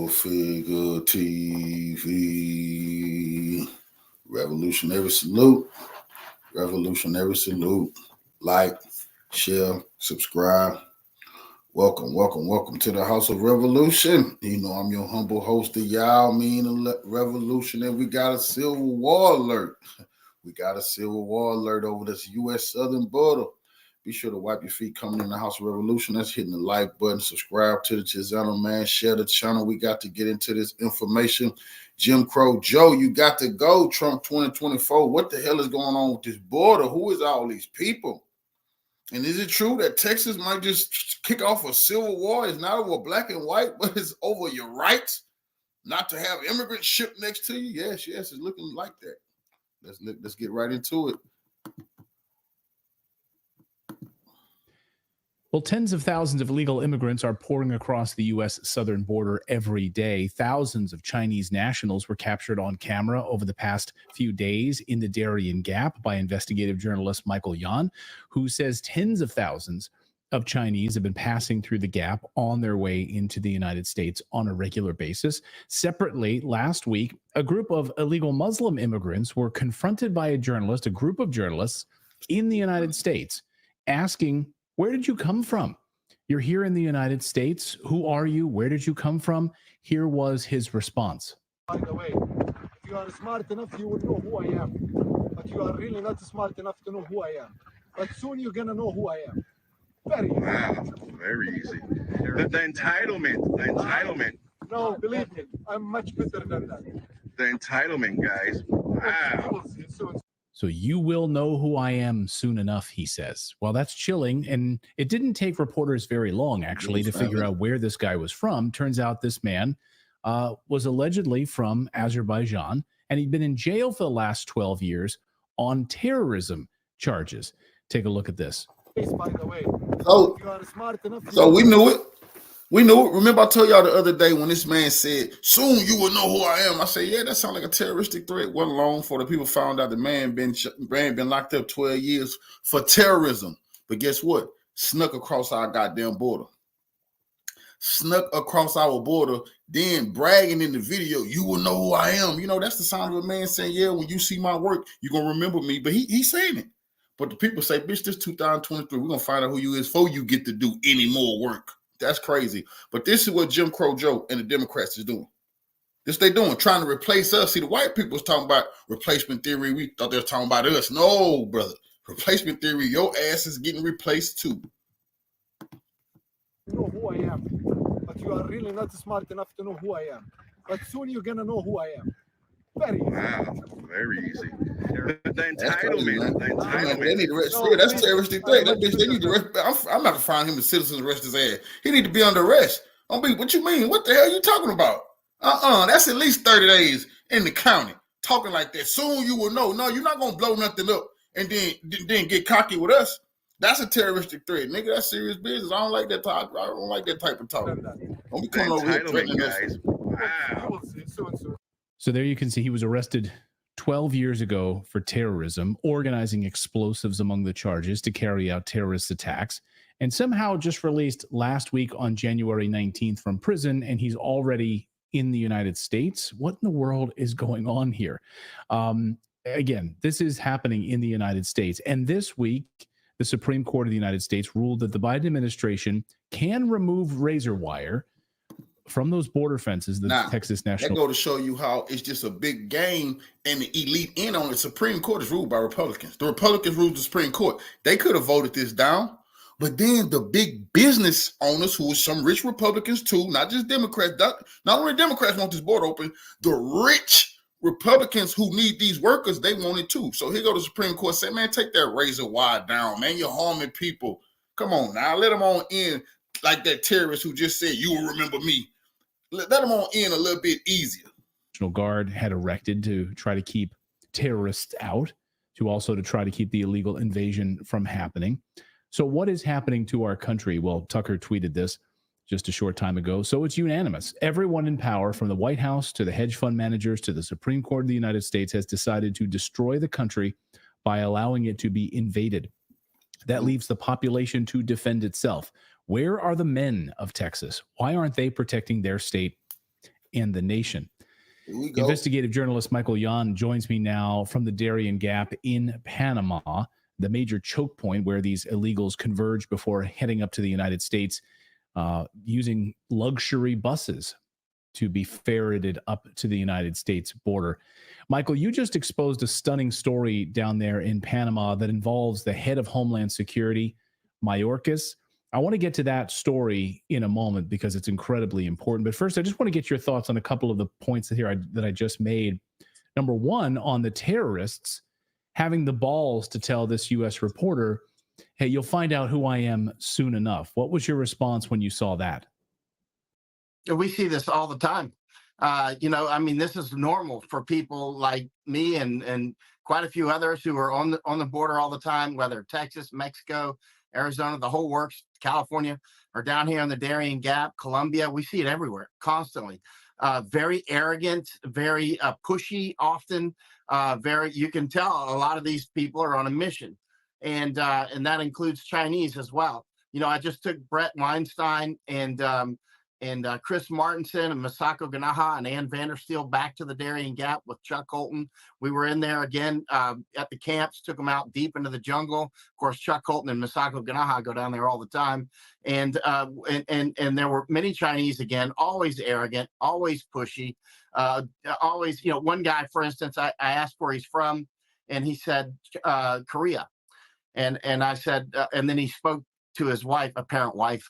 Figure TV. Revolutionary salute. Revolutionary salute. Like, share, subscribe. Welcome to the House of Revolution. You know, I'm your humble host, the Y'all Mean Revolution, and we got a Civil War alert. We got a Civil War alert over this U.S. southern border. Be sure to wipe your feet coming in the House of Revolution. That's hitting the like button. Subscribe to the channel, man. Share the channel. We got to get into this information. Jim Crow Joe, you got to go. Trump 2024. What the hell is going on with this border? Who is all these people? And is it true that Texas might just kick off a civil war? It's not over black and white, but it's over your rights not to have immigrants shipped next to you? Yes, it's looking like that. Let's get right into it. Well, tens of thousands of illegal immigrants are pouring across the U.S. southern border every day. Thousands of Chinese nationals were captured on camera over the past few days in the Darien Gap by investigative journalist Michael Yan, who says tens of thousands of Chinese have been passing through the gap on their way into the United States on a regular basis. Separately, last week, a group of illegal Muslim immigrants were confronted by a group of journalists in the United States, asking, "Where did you come from? You're here in the United States. Who are you? Where did you come from?" Here was his response. By the way, if you are smart enough, you will know who I am. But you are really not smart enough to know who I am. But soon you're going to know who I am. Very easy. Wow, very easy. The entitlement. No, believe me, I'm much better than that. The entitlement, guys. Wow. So you will know who I am soon enough, he says. Well, that's chilling. And it didn't take reporters very long, actually, to figure out where this guy was from. Turns out this man was allegedly from Azerbaijan, and he'd been in jail for the last 12 years on terrorism charges. Take a look at this. By the way, So, you are smart enough. so we knew it. We knew it. Remember, I told y'all the other day when this man said, "Soon you will know who I am." I said, "Yeah, that sounds like a terroristic threat." Wasn't long before the people found out the man been locked up 12 years for terrorism. But guess what? Snuck across our goddamn border. Snuck across our border, then bragging in the video, "You will know who I am." You know, that's the sound of a man saying, "Yeah, when you see my work, you're going to remember me." But he's saying it. But the people say, "Bitch, this 2023, we're going to find out who you is before you get to do any more work." That's crazy. But this is what Jim Crow Joe and the Democrats is doing. This they doing, trying to replace us. See, the white people was talking about replacement theory. We thought they were talking about us. No, brother. Replacement theory, your ass is getting replaced too. You know who I am. But you are really not smart enough to know who I am. But soon you're going to know who I am. Very easy. Wow, very easy. The entitlement. They need to arrest. That's terroristic threat. That bitch, they need to arrest. I'm not to find him a citizen arrest his ass. He need to be under arrest. What you mean? What the hell are you talking about? That's at least 30 days in the county. Talking like that. Soon you will know. No, you're not gonna blow nothing up and then get cocky with us. That's a terroristic threat, nigga. That's serious business. I don't like that talk. I don't like that type of talk. Don't be coming over here threatening us. Wow. So there you can see he was arrested 12 years ago for terrorism, organizing explosives among the charges to carry out terrorist attacks, and somehow just released last week on January 19th from prison, and he's already in the United States. What in the world is going on here? Again, this is happening in the United States. And this week, the Supreme Court of the United States ruled that the Biden administration can remove razor wire from those border fences, the Texas National. That go to show you how it's just a big game and the elite in on it. Supreme Court is ruled by Republicans. The Republicans ruled the Supreme Court. They could have voted this down, but then the big business owners, who are some rich Republicans too, not just Democrats, not only Democrats want this border open, the rich Republicans who need these workers, they want it too. So here go the Supreme Court say, "Man, take that razor wire down, man. You're harming people. Come on now, let them on in like that terrorist who just said, 'You will remember me.' Let them on in a little bit easier." National Guard had erected to try to keep terrorists out, to try to keep the illegal invasion from happening. So what is happening to our country? Well, Tucker tweeted this just a short time ago. So it's unanimous. Everyone in power, from the White House to the hedge fund managers to the Supreme Court of the United States, has decided to destroy the country by allowing it to be invaded. That leaves the population to defend itself. Where are the men of Texas? Why aren't they protecting their state and the nation? Here we go. Investigative journalist Michael Yan joins me now from the Darien Gap in Panama, the major choke point where these illegals converge before heading up to the United States, using luxury buses to be ferreted up to the United States border. Michael, you just exposed a stunning story down there in Panama that involves the head of Homeland Security, Mayorkas. I want to get to that story in a moment because it's incredibly important. But first, I just want to get your thoughts on a couple of the points that I just made. Number one, on the terrorists having the balls to tell this U.S. reporter, hey, you'll find out who I am soon enough. What was your response when you saw that? We see this all the time. This is normal for people like me and quite a few others who are on the border all the time, whether Texas, Mexico, Arizona, the whole works, California, or down here in the Darien Gap, Colombia. We see it everywhere, constantly. Very arrogant, very pushy, often. You can tell a lot of these people are on a mission, and that includes Chinese as well. I just took Brett Weinstein and Chris Martinson and Masako Ganaha and Ann Vandersteel back to the Darien Gap with Chuck Colton. We were in there again at the camps, took them out deep into the jungle. Of course, Chuck Colton and Masako Ganaha go down there all the time. And there were many Chinese again, always arrogant, always pushy, always, one guy, for instance, I asked where he's from, and he said Korea. And I said, and then he spoke to his wife, apparent wife,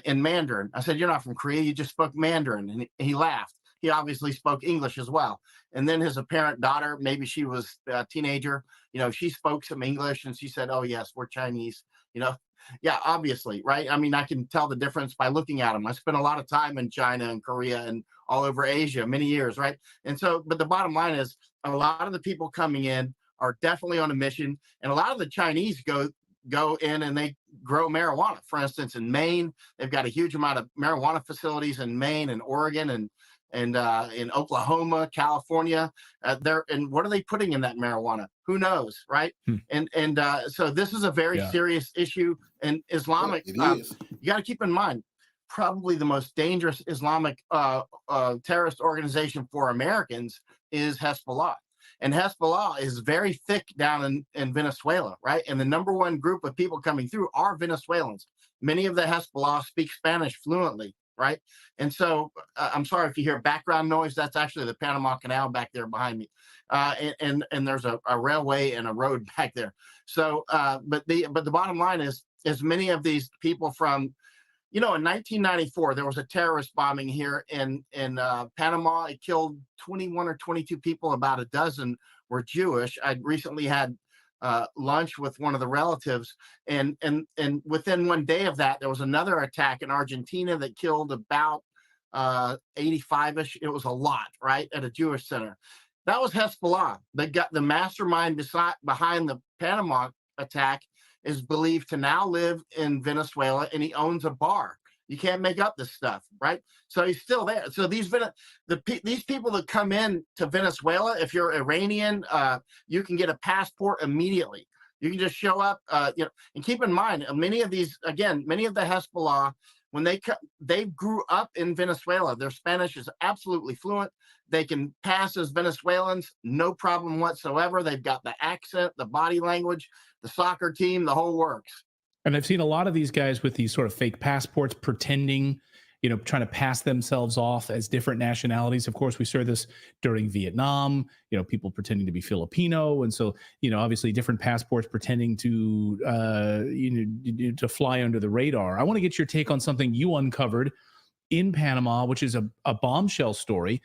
in Mandarin. I said, "You're not from Korea, you just spoke Mandarin." And he laughed. He obviously spoke English as well. And then his apparent daughter, maybe she was a teenager, she spoke some English, and she said, "Oh yes, we're Chinese." Yeah, obviously, right? I mean, I can tell the difference by looking at them. I spent a lot of time in China and Korea and all over Asia, many years, right? And so, but the bottom line is, a lot of the people coming in are definitely on a mission, and a lot of the Chinese go in and they grow marijuana. For instance, in Maine, they've got a huge amount of marijuana facilities in Maine and Oregon and in Oklahoma, California. And what are they putting in that marijuana? Who knows, right? So this is a very serious issue. And Islamic, you got to keep in mind, probably the most dangerous Islamic terrorist organization for Americans is Hezbollah. And Hezbollah is very thick down in Venezuela, right? And the number one group of people coming through are Venezuelans. Many of the Hezbollah speak Spanish fluently, right? And so I'm sorry if you hear background noise. That's actually the Panama Canal back there behind me. And there's a railway and a road back there. So, but the bottom line is many of these people from, in 1994, there was a terrorist bombing here in Panama. It killed 21 or 22 people. About a dozen were Jewish. I recently had lunch with one of the relatives, and within one day of that, there was another attack in Argentina that killed about 85-ish. It was a lot, right, at a Jewish center. That was Hezbollah. They got the mastermind behind the Panama attack. Is believed to now live in Venezuela, and he owns a bar. You can't make up this stuff, right? So he's still there. So these people that come in to Venezuela, if you're Iranian, you can get a passport immediately. You can just show up, and keep in mind, many of the Hezbollah, when they grew up in Venezuela, their Spanish is absolutely fluent. They can pass as Venezuelans, no problem whatsoever. They've got the accent, the body language, the soccer team, the whole works. And I've seen a lot of these guys with these sort of fake passports pretending, trying to pass themselves off as different nationalities. Of course, we saw this during Vietnam, people pretending to be Filipino. And so, obviously different passports pretending to, to fly under the radar. I want to get your take on something you uncovered in Panama, which is a bombshell story.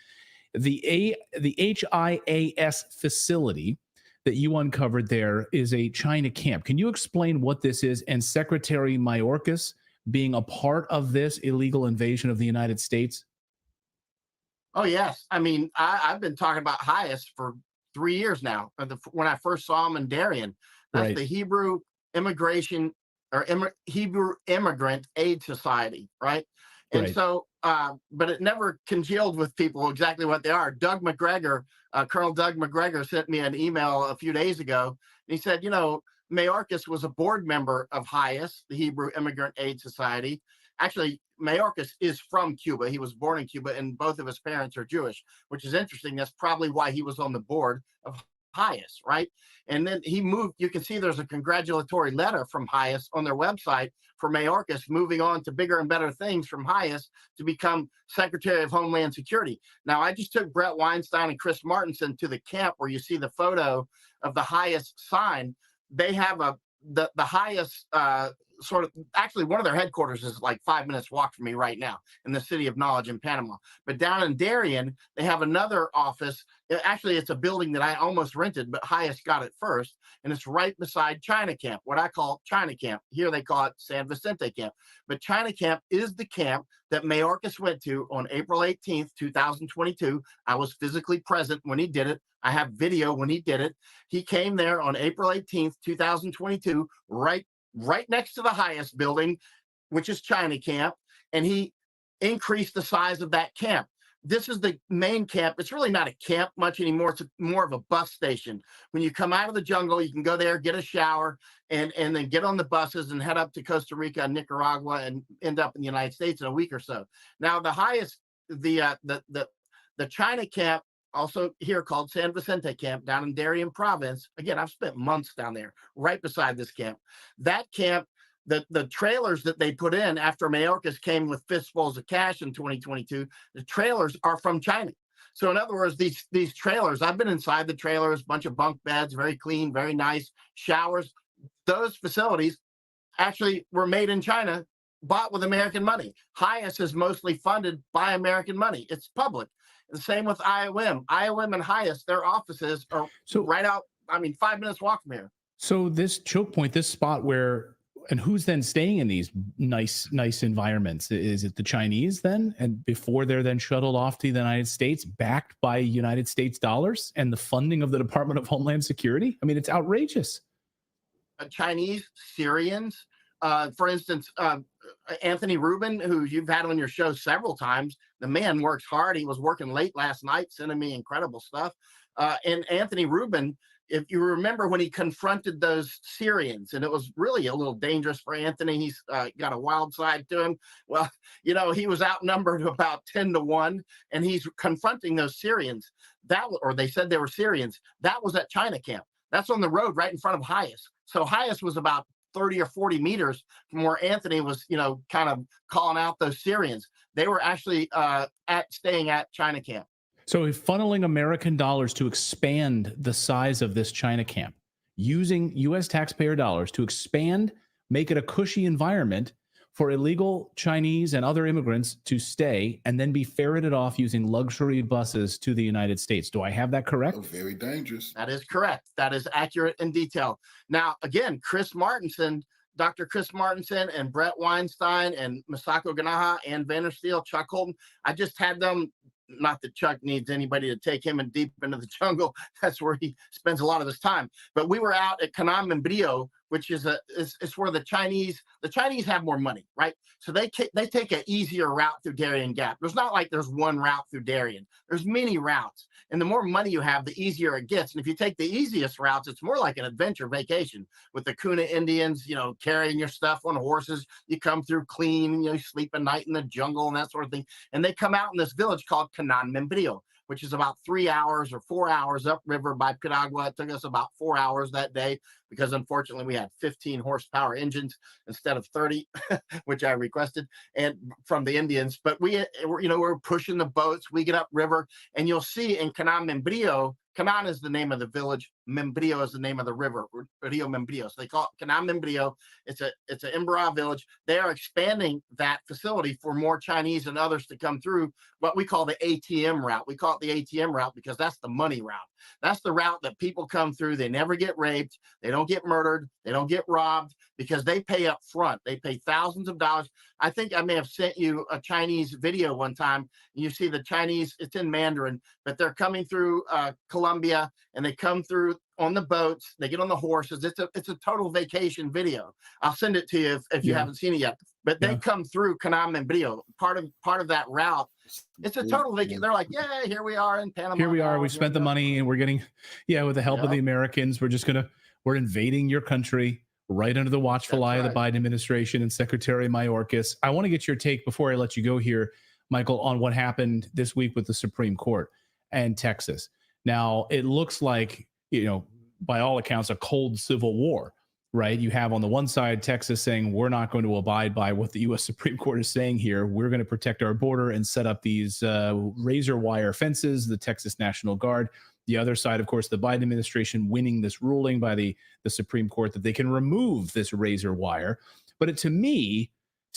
The HIAS facility that you uncovered there is a China camp. Can you explain what this is, and Secretary Mayorkas being a part of this illegal invasion of the United States? Oh, yes. I mean, I've been talking about HIAS for 3 years now. When I first saw him in Darien, that's the Hebrew Immigration or Hebrew Immigrant Aid Society, right? And so, but it never congealed with people exactly what they are. Doug McGregor, Colonel Doug McGregor sent me an email a few days ago. And he said, Mayorkas was a board member of HIAS, the Hebrew Immigrant Aid Society. Actually, Mayorkas is from Cuba. He was born in Cuba, and both of his parents are Jewish, which is interesting. That's probably why he was on the board of HIAS, right? And then he moved. You can see there's a congratulatory letter from HIAS on their website for Mayorkas moving on to bigger and better things from HIAS to become Secretary of Homeland Security. Now, I just took Brett Weinstein and Chris Martinson to the camp where you see the photo of the HIAS sign. They have the HIAS sort of, actually one of their headquarters is like 5 minutes walk from me right now in the City of Knowledge in Panama. But down in Darien, they have another office. Actually, it's a building that I almost rented, but HIAS got it first. And it's right beside China Camp, what I call China Camp. Here they call it San Vicente Camp. But China Camp is the camp that Mayorkas went to on April 18th, 2022. I was physically present when he did it. I have video when he did it. He came there on April 18th, 2022, right next to the HIAS building, which is China Camp, and he increased the size of that camp. This is the main camp. It's really not a camp much anymore. It's more of a bus station. When you come out of the jungle, you can go there, get a shower, and then get on the buses and head up to Costa Rica and Nicaragua and end up in the United States in a week or so. Now, the HIAS, the China Camp, also here called San Vicente Camp down in Darien Province. Again, I've spent months down there right beside this camp. That camp, the trailers that they put in after Mayorkas came with fistfuls of cash in 2022, the trailers are from China. So in other words, these trailers, I've been inside the trailers, bunch of bunk beds, very clean, very nice, showers. Those facilities actually were made in China, bought with American money. HIAS is mostly funded by American money. It's public. The same with IOM. IOM and HIAS, their offices are right out, 5 minutes walk from here. So this choke point, this spot where, and who's then staying in these nice environments? Is it the Chinese then? And before they're then shuttled off to the United States, backed by United States dollars and the funding of the Department of Homeland Security? I mean, it's outrageous. Chinese, Syrians, for instance, Anthony Rubin, who you've had on your show several times, the man works hard. He was working late last night, sending me incredible stuff. And Anthony Rubin, if you remember when he confronted those Syrians, and it was really a little dangerous for Anthony, he's got a wild side to him. Well, he was outnumbered about 10-1, and he's confronting those Syrians. Or they said they were Syrians. That was at China Camp. That's on the road right in front of HIAS. So HIAS was about 30 or 40 meters from where Anthony was, kind of calling out those Syrians. They were actually staying at China Camp. So funneling American dollars to expand the size of this China camp, using U.S. taxpayer dollars to expand, make it a cushy environment for illegal Chinese and other immigrants to stay and then be ferreted off using luxury buses to the United States. Do I have that correct? Oh, very dangerous. That is correct. That is accurate and detailed. Now, again, Dr. Chris Martinson and Brett Weinstein and Masako Ganaha and Vandersteel, Chuck Holton, I just had them. Not that Chuck needs anybody to take him deep into the jungle. That's where he spends a lot of his time. But we were out at Canam Membrillo, which is where the Chinese have more money, right? So they take an easier route through Darien Gap. There's not like there's one route through Darien. There's many routes. And the more money you have, the easier it gets. And if you take the easiest routes, it's more like an adventure vacation with the Kuna Indians, carrying your stuff on horses. You come through clean, you sleep a night in the jungle and that sort of thing. And they come out in this village called Canam Membrillo, which is about 3 hours or 4 hours upriver by Piragua. It took us about 4 hours that day because unfortunately we had 15 horsepower engines instead of 30, which I requested and from the Indians. But we're pushing the boats. We get upriver, and you'll see in Canam Membrillo, Canan is the name of the village. Membrillo is the name of the river, Rio Membrillo. So they call it Canam Membrillo. It's an Imbara village. They are expanding that facility for more Chinese and others to come through what we call the ATM route. We call it the ATM route because that's the money route. That's the route that people come through. They never get raped. They don't get murdered. They don't get robbed because they pay up front. They pay thousands of dollars. I think I may have sent you a Chinese video one time. And you see the Chinese, it's in Mandarin, but they're coming through Colombia, and they come through on the boats. They get on the horses. It's a total vacation video. I'll send it to you if you haven't seen it yet. But they come through Canam Membrillo, part of that route. It's a total vacation. They're like, yeah, here we are in Panama. Here we are. We spent the money, and we're getting, with the help of the Americans, we're just gonna We're invading your country right under the watchful eye of the Biden administration and Secretary Mayorkas. I want to get your take before I let you go here, Michael, on what happened this week with the Supreme Court and Texas. Now, it looks like, by all accounts, a cold civil war, right? You have on the one side Texas saying, we're not going to abide by what the U.S. Supreme Court is saying here. We're going to protect our border and set up these razor wire fences, the Texas National Guard. The other side, of course, the Biden administration winning this ruling by the Supreme Court that they can remove this razor wire. But to me,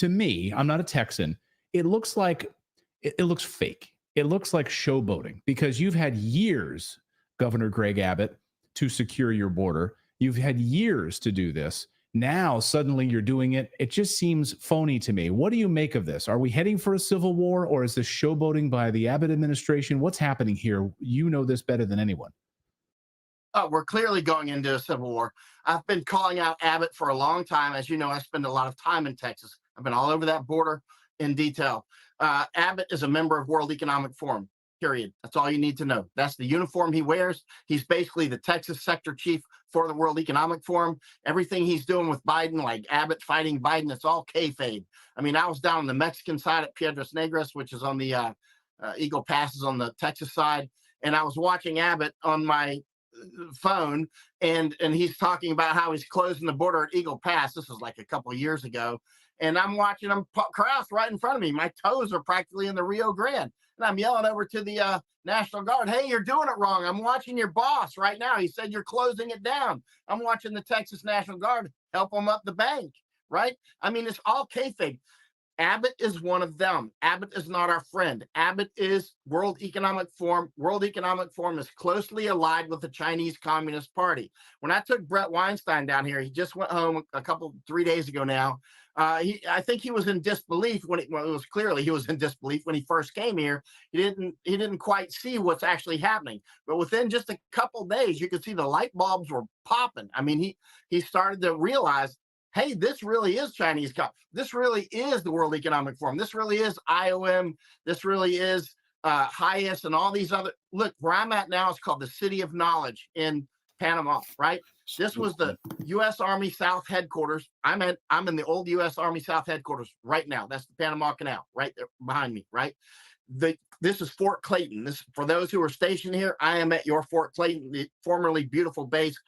I'm not a Texan. It looks like it looks fake. It looks like showboating because you've had years, Governor Greg Abbott, to secure your border. You've had years to do this. Now, suddenly you're doing it. It just seems phony to me. What do you make of this? Are we heading for a civil war, or is this showboating by the Abbott administration? What's happening here? You know this better than anyone. We're clearly going into a civil war. I've been calling out Abbott for a long time. As you know, I spend a lot of time in Texas. I've been all over that border in detail. Abbott is a member of World Economic Forum, period. That's all you need to know. That's the uniform he wears. He's basically the Texas sector chief for the World Economic Forum. Everything he's doing with Biden, like Abbott fighting Biden, it's all kayfabe. I mean, I was down on the Mexican side at Piedras Negras, which is on the Eagle Passes on the Texas side, and I was watching Abbott on my phone, and he's talking about how he's closing the border at Eagle Pass. This was like a couple of years ago. And I'm watching him cross right in front of me. My toes are practically in the Rio Grande. And I'm yelling over to the National Guard, hey, you're doing it wrong. I'm watching your boss right now. He said you're closing it down. I'm watching the Texas National Guard help him up the bank, right? I mean, it's all kayfabe. Abbott is one of them. Abbott is not our friend. Abbott is World Economic Forum. World Economic Forum is closely allied with the Chinese Communist Party. When I took Brett Weinstein down here, he just went home 3 days ago now. I think he was in disbelief when it was clearly he was in disbelief when he first came here. He didn't quite see what's actually happening. But within just a couple of days, you could see the light bulbs were popping. I mean, he started to realize, hey, this really is Chinese. This really is the World Economic Forum. This really is IOM. This really is HIAS and all these other. Look, where I'm at now is called the City of Knowledge in Panama, right? This was the U.S. Army South headquarters. I'm in the old U.S. Army South headquarters right now. That's the Panama Canal right there behind me, right? This is Fort Clayton. This, for those who are stationed here, I am at your Fort Clayton, the formerly beautiful base,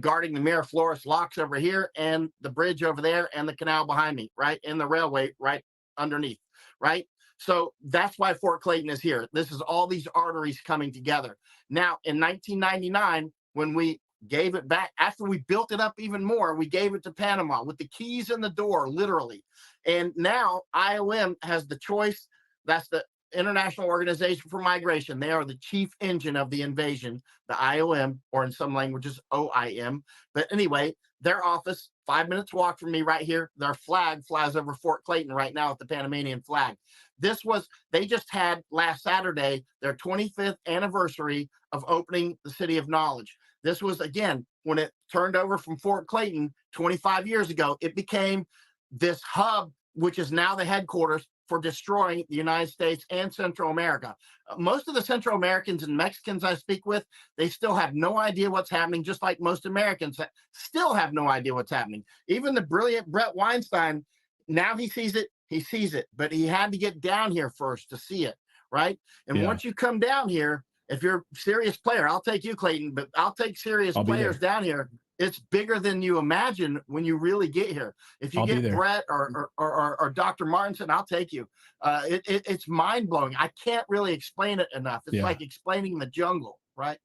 guarding the Miraflores locks over here and the bridge over there and the canal behind me, right? And the railway right underneath, right? So that's why Fort Clayton is here. This is all these arteries coming together. Now, in 1999, when we gave it back, after we built it up even more, we gave it to Panama with the keys in the door, literally. And now IOM has the choice. That's the International Organization for Migration. They are the chief engine of the invasion, the IOM, or in some languages, OIM. But anyway, their office, 5 minutes walk from me right here, their flag flies over Fort Clayton right now with the Panamanian flag. They just had last Saturday, their 25th anniversary of opening the City of Knowledge. This was, again, when it turned over from Fort Clayton 25 years ago, it became this hub, which is now the headquarters for destroying the United States and Central America. Most of the Central Americans and Mexicans I speak with, they still have no idea what's happening, just like most Americans still have no idea what's happening. Even the brilliant Brett Weinstein, now he sees it, but he had to get down here first to see it, right? And once you come down here, if you're a serious player, I'll take you, Clayton, but I'll take serious players down here. It's bigger than you imagine when you really get here. If you get Brett or Dr. Martinson, I'll take you. It's mind-blowing. I can't really explain it enough. It's like explaining the jungle, right?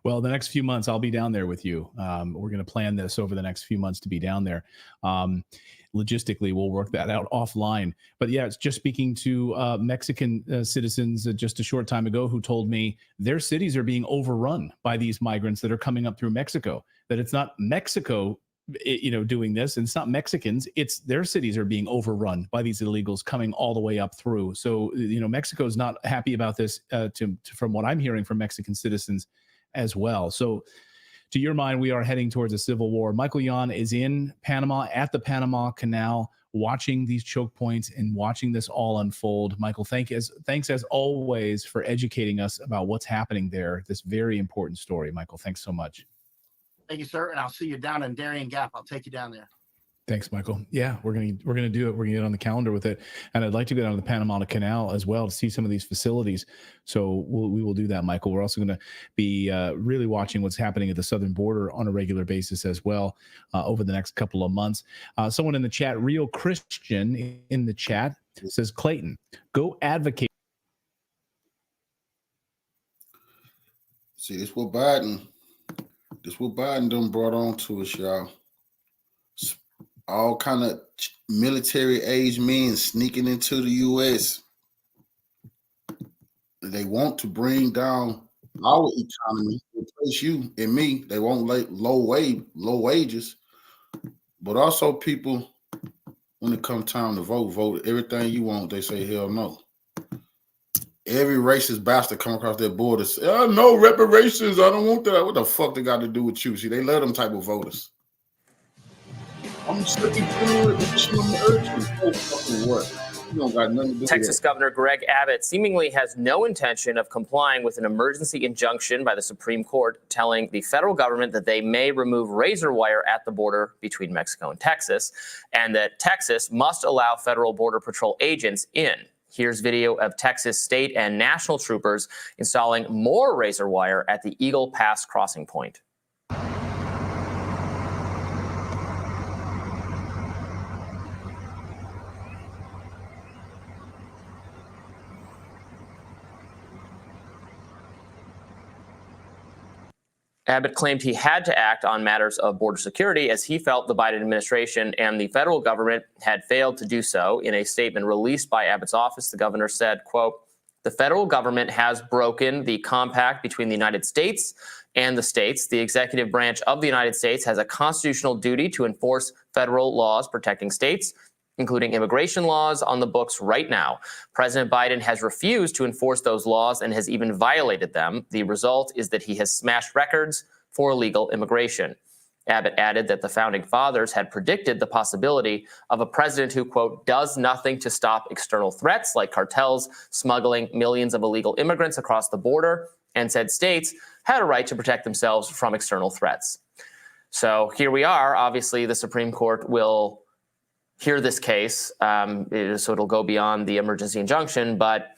Well, the next few months, I'll be down there with you. We're going to plan this over the next few months to be down there. Logistically, we'll work that out offline. But yeah, it's just speaking to Mexican citizens just a short time ago who told me their cities are being overrun by these migrants that are coming up through Mexico, that it's not Mexico doing this, and it's not Mexicans, it's their cities are being overrun by these illegals coming all the way up through. So, Mexico's not happy about this from what I'm hearing from Mexican citizens as well. So to your mind, we are heading towards a civil war. Michael Yon is in Panama at the Panama Canal, watching these choke points and watching this all unfold. Michael, thanks as always for educating us about what's happening there. This very important story. Michael, thanks so much. Thank you, sir. And I'll see you down in Darien Gap. I'll take you down there. Thanks, Michael. Yeah, we're gonna do it. We're gonna get on the calendar with it, and I'd like to go down to the Panama Canal as well to see some of these facilities. So we will do that, Michael. We're also going to be really watching what's happening at the southern border on a regular basis as well over the next couple of months. Someone in the chat, Real Christian in the chat, says, Clayton, go advocate. See, this what Biden done brought on to us, y'all. All kind of military age men sneaking into the U.S. They want to bring down our economy, replace you and me. They won't like low wages, but also people, when it comes time to vote everything you want. They say hell no. Every racist bastard come across their border say, "Oh, no reparations. I don't want that." What the fuck they got to do with you? See, they love them type of voters. I'm sticking to what? You don't got nothing to do Texas Governor Greg Abbott seemingly has no intention of complying with an emergency injunction by the Supreme Court telling the federal government that they may remove razor wire at the border between Mexico and Texas, and that Texas must allow Federal Border Patrol agents in. Here's video of Texas state and national troopers installing more razor wire at the Eagle Pass crossing point. Abbott claimed he had to act on matters of border security as he felt the Biden administration and the federal government had failed to do so. In a statement released by Abbott's office, the governor said, quote, "The federal government has broken the compact between the United States and the states. The executive branch of the United States has a constitutional duty to enforce federal laws protecting states, including immigration laws on the books right now. President Biden has refused to enforce those laws and has even violated them. The result is that he has smashed records for illegal immigration." Abbott added that the founding fathers had predicted the possibility of a president who, quote, "does nothing to stop external threats like cartels smuggling millions of illegal immigrants across the border, and said states had a right to protect themselves from external threats." So here we are. Obviously, the Supreme Court will hear this case, so it'll go beyond the emergency injunction. But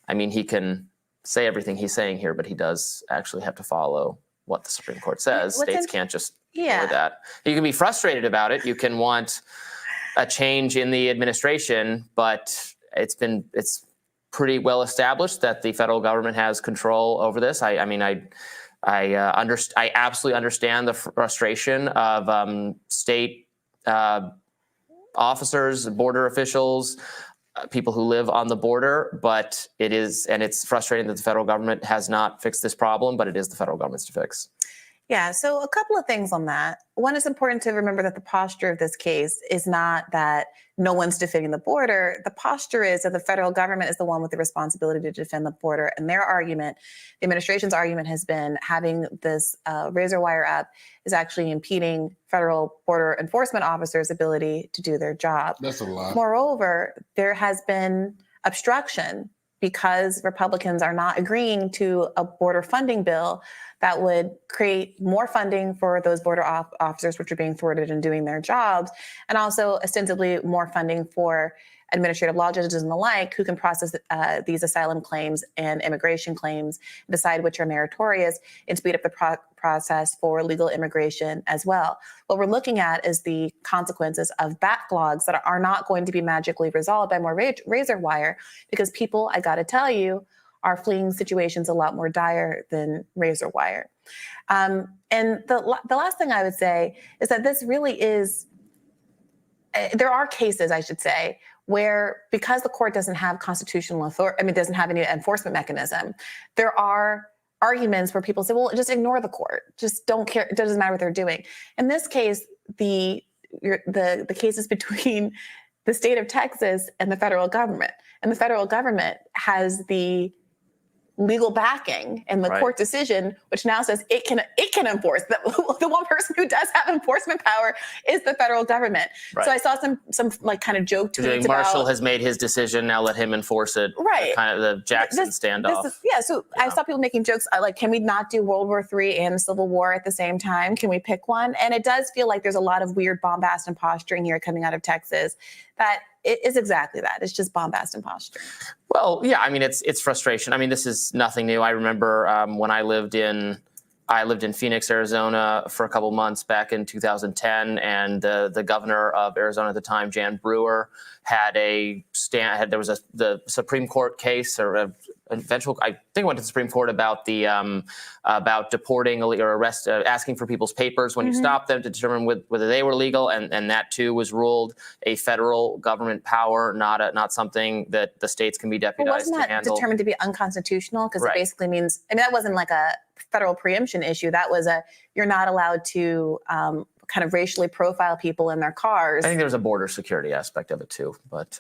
I mean, he can say everything he's saying here, but he does actually have to follow what the Supreme Court says. States can't just ignore that. You can be frustrated about it. You can want a change in the administration, but it's pretty well established that the federal government has control over this. I absolutely understand the frustration of state officers, border officials, people who live on the border, but it's frustrating that the federal government has not fixed this problem, but it is the federal government's to fix. Yeah, so a couple of things on that. One, it's important to remember that the posture of this case is not that no one's defending the border. The posture is that the federal government is the one with the responsibility to defend the border. And their argument, the administration's argument, has been having this razor wire up is actually impeding federal border enforcement officers' ability to do their job. That's a lie. Moreover, there has been obstruction because Republicans are not agreeing to a border funding bill that would create more funding for those border officers, which are being thwarted in doing their jobs, and also ostensibly more funding for administrative law judges and the like, who can process these asylum claims and immigration claims, decide which are meritorious, and speed up the process for legal immigration as well. What we're looking at is the consequences of backlogs that are not going to be magically resolved by more razor wire, because people, I got to tell you, are fleeing situations a lot more dire than razor wire. And the last thing I would say is that this really is, there are cases, I should say, where because the court doesn't have constitutional authority, doesn't have any enforcement mechanism, there are arguments where people say, well, just ignore the court, just don't care, it doesn't matter what they're doing. In this case, the case is between the state of Texas and the federal government. And the federal government has the legal backing in the court decision, which now says it can enforce. The one person who does have enforcement power is the federal government. So I saw some like kind of joke tweets Marshall has made his decision, now let him enforce it. Kind of the Jackson standoff. So I saw people making jokes like, can we not do World War III and the Civil War at the same time? Can we pick one? And it does feel like there's a lot of weird bombast and posturing here coming out of Texas that it is exactly that. It's just bombast and posturing. Well, yeah, I mean, it's frustration. I mean, this is nothing new. I remember when I lived in Phoenix, Arizona for a couple months back in 2010, and the governor of Arizona at the time, Jan Brewer, had the Supreme Court case or eventual, I think it went to the Supreme Court about about deporting or asking for people's papers when you stop them to determine whether they were legal, and that too was ruled a federal government power, not something that the states can be deputized to handle. Wasn't that determined to be unconstitutional? Because it basically means, I mean, that wasn't like a federal preemption issue. That was you're not allowed to kind of racially profile people in their cars. I think there was a border security aspect of it too, but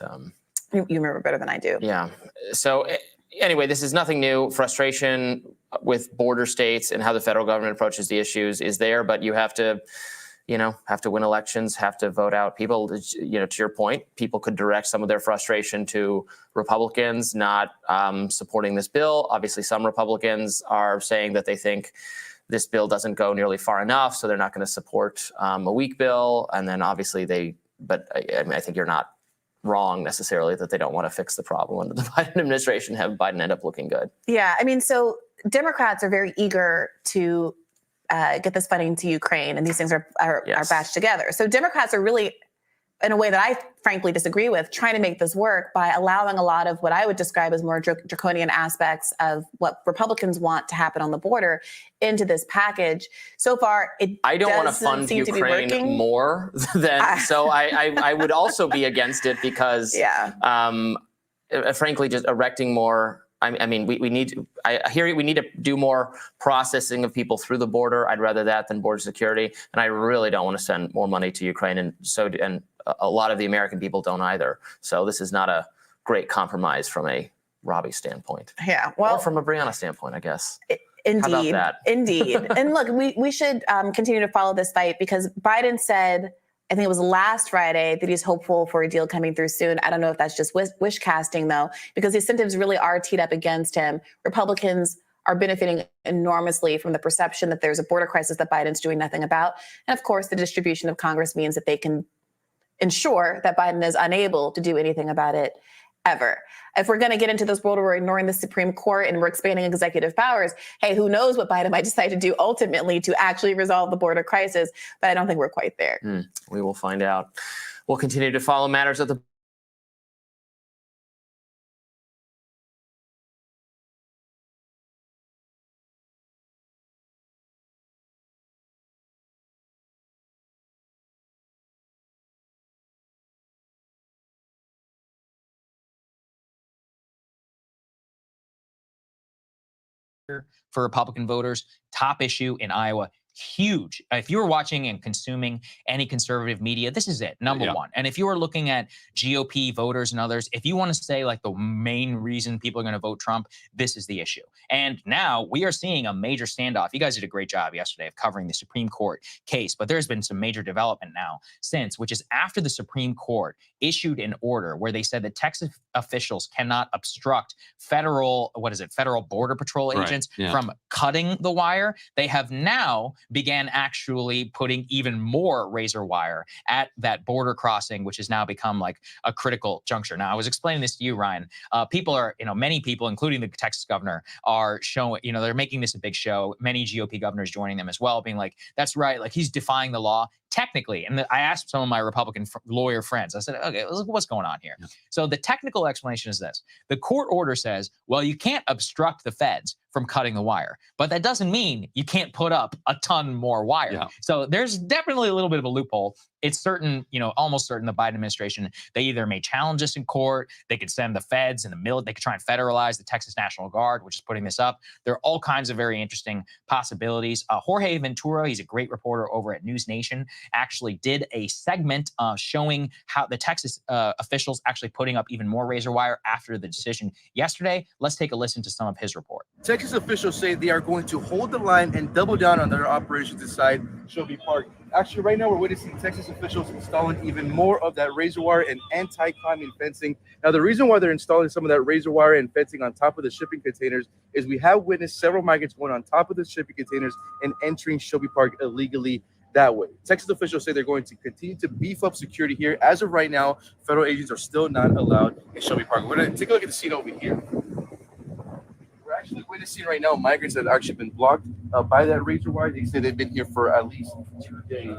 you remember better than I do. Yeah. So anyway, this is nothing new. Frustration with border states and how the federal government approaches the issues is there, but you have to win elections, have to vote out people. To your point, people could direct some of their frustration to Republicans not supporting this bill. Obviously, some Republicans are saying that they think this bill doesn't go nearly far enough, so they're not going to support a weak bill. And then obviously I think you're not wrong necessarily that they don't want to fix the problem under the Biden administration, have Biden end up looking good. Yeah, I mean, so Democrats are very eager to get this funding to Ukraine, and these things are batched together. So Democrats are really, in a way that I frankly disagree with, trying to make this work by allowing a lot of what I would describe as more draconian aspects of what Republicans want to happen on the border into this package. So far, I don't want to fund Ukraine more than, so I would also be against it because, frankly, just erecting more. I mean, we need to do more processing of people through the border. I'd rather that than border security. And I really don't want to send more money to Ukraine. And a lot of the American people don't either. So this is not a great compromise from a Robbie standpoint. Yeah. Well, or from a Brianna standpoint, I guess. Indeed. How about that? Indeed. And look, we should continue to follow this fight because Biden said, I think it was last Friday, that he's hopeful for a deal coming through soon. I don't know if that's just wish casting, though, because the incentives really are teed up against him. Republicans are benefiting enormously from the perception that there's a border crisis that Biden's doing nothing about. And of course, the distribution of Congress means that they can ensure that Biden is unable to do anything about it ever. If we're going to get into this world where we're ignoring the Supreme Court and we're expanding executive powers, hey, who knows what Biden might decide to do ultimately to actually resolve the border crisis. But I don't think we're quite there. We will find out. We'll continue to follow matters at the for Republican voters. Top issue in Iowa. Huge. If you were watching and consuming any conservative media, this is it, number one. And if you are looking at GOP voters and others, if you want to say like the main reason people are going to vote Trump, this is the issue. And now we are seeing a major standoff. You guys did a great job yesterday of covering the Supreme Court case, but there's been some major development now since, which is after the Supreme Court issued an order where they said that Texas officials cannot obstruct federal border patrol agents from cutting the wire. They have now began actually putting even more razor wire at that border crossing, which has now become like a critical juncture. Now, I was explaining this to you, Ryan. People are, many people, including the Texas governor, are showing, they're making this a big show. Many GOP governors joining them as well, being like, that's right, like he's defying the law. Technically, and I asked some of my Republican lawyer friends, I said, okay, what's going on here? So the technical explanation is this. The court order says, well, you can't obstruct the feds from cutting the wire, but that doesn't mean you can't put up a ton more wire. So there's definitely a little bit of a loophole. it's certain, almost certain the Biden administration, they either may challenge this in court, they could send the feds and the military, they could try and federalize the Texas National Guard, which is putting this up. There are all kinds of very interesting possibilities. Jorge Ventura, he's a great reporter over at News Nation, actually did a segment showing how the Texas officials actually putting up even more razor wire after the decision yesterday. Let's take a listen to some of his report. Texas officials say they are going to hold the line and double down on their operations inside Shelby Park. Actually, right now we're witnessing Texas officials installing even more of that razor wire and anti-climbing fencing. Now, the reason why they're installing some of that razor wire and fencing on top of the shipping containers is we have witnessed several migrants going on top of the shipping containers and entering Shelby Park illegally that way. Texas officials say they're going to continue to beef up security here. As of right now, federal agents are still not allowed in Shelby Park. We're going to take a look at the scene over here. We're actually witnessing right now migrants that have actually been blocked by that razor wire. They say they've been here for at least 2 days.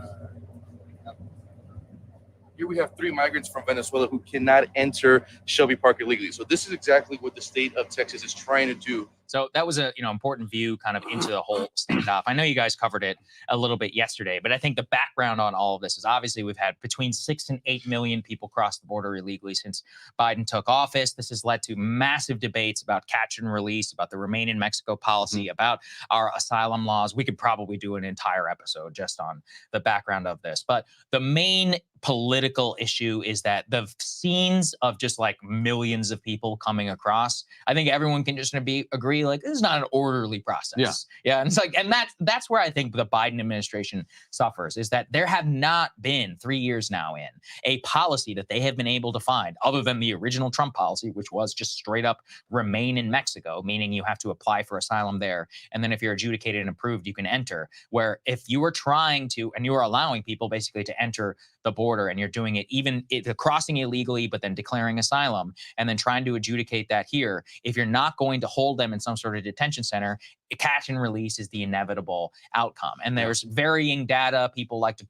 Here we have 3 migrants from Venezuela who cannot enter Shelby Park illegally. So this is exactly what the state of Texas is trying to do. So that was a important view kind of into the whole standoff. I know you guys covered it a little bit yesterday, but I think the background on all of this is obviously we've had between 6 and 8 million people cross the border illegally since Biden took office. This has led to massive debates about catch and release, about the Remain in Mexico policy, about our asylum laws. We could probably do an entire episode just on the background of this. But the main political issue is that the scenes of just like millions of people coming across, I think everyone can just agree like this is not an orderly process. Yeah. And it's like, and that's where I think the Biden administration suffers, is that there have not been 3 years now in a policy that they have been able to find, other than the original Trump policy, which was just straight up remain in Mexico, meaning you have to apply for asylum there. And then if you're adjudicated and approved, you can enter. Where if you are trying to, and you are allowing people basically to enter the border and you're doing it even crossing illegally, but then declaring asylum and then trying to adjudicate that here, if you're not going to hold them in some sort of detention center, catch and release is the inevitable outcome. And there's varying data.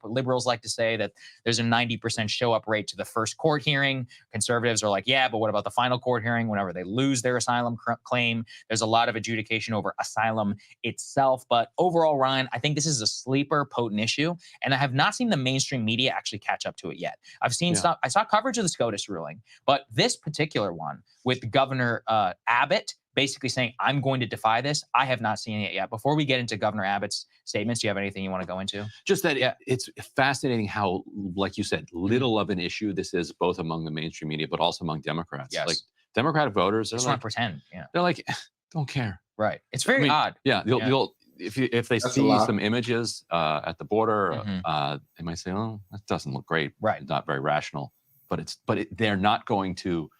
Liberals like to say that there's a 90% show up rate to the first court hearing. Conservatives are like, yeah, but what about the final court hearing whenever they lose their asylum claim? There's a lot of adjudication over asylum itself. But overall, Ryan, I think this is a sleeper potent issue. And I have not seen the mainstream media actually catch up to it yet. I've seen some, I saw coverage of the SCOTUS ruling, but this particular one with Governor Abbott basically saying, I'm going to defy this, I have not seen it yet. Before we get into Governor Abbott's statements, do you have anything you want to go into? Just that it's fascinating how, like you said, little of an issue this is, both among the mainstream media, but also among Democrats. Yes. Like Democratic voters, They just want to pretend. Yeah. They're like, don't care. Right. It's very odd. Yeah. They'll if they see some images at the border, they might say, oh, that doesn't look great. Right. It's not very rational. But they're not going to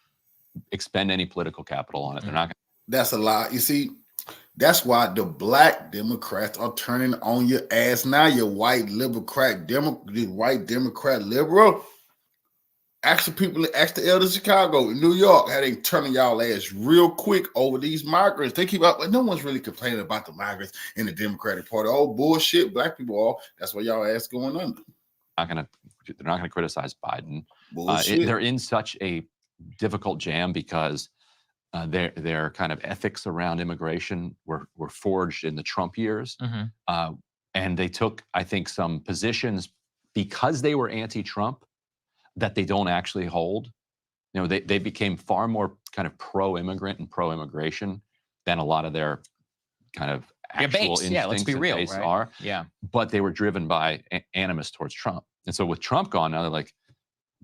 expend any political capital on it. They're not going. That's a lie. You see, that's why the black Democrats are turning on your ass now. Your white Democrat liberal. Ask the elders of Chicago, New York, how they turning y'all ass real quick over these migrants. They keep up, but no one's really complaining about the migrants in the Democratic Party. Oh, bullshit, black people all. That's why y'all ass going under. They're not gonna criticize Biden. Bullshit. They're in such a difficult jam because their kind of ethics around immigration were forged in the Trump years. And they took, I think, some positions because they were anti-Trump that they don't actually hold. You know, they became far more kind of pro-immigrant and pro-immigration than a lot of their kind of actual instincts let's be real, and base right? are. Yeah. But they were driven by animus towards Trump. And so with Trump gone, now they're like,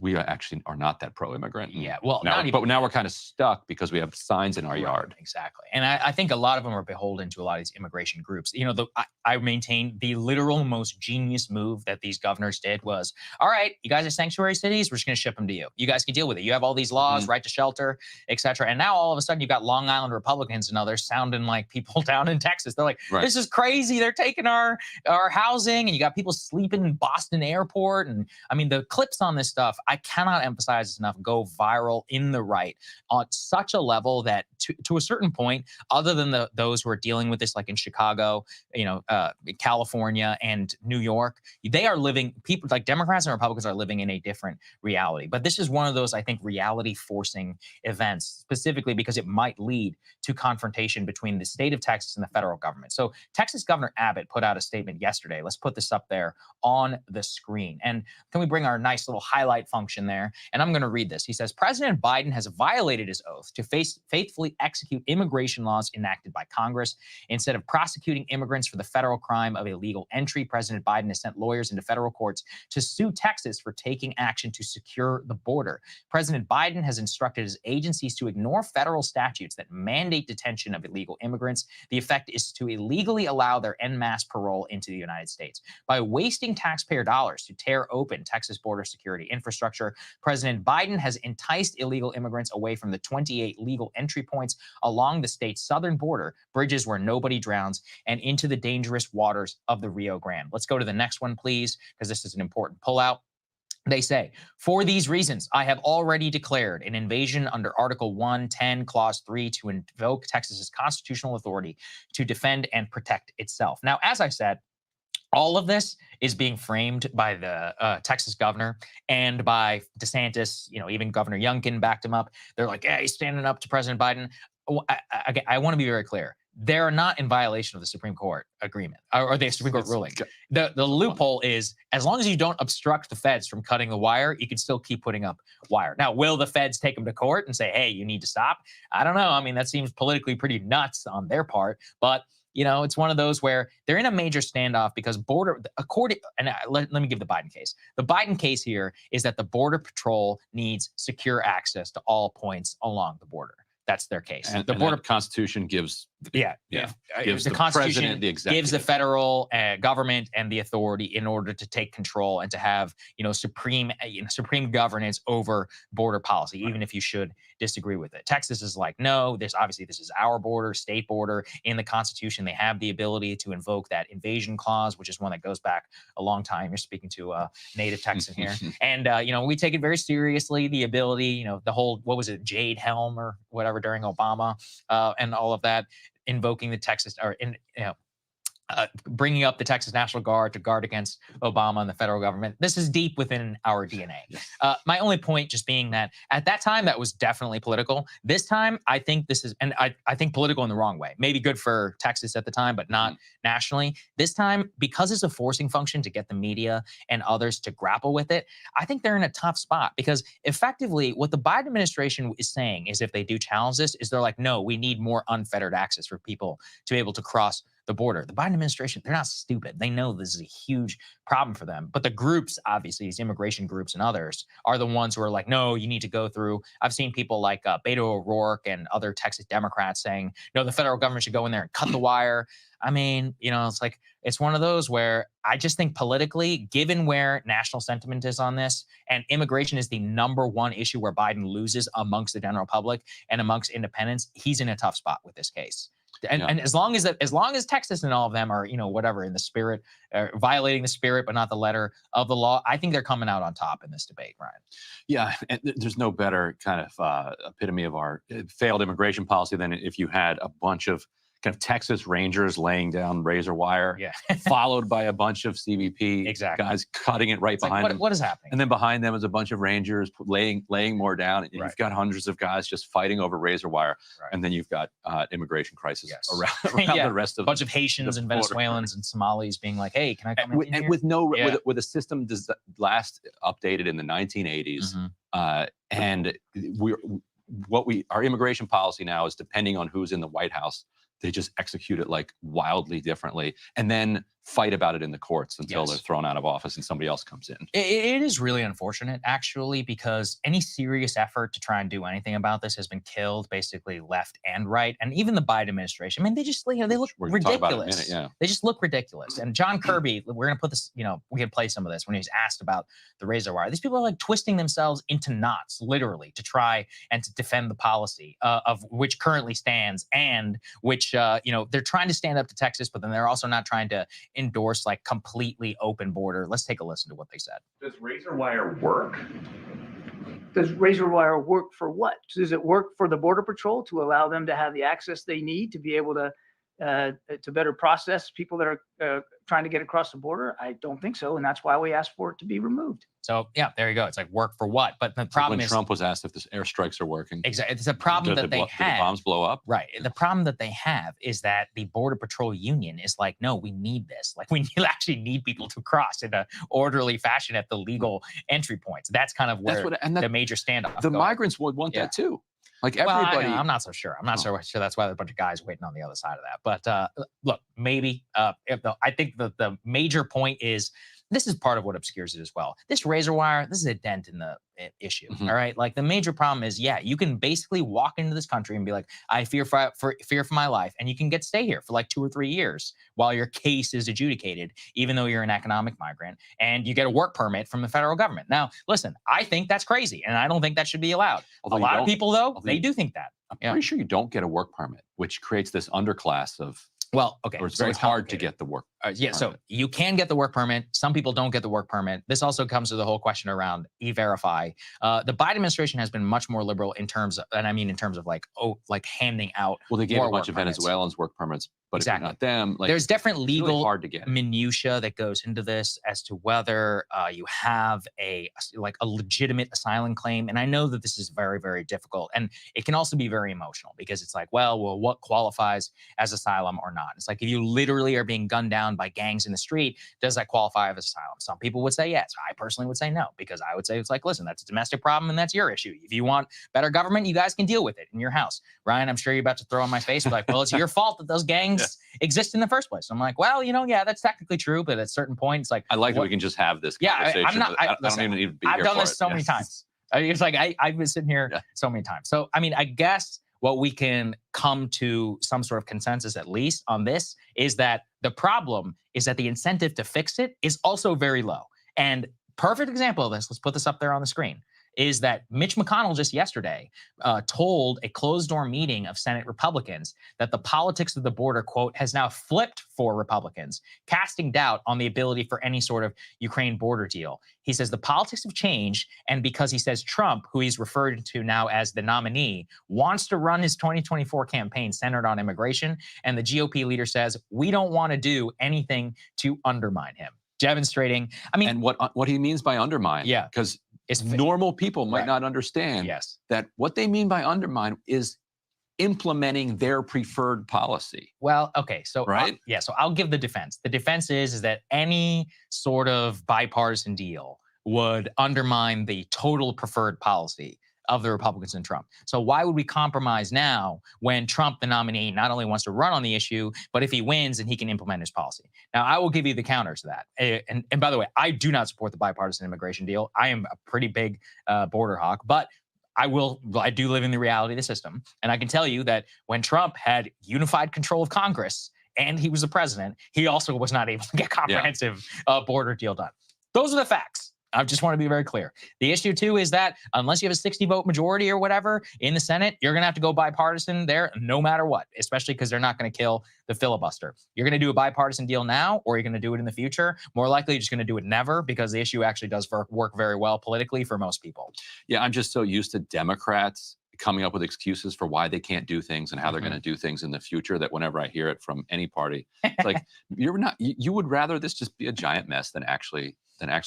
we actually are not that pro-immigrant. Yeah, well, but now we're kind of stuck because we have signs in our yard. Exactly. And I think a lot of them are beholden to a lot of these immigration groups. You know, I maintain the literal most genius move that these governors did was, all right, you guys are sanctuary cities, we're just going to ship them to you. You guys can deal with it. You have all these laws, right to shelter, et cetera. And now all of a sudden you've got Long Island Republicans and others sounding like people down in Texas. They're like, this is crazy. They're taking our housing, and you got people sleeping in Boston airport. And I mean, the clips on this stuff, I cannot emphasize this enough, go viral in the right on such a level that to a certain point, other than those who are dealing with this, like in Chicago, California and New York, they are living, people like Democrats and Republicans are living in a different reality. But this is one of those, I think, reality forcing events, specifically because it might lead to confrontation between the state of Texas and the federal government. So Texas Governor Abbott put out a statement yesterday. Let's put this up there on the screen. And can we bring our nice little highlight function there? And I'm going to read this. He says, President Biden has violated his oath to faithfully execute immigration laws enacted by Congress. Instead of prosecuting immigrants for the federal crime of illegal entry, President Biden has sent lawyers into federal courts to sue Texas for taking action to secure the border. President Biden has instructed his agencies to ignore federal statutes that mandate detention of illegal immigrants. The effect is to illegally allow their en masse parole into the United States. By wasting taxpayer dollars to tear open Texas border security infrastructure, President Biden has enticed illegal immigrants away from the 28 legal entry points along the state's southern border, bridges where nobody drowns, and into the dangerous waters of the Rio Grande. Let's go to the next one, please, because this is an important pullout. They say, for these reasons, I have already declared an invasion under Article 110, Clause 3 to invoke Texas's constitutional authority to defend and protect itself. Now, as I said, all of this is being framed by the Texas governor and by DeSantis. Even Governor Youngkin backed him up. They're like, yeah, he's standing up to President Biden. I want to be very clear. They're not in violation of the Supreme Court agreement or the Supreme Court ruling. The loophole is, as long as you don't obstruct the feds from cutting the wire, you can still keep putting up wire. Now, will the feds take them to court and say, hey, you need to stop? I don't know. I mean, that seems politically pretty nuts on their part, but it's one of those where they're in a major standoff because let me give the Biden case. The Biden case here is that the Border Patrol needs secure access to all points along the border. That's their case. And the border Constitution gives gives the president, the executive, gives the federal government and the authority in order to take control and to have supreme governance over border policy, even if you should disagree with it. Texas is like, no, this is our border, state border. In the Constitution, they have the ability to invoke that invasion clause, which is one that goes back a long time. You're speaking to a native Texan here, and we take it very seriously. The ability, the whole, what was it, Jade Helm or whatever during Obama, and all of that. Invoking the Texas, bringing up the Texas National Guard to guard against Obama and the federal government. This is deep within our DNA. My only point just being that at that time, that was definitely political. This time, I think this is, and I think political in the wrong way. Maybe good for Texas at the time, but not nationally. This time, because it's a forcing function to get the media and others to grapple with it, I think they're in a tough spot because effectively what the Biden administration is saying is if they do challenge this, is they're like, no, we need more unfettered access for people to be able to cross the border. The Biden administration, they're not stupid. They know this is a huge problem for them. But the groups, obviously, these immigration groups and others, are the ones who are like, no, you need to go through. I've seen people like Beto O'Rourke and other Texas Democrats saying, no, the federal government should go in there and cut the wire. I mean, it's one of those where I just think politically, given where national sentiment is on this, and immigration is the #1 issue where Biden loses amongst the general public and amongst independents, he's in a tough spot with this case. And as long as Texas and all of them are, whatever, in the spirit, violating the spirit, but not the letter of the law, I think they're coming out on top in this debate, Ryan. Yeah, and there's no better kind of epitome of our failed immigration policy than if you had a bunch of kind of Texas Rangers laying down razor wire, followed by a bunch of CBP guys cutting it right behind them. What is happening? And then behind them is a bunch of Rangers laying more down. And you've got hundreds of guys just fighting over razor wire. And then you've got immigration crisis around the rest of a bunch of Haitians and Venezuelans and Somalis being like, hey, can I come in here? With a system last updated in the 1980s. And our immigration policy now is depending on who's in the White House. They just execute it like wildly differently and then fight about it in the courts until they're thrown out of office and somebody else comes in. It is really unfortunate, actually, because any serious effort to try and do anything about this has been killed, basically left and right. And even the Biden administration, I mean, they just, they look ridiculous. They just look ridiculous. And John Kirby, we're going to put this, we can play some of this when he was asked about the razor wire. These people are like twisting themselves into knots, literally, to try and to defend the policy of which currently stands and which, they're trying to stand up to Texas, but then they're also not trying to endorse like completely open border. Let's take a listen to what they said. Does razor wire work? does razor wire work for what? Does it work for the Border Patrol to allow them to have the access they need to be able to better process people that are trying to get across the border? I don't think so, and that's why we asked for it to be removed. So yeah, there you go. It's like work for what? But the problem when is Trump was asked if the airstrikes are working. Exactly, it's a problem that they did the have. bombs blow up? Right. The problem that they have is that the Border Patrol Union is like, no, we need this. Like, we actually need people to cross in an orderly fashion at the legal entry points. That's kind of where the major standoff. The migrants would want that too. Like everybody. Well, I'm not so sure. I'm not so sure that's why there's a bunch of guys waiting on the other side of that. But look, maybe I think the major point is, this is part of what obscures it as well. This razor wire, this is a dent in the issue. All right. Like, the major problem is, yeah, you can basically walk into this country and be like, I fear for my life. And you can stay here for like 2 or 3 years while your case is adjudicated, even though you're an economic migrant, and you get a work permit from the federal government. Now, listen, I think that's crazy, and I don't think that should be allowed. A lot of people, though, they do think that. I'm pretty sure you don't get a work permit, which creates this underclass of. Well, okay. Or it's very hard to get the work. Yeah, so you can get the work permit. Some people don't get the work permit. This also comes to the whole question around E-Verify. The Biden administration has been much more liberal in terms of, and I mean in terms of like handing out. Well, they gave a bunch of Venezuelans work permits, but if you're not them, like, there's different legal really hard to get. minutia that goes into this as to whether you have a legitimate asylum claim. And I know that this is very, very difficult, and it can also be very emotional, because it's like, well, what qualifies as asylum or not? It's like, if you literally are being gunned down by gangs in the street, does that qualify as asylum? Some people would say yes. I personally would say no, because I would say it's like, listen, that's a domestic problem and that's your issue. If you want better government, you guys can deal with it in your house. Ryan, I'm sure you're about to throw in my face, like, well, it's your fault that those gangs exist in the first place. I'm like, well, yeah, that's technically true, but at a certain point, it's like, I like that we can just have this conversation. I don't even need to be here I've done for this it. so many times. It's like, I've been sitting here so many times. So, I mean, I guess what we can come to some sort of consensus, at least on this, is that the problem is that the incentive to fix it is also very low. And perfect example of this, let's put this up there on the screen, is that Mitch McConnell just yesterday told a closed-door meeting of Senate Republicans that the politics of the border, quote, has now flipped for Republicans, casting doubt on the ability for any sort of Ukraine border deal. He says the politics have changed, and because he says Trump, who he's referred to now as the nominee, wants to run his 2024 campaign centered on immigration, and the GOP leader says, we don't want to do anything to undermine him. Demonstrating, I mean, and what he means by undermine, because normal people might not understand that what they mean by undermine is implementing their preferred policy. Well, okay, so so I'll give the defense. The defense is that any sort of bipartisan deal would undermine the total preferred policy of the Republicans and Trump. So why would we compromise now when Trump, the nominee, not only wants to run on the issue, but if he wins, then he can implement his policy? Now, I will give you the counter to that. And by the way, I do not support the bipartisan immigration deal. I am a pretty big border hawk, but I do live in the reality of the system. And I can tell you that when Trump had unified control of Congress and he was the president, he also was not able to get comprehensive border deal done. Those are the facts. I just want to be very clear. The issue, too, is that unless you have a 60-vote majority or whatever in the Senate, you're going to have to go bipartisan there no matter what, especially because they're not going to kill the filibuster. You're going to do a bipartisan deal now, or you're going to do it in the future. More likely, you're just going to do it never, because the issue actually does work very well politically for most people. Yeah, I'm just so used to Democrats coming up with excuses for why they can't do things and how they're going to do things in the future, that whenever I hear it from any party, it's like, you would rather this just be a giant mess than actually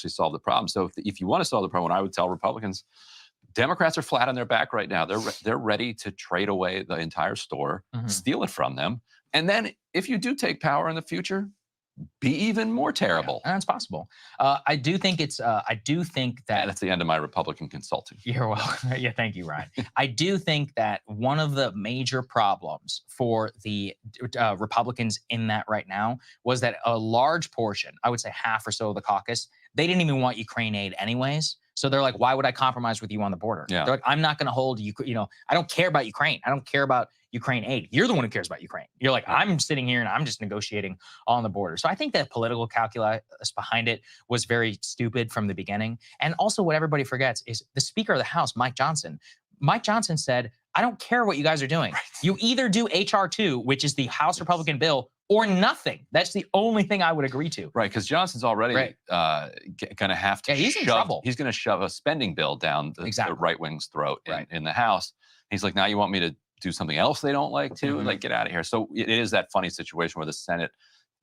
solve the problem. So if you want to solve the problem, what I would tell Republicans, Democrats are flat on their back right now. They're ready to trade away the entire store, steal it from them. And then if you do take power in the future, be even more terrible. Yeah, that's possible. I do think that that's the end of my Republican consulting. You're welcome. Yeah, thank you, Ryan. I do think that one of the major problems for the Republicans in that right now was that a large portion, I would say half or so of the caucus, they didn't even want Ukraine aid anyways. So they're like, why would I compromise with you on the border? Yeah. They're like, I'm not going to hold you. I don't care about Ukraine. I don't care about Ukraine aid. You're the one who cares about Ukraine. You're like, I'm sitting here and I'm just negotiating on the border. So I think that political calculus behind it was very stupid from the beginning. And also what everybody forgets is the Speaker of the House, Mike Johnson. Mike Johnson said, I don't care what you guys are doing. Right. You either do HR 2, which is the House Republican bill, or nothing. That's the only thing I would agree to. Right, because Johnson's already going to have to he's in trouble. He's going to shove a spending bill down the right wing's throat in the House. He's like, now you want me to do something else they don't like too? Like, get out of here. So it is that funny situation where the Senate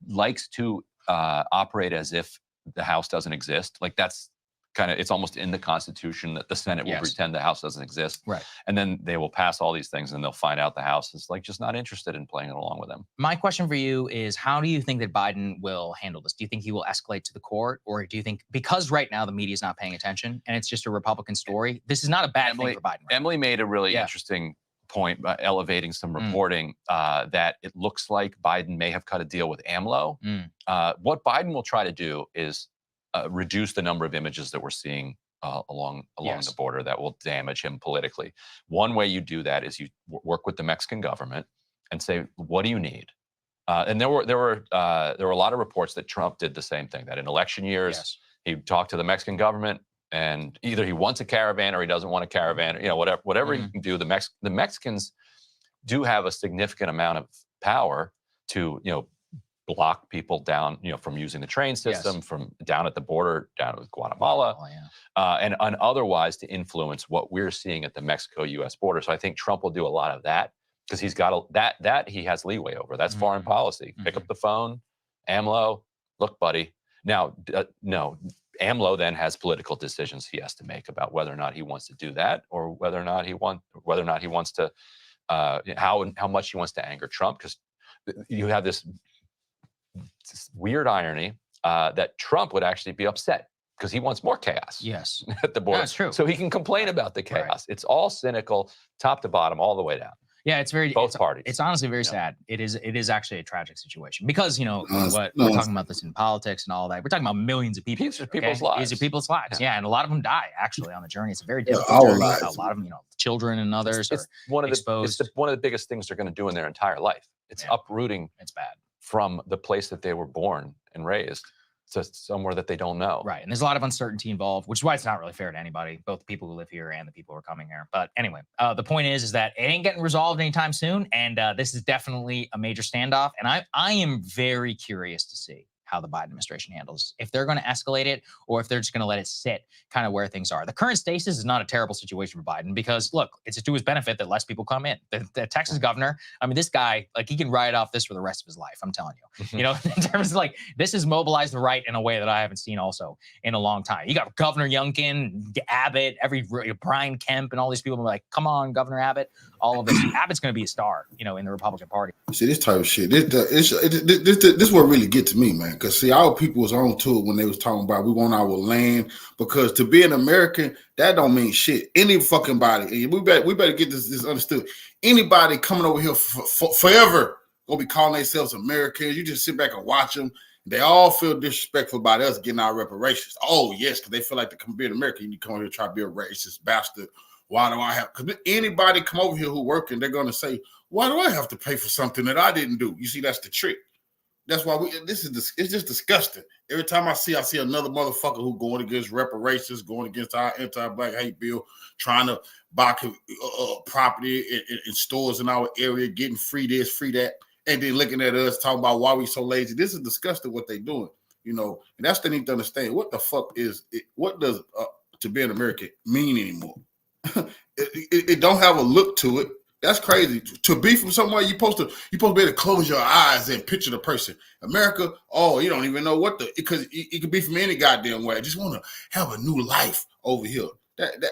likes to operate as if the House doesn't exist. Like that's it's almost in the Constitution that the Senate will pretend the House doesn't exist. Right. And then they will pass all these things and they'll find out the House is like just not interested in playing along with them. My question for you is, how do you think that Biden will handle this? Do you think he will escalate to the court? Or do you think, because right now the media is not paying attention and it's just a Republican story, this is not a bad thing for Biden? Right? Emily made a really interesting point by elevating some reporting that it looks like Biden may have cut a deal with AMLO. What Biden will try to do is reduce the number of images that we're seeing along the border that will damage him politically. One way you do that is you work with the Mexican government and say, what do you need? And there were a lot of reports that Trump did the same thing, that in election years, he talked to the Mexican government and either he wants a caravan or he doesn't want a caravan, whatever he can do. The Mexicans do have a significant amount of power to, block people down, from using the train system, from down at the border, down with Guatemala, and otherwise to influence what we're seeing at the Mexico-U.S. border. So I think Trump will do a lot of that because he's got that he has leeway over. That's foreign policy. Pick up the phone, AMLO, look, buddy. Now, no, AMLO then has political decisions he has to make about whether or not he wants to do that, or whether or not he wants to, how much he wants to anger Trump, because you have this weird irony that Trump would actually be upset because he wants more chaos at the border. That's true. So he can complain about the chaos. It's all cynical, top to bottom, all the way down. Yeah, it's both parties. It's honestly very sad. It is actually a tragic situation because we're talking about this in politics and all that. We're talking about millions of people. People's lives. These are people's lives. Yeah, and a lot of them die actually on the journey. It's a very difficult journey. Lives. A lot of them, children and others are exposed. It's one of the biggest things they're going to do in their entire life. It's uprooting. It's bad. From the place that they were born and raised to somewhere that they don't know. Right. And there's a lot of uncertainty involved, which is why it's not really fair to anybody, both the people who live here and the people who are coming here. But anyway, the point is that it ain't getting resolved anytime soon. And this is definitely a major standoff. And I am very curious to see how the Biden administration handles, if they're going to escalate it or if they're just going to let it sit kind of where things are. The current stasis is not a terrible situation for Biden because, look, it's to his benefit that less people come in. The Texas governor, I mean, this guy, like, he can ride off this for the rest of his life. I'm telling you, in terms of like, this has mobilized the right in a way that I haven't seen also in a long time. You got Governor Youngkin, Abbott, Brian Kemp, and all these people are like, come on, Governor Abbott. All of this. Abbott's going to be a star, in the Republican Party. See, this type of shit, this what really get to me, man. Because, see, our people was on to it when they was talking about we want our land. Because to be an American, that don't mean shit. Any fucking body, we better get this understood. Anybody coming over here forever gonna be calling themselves Americans. You just sit back and watch them. They all feel disrespectful about us getting our reparations. Oh, yes, because they feel like they can be an American. You come over here and try to be a racist bastard. Why do I have? Because anybody come over here who working, they're going to say, why do I have to pay for something that I didn't do? You see, that's the trick. That's why it's just disgusting. Every time I see another motherfucker who going against reparations, going against our anti-black hate bill, trying to buy property in stores in our area, getting free this, free that, and then looking at us talking about why we so lazy. This is disgusting what they doing, and that's what they need to understand. What the fuck is it? What does to be an American mean anymore? It don't have a look to it. That's crazy. To be from somewhere, you're supposed to be able to close your eyes and picture the person. America, you don't even know because it could be from any goddamn way. I just want to have a new life over here.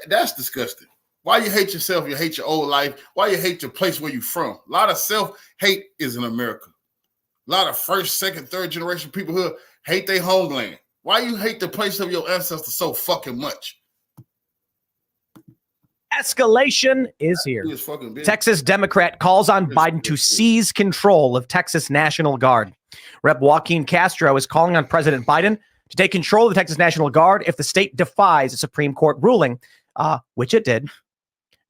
That's disgusting. Why you hate yourself? You hate your old life. Why you hate your place where you from? A lot of self-hate is in America. A lot of first, second, third generation people here hate their homeland. Why you hate the place of your ancestors so fucking much? Escalation is here. Texas Democrat calls on Biden to seize control of Texas National Guard. Rep. Joaquin Castro is calling on President Biden to take control of the Texas National Guard if the state defies a Supreme Court ruling, which it did.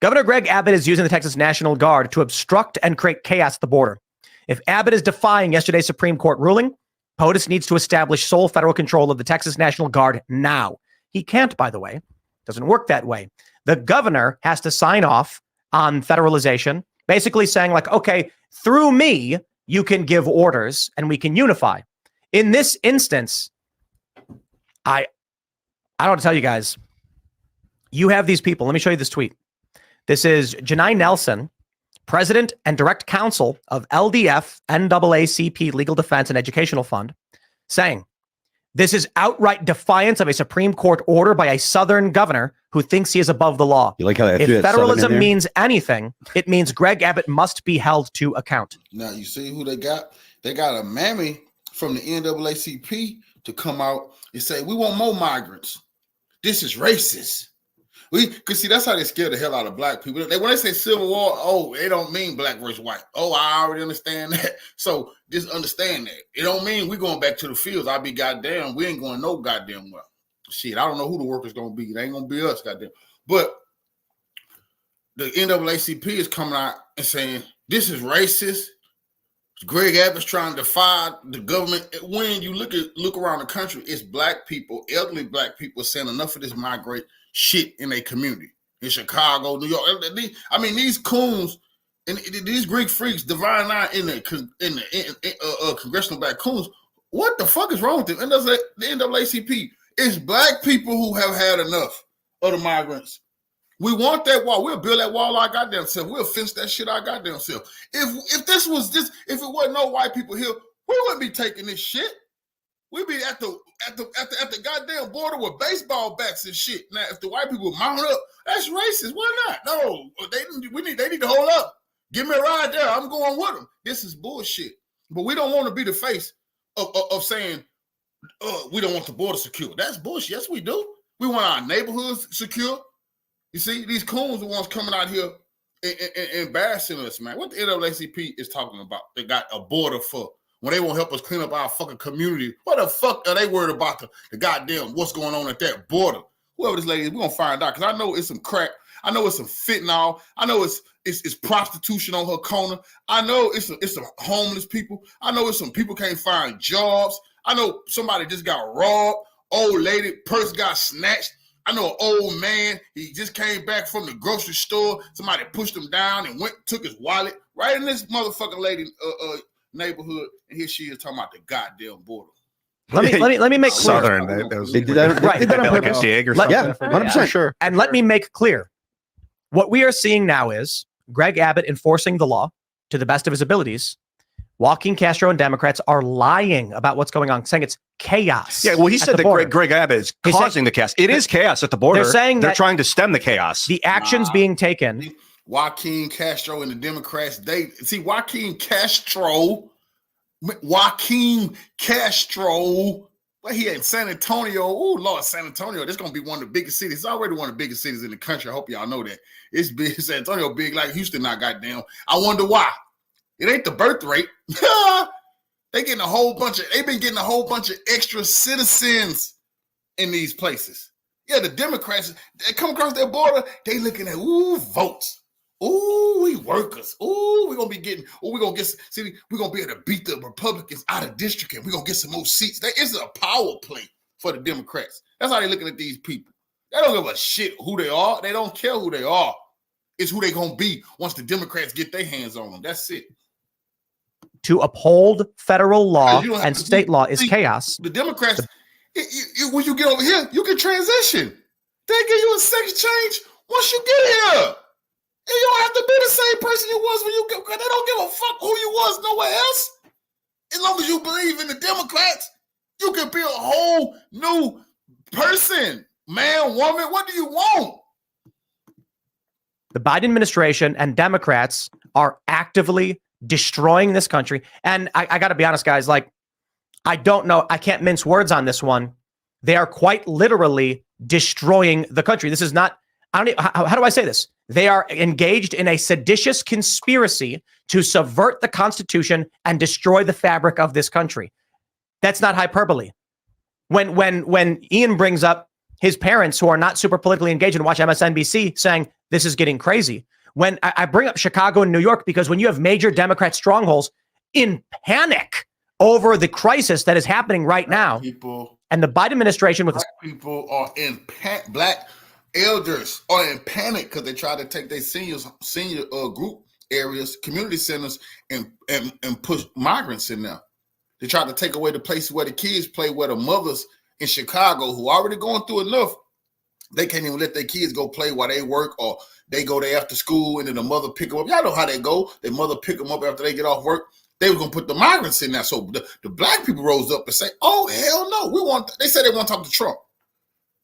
Governor Greg Abbott is using the Texas National Guard to obstruct and create chaos at the border. If Abbott is defying yesterday's Supreme Court ruling, POTUS needs to establish sole federal control of the Texas National Guard now. He can't, by the way. It doesn't work that way. The governor has to sign off on federalization, basically saying like, okay, through me, you can give orders and we can unify. In this instance, I don't want to tell you guys, you have these people. Let me show you this tweet. This is Janai Nelson, President and Direct Counsel of LDF NAACP Legal Defense and Educational Fund, saying, this is outright defiance of a Supreme Court order by a Southern governor who thinks he is above the law. You like how if federalism means anything, it means Greg Abbott must be held to account. Now, you see who they got? They got a mammy from the NAACP to come out and say, we want more migrants. This is racist. Because see, that's how they scare the hell out of black people. When they say Civil War, oh, they don't mean black versus white. Oh, I already understand that. So just understand that. It don't mean we going back to the fields. I'll be goddamn. We ain't going no goddamn well. Shit, I don't know who the workers going to be. They ain't going to be us, goddamn. But the NAACP is coming out and saying, this is racist. Greg Abbott's trying to defy the government. When you look around the country, it's black people, elderly black people saying enough of this migrate shit in a community. In Chicago, New York. I mean, these coons and these Greek freaks, Divine Nine in the congressional black coons, what the fuck is wrong with them? And that's the NAACP. It's black people who have had enough of the migrants. We want that wall. We'll build that wall our goddamn self. We'll fence that shit our goddamn self. If this was just, if it wasn't no white people here, we wouldn't be taking this shit. We'd be at the goddamn border with baseball bats and shit. Now, if the white people mount up, that's racist. Why not? No, they need to hold up. Give me a ride there. I'm going with them. This is bullshit. But we don't want to be the face of saying we don't want the border secure. That's bullshit. Yes, we do. We want our neighborhoods secure. You see, these coons are the ones coming out here and embarrassing us, man. What the NAACP is talking about? They got a border for when they won't help us clean up our fucking community. What the fuck are they worried about the goddamn what's going on at that border? Whoever this lady is, we're gonna find out. Because I know it's some crack. I know it's some fentanyl. I know it's prostitution on her corner. I know it's some homeless people. I know it's some people can't find jobs. I know somebody just got robbed. Old lady purse got snatched. I know an old man, he just came back from the grocery store. Somebody pushed him down and took his wallet right in this motherfucking lady neighborhood. And here she is talking about the goddamn border. Let me make clear. Southern. They did that, right. They did that on purpose. Yeah, 100% sure. And let me make clear. What we are seeing now is Greg Abbott enforcing the law to the best of his abilities. Joaquin Castro and Democrats are lying about what's going on, saying it's chaos. Yeah, well, he said that Greg Abbott is causing the chaos. It is chaos at the border. They're saying they're trying to stem the chaos. The actions being taken. Joaquin Castro and the Democrats, Joaquin Castro, well, he in San Antonio. Oh, Lord, San Antonio. This is going to be one of the biggest cities. It's already one of the biggest cities in the country. I hope y'all know that. It's big. San Antonio big like Houston, not goddamn. I wonder why. It ain't the birth rate. They've been getting a whole bunch of extra citizens in these places. Yeah, the Democrats, they come across their border, they looking at, votes. We workers. We're going to be we're going to be able to beat the Republicans out of district and we're going to get some more seats. It's a power play for the Democrats. That's how they're looking at these people. They don't give a shit who they are. They don't care who they are. It's who they're going to be once the Democrats get their hands on them. That's it. To uphold federal law and state law is chaos. The Democrats, when you get over here, you can transition. They give you a second change once you get here. And you don't have to be the same person you was when you get. They don't give a fuck who you was nowhere else. As long as you believe in the Democrats, you can be a whole new person, man, woman. What do you want? The Biden administration and Democrats are actively destroying this country. And I got to be honest, guys, like, I don't know. I can't mince words on this one. They are quite literally destroying the country. This is not, how do I say this? They are engaged in a seditious conspiracy to subvert the Constitution and destroy the fabric of this country. That's not hyperbole. When Ian brings up his parents who are not super politically engaged and watch MSNBC saying this is getting crazy. When I bring up Chicago and New York, because when you have major Democrat strongholds in panic over the crisis that is happening right now, and the Biden administration with people are in black elders are in panic because they tried to take their senior group areas, community centers, and push migrants in there. They tried to take away the places where the kids play, where the mothers in Chicago who already going through enough, they can't even let their kids go play while they work, or they go there after school and then the mother pick them up. Y'all know how they go. Their mother pick them up after they get off work. They were going to put the migrants in there. So the black people rose up and say, oh, hell no. They said they want to talk to Trump.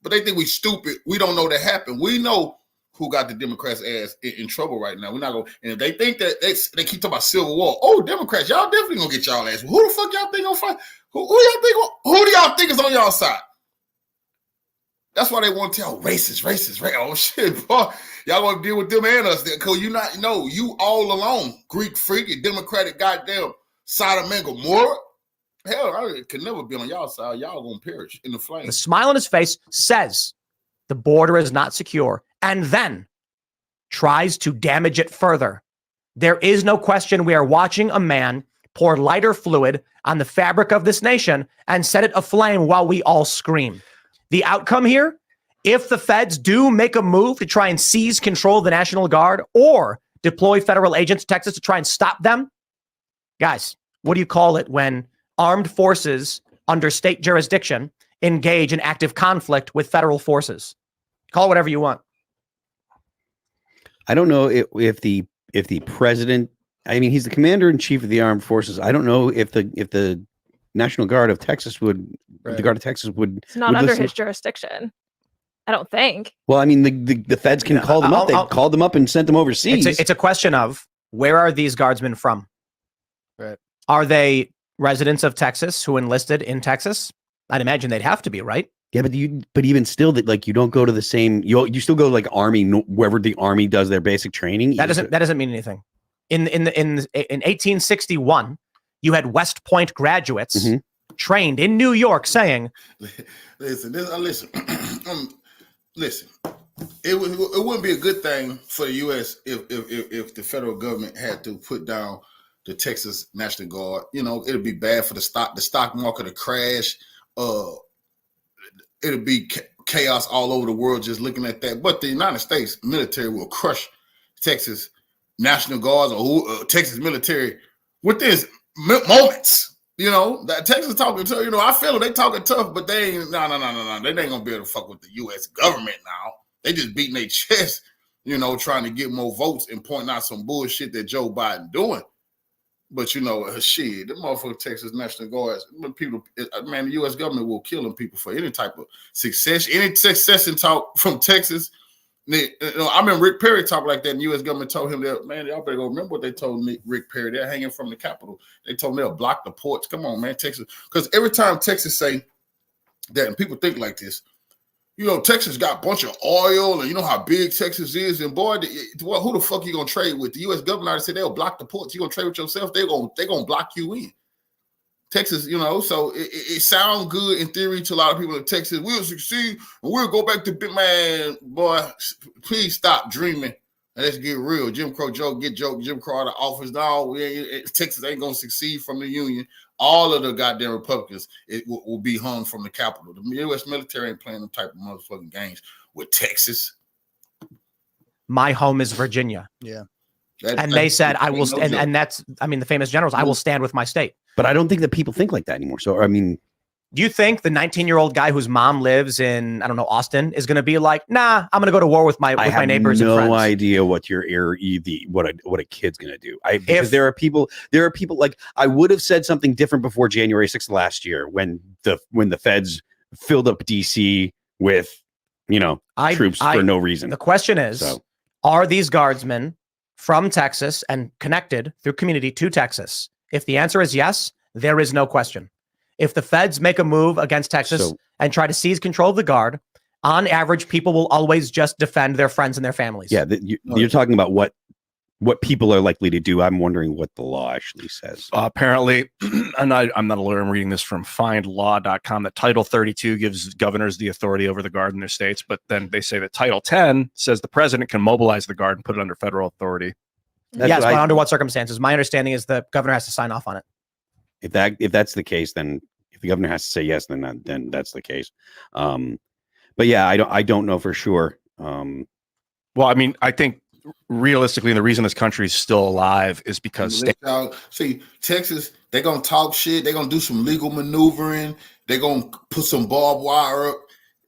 But they think we stupid. We don't know that happened. We know who got the Democrats' ass in trouble right now. We're not going. And if they think that they keep talking about Civil War, oh, Democrats, y'all definitely gonna get y'all ass. Who the fuck y'all think gonna fight? Who do y'all think is on y'all side? That's why they want to tell racist. Oh shit, boy, y'all want to deal with them and us there, cause you all alone, Greek freak and Democratic goddamn Sodom and Gomorrah. Hell, I could never be on y'all side. Y'all gonna perish in the flames. The smile on his face says the border is not secure, and then tries to damage it further. There is no question we are watching a man pour lighter fluid on the fabric of this nation and set it aflame while we all scream. The outcome here, if the feds do make a move to try and seize control of the National Guard or deploy federal agents to Texas to try and stop them, guys, what do you call it when armed forces under state jurisdiction engage in active conflict with federal forces? Call it whatever you want. I don't know if the president, I mean, he's the commander in chief of the armed forces. I don't know if the National Guard of Texas would, the Guard of Texas would. It's not under his jurisdiction, I don't think. Well, I mean, the feds can call them up. They called them up and sent them overseas. It's a question of, where are these guardsmen from? Right. Are they residents of Texas who enlisted in Texas? I'd imagine they'd have to be, right? Yeah, but even still, that like you don't go to the same. You still go to like Army, wherever the Army does their basic training. That doesn't mean anything. In 1861, you had West Point graduates trained in New York saying, Listen. It wouldn't be a good thing for the U.S. if the federal government had to put down the Texas National Guard. You know, it'd be bad for the stock market to crash. It'll be chaos all over the world just looking at that. But the United States military will crush Texas National Guards or Texas military within moments. You know, that Texas talking tough. You know, I feel they talking tough, but they ain't. No. They ain't gonna be able to fuck with the U.S. government now. They just beating their chest, you know, trying to get more votes and pointing out some bullshit that Joe Biden doing. But you know, shit, the motherfucking Texas National Guards, people, man, the U.S. government will kill them people for any type of success, any success and talk from Texas. You know, I remember Rick Perry talked like that, and the U.S. government told him that, man, y'all better go remember what they told Rick Perry. They're hanging from the Capitol. They told him they'll block the ports. Come on, man, Texas. Because every time Texas say that, and people think like this, you know, Texas got a bunch of oil, and you know how big Texas is, and boy, who the fuck you gonna trade with? The U.S. government already said they'll block the ports. You gonna trade with yourself? They gonna block you in. Texas, you know, so it sounds good in theory to a lot of people in Texas. We'll succeed, and we'll go back to big man. Boy, please stop dreaming and let's get real. Jim Crow Joe, Jim Crow out of office. No, Texas ain't gonna succeed from the Union. All of the goddamn Republicans will be hung from the Capitol. The U.S. military ain't playing them type of motherfucking games with Texas. My home is Virginia. Yeah. And they said, I will, and that's, I mean, the famous generals, I will stand with my state. But I don't think that people think like that anymore. So, I mean, do you think the 19-year-old guy whose mom lives in, I don't know, Austin is going to be like, nah, I'm going to go to war with my neighbors and friends? I have no idea what what a kid's going to do. Because there are people like, I would have said something different before January 6th last year when the feds filled up DC with, you know, troops for no reason. The question is, are these guardsmen from Texas and connected through community to Texas? If the answer is yes, there is no question. If the feds make a move against Texas and try to seize control of the guard, on average, people will always just defend their friends and their families. Yeah, you're talking about what people are likely to do. I'm wondering what the law actually says. Apparently, and I'm not a lawyer, I'm reading this from findlaw.com, that Title 32 gives governors the authority over the guard in their states, but then they say that Title 10 says the president can mobilize the guard and put it under federal authority. Yes, but under what circumstances? My understanding is the governor has to sign off on it. If that's the case, then if the governor has to say yes, then that's the case. But yeah, I don't know for sure. Well, I mean, I think realistically, the reason this country is still alive is because see, Texas, they're gonna talk shit, they're gonna do some legal maneuvering, they're gonna put some barbed wire up.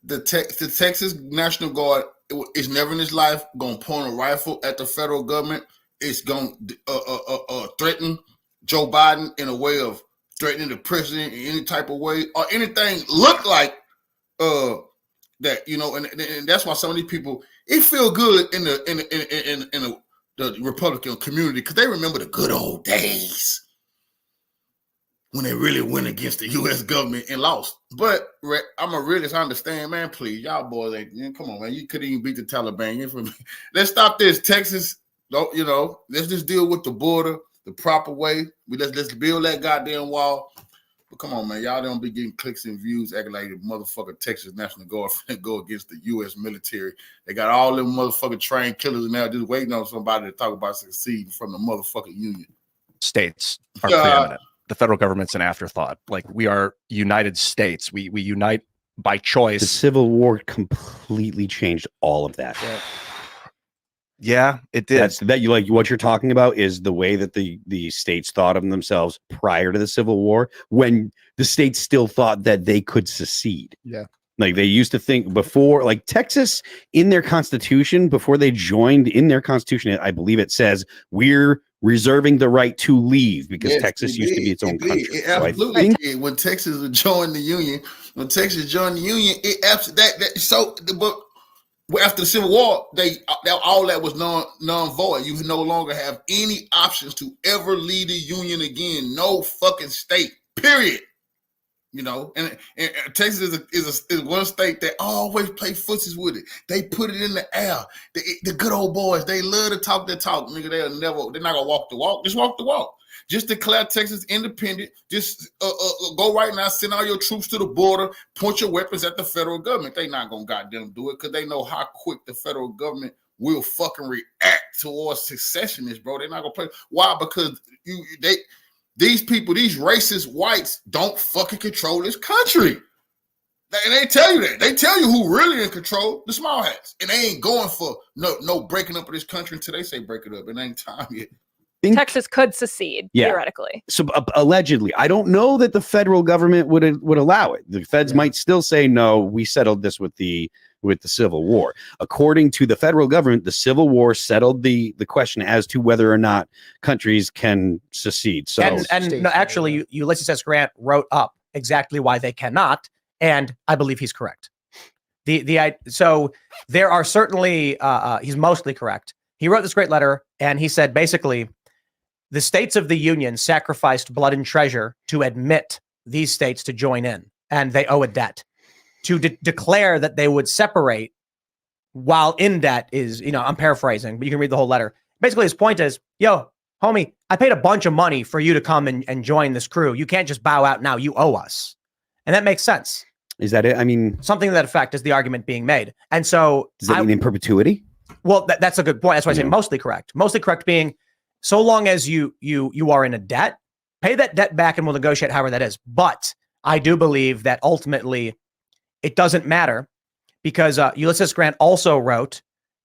The Texas National Guard is never in his life gonna point a rifle at the federal government. It's gonna threaten Joe Biden in a way of threatening the president in any type of way or anything look like that, you know, and that's why some of these people, it feel good in the Republican community because they remember the good old days when they really went against the U.S. government and lost. But I'm a realist. I understand, man. Please, y'all boys ain't. Come on, man. You couldn't even beat the Taliban. Let's stop this, Texas. Don't, you know? Let's just deal with the border the proper way. Let's build that goddamn wall. But come on, man. Y'all don't be getting clicks and views acting like the motherfucking Texas National Guard finna go against the U.S. military. They got all them motherfucking trained killers in there just waiting on somebody to talk about succeeding from the motherfucking union. States are preeminent. The federal government's an afterthought. Like, we are United States. We unite by choice. The Civil War completely changed all of that. Yeah, it did. That's that you like what you're talking about is the way that the states thought of themselves prior to the Civil War, when the states still thought that they could secede. Yeah. Like they used to think before, like Texas in their constitution, before they joined in their constitution, I believe it says we're reserving the right to leave because Texas used to be its own country. It absolutely did. When Texas joined the union, it absolutely but after the Civil War, all that was non-void. You no longer have any options to ever lead the union again. No fucking state. Period. You know, and Texas is one state that always play footsies with it. They put it in the air. The good old boys, they love to talk their talk. Nigga, they're not gonna walk the walk. Just walk the walk. Just declare Texas independent. Just go right now, send all your troops to the border, point your weapons at the federal government. They not gonna goddamn do it because they know how quick the federal government will fucking react towards secessionists, bro. They're not gonna play. Why? Because these people, these racist whites, don't fucking control this country. And they tell you that. They tell you who really in control, the small hats. And they ain't going for no breaking up of this country until they say break it up. It ain't time yet. Texas could secede, theoretically. So allegedly, I don't know that the federal government would allow it. The feds might still say, no, we settled this with the Civil War. According to the federal government, the Civil War settled the question as to whether or not countries can secede. So, and no, actually, Ulysses S. Grant wrote up exactly why they cannot, and I believe he's correct. So there are certainly he's mostly correct. He wrote this great letter, and he said basically, the states of the Union sacrificed blood and treasure to admit these states to join in, and they owe a debt. To declare that they would separate while in debt is, I'm paraphrasing, but you can read the whole letter. Basically, his point is, yo, homie, I paid a bunch of money for you to come and join this crew. You can't just bow out now. You owe us. And that makes sense. Is that it? I mean, something to that effect is the argument being made. And so does that mean in perpetuity? Well, that's a good point. That's why I say mostly correct. Mostly correct being, so long as you are in a debt, pay that debt back and we'll negotiate however that is. But I do believe that ultimately it doesn't matter because Ulysses Grant also wrote,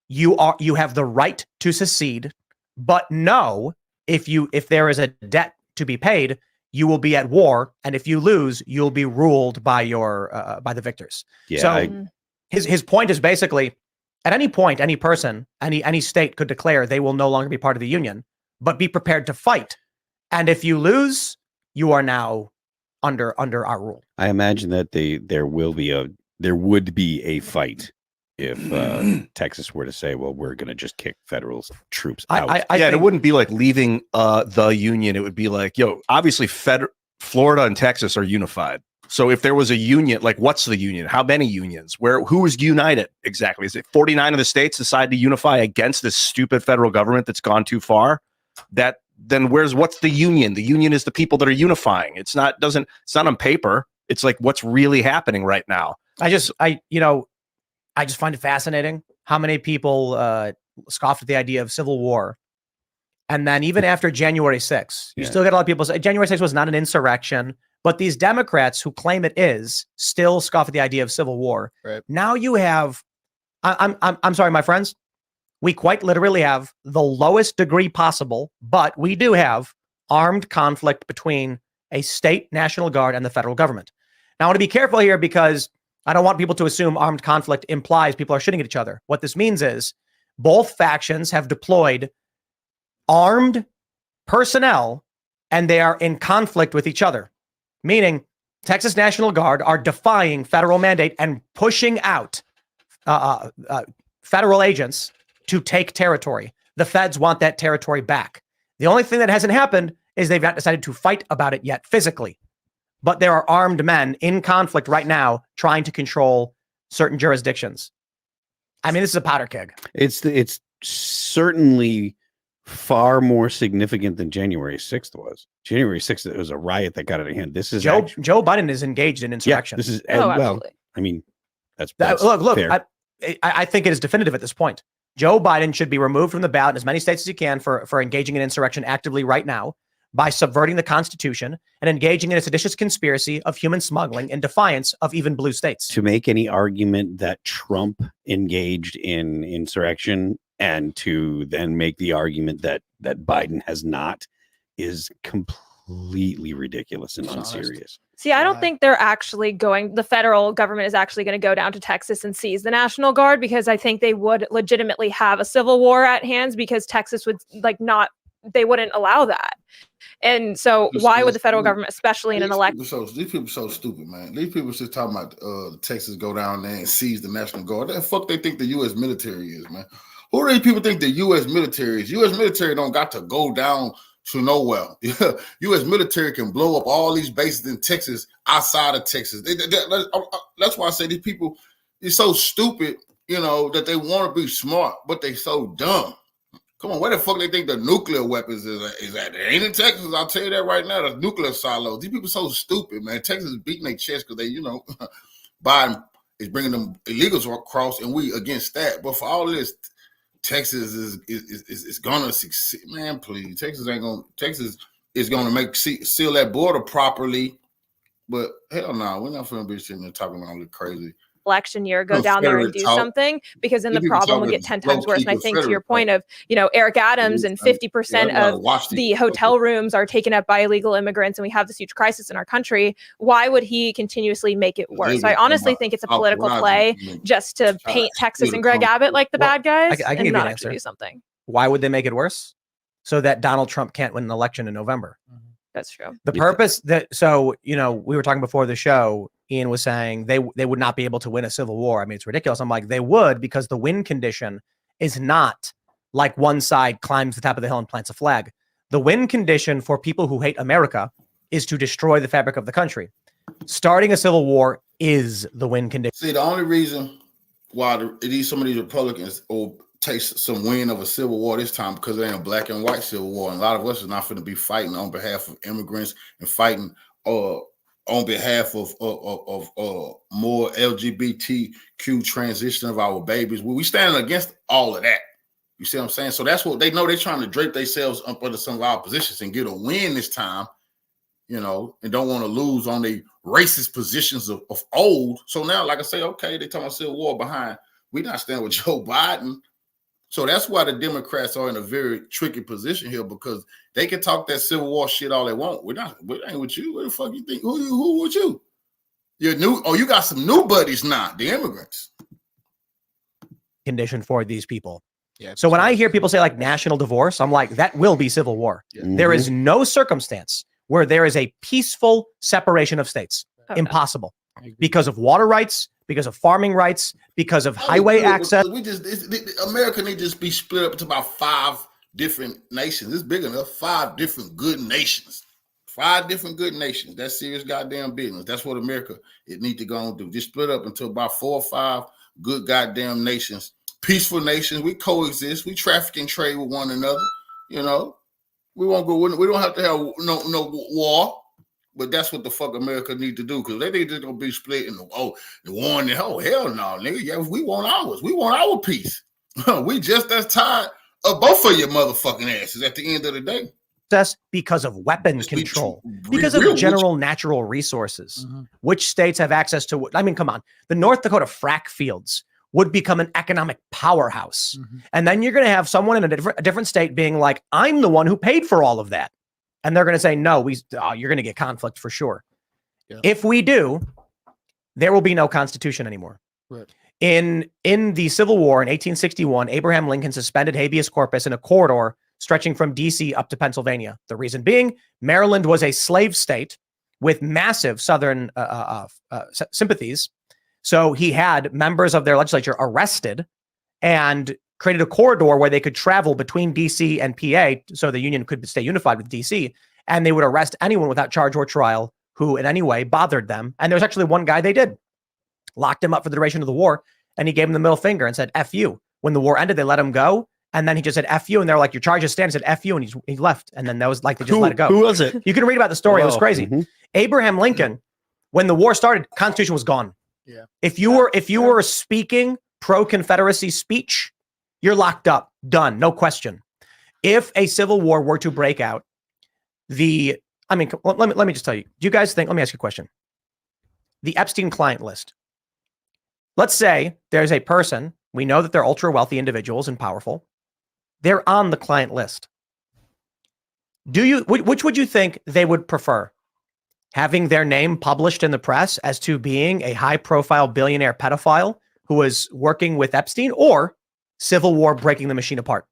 you have the right to secede, but no, if there is a debt to be paid, you will be at war, and if you lose, you'll be ruled by the victors. Yeah, so his point is basically, at any point, any person, any state could declare they will no longer be part of the Union, but be prepared to fight. And if you lose, you are now under our rule. I imagine that there would be a fight if Texas were to say, well, we're going to just kick federal troops out. I think it wouldn't be like leaving the Union. It would be like, obviously Florida and Texas are unified. So if there was a union, like what's the union? How many unions? Who is united exactly? Is it 49 of the states decide to unify against this stupid federal government that's gone too far? Then what's the union? The union is the people that are unifying. It's not on paper. It's like what's really happening right now. I just find it fascinating how many people scoffed at the idea of civil war. And then even after January 6th, you still get a lot of people say January 6th was not an insurrection, but these Democrats who claim it is still scoff at the idea of civil war. Right. Now you have, I'm sorry, my friends, We quite literally have the lowest degree possible, but we do have armed conflict between a state National Guard and the federal government. Now, I want to be careful here because I don't want people to assume armed conflict implies people are shooting at each other. What this means is both factions have deployed armed personnel and they are in conflict with each other, meaning Texas National Guard are defying federal mandate and pushing out federal agents to take territory. The feds want that territory back. The only thing that hasn't happened is they've not decided to fight about it yet physically. But there are armed men in conflict right now trying to control certain jurisdictions. I mean, this is a powder keg. It's certainly far more significant than January 6th was. January 6th, it was a riot that got out of hand. This is Joe Biden is engaged in insurrection. Yeah, this is well. I mean, that's look. Fair. I think it is definitive at this point. Joe Biden should be removed from the ballot in as many states as he can for engaging in insurrection actively right now by subverting the Constitution and engaging in a seditious conspiracy of human smuggling in defiance of even blue states. To make any argument that Trump engaged in insurrection and to then make the argument that Biden has not is completely ridiculous and unserious. See, I don't think they're actually the federal government is actually going to go down to Texas and seize the National Guard, because I think they would legitimately have a civil war at hands, because Texas would they wouldn't allow that. And so why would the federal government, especially in an election? These people so stupid, man. These people just talking about Texas go down there and seize the National Guard. What the fuck they think the U.S. military is, man? Who do these people think the U.S. military is? U.S. military don't got to go down to nowhere. U.S. military can blow up all these bases in Texas, outside of Texas. That's why I say these people is so stupid, that they want to be smart, but they so dumb. Come on, where the fuck they think the nuclear weapons is at? It ain't in Texas. I'll tell you that right now. The nuclear silos. These people so stupid, man. Texas is beating their chest because they, Biden is bringing them illegals across, and we against that. But for all this, Texas is gonna succeed, man. Please, Texas is gonna seal that border properly. But hell no, we're not gonna be sitting there talking about all this crazy. Election year, go down there and do something, because then the problem would get 10 times worse. And I think to your point of, Eric Adams and 50% of the hotel rooms are taken up by illegal immigrants, and we have this huge crisis in our country. Why would he continuously make it worse? So I honestly think it's a political play just to paint Texas and Greg Abbott like the bad guys and not actually do something. Why would they make it worse? So that Donald Trump can't win an election in November. That's true. The purpose we were talking before the show, Ian was saying they would not be able to win a civil war. I mean, it's ridiculous. I'm like, they would, because the win condition is not like one side climbs the top of the hill and plants a flag. The win condition for people who hate America is to destroy the fabric of the country. Starting a civil war is the win condition. See, the only reason why some of these Republicans taste some win of a civil war this time, because they ain't a black and white civil war, and a lot of us are not going to be fighting on behalf of immigrants and fighting on behalf of more LGBTQ transition of our babies. We stand against all of that. You see what I'm saying? So that's what they know. They're trying to drape themselves up under some of our positions and get a win this time, and don't want to lose on the racist positions of old. So now, like I say, okay, they talking about civil war behind. We not standing with Joe Biden. So that's why the Democrats are in a very tricky position here, because they can talk that civil war shit all they want. We ain't with you. What the fuck you think? Who with you? You're new. Oh, you got some new buddies now, the immigrants. Condition for these people. Yeah. So when I hear people say like national divorce, I'm like, that will be civil war. Yeah. There is no circumstance where there is a peaceful separation of states. Okay. Impossible. Because of water rights, because of farming rights, because of highway access. America needs to just be split up into about 5 different nations. It's big enough. 5 different good nations. 5 different good nations. That's serious goddamn business. That's what America needs to go and do. Just split up into about 4 or 5 good goddamn nations. Peaceful nations. We coexist. We traffic and trade with one another. We won't go. We don't have to have no war. But that's what the fuck America need to do, because they think they're gonna be split in the war and hell no, nigga. Yeah, we want ours. We want our peace. We just as tired of both of your motherfucking asses at the end of the day. That's because of weapon control, because of general natural resources. Mm-hmm. Which states have access to? I mean, come on. The North Dakota frack fields would become an economic powerhouse. And then you're going to have someone in a different state being like, I'm the one who paid for all of that. And they're going to say, no, you're going to get conflict for sure. Yeah. If we do, there will be no constitution anymore. Right. In the Civil War in 1861, Abraham Lincoln suspended habeas corpus in a corridor stretching from DC up to Pennsylvania. The reason being, Maryland was a slave state with massive Southern sympathies. So he had members of their legislature arrested and created a corridor where they could travel between DC and PA so the Union could stay unified with DC. And they would arrest anyone without charge or trial who in any way bothered them. And there was actually one guy they did. Locked him up for the duration of the war. And he gave him the middle finger and said, F you. When the war ended, they let him go. And then he just said, F you. And they're like, your charges stand. He said, F you. And he left. And then that was like, they just let it go. Who was it? You can read about the story. It was crazy. Abraham Lincoln, when the war started, Constitution was gone. Yeah. If you were speaking pro-Confederacy speech, you're locked up. Done. No question. If a civil war were to break out, let me just tell you. Do you guys think, let me ask you a question. The Epstein client list. Let's say there's a person, we know that they're ultra wealthy individuals and powerful. They're on the client list. Which would you think they would prefer? Having their name published in the press as to being a high-profile billionaire pedophile who was working with Epstein, or civil war breaking the machine apart?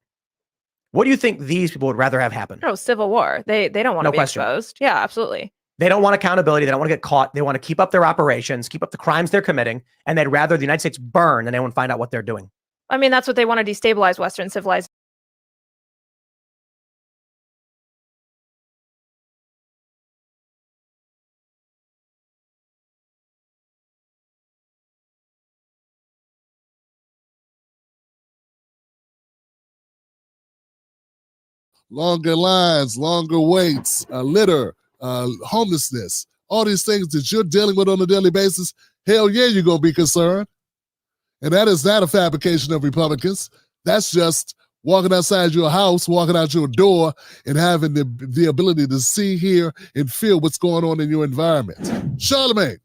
What do you think these people would rather have happen? Oh, civil war. They don't want to be exposed. Yeah, absolutely. They don't want accountability. They don't want to get caught. They want to keep up their operations, keep up the crimes they're committing, and they'd rather the United States burn than anyone find out what they're doing. I mean, that's what they want to destabilize Western civilization. Longer lines, longer waits, litter, homelessness, all these things that you're dealing with on a daily basis, hell yeah, you're going to be concerned. And that is not a fabrication of Republicans. That's just walking outside your house, walking out your door, and having the ability to see, hear, and feel what's going on in your environment. Charlemagne,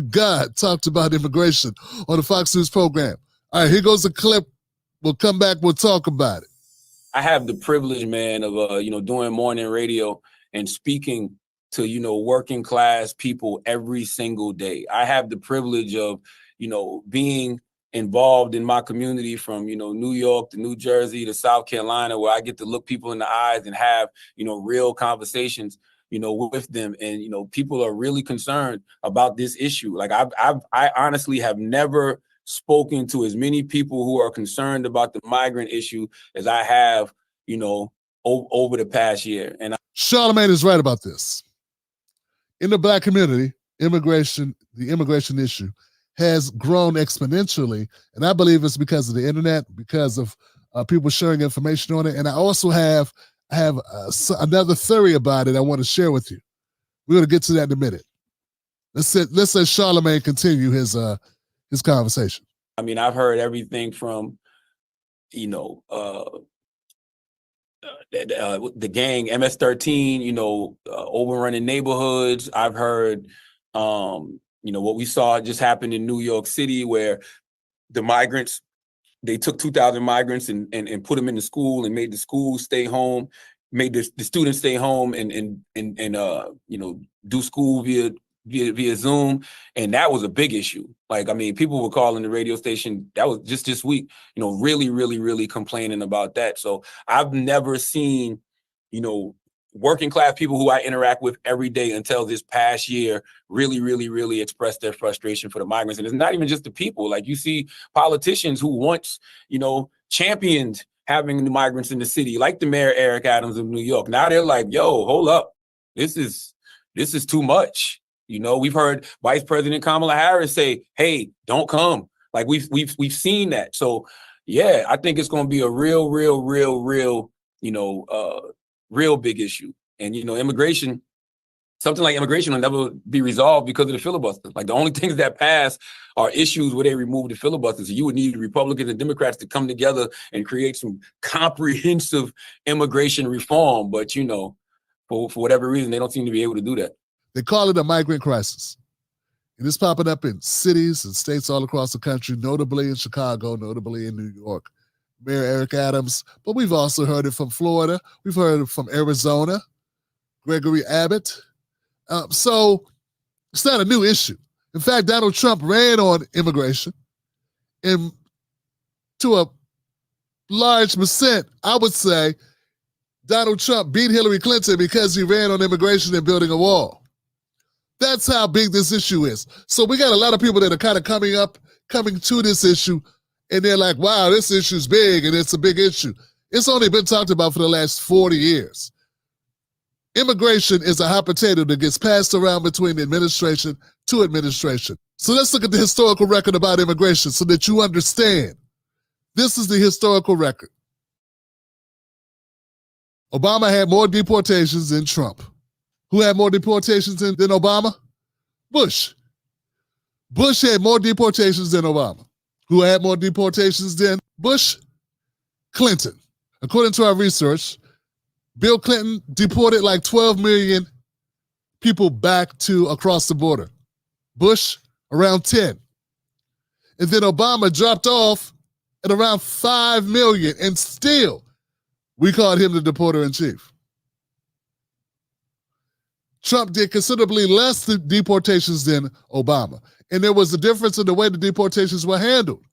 God, talked about immigration on the Fox News program. All right, here goes a clip. We'll come back. We'll talk about it. I have the privilege, man, of doing morning radio and speaking to working class people every single day. I have the privilege of being involved in my community from New York to New Jersey to South Carolina, where I get to look people in the eyes and have real conversations with them, and people are really concerned about this issue. Like I honestly have never spoken to as many people who are concerned about the migrant issue as I have, over the past year. And Charlemagne is right about this. In the Black community, the immigration issue has grown exponentially, and I believe it's because of the internet, because of people sharing information on it. And I also have another theory about it I want to share with you. We're going to get to that in a minute. Let's let Charlemagne continue his conversation. I mean, I've heard everything from, the gang MS-13, overrunning neighborhoods. I've heard, what we saw just happened in New York City, where the migrants, they took 2,000 migrants and put them in the school and made the school stay home, made the students stay home and do school via Zoom. And that was a big issue. Like, I mean, people were calling the radio station, that was just this week, really, really, really complaining about that. So I've never seen, working class people who I interact with every day until this past year really, really, really express their frustration for the migrants. And it's not even just the people. Like, you see politicians who once, championed having the migrants in the city, like the mayor Eric Adams of New York. Now they're like, yo, hold up. This is too much. We've heard Vice President Kamala Harris say, hey, don't come. Like, we've seen that. So yeah, I think it's going to be a real big issue. And, immigration, something like immigration will never be resolved because of the filibuster. Like, the only things that pass are issues where they remove the filibuster. So you would need Republicans and Democrats to come together and create some comprehensive immigration reform. But, for whatever reason, they don't seem to be able to do that. They call it a migrant crisis. And it's popping up in cities and states all across the country, notably in Chicago, notably in New York. Mayor Eric Adams, but we've also heard it from Florida. We've heard it from Arizona, Gregory Abbott. So it's not a new issue. In fact, Donald Trump ran on immigration, and to a large percent, I would say Donald Trump beat Hillary Clinton because he ran on immigration and building a wall. That's how big this issue is. So we got a lot of people that are kind of coming to this issue, and they're like, wow, this issue's big, and it's a big issue. It's only been talked about for the last 40 years. Immigration is a hot potato that gets passed around between administration to administration. So let's look at the historical record about immigration so that you understand. This is the historical record. Obama had more deportations than Trump. Who had more deportations than Obama? Bush. Bush had more deportations than Obama. Who had more deportations than Bush? Clinton. According to our research, Bill Clinton deported like 12 million people back to across the border. Bush, around 10. And then Obama dropped off at around 5 million, and still we called him the deporter-in-chief. Trump did considerably less deportations than Obama, and there was a difference in the way the deportations were handled.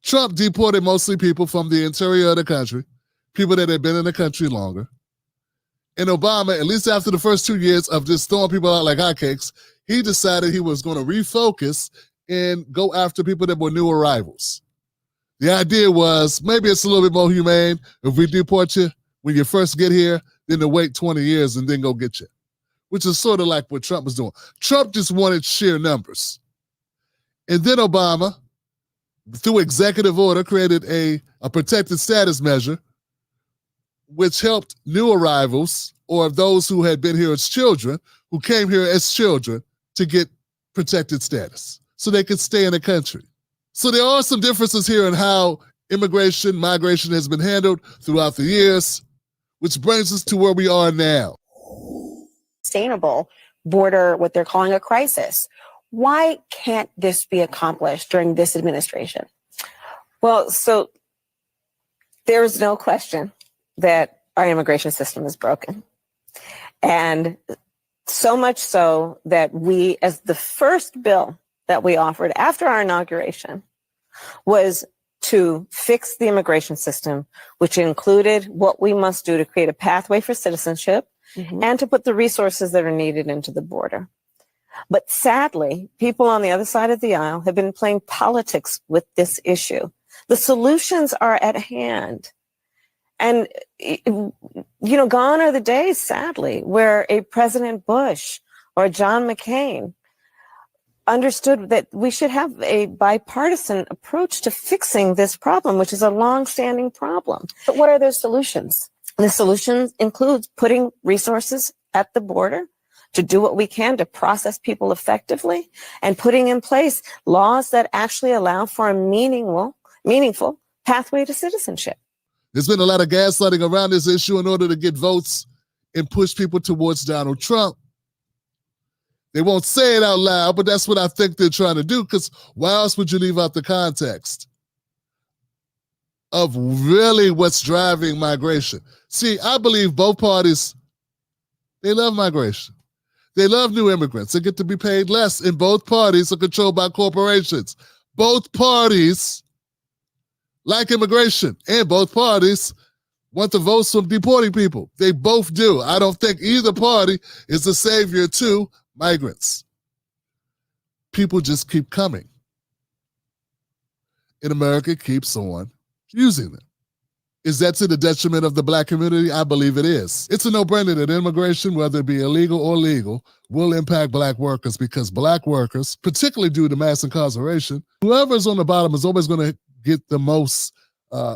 Trump deported mostly people from the interior of the country, people that had been in the country longer. And Obama, at least after the first 2 years of just throwing people out like hotcakes, he decided he was going to refocus and go after people that were new arrivals. The idea was maybe it's a little bit more humane if we deport you when you first get here than to wait 20 years and then go get you, which is sort of like what Trump was doing. Trump just wanted sheer numbers. And then Obama, through executive order, created a protected status measure, which helped new arrivals or those who had been here as children, who came here as children, to get protected status so they could stay in the country. So there are some differences here in how immigration, migration has been handled throughout the years, which brings us to where we are now. Sustainable border, what they're calling a crisis. Why can't this be accomplished during this administration? Well, so there's no question that our immigration system is broken. And so much so that we, as the first bill that we offered after our inauguration, was to fix the immigration system, which included what we must do to create a pathway for citizenship and to put the resources that are needed into the border. But sadly, people on the other side of the aisle have been playing politics with this issue. The solutions are at hand. And, gone are the days, sadly, where a President Bush or John McCain understood that we should have a bipartisan approach to fixing this problem, which is a long-standing problem. But what are those solutions? The solution includes putting resources at the border to do what we can to process people effectively and putting in place laws that actually allow for a meaningful pathway to citizenship. There's been a lot of gaslighting around this issue in order to get votes and push people towards Donald Trump. They won't say it out loud, but that's what I think they're trying to do, because why else would you leave out the context of really what's driving migration? See, I believe both parties, they love migration. They love new immigrants. They get to be paid less, and both parties are controlled by corporations. Both parties like immigration, and both parties want the votes from deporting people. They both do. I don't think either party is the savior to migrants. People just keep coming. And America keeps on using them. Is that to the detriment of the Black community? I believe it is. It's a no-brainer that immigration, whether it be illegal or legal, will impact Black workers, because Black workers, particularly due to mass incarceration, whoever's on the bottom is always going to get the most,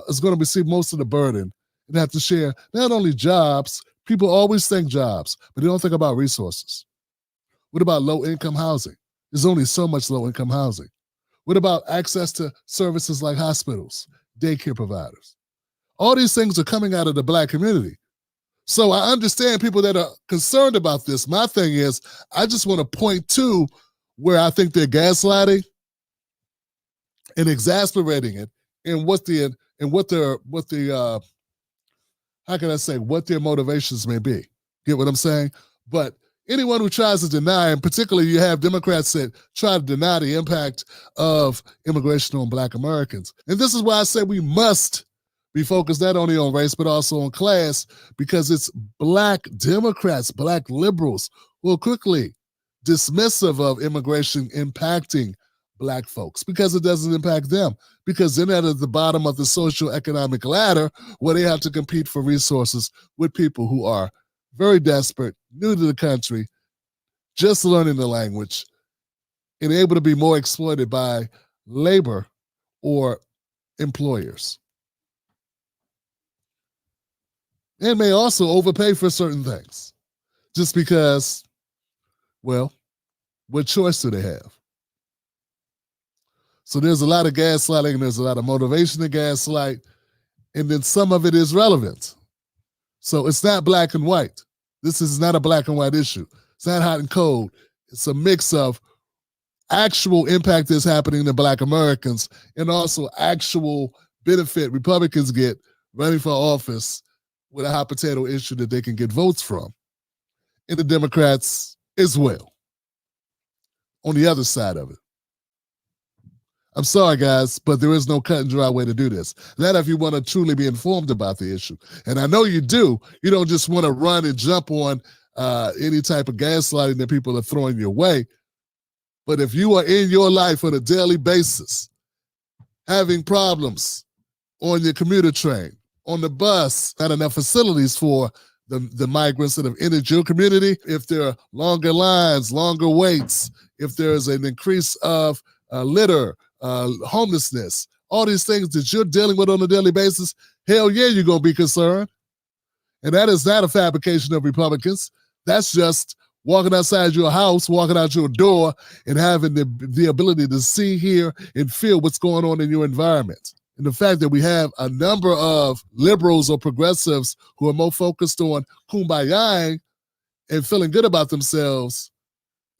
is going to receive most of the burden and have to share not only jobs. People always think jobs, but they don't think about resources. What about low-income housing? There's only so much low-income housing. What about access to services like hospitals, daycare providers? All these things are coming out of the Black community. So I understand people that are concerned about this. My thing is, I just want to point to where I think they're gaslighting and exasperating it, and what their how can I say, what their motivations may be. Get what I'm saying? But anyone who tries to deny, and particularly you have Democrats that try to deny the impact of immigration on Black Americans. And this is why I say we must be focused not only on race, but also on class, because it's Black Democrats, Black liberals who are quickly dismissive of immigration impacting Black folks because it doesn't impact them, because they're not at the bottom of the social economic ladder where they have to compete for resources with people who are very desperate, new to the country, just learning the language, and able to be more exploited by labor or employers. And may also overpay for certain things just because, well, what choice do they have? So there's a lot of gaslighting, and there's a lot of motivation to gaslight, and then some of it is relevant. So it's not black and white. This is not a black and white issue. It's not hot and cold. It's a mix of actual impact that's happening to Black Americans and also actual benefit Republicans get running for office with a hot potato issue that they can get votes from. And the Democrats as well on the other side of it. I'm sorry, guys, but there is no cut and dry way to do this. Not if you want to truly be informed about the issue. And I know you do. You don't just want to run and jump on any type of gaslighting that people are throwing your way. But if you are in your life on a daily basis, having problems on your commuter train, on the bus, not enough facilities for the migrants that have entered your community, if there are longer lines, longer waits, if there's an increase of litter, homelessness, all these things that you're dealing with on a daily basis, hell yeah, you're going to be concerned. And that is not a fabrication of Republicans. That's just walking outside your house, walking out your door, and having the ability to see, hear, and feel what's going on in your environment. And the fact that we have a number of liberals or progressives who are more focused on kumbaya and feeling good about themselves,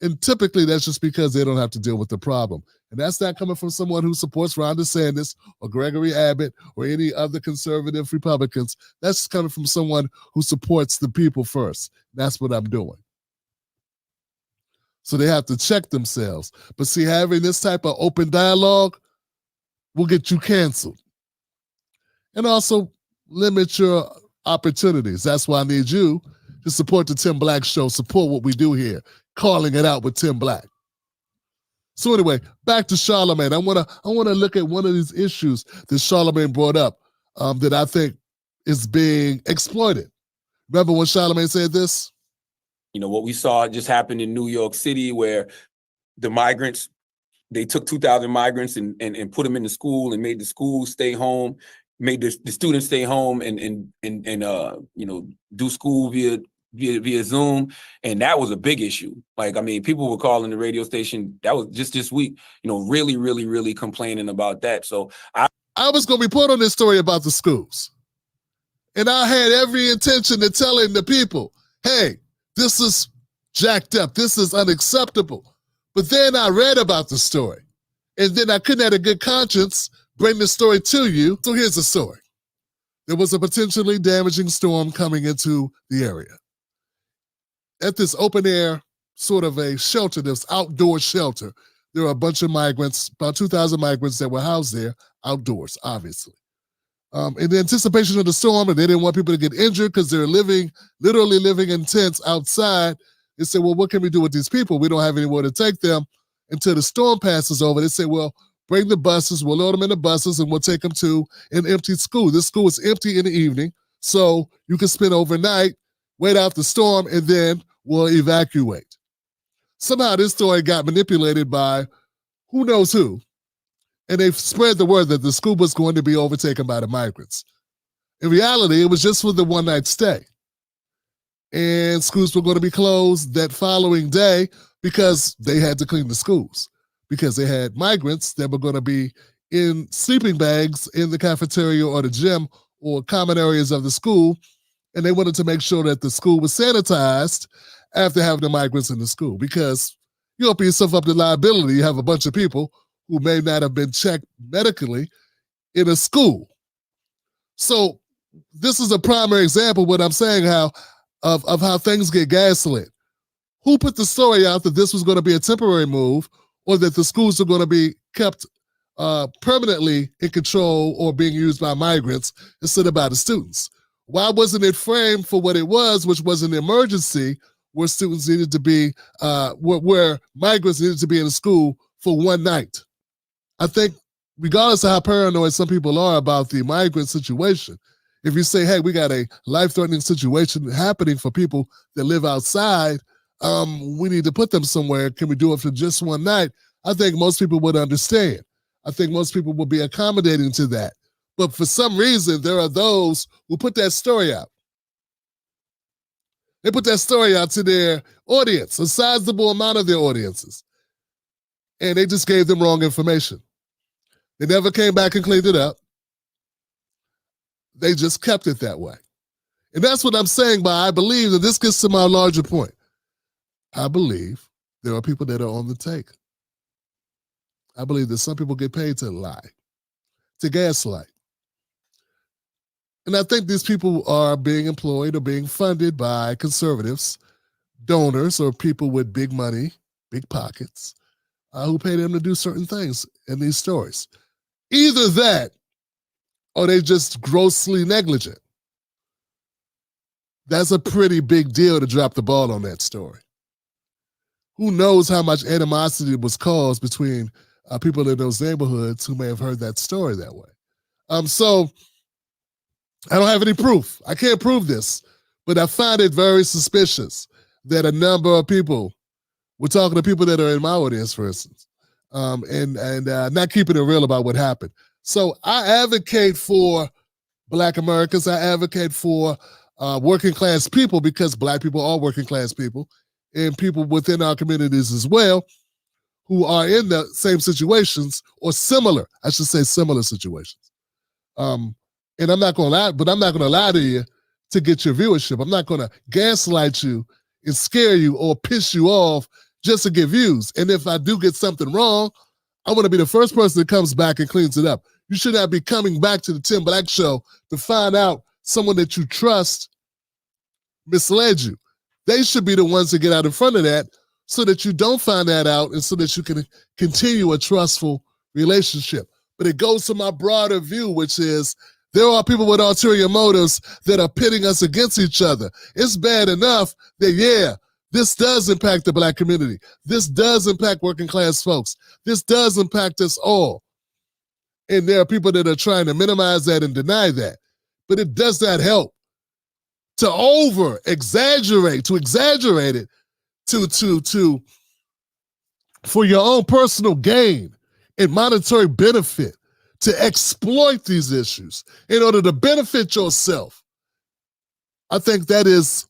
and typically that's just because they don't have to deal with the problem. And that's not coming from someone who supports Ron DeSantis or Gregory Abbott or any other conservative Republicans. That's coming from someone who supports the people first. That's what I'm doing. So they have to check themselves. But see, having this type of open dialogue will get you canceled. And also limit your opportunities. That's why I need you to support the Tim Black Show, support what we do here, calling it out with Tim Black. So anyway, back to Charlamagne. I want to look at one of these issues that Charlamagne brought up that I think is being exploited. Remember when Charlamagne said this? You know, what we saw just happened in New York City where the migrants, they took 2,000 migrants and put them in the school and made the school stay home, made the students stay home and you know, do school via Zoom. And that was a big issue. Like, I mean, people were calling the radio station, that was just this week, you know, really complaining about that. So I was going to report on this story about the schools. And I had every intention of telling the people, hey, this is jacked up. This is unacceptable. But then I read about the story. And then I couldn't have a good conscience bring the story to you. So here's the story. There was a potentially damaging storm coming into the area. At this open air, sort of a shelter, this outdoor shelter, there were a bunch of migrants, about 2,000 migrants that were housed there outdoors, obviously. In the anticipation of the storm, and they didn't want people to get injured because they're literally living in tents outside, they said, well, what can we do with these people? We don't have anywhere to take them until the storm passes over. They said, well, bring the buses, we'll load them in the buses, and we'll take them to an empty school. This school is empty in the evening, so you can spend overnight, wait out the storm, and then we'll evacuate. Somehow this story got manipulated by who knows who, and they've spread the word that the school was going to be overtaken by the migrants. In reality, it was just for the one-night stay. And schools were going to be closed that following day because they had to clean the schools, because they had migrants that were going to be in sleeping bags in the cafeteria or the gym or common areas of the school, and they wanted to make sure that the school was sanitized after having the migrants in the school, because you open yourself up to liability. You have a bunch of people who may not have been checked medically in a school. So this is a primary example of what I'm saying, of how things get gaslit. Who put the story out that this was going to be a temporary move, or that the schools are going to be kept permanently in control or being used by migrants instead of by the students? Why wasn't it framed for what it was, which was an emergency where students needed to be, where migrants needed to be in a school for one night? I think regardless of how paranoid some people are about the migrant situation, if you say, hey, we got a life-threatening situation happening for people that live outside, we need to put them somewhere. Can we do it for just one night? I think most people would understand. I think most people will be accommodating to that. But for some reason, there are those who put that story out. They put that story out to their audience, a sizable amount of their audiences. And they just gave them wrong information. They never came back and cleaned it up. They just kept it that way. And that's what I'm saying by I believe, that this gets to my larger point. I believe there are people that are on the take. I believe that some people get paid to lie, to gaslight. And I think these people are being employed or being funded by conservatives, donors, or people with big money, big pockets, who pay them to do certain things in these stories. Either that, or they just grossly negligent. That's a pretty big deal to drop the ball on that story. Who knows how much animosity was caused between people in those neighborhoods who may have heard that story that way. So I don't have any proof. I can't prove this, but I find it very suspicious that a number of people, we're talking to people that are in my audience, for instance, and not keeping it real about what happened. So I advocate for Black Americans. I advocate for working class people, because Black people are working class people, and people within our communities as well who are in the same situations, or similar, I should say similar situations. And I'm not going to lie, but I'm not going to lie to you to get your viewership. I'm not going to gaslight you and scare you or piss you off just to get views. And if I do get something wrong, I want to be the first person that comes back and cleans it up. You should not be coming back to the Tim Black Show to find out someone that you trust misled you. They should be the ones to get out in front of that, so that you don't find that out, and so that you can continue a trustful relationship. But it goes to my broader view, which is there are people with ulterior motives that are pitting us against each other. It's bad enough that, yeah, this does impact the Black community. This does impact working class folks. This does impact us all. And there are people that are trying to minimize that and deny that. But it does not help to exaggerate it, for your own personal gain and monetary benefit, to exploit these issues in order to benefit yourself. I think that is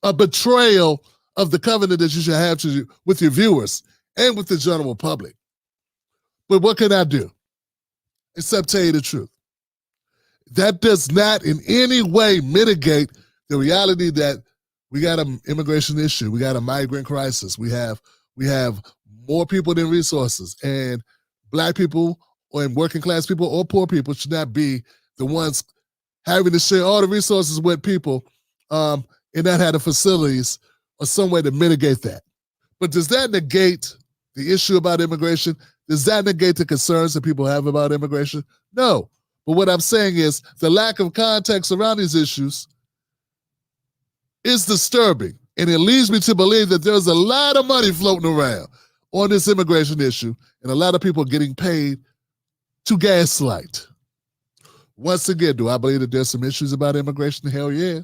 a betrayal of the covenant that you should have with your viewers and with the general public. But what can I do except tell you the truth? That does not in any way mitigate the reality that we got an immigration issue. We got a migrant crisis. We have more people than resources, and Black people or working class people or poor people should not be the ones having to share all the resources with people and not have the facilities or some way to mitigate that. But does that negate the issue about immigration? Does that negate the concerns that people have about immigration? No. But what I'm saying is the lack of context around these issues is disturbing. And it leads me to believe that there's a lot of money floating around on this immigration issue, and a lot of people getting paid to gaslight. Once again, do I believe that there's some issues about immigration? Hell yeah.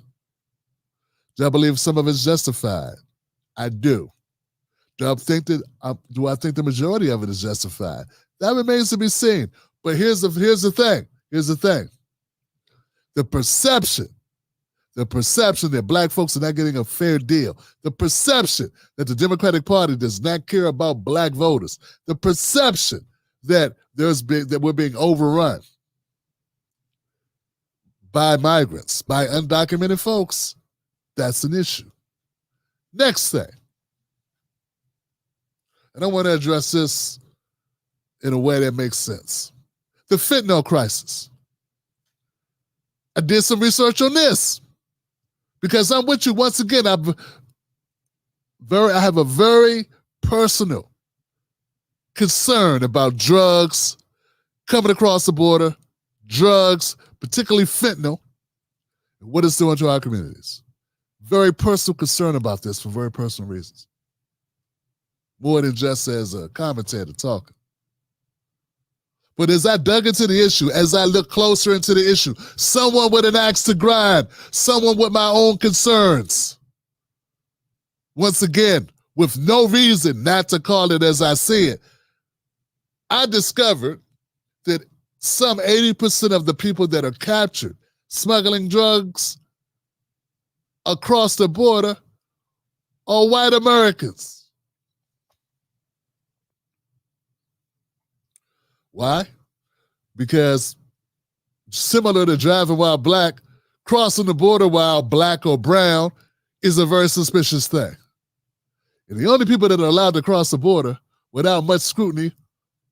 Do I believe some of it's justified? I do. Do I think the majority of it is justified? That remains to be seen. But here's the thing. The perception that Black folks are not getting a fair deal, the perception that the Democratic Party does not care about Black voters, the perception that we're being overrun by migrants, by undocumented folks, that's an issue. Next thing. And I want to address this in a way that makes sense. The fentanyl crisis. I did some research on this because I'm with you once again. I have a very personal concern about drugs coming across the border, drugs, particularly fentanyl, and what it's doing to our communities. Very personal concern about this for very personal reasons. More than just as a commentator talking. But as I dug into the issue, as I looked closer into the issue, someone with an axe to grind, someone with my own concerns, once again, with no reason not to call it as I see it, I discovered that some 80% of the people that are captured smuggling drugs across the border are white Americans. Why? Because similar to driving while black, crossing the border while black or brown is a very suspicious thing. And the only people that are allowed to cross the border without much scrutiny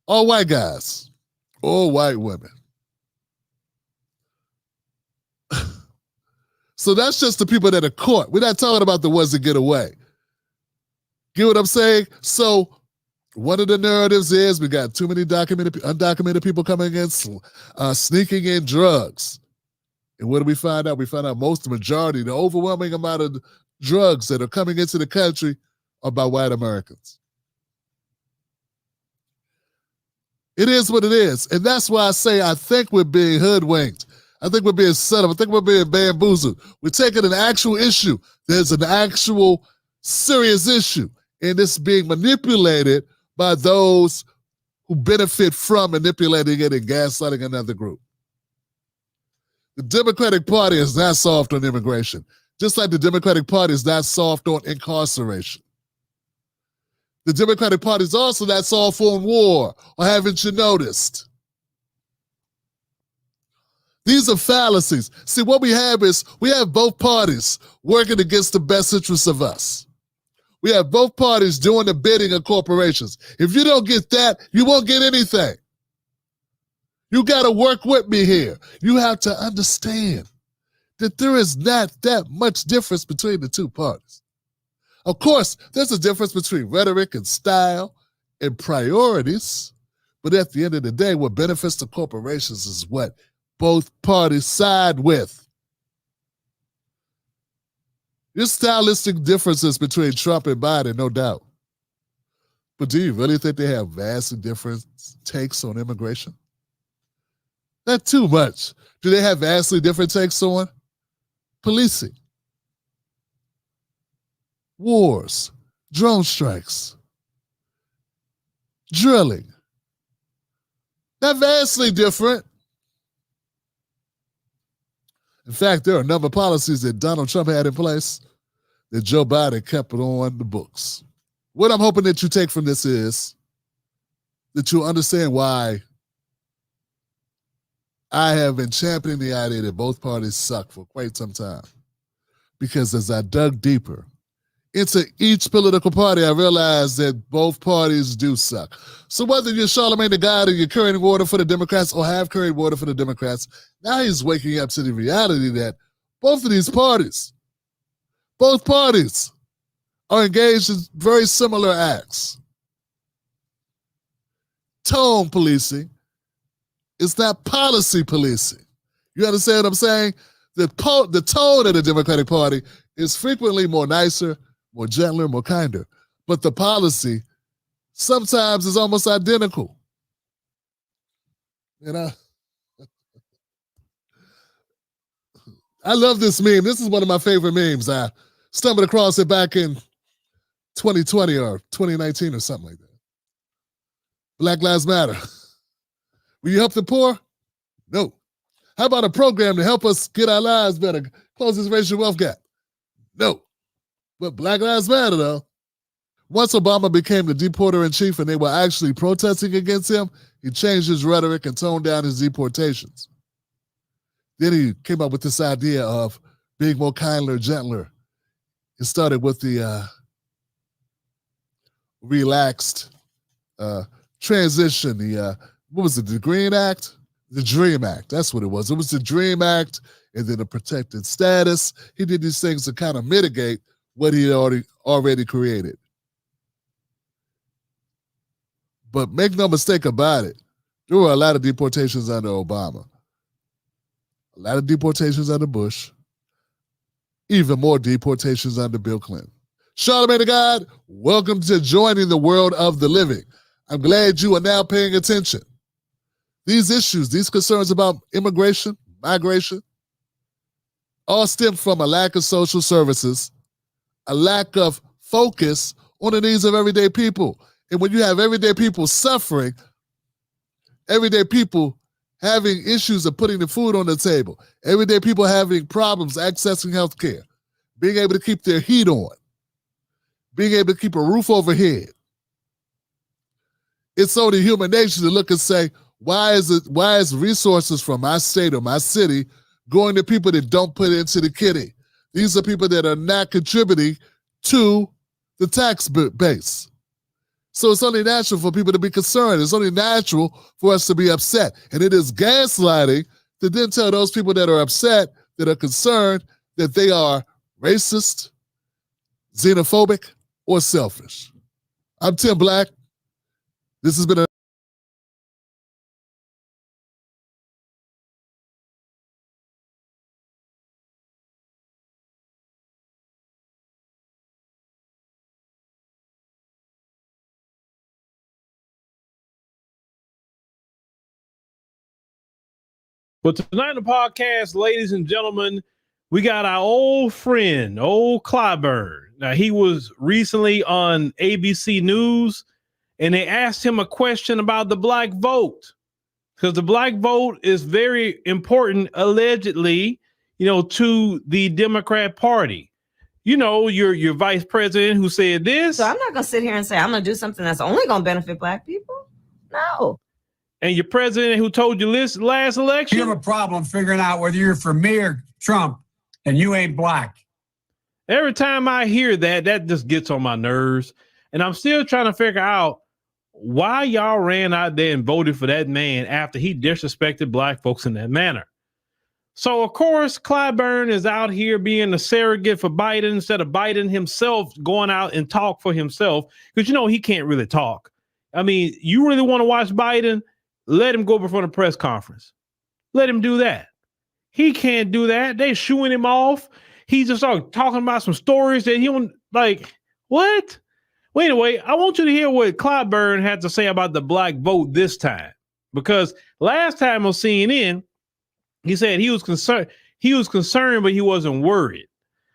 are white guys or white women. So that's just the people that are caught. We're not talking about the ones that get away. Get what I'm saying? So one of the narratives is we got too many undocumented people coming in, sneaking in drugs. And what do we find out? We find out the majority, the overwhelming amount of drugs that are coming into the country are by white Americans. It is what it is. And that's why I say I think we're being hoodwinked. I think we're being set up. I think we're being bamboozled. We're taking an actual issue. There's an actual serious issue. And it's being manipulated by those who benefit from manipulating it and gaslighting another group. The Democratic Party is not soft on immigration, just like the Democratic Party is not soft on incarceration. The Democratic Party is also not soft on war, or haven't you noticed? These are fallacies. See, what we have is we have both parties working against the best interests of us. We have both parties doing the bidding of corporations. If you don't get that, you won't get anything. You got to work with me here. You have to understand that there is not that much difference between the two parties. Of course, there's a difference between rhetoric and style and priorities, but at the end of the day, what benefits the corporations is what both parties side with. There's stylistic differences between Trump and Biden, no doubt. But do you really think they have vastly different takes on immigration? Not too much. Do they have vastly different takes on policing, wars, drone strikes, drilling? Not vastly different. In fact, there are a number of policies that Donald Trump had in place that Joe Biden kept on the books. What I'm hoping that you take from this is that you understand why I have been championing the idea that both parties suck for quite some time. Because as I dug deeper into each political party, I realized that both parties do suck. So whether you're Charlemagne the God and you're carrying water for the Democrats or have carried water for the Democrats, now he's waking up to the reality that both of these parties, both parties are engaged in very similar acts. Tone policing is not policy policing. You understand what I'm saying? The tone of the Democratic Party is frequently more nicer, more gentler, more kinder. But the policy sometimes is almost identical. You know? I love this meme. This is one of my favorite memes. I stumbled across it back in 2020 or 2019 or something like that. Black Lives Matter. Will you help the poor? No. How about a program to help us get our lives better, close this racial wealth gap? No. But Black Lives Matter, though. Once Obama became the deporter-in-chief and they were actually protesting against him, he changed his rhetoric and toned down his deportations. Then he came up with this idea of being more kinder, gentler. It started with the relaxed transition. What was it? The Green Act? The Dream Act. That's what it was. It was the Dream Act and then the protected status. He did these things to kind of mitigate what he already created. But make no mistake about it, there were a lot of deportations under Obama, a lot of deportations under Bush, even more deportations under Bill Clinton. Charlamagne the God, welcome to joining the world of the living. I'm glad you are now paying attention. These issues, these concerns about immigration, migration, all stem from a lack of social services, a lack of focus on the needs of everyday people. And when you have everyday people suffering, everyday people having issues of putting the food on the table, everyday people having problems accessing health care, being able to keep their heat on, being able to keep a roof overhead, it's only human nature to look and say, why is resources from my state or my city going to people that don't put into the kitty? These are people that are not contributing to the tax base. So it's only natural for people to be concerned. It's only natural for us to be upset. And it is gaslighting to then tell those people that are upset, that are concerned, that they are racist, xenophobic, or selfish. I'm Tim Black. This has been a But tonight on the podcast, ladies and gentlemen, we got our old friend, old Clyburn. Now, he was recently on ABC News, and they asked him a question about the black vote, because the black vote is very important, allegedly, to the Democrat Party. Your vice president who said this. So I'm not going to sit here and say I'm going to do something that's only going to benefit black people. No. And your president who told you this last election. You have a problem figuring out whether you're for me or Trump, and you ain't black. Every time I hear that, that just gets on my nerves. And I'm still trying to figure out why y'all ran out there and voted for that man after he disrespected black folks in that manner. So, of course, Clyburn is out here being a surrogate for Biden instead of Biden himself going out and talk for himself, because, he can't really talk. I mean, you really want to watch Biden? Let him go before the press conference. Let him do that. He can't do that. They shooing him off. He just started talking about some stories that he don't like. What? Well, anyway, I want you to hear what Clyburn had to say about the black vote this time, because last time on CNN, he said he was concerned. He was concerned, but he wasn't worried.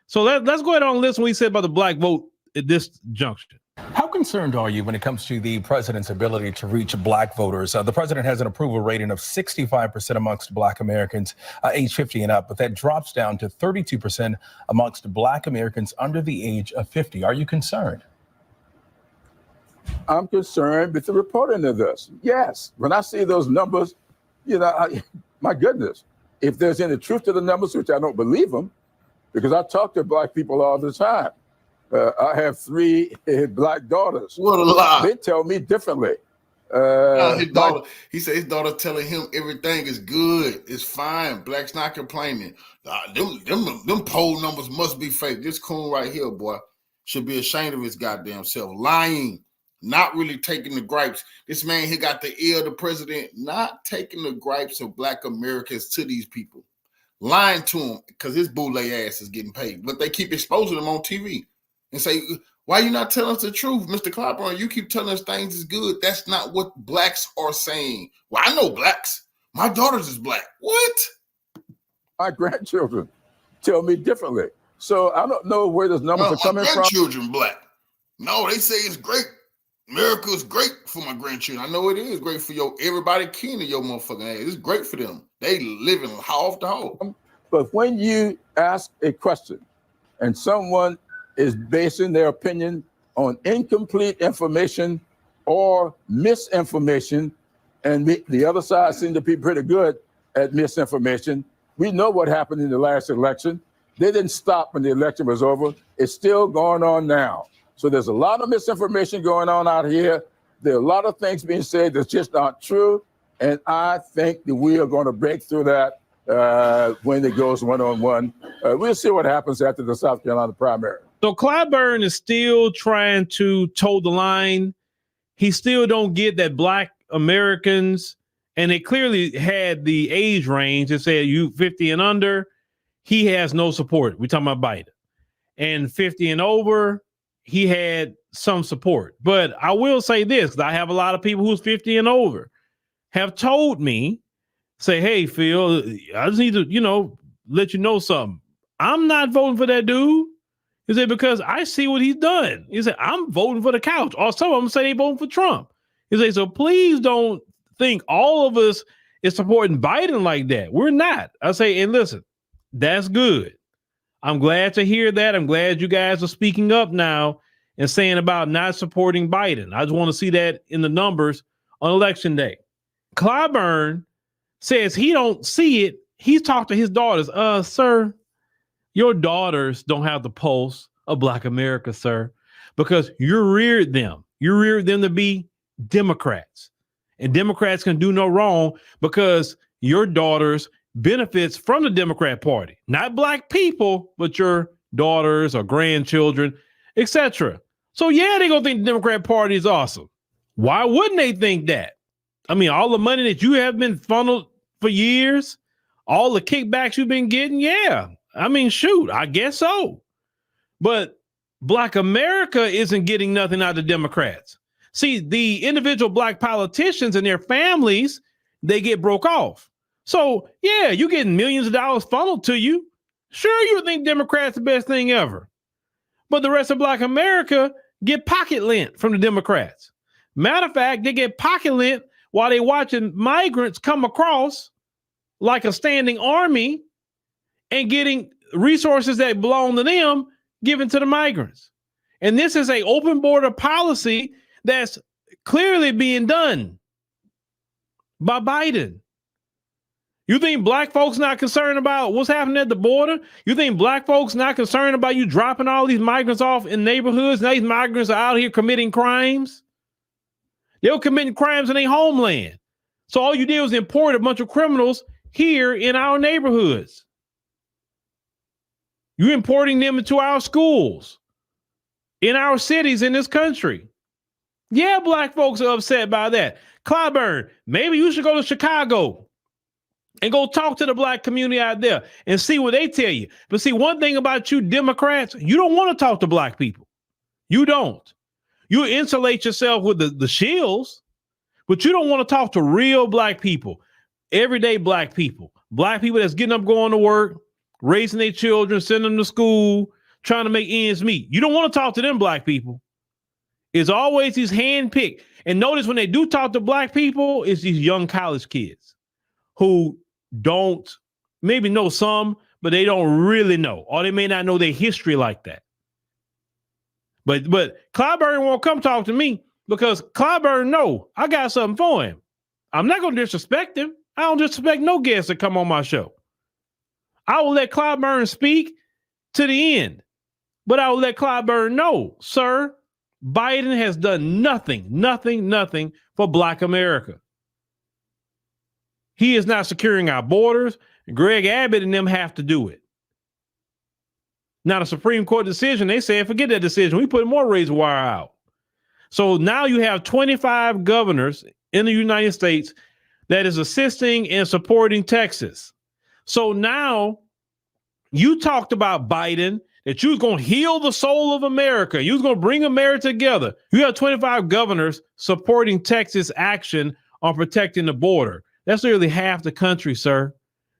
So let's go ahead and listen to what he said about the black vote at this junction. How concerned are you when it comes to the president's ability to reach black voters? The president has an approval rating of 65% amongst black Americans age 50 and up, but that drops down to 32% amongst black Americans under the age of 50. Are you concerned? I'm concerned with the reporting of this. Yes, when I see those numbers, my goodness, if there's any truth to the numbers, which I don't believe them, because I talk to black people all the time. I have 3 black daughters. What a lie. They tell me differently. He said his daughter telling him everything is good, it's fine. Black's not complaining. Them poll numbers must be fake. This coon right here, boy, should be ashamed of his goddamn self. Lying, not really taking the gripes. This man here got the ear of the president, not taking the gripes of black Americans to these people. Lying to him because his boule ass is getting paid. But they keep exposing him on TV. And say, why you not telling us the truth, Mr. Clyburn? You keep telling us things is good. That's not what blacks are saying. Well, I know blacks. My daughters is black. What? My grandchildren tell me differently. So I don't know where those numbers are coming from. My grandchildren black. No, they say it's great. America is great for my grandchildren. I know it is great for everybody kin of your motherfucking ass. It's great for them. They living off the hole. But when you ask a question and someone is basing their opinion on incomplete information or misinformation, and the other side seemed to be pretty good at misinformation. We know what happened in the last election. They didn't stop when the election was over. It's still going on now. So there's a lot of misinformation going on out here. There are a lot of things being said that's just not true. And I think that we are going to break through that when it goes one-on-one. We'll see what happens after the South Carolina primary. So Clyburn is still trying to toe the line. He still don't get that Black Americans, and it clearly had the age range. It said you 50 and under, he has no support. We're talking about Biden. And 50 and over, he had some support. But I will say this, because I have a lot of people who's 50 and over have told me, say, hey, Phil, I just need to, let you know something. I'm not voting for that dude. He said, because I see what he's done. He said, I'm voting for the couch. Or some of them say they voting for Trump. He said, so please don't think all of us is supporting Biden like that. We're not. I say, and listen, that's good. I'm glad to hear that. I'm glad you guys are speaking up now and saying about not supporting Biden. I just want to see that in the numbers on election day. Clyburn says he don't see it. He's talked to his daughters. Sir, your daughters don't have the pulse of Black America, sir, because you reared them. You reared them to be Democrats. And Democrats can do no wrong because your daughters benefits from the Democrat Party. Not Black people, but your daughters or grandchildren, etc. So yeah, they're going to think the Democrat Party is awesome. Why wouldn't they think that? I mean, all the money that you have been funneled for years, all the kickbacks you've been getting, yeah. I mean, shoot, I guess so. But Black America isn't getting nothing out of the Democrats. See, the individual Black politicians and their families, they get broke off. So, yeah, you're getting millions of dollars funneled to you. Sure, you think Democrats the best thing ever. But the rest of Black America get pocket lint from the Democrats. Matter of fact, they get pocket lint while they're watching migrants come across like a standing army and getting resources that belong to them given to the migrants. And this is an open border policy that's clearly being done by Biden. You think Black folks not concerned about what's happening at the border? You think Black folks not concerned about you dropping all these migrants off in neighborhoods? Now these migrants are out here committing crimes. They were committing crimes in their homeland. So all you did was import a bunch of criminals here in our neighborhoods. You're importing them into our schools, in our cities in this country. Yeah, Black folks are upset by that. Clyburn, maybe you should go to Chicago and go talk to the Black community out there and see what they tell you. But see, one thing about you Democrats, you don't want to talk to Black people. You don't. You insulate yourself with the shills, but you don't want to talk to real Black people, everyday Black people that's getting up, going to work, raising their children, sending them to school, trying to make ends meet. You don't want to talk to them Black people. It's always these handpicked. And notice when they do talk to Black people, it's these young college kids who don't maybe know some, but they don't really know, or they may not know their history like that. But Clyburn won't come talk to me because Clyburn know I got something for him. I'm not going to disrespect him. I don't disrespect no guests that come on my show. I will let Clyburn speak to the end, but I will let Clyburn know, sir, Biden has done nothing for Black America. He is not securing our borders. Greg Abbott and them have to do it. Now, the Supreme Court decision, they said, forget that decision. We put more razor wire out. So now you have 25 governors in the United States that is assisting and supporting Texas. So now you talked about Biden, that you was going to heal the soul of America. You was going to bring America together. You have 25 governors supporting Texas action on protecting the border. That's nearly half the country, sir.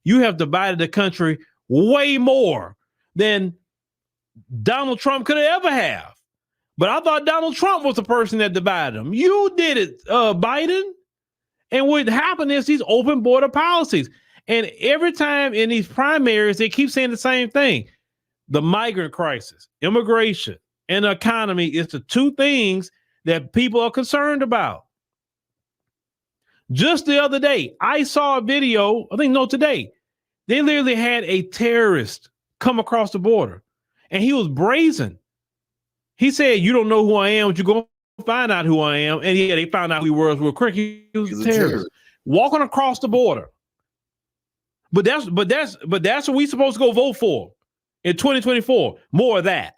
You have divided the country way more than Donald Trump could ever have. But I thought Donald Trump was the person that divided them. You did it, Biden. And what happened is these open border policies. And every time in these primaries, they keep saying the same thing. The migrant crisis, immigration, and the economy is the two things that people are concerned about. Just the other day, I saw a video, today, they literally had a terrorist come across the border, and he was brazen. He said, "You don't know who I am, but you're gonna find out who I am." And yeah, they found out who he was real quick. He was a terrorist walking across the border. But that's what we supposed to go vote for in 2024. More of that.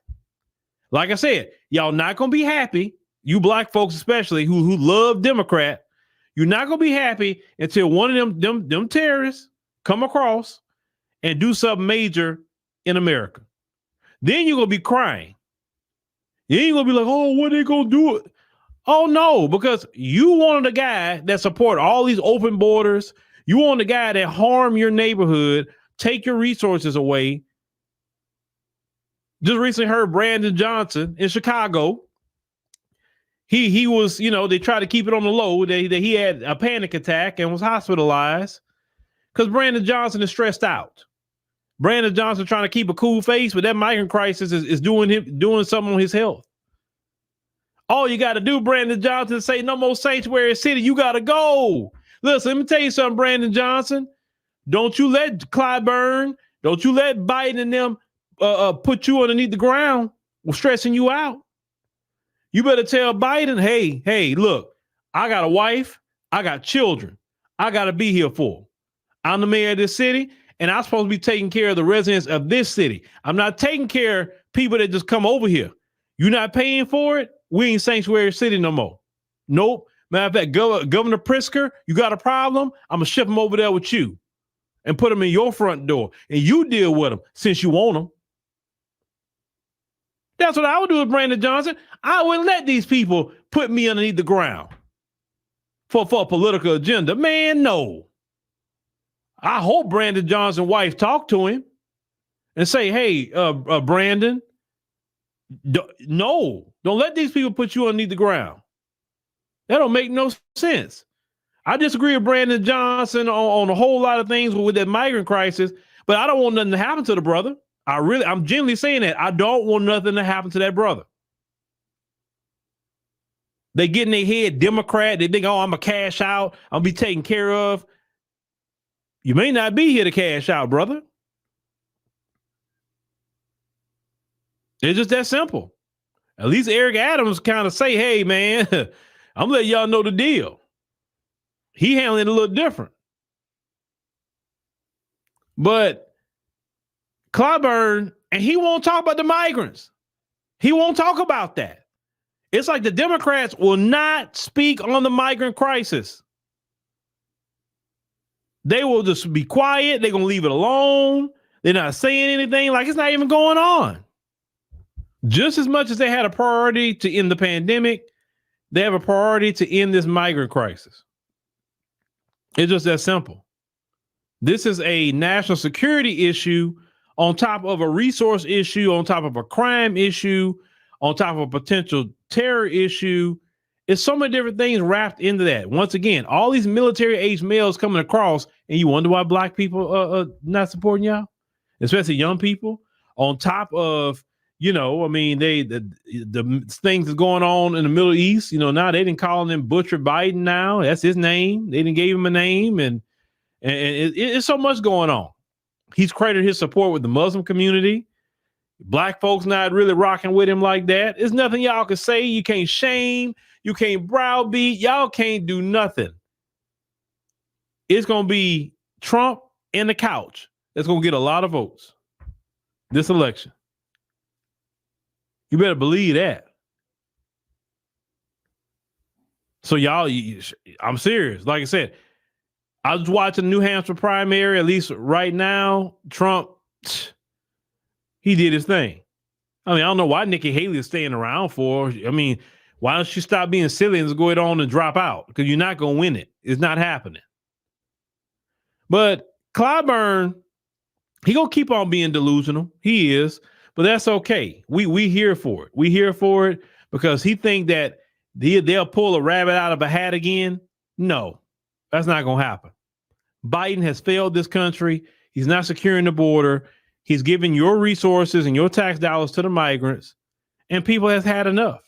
Like I said, y'all not gonna be happy. You black folks, especially who love Democrat, you're not gonna be happy until one of them terrorists come across and do something major in America. Then you're gonna be crying. You ain't gonna be like, oh, what they gonna do? Oh no, because you wanted a guy that support all these open borders. You want a guy that harm your neighborhood, take your resources away. Just recently heard Brandon Johnson in Chicago. He was, they tried to keep it on the low. That he had a panic attack and was hospitalized because Brandon Johnson is stressed out. Brandon Johnson trying to keep a cool face, but that migrant crisis is doing something on his health. All you got to do, Brandon Johnson, say no more sanctuary city. You got to go. Listen, let me tell you something, Brandon Johnson. Don't you let Clyburn, don't you let Biden and them put you underneath the ground, stressing you out. You better tell Biden, hey, look, I got a wife, I got children, I got to be here for. I'm the mayor of this city, and I'm supposed to be taking care of the residents of this city. I'm not taking care of people that just come over here. You're not paying for it? We ain't sanctuary city no more. Nope. Matter of fact, Governor Pritzker, you got a problem? I'm going to ship him over there with you and put him in your front door. And you deal with him since you want him. That's what I would do with Brandon Johnson. I wouldn't let these people put me underneath the ground for a political agenda. Man, no. I hope Brandon Johnson's wife talk to him and say, hey, Brandon, no, don't let these people put you underneath the ground. That don't make no sense. I disagree with Brandon Johnson on a whole lot of things with that migrant crisis, but I don't want nothing to happen to the brother. I'm genuinely saying that. I don't want nothing to happen to that brother. They get in their head Democrat. They think, oh, I'm a cash out. I'll be taken care of. You may not be here to cash out, brother. It's just that simple. At least Eric Adams kind of say, hey, man, I'm letting y'all know the deal. He handling it a little different. But Clyburn, and he won't talk about the migrants. He won't talk about that. It's like the Democrats will not speak on the migrant crisis. They will just be quiet. They're going to leave it alone. They're not saying anything like it's not even going on. Just as much as they had a priority to end the pandemic, they have a priority to end this migrant crisis. It's just that simple. This is a national security issue on top of a resource issue, on top of a crime issue, on top of a potential terror issue. It's so many different things wrapped into that. Once again, all these military-age males coming across, and you wonder why black people are not supporting y'all, especially young people, on top of, the things that's going on in the Middle East. Now they didn't call him Butcher Biden now. That's his name. They didn't give him a name, and it's so much going on. He's credited his support with the Muslim community. Black folks not really rocking with him like that. There's nothing y'all can say. You can't shame. You can't browbeat. Y'all can't do nothing. It's going to be Trump and the couch that's going to get a lot of votes this election. You better believe that. So y'all, I'm serious. Like I said, I was watching the New Hampshire primary. At least right now, Trump, he did his thing. I don't know why Nikki Haley is staying around for. Why don't you stop being silly and just go on and drop out? Because you're not going to win it. It's not happening. But Clyburn, he going to keep on being delusional. He is. But that's okay. We here for it. We here for it because he think that they'll pull a rabbit out of a hat again. No, that's not going to happen. Biden has failed this country. He's not securing the border. He's giving your resources and your tax dollars to the migrants, and people has had enough.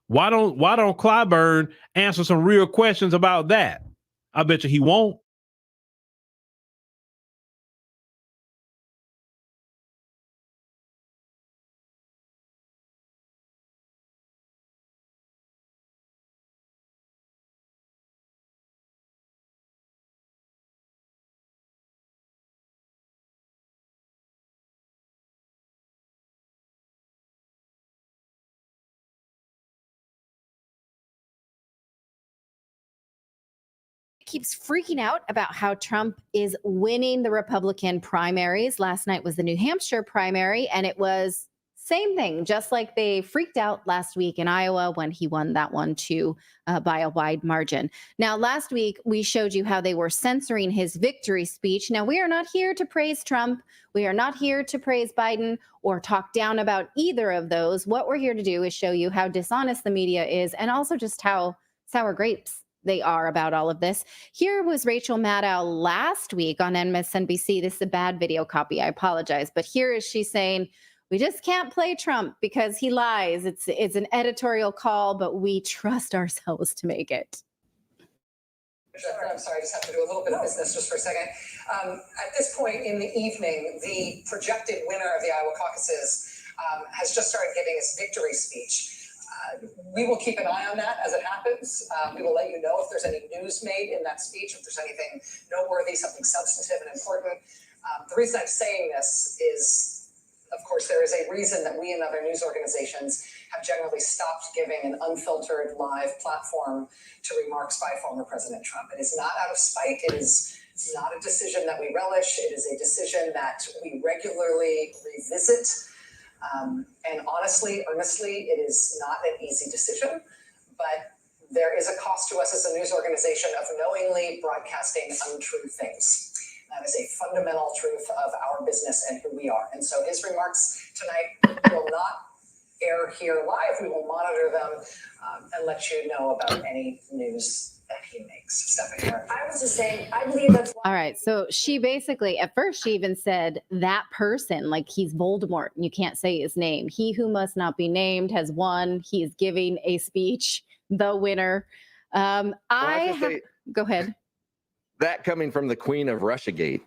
Why don't Clyburn answer some real questions about that? I bet you he won't. keeps freaking out about how Trump is winning the Republican primaries. Last night was the New Hampshire primary, and it was same thing, just like they freaked out last week in Iowa when he won that one too by a wide margin. Now, last week, we showed you how they were censoring his victory speech. Now, we are not here to praise Trump. We are not here to praise Biden or talk down about either of those. What we're here to do is show you how dishonest the media is and also just how sour grapes they are about all of this. Here was Rachel Maddow last week on MSNBC. This is a bad video copy. I apologize. But here is she saying, we just can't play Trump because he lies. It's an editorial call, but we trust ourselves to make it. I'm sorry, I just have to do a little bit of business just for a second. At this point in the evening, the projected winner of the Iowa caucuses has just started giving his victory speech. We will keep an eye on that as it happens. We will let you know if there's any news made in that speech, if there's anything noteworthy, something substantive and important. The reason I'm saying this is, of course, there is a reason that we and other news organizations have generally stopped giving an unfiltered live platform to remarks by former President Trump. It is not out of spite. It is not a decision that we relish. It is a decision that we regularly revisit. And honestly, earnestly, it is not an easy decision, but there is a cost to us as a news organization of knowingly broadcasting untrue things. That is a fundamental truth of our business and who we are. And so his remarks tonight will not air here live. We will monitor them and let you know about any news that he makes. Stephanie, I was just saying, I believe that's All right. So she basically, at first, she even said that person, like he's Voldemort, and you can't say his name. He who must not be named has won. He is giving a speech, the winner. Go ahead. That coming from the queen of Russiagate.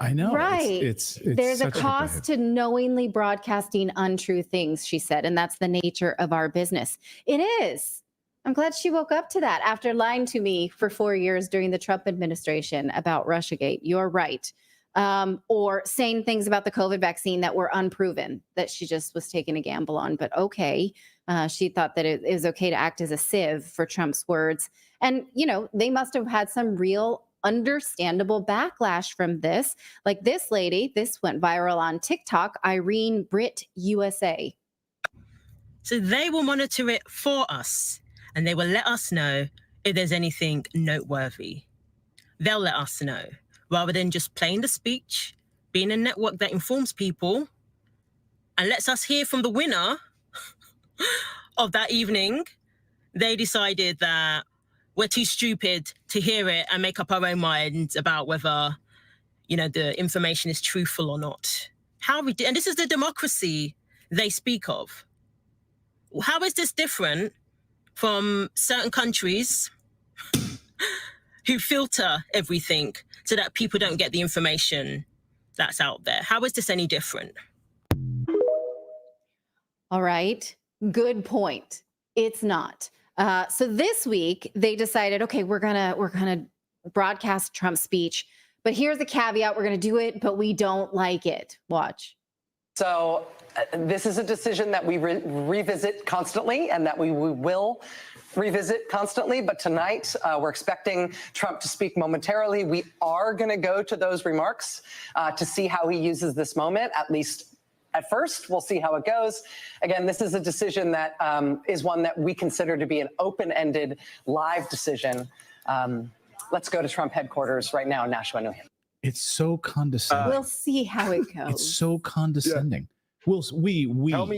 I know. Right. It's There's a such cost to knowingly broadcasting untrue things, she said, and that's the nature of our business. It is. I'm glad she woke up to that after lying to me for 4 years during the Trump administration about Russiagate. You're right. Or saying things about the COVID vaccine that were unproven, that she just was taking a gamble on. But okay, she thought that it was okay to act as a sieve for Trump's words. And, you know, they must have had some real understandable backlash from this. Like this lady, this went viral on TikTok, Irene Britt USA. So they will monitor it for us, and they will let us know if there's anything noteworthy. They'll let us know, rather than just playing the speech, being a network that informs people and lets us hear from the winner of that evening. They decided that we're too stupid to hear it and make up our own minds about whether, you know, the information is truthful or not. And this is the democracy they speak of. How is this different from certain countries who filter everything so that people don't get the information that's out there? How is this any different? All right. Good point. It's not. So this week they decided, okay, we're gonna broadcast Trump's speech, but here's the caveat: we're gonna do it, but we don't like it. Watch. So this is a decision that we revisit constantly and that we will revisit constantly. But tonight we're expecting Trump to speak momentarily. We are going to go to those remarks to see how he uses this moment, at least at first. We'll see how it goes. Again, this is a decision that is one that we consider to be an open-ended live decision. Let's go to Trump headquarters right now in Nashua, New Hampshire. It's so condescending. We'll see how it goes. It's so condescending. We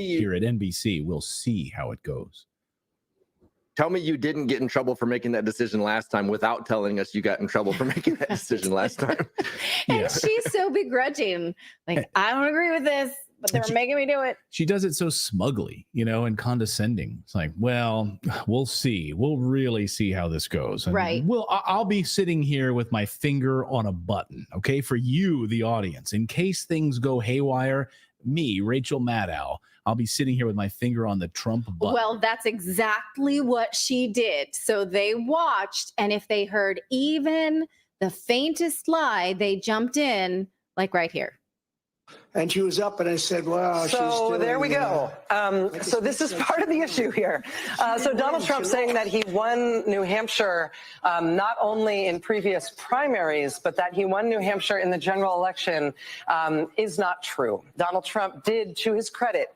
here at NBC will see how it goes. Tell me you didn't get in trouble for making that decision last time without telling us you got in trouble for making that decision last time. And she's so begrudging. Like, I don't agree with this, but they're making me do it. She does it so smugly, you know, and condescending. It's like, well, we'll see. We'll really see how this goes. And right. I'll be sitting here with my finger on a button, okay, for you, the audience, in case things go haywire. Me, Rachel Maddow, I'll be sitting here with my finger on the Trump button. Well, that's exactly what she did. So they watched, and if they heard even the faintest lie, they jumped in, like right here. And she was up, and I said, "Wow." So there we go. So this is part of the issue here. So Donald Trump saying that he won New Hampshire not only in previous primaries, but that he won New Hampshire in the general election is not true. Donald Trump did, to his credit,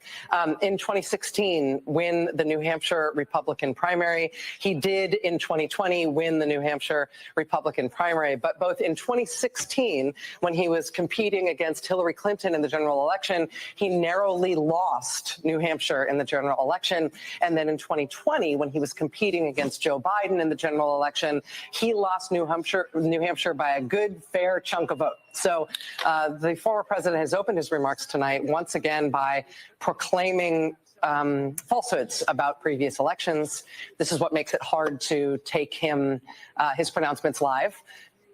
in 2016 win the New Hampshire Republican primary. He did in 2020 win the New Hampshire Republican primary. But both in 2016, when he was competing against Hillary Clinton in the general election, he narrowly lost New Hampshire in the general election. And then in 2020, when he was competing against Joe Biden in the general election, he lost New Hampshire by a good, fair chunk of vote. So the former president has opened his remarks tonight once again by proclaiming falsehoods about previous elections. This is what makes it hard to take his pronouncements live.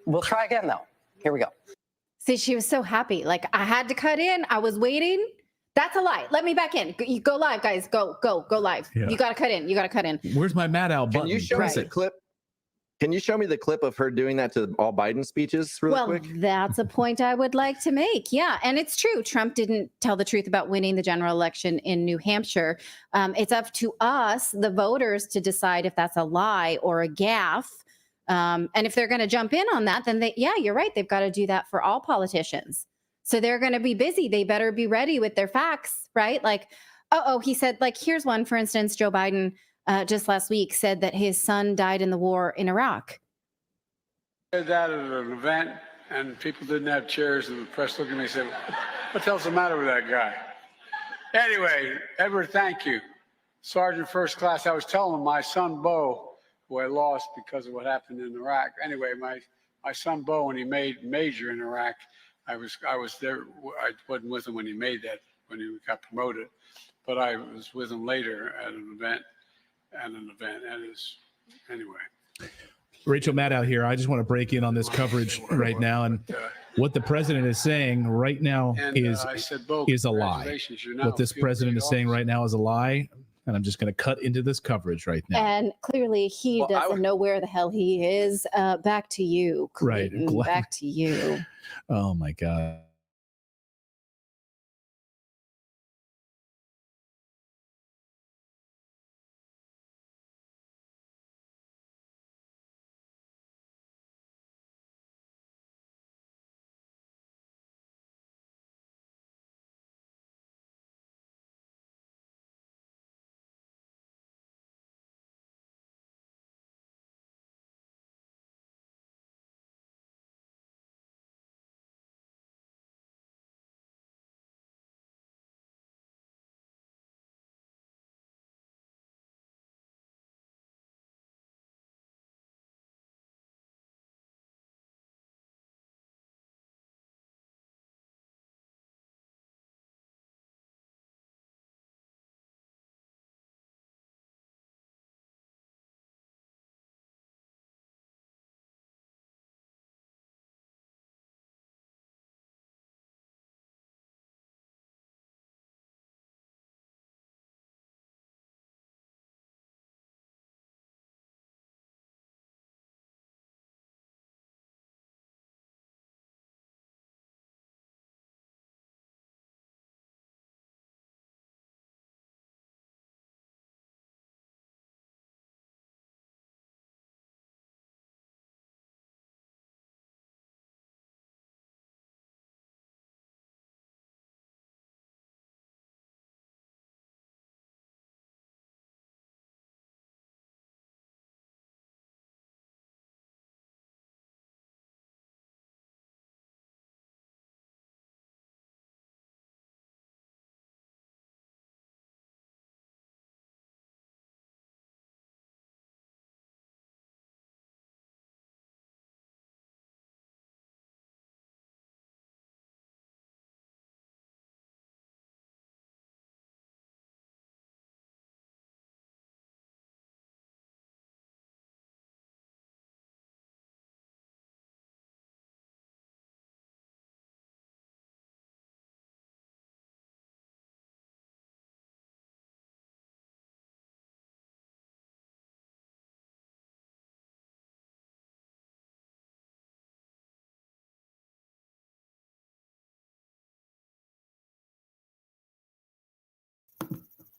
We'll try again, though. Here we go. See, she was so happy. Like, I had to cut in. I was waiting. That's a lie. Let me back in. You go live, guys. Go live. Yeah. You got to cut in. You got to cut in. Where's my Mad Al button? Can you show me the clip? Can you show me the clip of her doing that to all Biden speeches really quick? That's a point I would like to make. Yeah. And it's true. Trump didn't tell the truth about winning the general election in New Hampshire. It's up to us, the voters, to decide if that's a lie or a gaffe. And if they're going to jump in on that, then you're right. They've got to do that for all politicians. So they're going to be busy. They better be ready with their facts, right? Like, he said, like, here's one, for instance, Joe Biden just last week said that his son died in the war in Iraq. I did that at an event, and people didn't have chairs, and the press looked at me and said, "What the hell's the matter with that guy?" Anyway, Edward, thank you. Sergeant First Class, I was telling him my son, Bo, who I lost because of what happened in Iraq. Anyway, my son, Bo, when he made major in Iraq, I was there. I wasn't with him when he made that, when he got promoted, but I was with him later at an event. Anyway. Rachel Maddow here. I just want to break in on this coverage right now. And what the president is saying right now is a lie. What this president is saying right now is a lie. And I'm just going to cut into this coverage right now. And clearly he doesn't know where the hell he is. Back to you, Clayton. Right. Back to you. Oh, my God.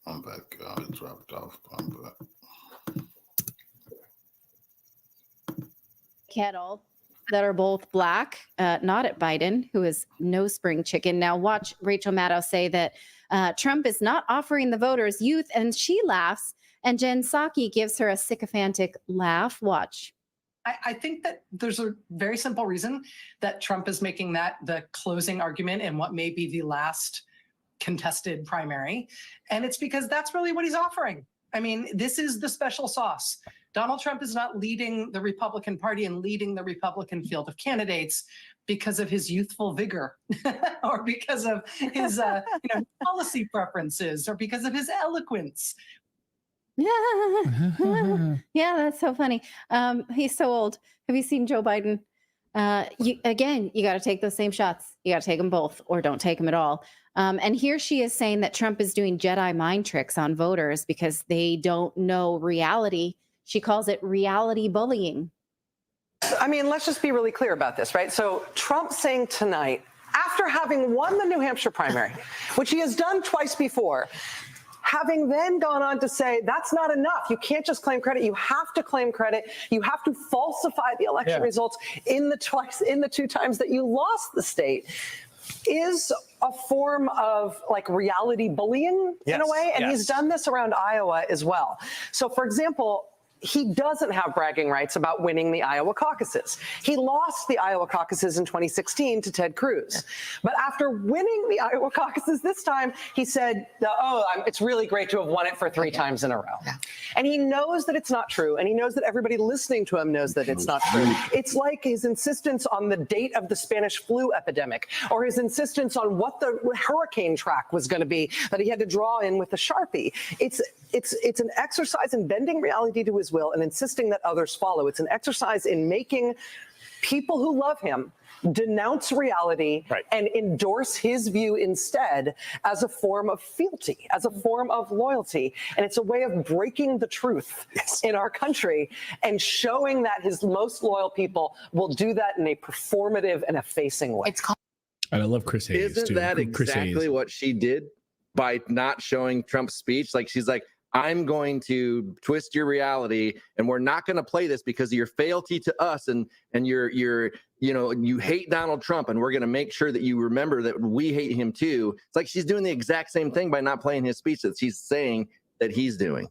I'm back. I dropped off. I'm back. Kettle that are both black, not at Biden, who is no spring chicken. Now watch Rachel Maddow say that Trump is not offering the voters youth, and she laughs, and Jen Psaki gives her a sycophantic laugh. Watch. I think that there's a very simple reason that Trump is making that the closing argument in what may be the last contested primary. And it's because that's really what he's offering. I mean, this is the special sauce. Donald Trump is not leading the Republican Party and leading the Republican field of candidates because of his youthful vigor or because of his policy preferences or because of his eloquence. Yeah, that's so funny. He's so old. Have you seen Joe Biden? You got to take those same shots. You got to take them both or don't take them at all. And here she is saying that Trump is doing Jedi mind tricks on voters because they don't know reality. She calls it reality bullying. I mean, let's just be really clear about this, right? So Trump saying tonight, after having won the New Hampshire primary, which he has done twice before, having then gone on to say, that's not enough. You can't just claim credit. You have to claim credit. You have to falsify the election results in the two times that you lost the state, is a form of like reality bullying in a way. And he's done this around Iowa as well. So for example, he doesn't have bragging rights about winning the Iowa caucuses. He lost the Iowa caucuses in 2016 to Ted Cruz. But after winning the Iowa caucuses this time, he said, it's really great to have won it for 3 times in a row. And he knows that it's not true. And he knows that everybody listening to him knows that it's not true. It's like his insistence on the date of the Spanish flu epidemic, or his insistence on what the hurricane track was going to be that he had to draw in with a Sharpie. It's an exercise in bending reality to his will and insisting that others follow. It's an exercise in making people who love him denounce reality and endorse his view instead as a form of fealty, as a form of loyalty. And it's a way of breaking the truth in our country and showing that his most loyal people will do that in a performative and effacing way. And I love Chris Hayes. Isn't that exactly what she did by not showing Trump's speech? Like, she's like, I'm going to twist your reality, and we're not going to play this because of your fealty to us, and you hate Donald Trump, and we're going to make sure that you remember that we hate him too. It's like she's doing the exact same thing by not playing his speech that she's saying that he's doing.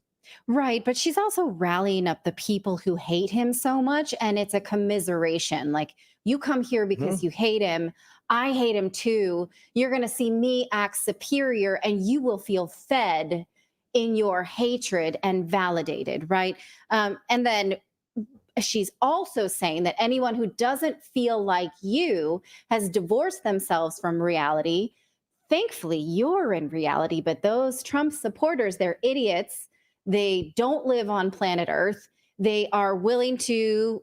Right, but she's also rallying up the people who hate him so much, and it's a commiseration. Like, you come here because you hate him. I hate him too. You're going to see me act superior, and you will feel fed in your hatred and validated, right? And then she's also saying that anyone who doesn't feel like you has divorced themselves from reality. Thankfully, you're in reality, but those Trump supporters, they're idiots. They don't live on planet Earth. They are willing to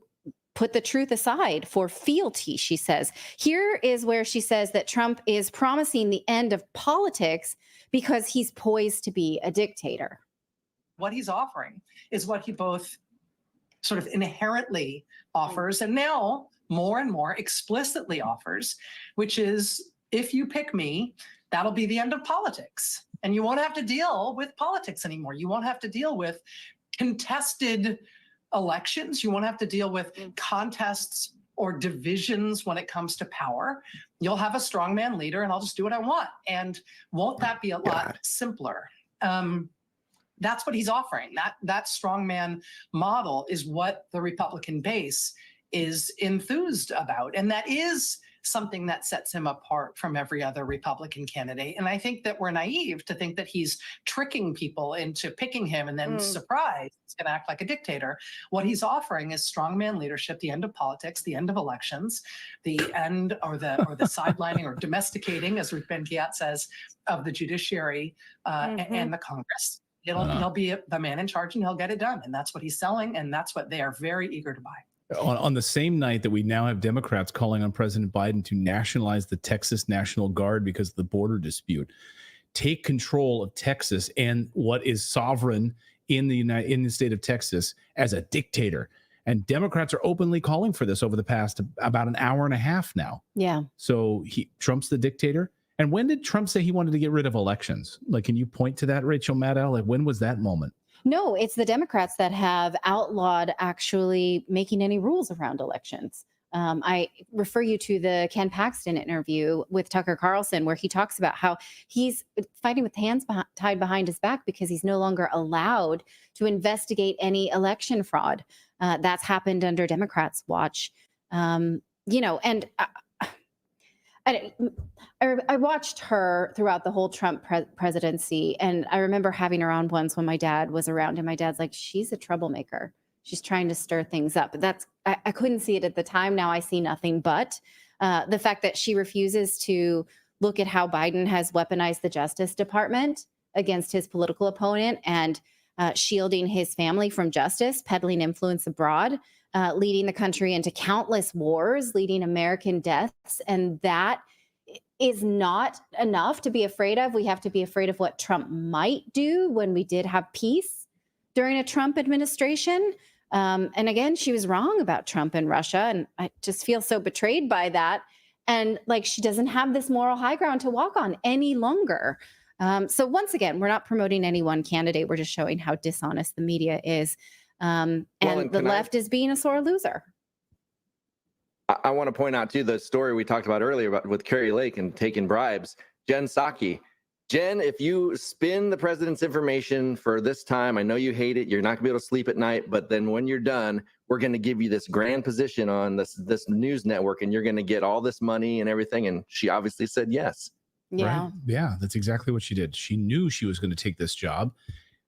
put the truth aside for fealty, she says. Here is where she says that Trump is promising the end of politics because he's poised to be a dictator. What he's offering is what he both sort of inherently offers and now more and more explicitly offers, which is, if you pick me, that'll be the end of politics. And you won't have to deal with politics anymore. You won't have to deal with contested elections. You won't have to deal with contests or divisions when it comes to power. You'll have a strongman leader and I'll just do what I want. And won't that be a lot simpler? That's what he's offering. That strongman model is what the Republican base is enthused about. And that is something that sets him apart from every other Republican candidate. And I think that we're naive to think that he's tricking people into picking him and then surprise, he's going to act like a dictator. What he's offering is strongman leadership, the end of politics, the end of elections, the end or the sidelining or domesticating, as Ruth Ben-Ghiat says, of the judiciary and the Congress. He'll be the man in charge and he'll get it done. And that's what he's selling. And that's what they are very eager to buy. On the same night that we now have Democrats calling on President Biden to nationalize the Texas National Guard because of the border dispute, take control of Texas and what is sovereign in the state of Texas as a dictator. And Democrats are openly calling for this over the past about an hour and a half now. Yeah. So Trump's the dictator, And when did Trump say he wanted to get rid of elections? Like, can you point to that, Rachel Maddow? Like, when was that moment? No, it's the Democrats that have outlawed actually making any rules around elections. I refer you to the Ken Paxton interview with Tucker Carlson, where he talks about how he's fighting with hands tied behind his back because he's no longer allowed to investigate any election fraud. That's happened under Democrats' watch. And I watched her throughout the whole Trump presidency, and I remember having her on once when my dad was around, and my dad's like, she's a troublemaker. She's trying to stir things up. But I couldn't see it at the time. Now I see nothing but the fact that she refuses to look at how Biden has weaponized the Justice Department against his political opponent and shielding his family from justice, peddling influence abroad, leading the country into countless wars, leading American deaths. And that is not enough to be afraid of. We have to be afraid of what Trump might do when we did have peace during a Trump administration. And again, she was wrong about Trump and Russia. And I just feel so betrayed by that. And like, she doesn't have this moral high ground to walk on any longer. So once again, we're not promoting any one candidate. We're just showing how dishonest the media is. And the left is being a sore loser. I want to point out too the story we talked about earlier about with Carrie Lake and taking bribes. Jen Psaki. Jen, if you spin the president's information for this time, I know you hate it. You're not gonna be able to sleep at night, but then when you're done, we're gonna give you this grand position on this news network, and you're gonna get all this money and everything. And she obviously said yes. Yeah. Right? Yeah, that's exactly what she did. She knew she was going to take this job.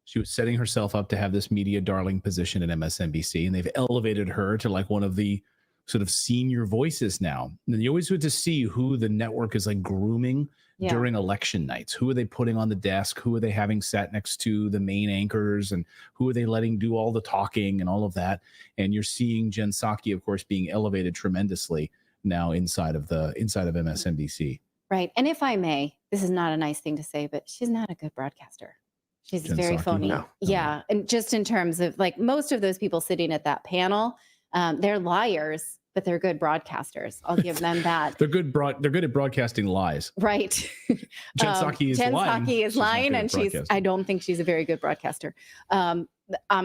She was setting herself up to have this media darling position at MSNBC, and they've elevated her to like one of the sort of senior voices now. And you always get to see who the network is like grooming during election nights. Who are they putting on the desk? Who are they having sat next to the main anchors? And who are they letting do all the talking and all of that? And you're seeing Jen Psaki, of course, being elevated tremendously now inside of MSNBC. Right. And if I may, this is not a nice thing to say, but she's not a good broadcaster. She's Jen very Psaki? phony. No. Yeah. And just in terms of like most of those people sitting at that panel, they're liars, but they're good broadcasters. I'll give them that. They're good at broadcasting lies. Right. Jen Psaki is Jen lying. Psaki is She's not lying, good at and broadcasting. I don't think she's a very good broadcaster. I'm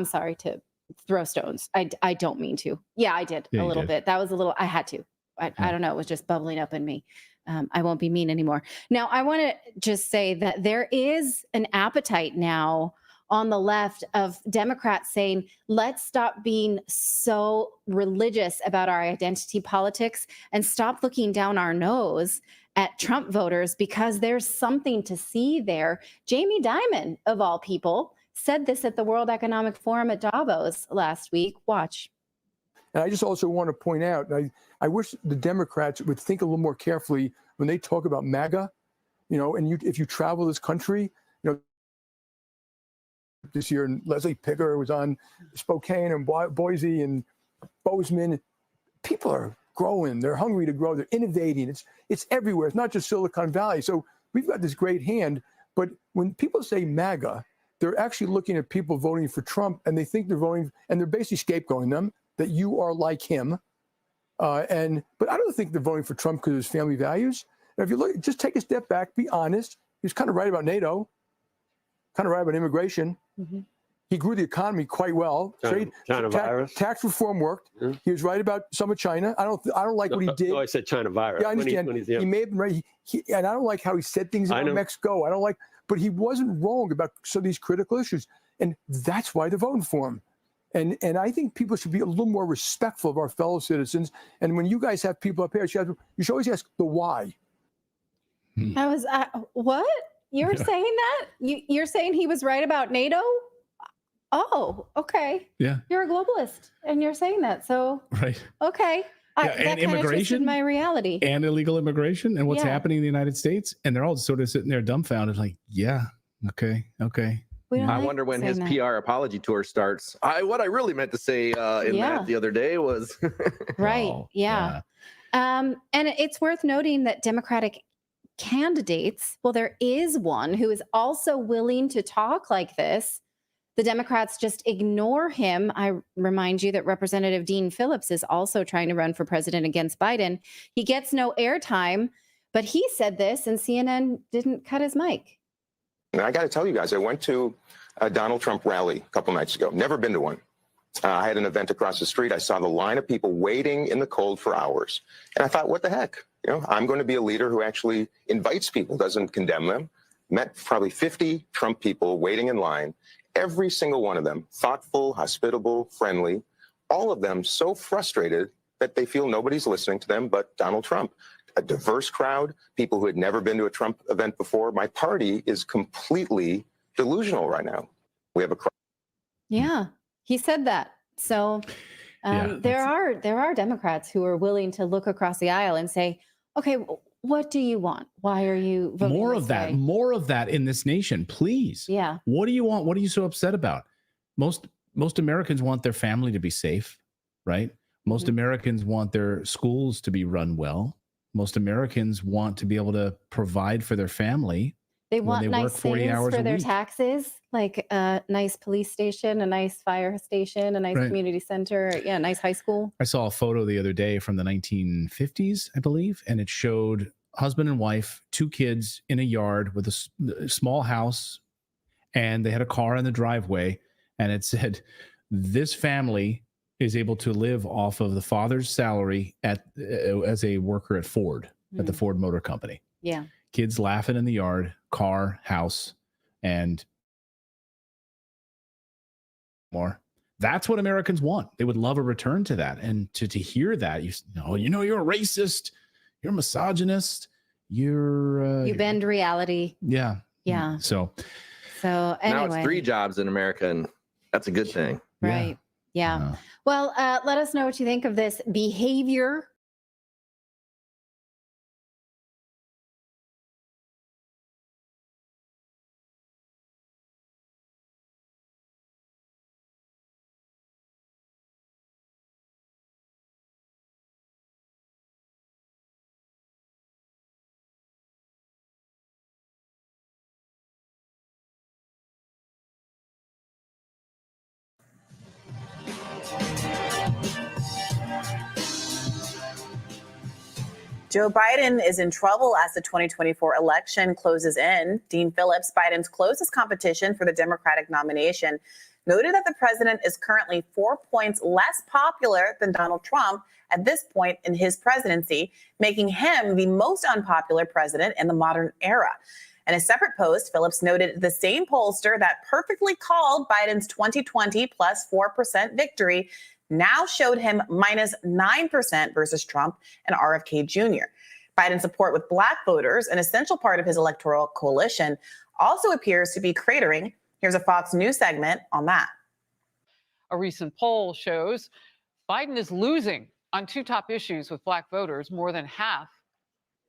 sorry to throw stones. I don't mean to. Yeah, I did Yeah, a you little did. bit. That was a little, I had to. I don't know. It was just bubbling up in me. I won't be mean anymore. Now, I want to just say that there is an appetite now on the left of Democrats saying, let's stop being so religious about our identity politics and stop looking down our nose at Trump voters because there's something to see there. Jamie Dimon, of all people, said this at the World Economic Forum at Davos last week. Watch. And I just also want to point out, I wish the Democrats would think a little more carefully when they talk about MAGA, and if you travel this country, this year, and Leslie Pigger was on Spokane and Boise and Bozeman. People are growing. They're hungry to grow. They're innovating. It's everywhere. It's not just Silicon Valley. So we've got this great hand. But when people say MAGA, they're actually looking at people voting for Trump, and they think they're voting, and they're basically scapegoating them that you are like him. But I don't think they're voting for Trump because of his family values. And if you look, just take a step back, be honest. He was kind of right about NATO, kind of right about immigration. Mm-hmm. He grew the economy quite well. China virus. Tax reform worked. Yeah. He was right about some of China. I don't like what he did. No, I said China virus. Yeah, I understand. He may have been right. And I don't like how he said things about Mexico. I don't like, but he wasn't wrong about some of these critical issues. And that's why they're voting for him. And I think people should be a little more respectful of our fellow citizens. And when you guys have people up here, you should always ask the why. I was, what? You're saying that? You're saying he was right about NATO? Oh, okay. Yeah. You're a globalist, and you're saying that. So, right. Okay. Yeah, That and kind of twisted immigration my reality. and illegal immigration and what's Yeah. happening in the United States. And they're all sort of sitting there dumbfounded, like, yeah, okay. I wonder when his PR apology tour starts. What I really meant to say in Yeah. that the other day was Right. Yeah. And it's worth noting that Democratic candidates, well, there is one who is also willing to talk like this. The Democrats just ignore him. I remind you that Representative Dean Phillips is also trying to run for president against Biden. He gets no airtime, But he said this, and CNN didn't cut his mic. And I got to tell you guys, I went to a Donald Trump rally a couple nights ago. Never been to one. I had an event across the street. I saw the line of people waiting in the cold for hours. And I thought, what the heck? You know, I'm going to be a leader who actually invites people, doesn't condemn them. Met probably 50 Trump people waiting in line. Every single one of them, thoughtful, hospitable, friendly. All of them so frustrated that they feel nobody's listening to them but Donald Trump. A diverse crowd, people who had never been to a Trump event before. My party is completely delusional right now. We have a crowd. Yeah, he said that. So there are Democrats who are willing to look across the aisle and say, okay, what do you want? Why are you voting More this of that, way? more of that in this nation, please. Yeah. What do you want? What are you so upset about? Most Americans want their family to be safe, right? Most Americans want their schools to be run well. Most Americans want to be able to provide for their family. They when want they nice work 40 things hours for a their week. taxes, like a nice police station, a nice fire station, a nice Right. community center, a nice high school. I saw a photo the other day from the 1950s, I believe, and it showed husband and wife, 2 kids in a yard with a small house, and they had a car in the driveway, and it said, this family is able to live off of the father's salary as a worker at Ford, at the Ford Motor Company. Yeah. Kids laughing in the yard, car, house, and more. That's what Americans want. They would love a return to that. And to hear that, you're a racist, you're a misogynist, you bend reality. Yeah. Yeah. So anyway. Now it's 3 jobs in America, and that's a good thing. Right. Yeah. Well, let us know what you think of this behavior. Joe Biden is in trouble as the 2024 election closes in. Dean Phillips, Biden's closest competition for the Democratic nomination, noted that the president is currently 4 points less popular than Donald Trump at this point in his presidency, making him the most unpopular president in the modern era. In a separate post, Phillips noted the same pollster that perfectly called Biden's 2020 plus 4% victory now showed him minus 9% versus Trump and RFK Jr. Biden's support with Black voters, an essential part of his electoral coalition, also appears to be cratering. Here's a Fox News segment on that. A recent poll shows Biden is losing on 2 top issues with Black voters. More than half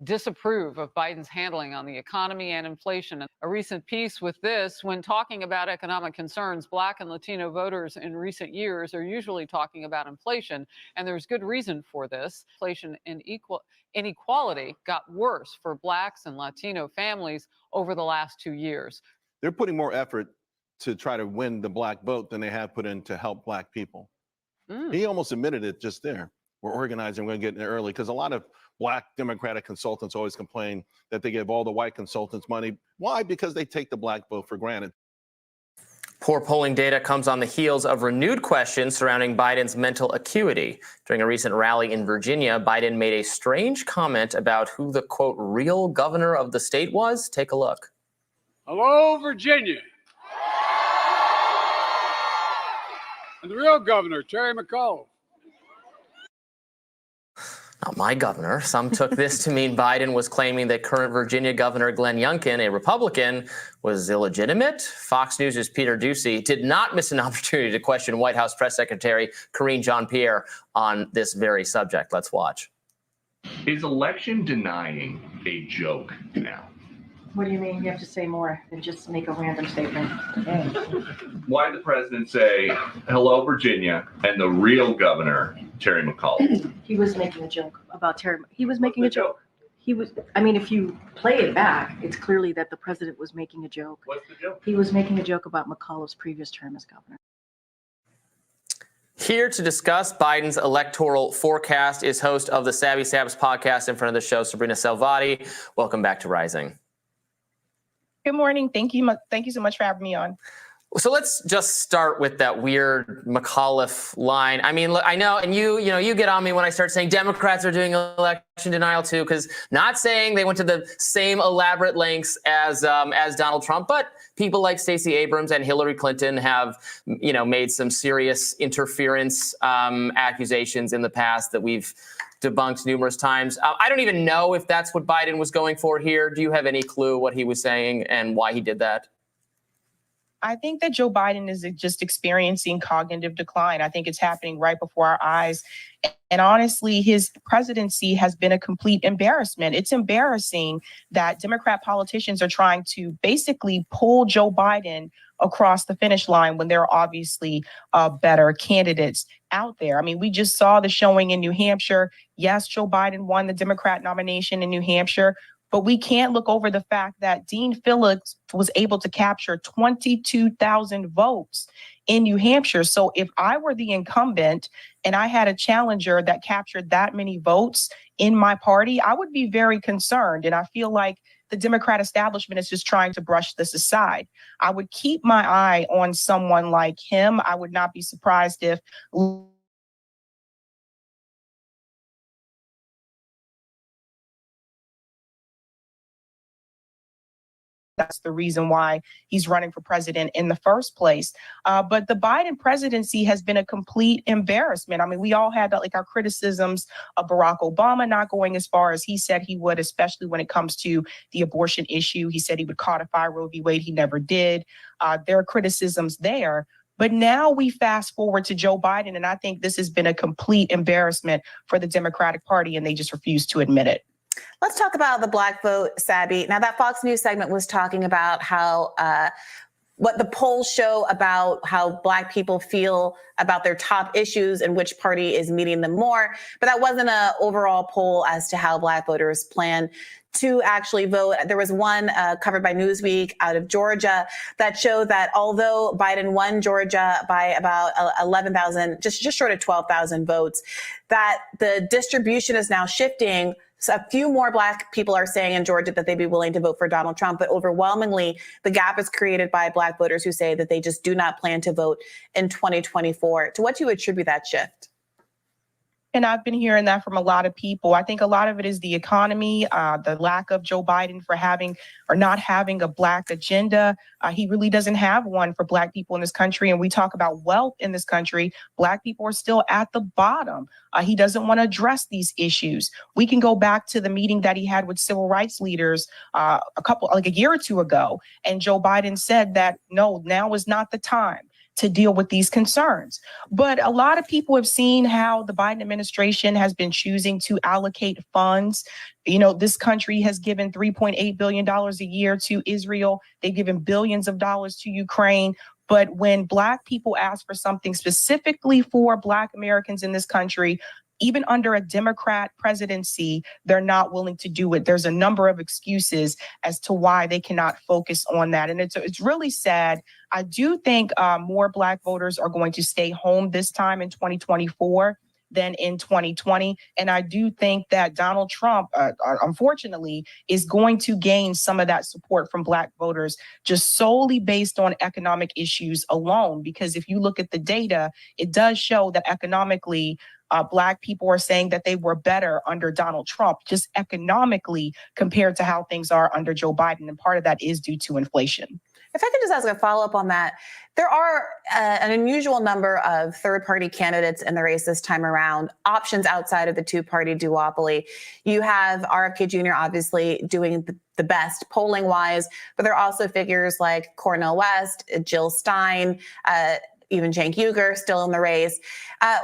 disapprove of Biden's handling on the economy and inflation. A recent piece with this, when talking about economic concerns, Black and Latino voters in recent years are usually talking about inflation, and there's good reason for this. Inflation and inequality got worse for Blacks and Latino families over the last 2 years. They're putting more effort to try to win the Black vote than they have put in to help Black people. He almost admitted it just there. We're organizing, we're going to get in there early, because a lot of Black Democratic consultants always complain that they give all the white consultants money. Why? Because they take the Black vote for granted. Poor polling data comes on the heels of renewed questions surrounding Biden's mental acuity. During a recent rally in Virginia, Biden made a strange comment about who the, quote, real governor of the state was. Take a look. Hello, Virginia. And the real governor, Terry McAuliffe. Not my governor. Some took this to mean Biden was claiming that current Virginia Governor Glenn Youngkin, a Republican, was illegitimate. Fox News' Peter Doocy did not miss an opportunity to question White House Press Secretary Karine Jean-Pierre on this very subject. Let's watch. Is election denying a joke now? What do you mean? You have to say more than just make a random statement. Why did the president say, hello, Virginia, and the real governor, Terry McAuliffe? He was making a joke about Terry. He was making a joke. He was, I mean, if you play it back, it's clearly that the president was making a joke. What's the joke? He was making a joke about McAuliffe's previous term as governor. Here to discuss Biden's electoral forecast is host of the Savvy Sabs podcast in front of the show, Sabrina Salvati. Welcome back to Rising. Good morning. Thank you so much for having me on. So let's just start with that weird McAuliffe line. I mean, look, I know, and you get on me when I start saying Democrats are doing election denial too, because not saying they went to the same elaborate lengths as Donald Trump, but people like Stacey Abrams and Hillary Clinton have, made some serious interference accusations in the past that we've debunked numerous times. I don't even know if that's what Biden was going for here. Do you have any clue what he was saying and why he did that? I think that Joe Biden is just experiencing cognitive decline. I think it's happening right before our eyes. And honestly, his presidency has been a complete embarrassment. It's embarrassing that Democrat politicians are trying to basically pull Joe Biden across the finish line when there are obviously better candidates out there. I mean, we just saw the showing in New Hampshire. Yes, Joe Biden won the Democrat nomination in New Hampshire, but we can't look over the fact that Dean Phillips was able to capture 22,000 votes in New Hampshire. So if I were the incumbent and I had a challenger that captured that many votes in my party, I would be very concerned. And I feel like the Democrat establishment is just trying to brush this aside. I would keep my eye on someone like him. I would not be surprised if that's the reason why he's running for president in the first place. But the Biden presidency has been a complete embarrassment. I mean, we all had our criticisms of Barack Obama not going as far as he said he would, especially when it comes to the abortion issue. He said he would codify Roe v. Wade. He never did. There are criticisms there. But now we fast forward to Joe Biden, and I think this has been a complete embarrassment for the Democratic Party, and they just refuse to admit it. Let's talk about the black vote, Sabby. Now, that Fox News segment was talking about how what the polls show about how black people feel about their top issues and which party is meeting them more. But that wasn't an overall poll as to how black voters plan to actually vote. There was one covered by Newsweek out of Georgia that showed that although Biden won Georgia by about 11,000, just short of 12,000 votes, that the distribution is now shifting. So a few more black people are saying in Georgia that they'd be willing to vote for Donald Trump, but overwhelmingly, the gap is created by black voters who say that they just do not plan to vote in 2024. To what do you attribute that shift? And I've been hearing that from a lot of people. I think a lot of it is the economy, the lack of Joe Biden for having or not having a black agenda. He really doesn't have one for black people in this country. And we talk about wealth in this country. Black people are still at the bottom. He doesn't want to address these issues. We can go back to the meeting that he had with civil rights leaders a year or two ago. And Joe Biden said that, no, now is not the time to deal with these concerns. But a lot of people have seen how the Biden administration has been choosing to allocate funds. You know, this country has given $3.8 billion a year to Israel. They've given billions of dollars to Ukraine. But when black people ask for something specifically for black Americans in this country, even under a Democrat presidency, they're not willing to do it. There's a number of excuses as to why they cannot focus on that. And it's really sad. I do think more black voters are going to stay home this time in 2024 than in 2020. And I do think that Donald Trump, unfortunately, is going to gain some of that support from black voters just solely based on economic issues alone. Because if you look at the data, it does show that economically, black people are saying that they were better under Donald Trump, just economically compared to how things are under Joe Biden. And part of that is due to inflation. If I could just ask a follow-up on that, there are an unusual number of third-party candidates in the race this time around, options outside of the two-party duopoly. You have RFK Jr. obviously doing the best polling-wise, but there are also figures like Cornel West, Jill Stein, even Cenk Uygur still in the race.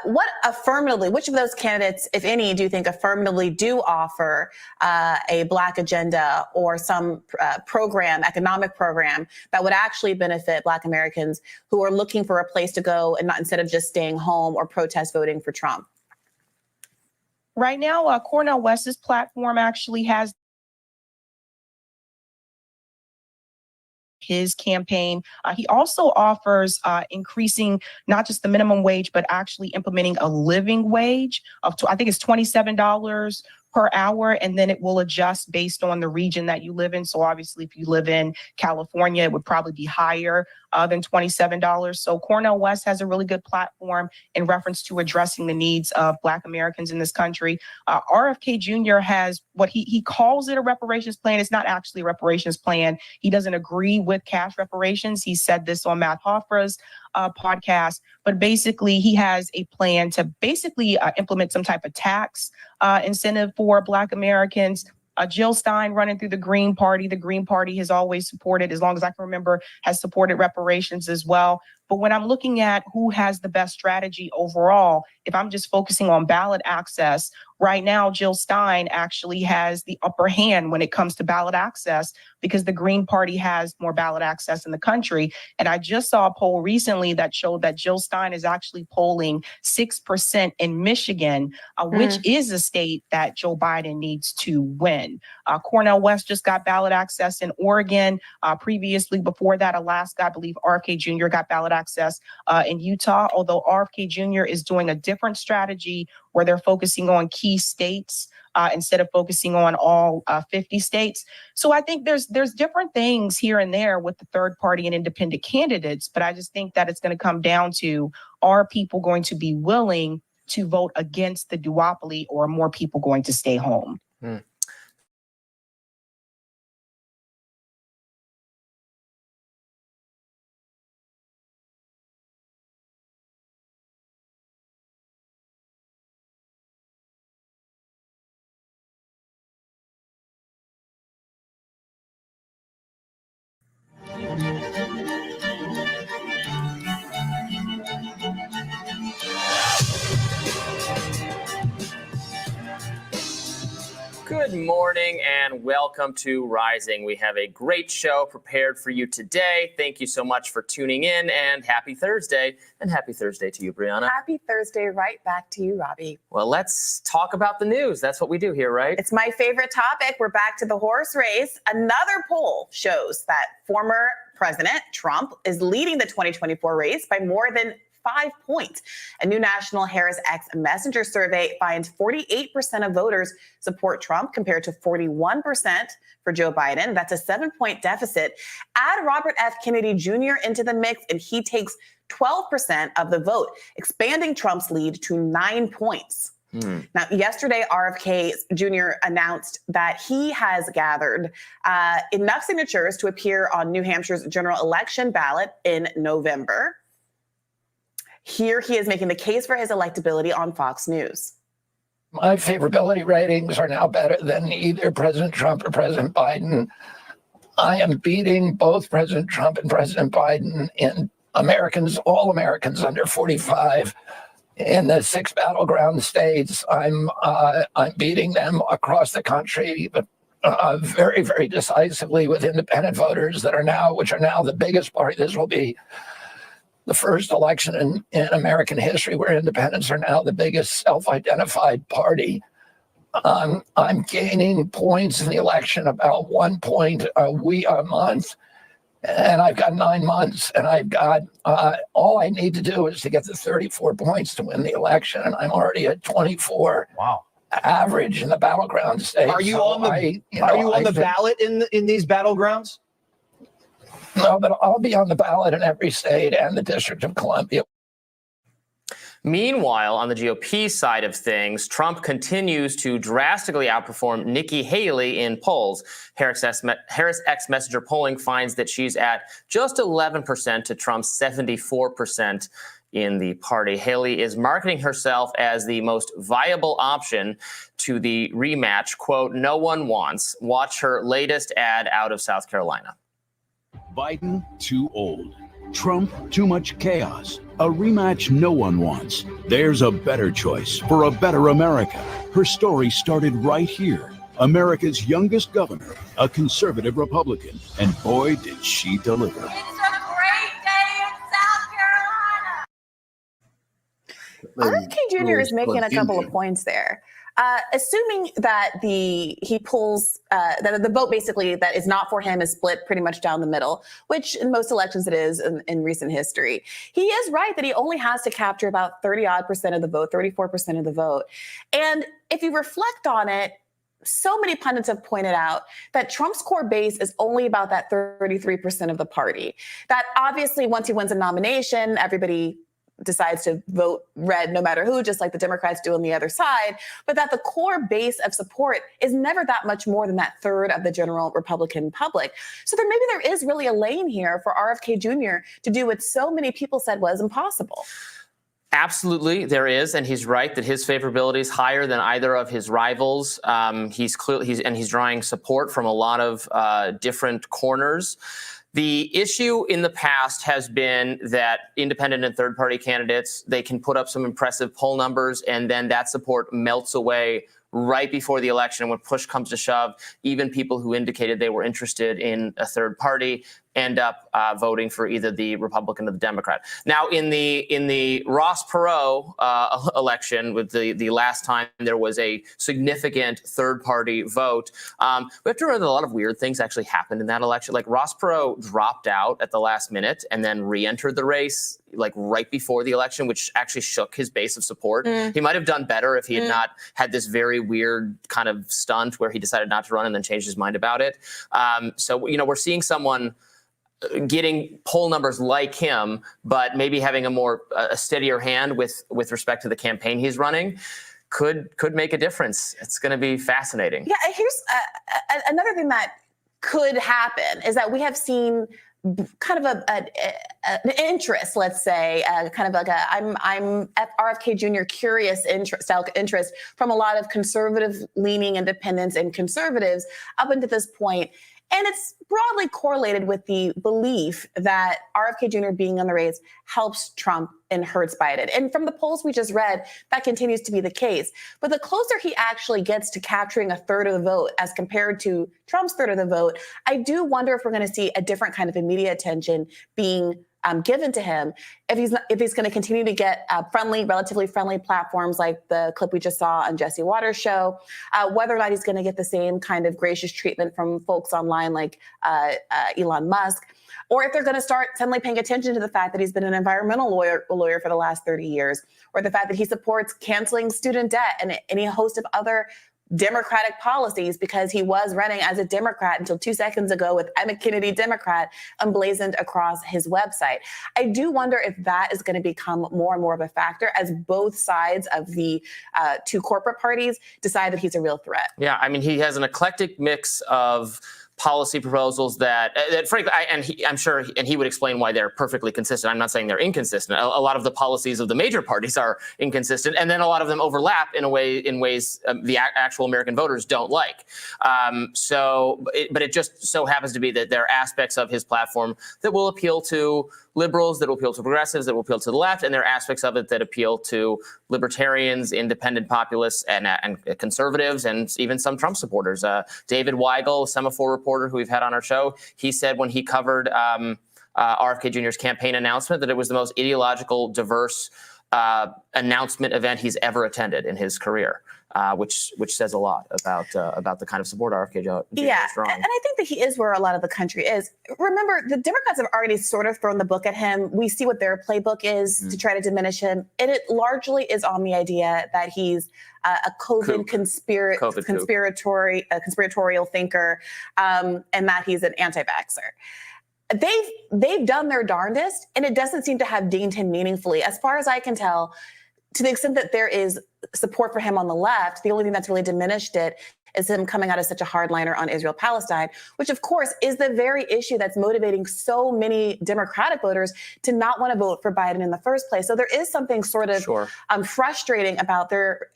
Which of those candidates, if any, do you think affirmatively do offer a black agenda or some economic program that would actually benefit black Americans who are looking for a place to go and not instead of just staying home or protest voting for Trump? Right now, Cornel West's platform actually has his campaign. He also offers increasing not just the minimum wage, but actually implementing a living wage of, I think it's $27 per hour, and then it will adjust based on the region that you live in. So obviously, if you live in California, it would probably be higher than $27. So Cornel West has a really good platform in reference to addressing the needs of Black Americans in this country. RFK Jr. has what he calls it a reparations plan. It's not actually a reparations plan. He doesn't agree with cash reparations. He said this on Matt Hofra's podcast, but basically he has a plan to basically implement some type of tax incentive for Black Americans. Jill Stein running through the Green Party. The Green Party has always supported, as long as I can remember, has supported reparations as well. But when I'm looking at who has the best strategy overall, if I'm just focusing on ballot access, right now, Jill Stein actually has the upper hand when it comes to ballot access because the Green Party has more ballot access in the country. And I just saw a poll recently that showed that Jill Stein is actually polling 6% in Michigan, which is a state that Joe Biden needs to win. Cornel West just got ballot access in Oregon. Previously, before that, Alaska, I believe RFK Jr. got ballot access in Utah, although RFK Jr. is doing a different strategy where they're focusing on key states instead of focusing on all 50 states. So I think there's different things here and there with the third party and independent candidates, but I just think that it's going to come down to, are people going to be willing to vote against the duopoly, or are more people going to stay home? Good morning and welcome to Rising. We have a great show prepared for you today. Thank you so much for tuning in, and happy Thursday. And happy Thursday to you, Brianna. Happy Thursday, right back to you, Robbie. Well, let's talk about the news. That's what we do here, right? It's my favorite topic. We're back to the horse race. Another poll shows that former President Trump is leading the 2024 race by more than 5 points. A new national Harris X Messenger survey finds 48% of voters support Trump compared to 41% for Joe Biden. That's a 7-point deficit. Add Robert F. Kennedy Jr. into the mix, and he takes 12% of the vote, expanding Trump's lead to 9 points. Now, yesterday, RFK Jr. announced that he has gathered enough signatures to appear on New Hampshire's general election ballot in November. Here he is making the case for his electability on Fox News. My favorability ratings are now better than either President Trump or President Biden. I am beating both President Trump and President Biden in all Americans under 45. In the 6 battleground states, I'm beating them across the country, but very, very decisively with independent voters which are now the biggest party. This will be the first election in American history where independents are now the biggest self-identified party. I'm gaining points in the election, about 1 point a month, and I've got 9 months, and I've got all I need to do is to get the 34 points to win the election, and I'm already at 24. Wow. Average in the battleground states. Are you on the ballot in these battlegrounds? No, but I'll be on the ballot in every state and the District of Columbia. Meanwhile, on the GOP side of things, Trump continues to drastically outperform Nikki Haley in polls. Harris X Messenger polling finds that she's at just 11% to Trump's 74% in the party. Haley is marketing herself as the most viable option to the rematch, quote, no one wants. Watch her latest ad out of South Carolina. Biden, too old. Trump, too much chaos. A rematch no one wants. There's a better choice for a better America. Her story started right here. America's youngest governor, a conservative Republican. And boy, did she deliver. It's a great day in South Carolina. RFK Jr. is making a couple of points there. Assuming that he pulls that the vote basically that is not for him is split pretty much down the middle, which in most elections it is in recent history. He is right that he only has to capture about 30% of the vote, 34% of the vote. And if you reflect on it, so many pundits have pointed out that Trump's core base is only about that 33% of the party. That obviously once he wins a nomination, everybody decides to vote red no matter who, just like the Democrats do on the other side, but that the core base of support is never that much more than that third of the general Republican public. So maybe there is really a lane here for RFK Jr. to do what so many people said was impossible. Absolutely, there is, and he's right that his favorability is higher than either of his rivals. He's drawing support from a lot of different corners. The issue in the past has been that independent and third-party candidates, they can put up some impressive poll numbers, and then that support melts away right before the election. When push comes to shove, even people who indicated they were interested in a third party end up voting for either the Republican or the Democrat. Now, in the Ross Perot election, with the last time there was a significant third-party vote, we have to remember that a lot of weird things actually happened in that election. Like Ross Perot dropped out at the last minute and then re-entered the race like right before the election, which actually shook his base of support. He might have done better if he had not had this very weird kind of stunt where he decided not to run and then changed his mind about it. So, you know, we're seeing someone getting poll numbers like him, but maybe having a steadier hand with respect to the campaign he's running could make a difference. It's going to be fascinating. Yeah, here's another thing that could happen is that we have seen kind of an interest, let's say, kind of like I'm RFK Jr. curious interest from a lot of conservative-leaning independents and conservatives up until this point. And it's broadly correlated with the belief that RFK Jr. being in the race helps Trump and hurts Biden. And from the polls we just read, that continues to be the case. But the closer he actually gets to capturing a third of the vote as compared to Trump's third of the vote, I do wonder if we're going to see a different kind of media attention being given to him if he's going to continue to get relatively friendly platforms like the clip we just saw on Jesse Waters' show, whether or not he's going to get the same kind of gracious treatment from folks online like Elon Musk, or if they're going to start suddenly paying attention to the fact that he's been an environmental lawyer for the last 30 years, or the fact that he supports canceling student debt and any host of other Democratic policies because he was running as a Democrat until 2 seconds ago with I'm a Kennedy Democrat emblazoned across his website. I do wonder if that is going to become more and more of a factor as both sides of the two corporate parties decide that he's a real threat. Yeah, I mean, he has an eclectic mix of policy proposals that frankly, I'm sure, and he would explain why they're perfectly consistent. I'm not saying they're inconsistent. A lot of the policies of the major parties are inconsistent, and then a lot of them overlap in ways the actual American voters don't like. But it just so happens to be that there are aspects of his platform that will appeal to liberals, that will appeal to progressives, that will appeal to the left, and there are aspects of it that appeal to libertarians, independent populists, and conservatives, and even some Trump supporters. David Weigel, Semaphore reporter who we've had on our show, he said when he covered RFK Jr.'s campaign announcement that it was the most ideological, diverse announcement event he's ever attended in his career. Which says a lot about the kind of support RFK Jr. Yeah, is drawing. and I think that he is where a lot of the country is. Remember, the Democrats have already sort of thrown the book at him. We see what their playbook is to try to diminish him. And it largely is on the idea that he's a COVID conspiratorial thinker, and that he's an anti-vaxxer. They've done their darndest, and it doesn't seem to have dinged him meaningfully. As far as I can tell, to the extent that there is support for him on the left, the only thing that's really diminished it is him coming out as such a hardliner on Israel-Palestine, which of course is the very issue that's motivating so many Democratic voters to not want to vote for Biden in the first place. So there is something sort of frustrating about their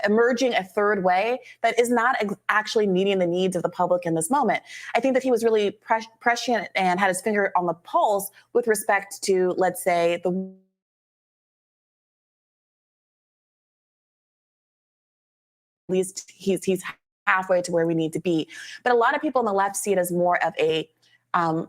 emerging a third way that is not actually meeting the needs of the public in this moment. I think that he was really prescient and had his finger on the pulse with respect to, let's say, the least he's halfway to where we need to be. But a lot of people on the left see it as more of a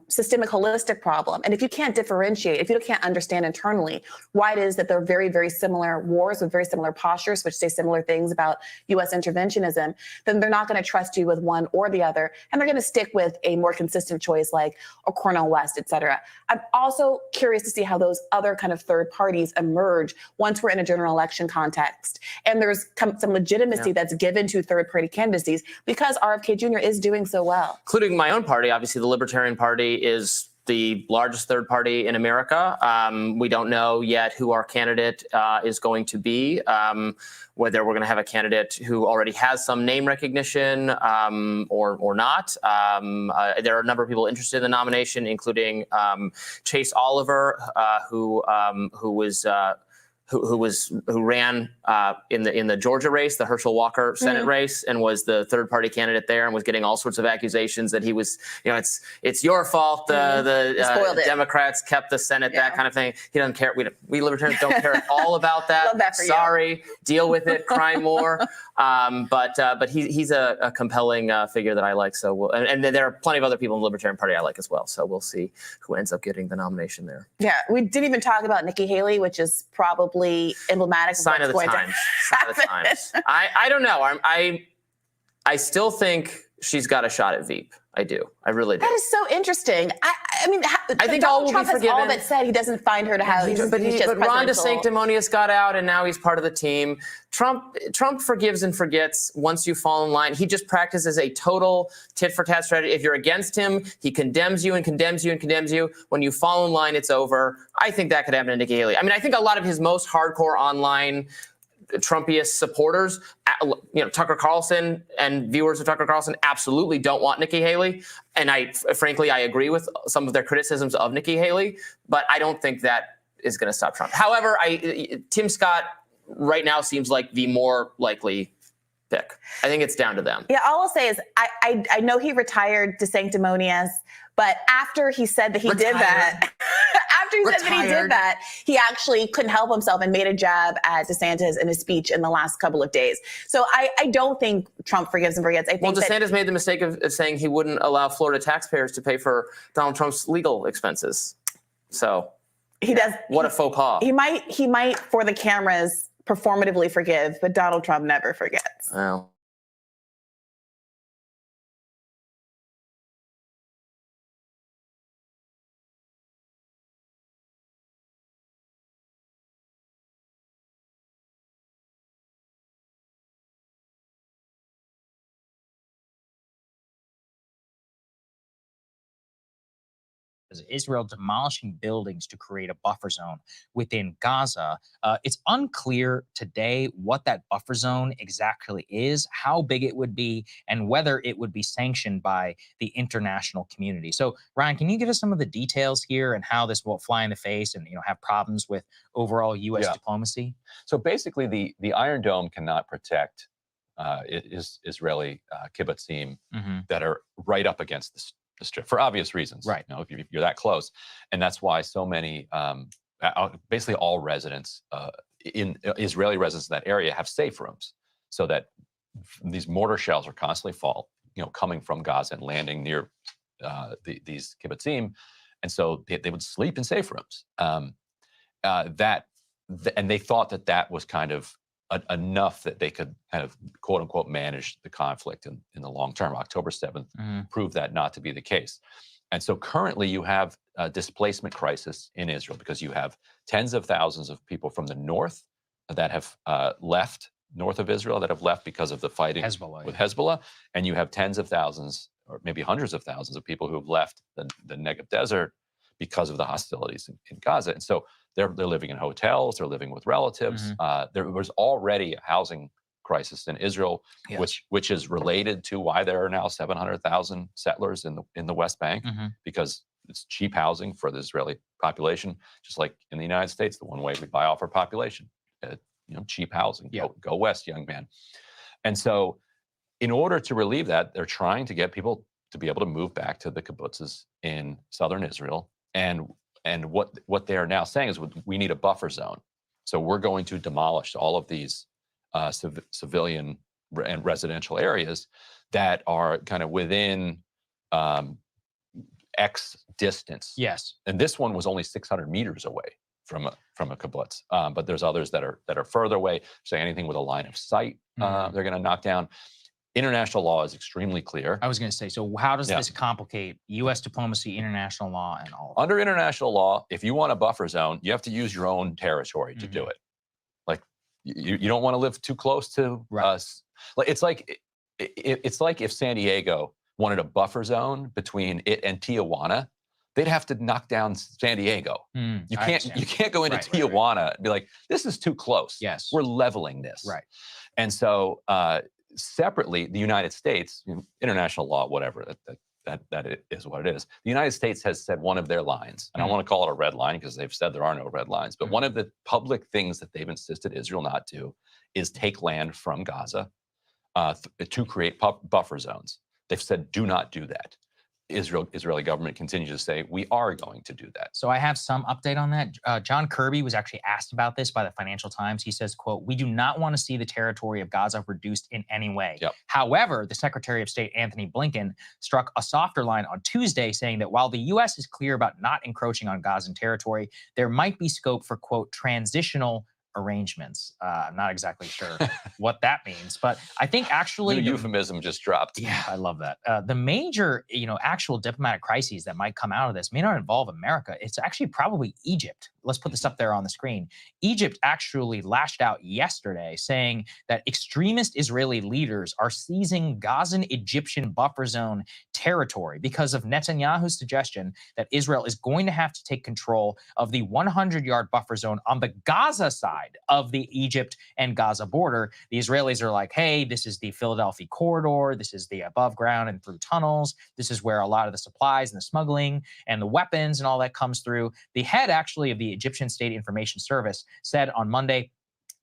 systemic holistic problem. And if you can't differentiate, if you can't understand internally why it is that they're very, very similar wars with very similar postures, which say similar things about U.S. interventionism, then they're not going to trust you with one or the other. And they're going to stick with a more consistent choice like a Cornel West, et cetera. I'm also curious to see how those other kind of third parties emerge once we're in a general election context. And there's some legitimacy that's given to third party candidacies because RFK Jr. is doing so well. Including my own party, obviously the Libertarian Party is the largest third party in America. We don't know yet who our candidate is going to be, whether we're going to have a candidate who already has some name recognition or not. There are a number of people interested in the nomination, including Chase Oliver, who ran in the Georgia race, the Herschel Walker Senate race, and was the third party candidate there, and was getting all sorts of accusations that he was, it's your fault. The Democrats kept the Senate, that kind of thing. He doesn't care. We libertarians don't care at all about that. Love that for Sorry, you. deal with it, cry more. But he's a compelling figure that I like. So and there are plenty of other people in the Libertarian Party I like as well. So we'll see who ends up getting the nomination there. Yeah, we didn't even talk about Nikki Haley, which is probably emblematic Sign of the times. Sign of the times. I don't know. I still think she's got a shot at Veep. I do. I really do. That is so interesting. I mean, I think Donald all Trump will be has all forgiven. but said he doesn't find her to have. But Ron DeSanctimonious got out, and now he's part of the team. Trump forgives and forgets once you fall in line. He just practices a total tit-for-tat strategy. If you're against him, he condemns you and condemns you and condemns you. When you fall in line, it's over. I think that could happen to Nikki Haley. I mean, I think a lot of his most hardcore online Trumpiest supporters, Tucker Carlson and viewers of Tucker Carlson absolutely don't want Nikki Haley. And frankly, I agree with some of their criticisms of Nikki Haley, but I don't think that is going to stop Trump. However, Tim Scott right now seems like the more likely pick. I think it's down to them. Yeah, all I'll say is I know he retired DeSanctimonious, but after he said that he did that, he actually couldn't help himself and made a jab at DeSantis in a speech in the last couple of days. So I don't think Trump forgives and forgets. I think DeSantis made the mistake of saying he wouldn't allow Florida taxpayers to pay for Donald Trump's legal expenses. So he does. What a faux pas. He might for the cameras performatively forgive, but Donald Trump never forgets. Well. Israel demolishing buildings to create a buffer zone within Gaza. It's unclear today what that buffer zone exactly is, how big it would be, and whether it would be sanctioned by the international community. So, Ryan, can you give us some of the details here and how this will fly in the face and have problems with overall U.S. diplomacy? So basically, the Iron Dome cannot protect Israeli kibbutzim that are right up against the Strip for obvious reasons, right? If you're that close, and that's why so many, basically all residents, Israeli residents in that area have safe rooms, so that these mortar shells are constantly coming from Gaza and landing near these kibbutzim, and so they would sleep in safe rooms. And they thought that was kind of enough that they could kind of quote unquote manage the conflict in the long term. October 7th proved that not to be the case. And so currently you have a displacement crisis in Israel because you have tens of thousands of people from the north that have left, north of Israel, that have left because of the fighting with Hezbollah. And you have tens of thousands or maybe hundreds of thousands of people who have left the Negev desert because of the hostilities in Gaza. And so they're living in hotels, they're living with relatives. There was already a housing crisis in Israel, which is related to why there are now 700,000 settlers in the West Bank, because it's cheap housing for the Israeli population, just like in the United States, the one way we buy off our population, cheap housing. Go west, young man. And so in order to relieve that, they're trying to get people to be able to move back to the kibbutzes in southern Israel. And what they are now saying is we need a buffer zone. So we're going to demolish all of these civilian and residential areas that are kind of within X distance. Yes. And this one was only 600 meters away from a kibbutz. But there's others that are further away. Say anything with a line of sight, they're going to knock down. International law is extremely clear. I was going to say, so how does this complicate U.S. diplomacy, international law, and all of that? Under international law, if you want a buffer zone, you have to use your own territory to do it. Like you don't want to live too close to us. Like it's like if San Diego wanted a buffer zone between it and Tijuana, they'd have to knock down San Diego. You can't go into Tijuana and be like, this is too close. Yes, we're leveling this. Right. And so separately, the United States, international law, whatever, that it is what it is. The United States has said one of their lines, and I want to call it a red line because they've said there are no red lines, but one of the public things that they've insisted Israel not do is take land from Gaza to create buffer zones. They've said, do not do that. Israeli government continues to say, we are going to do that. So I have some update on that. John Kirby was actually asked about this by the Financial Times. He says, quote, we do not want to see the territory of Gaza reduced in any way. However, the Secretary of State, Anthony Blinken, struck a softer line on Tuesday, saying that while the U.S. is clear about not encroaching on Gazan territory, there might be scope for, quote, transitional arrangements. I'm not exactly sure what that means, but I think actually the euphemism just dropped. Yeah, I love that. The major, actual diplomatic crises that might come out of this may not involve America. It's actually probably Egypt. Let's put this up there on the screen. Egypt actually lashed out yesterday saying that extremist Israeli leaders are seizing Gazan Egyptian buffer zone territory because of Netanyahu's suggestion that Israel is going to have to take control of the 100-yard buffer zone on the Gaza side of the Egypt and Gaza border. The Israelis are like, hey, this is the Philadelphia corridor. This is the above ground and through tunnels. This is where a lot of the supplies and the smuggling and the weapons and all that comes through. The head actually of the Egyptian State Information Service said on Monday,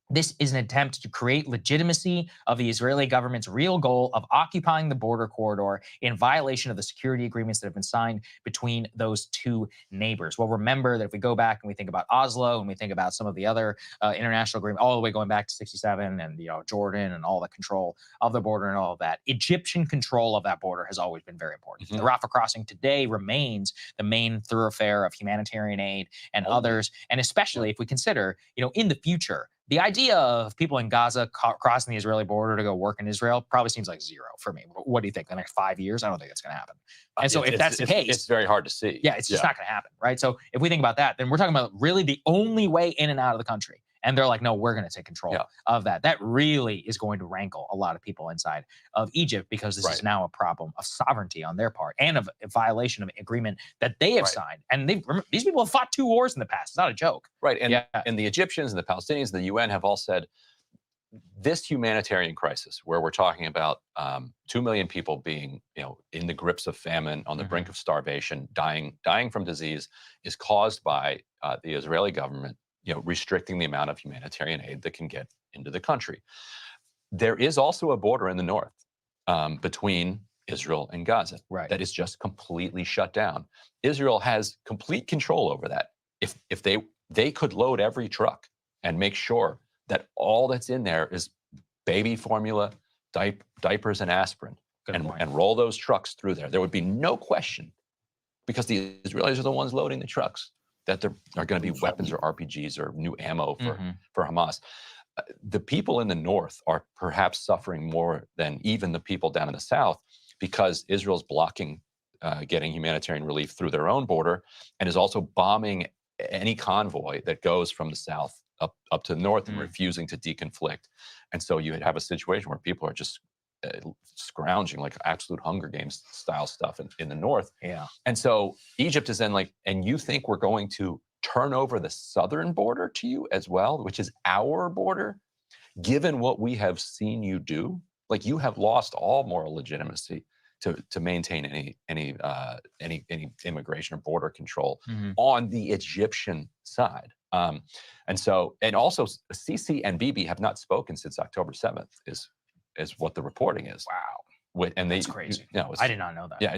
this is an attempt to create legitimacy of the Israeli government's real goal of occupying the border corridor in violation of the security agreements that have been signed between those two neighbors. Well, remember that if we go back and we think about Oslo and we think about some of the other international agreements, all the way going back to 67 and Jordan and all the control of the border and all of that, Egyptian control of that border has always been very important. The Rafah crossing today remains the main thoroughfare of humanitarian aid and others, and especially if we consider, in the future, the idea of people in Gaza crossing the Israeli border to go work in Israel probably seems like zero for me. What do you think? The next 5 years? I don't think that's going to happen. And so if that's the case, it's very hard to see. Yeah, it's just not going to happen, right? So if we think about that, then we're talking about really the only way in and out of the country. And they're like, no, we're going to take control of that. That really is going to rankle a lot of people inside of Egypt because this is now a problem of sovereignty on their part and of a violation of an agreement that they have signed. And these people have fought 2 wars in the past. It's not a joke. Right. And the Egyptians and the Palestinians and the UN have all said this humanitarian crisis where we're talking about 2 million people being, in the grips of famine, on the brink of starvation, dying from disease is caused by the Israeli government restricting the amount of humanitarian aid that can get into the country. There is also a border in the north between Israel and Gaza that is just completely shut down. Israel has complete control over that. If they could load every truck and make sure that all that's in there is baby formula, diapers, and aspirin, and roll those trucks through there, there would be no question, because the Israelis are the ones loading the trucks, that there are going to be weapons or RPGs or new ammo for Hamas. The people in the north are perhaps suffering more than even the people down in the south because Israel's blocking getting humanitarian relief through their own border and is also bombing any convoy that goes from the south up to the north and refusing to deconflict. And so you have a situation where people are just scrounging like absolute Hunger Games style stuff in the north. Yeah. And so Egypt is then like, and you think we're going to turn over the southern border to you as well, which is our border, given what we have seen you do? Like, you have lost all moral legitimacy to maintain any immigration or border control on the Egyptian side. And also Sisi and Bibi have not spoken since October 7th is what the reporting is. Wow. That's crazy. I did not know that. Yeah,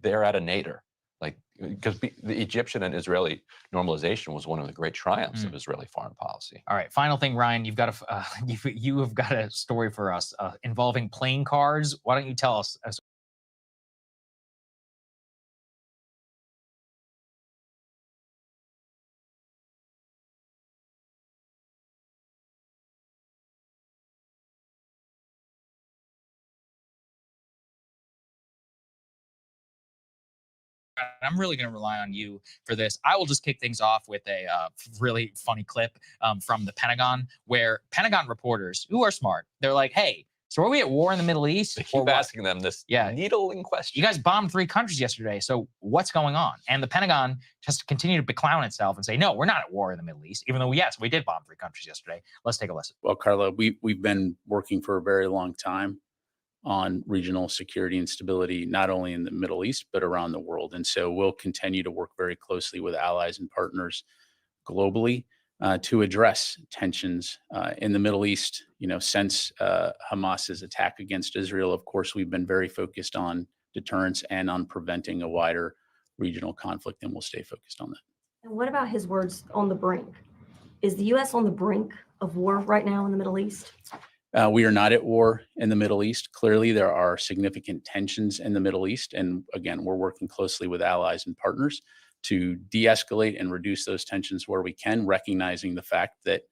they're at a nadir. Like, because the Egyptian and Israeli normalization was one of the great triumphs of Israeli foreign policy. All right, final thing, Ryan, you've got you have got a story for us involving playing cards. Why don't you tell us I'm really going to rely on you for this. I will just kick things off with a really funny clip from the Pentagon, where Pentagon reporters, who are smart, they're like, hey, so are we at war in the Middle East? They keep asking them this needling question. You guys bombed 3 countries yesterday, so what's going on? And the Pentagon has to continue to beclown itself and say, no, we're not at war in the Middle East, even though, yes, we did bomb 3 countries yesterday. Let's take a listen. Well, Carla, we've been working for a very long time on regional security and stability, not only in the Middle East, but around the world. And so we'll continue to work very closely with allies and partners globally to address tensions in the Middle East. You know, since Hamas's attack against Israel, of course, we've been very focused on deterrence and on preventing a wider regional conflict, and we'll stay focused on that. And what about his words on the brink? Is the U.S. on the brink of war right now in the Middle East? We are not at war in the Middle East. Clearly, there are significant tensions in the Middle East. And again, we're working closely with allies and partners to de-escalate and reduce those tensions where we can, recognizing the fact that,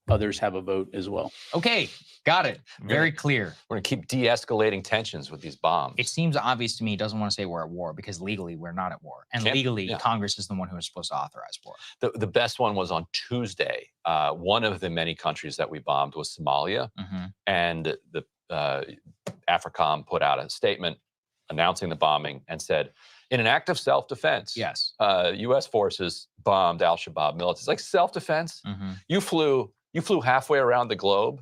others have a vote as well. Okay, got it. Very clear. We're going to keep de-escalating tensions with these bombs. It seems obvious to me he doesn't want to say we're at war because legally we're not at war. And legally, Congress is the one who is supposed to authorize war. The best one was on Tuesday. One of the many countries that we bombed was Somalia. And the AFRICOM put out a statement announcing the bombing and said, in an act of self-defense, yes, U.S. forces bombed al-Shabaab militants. It's like self-defense. You flew halfway around the globe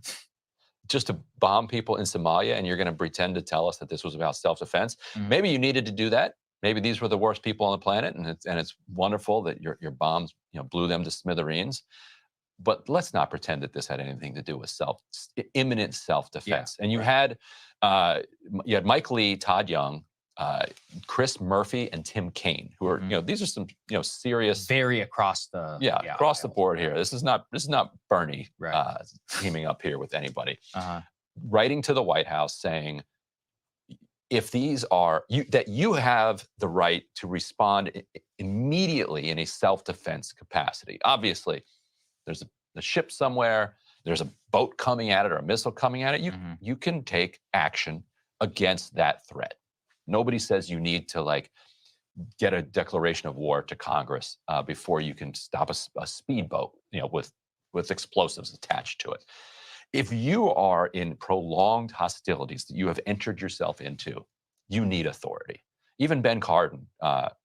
just to bomb people in Somalia, and you're going to pretend to tell us that this was about self-defense. Maybe you needed to do that. Maybe these were the worst people on the planet, and it's wonderful that your bombs blew them to smithereens. But let's not pretend that this had anything to do with imminent self-defense. And you had Mike Lee, Todd Young, Chris Murphy, and Tim Kaine, who are these are some serious, very across the across the board here. This is not Bernie teaming up here with anybody. Writing to the White House saying, if these are that you have the right to respond immediately in a self-defense capacity. Obviously, there's a ship somewhere, there's a boat coming at it or a missile coming at it. You can take action against that threat. Nobody says you need to get a declaration of war to Congress before you can stop a speedboat, with explosives attached to it. If you are in prolonged hostilities that you have entered yourself into, you need authority. Even Ben Cardin,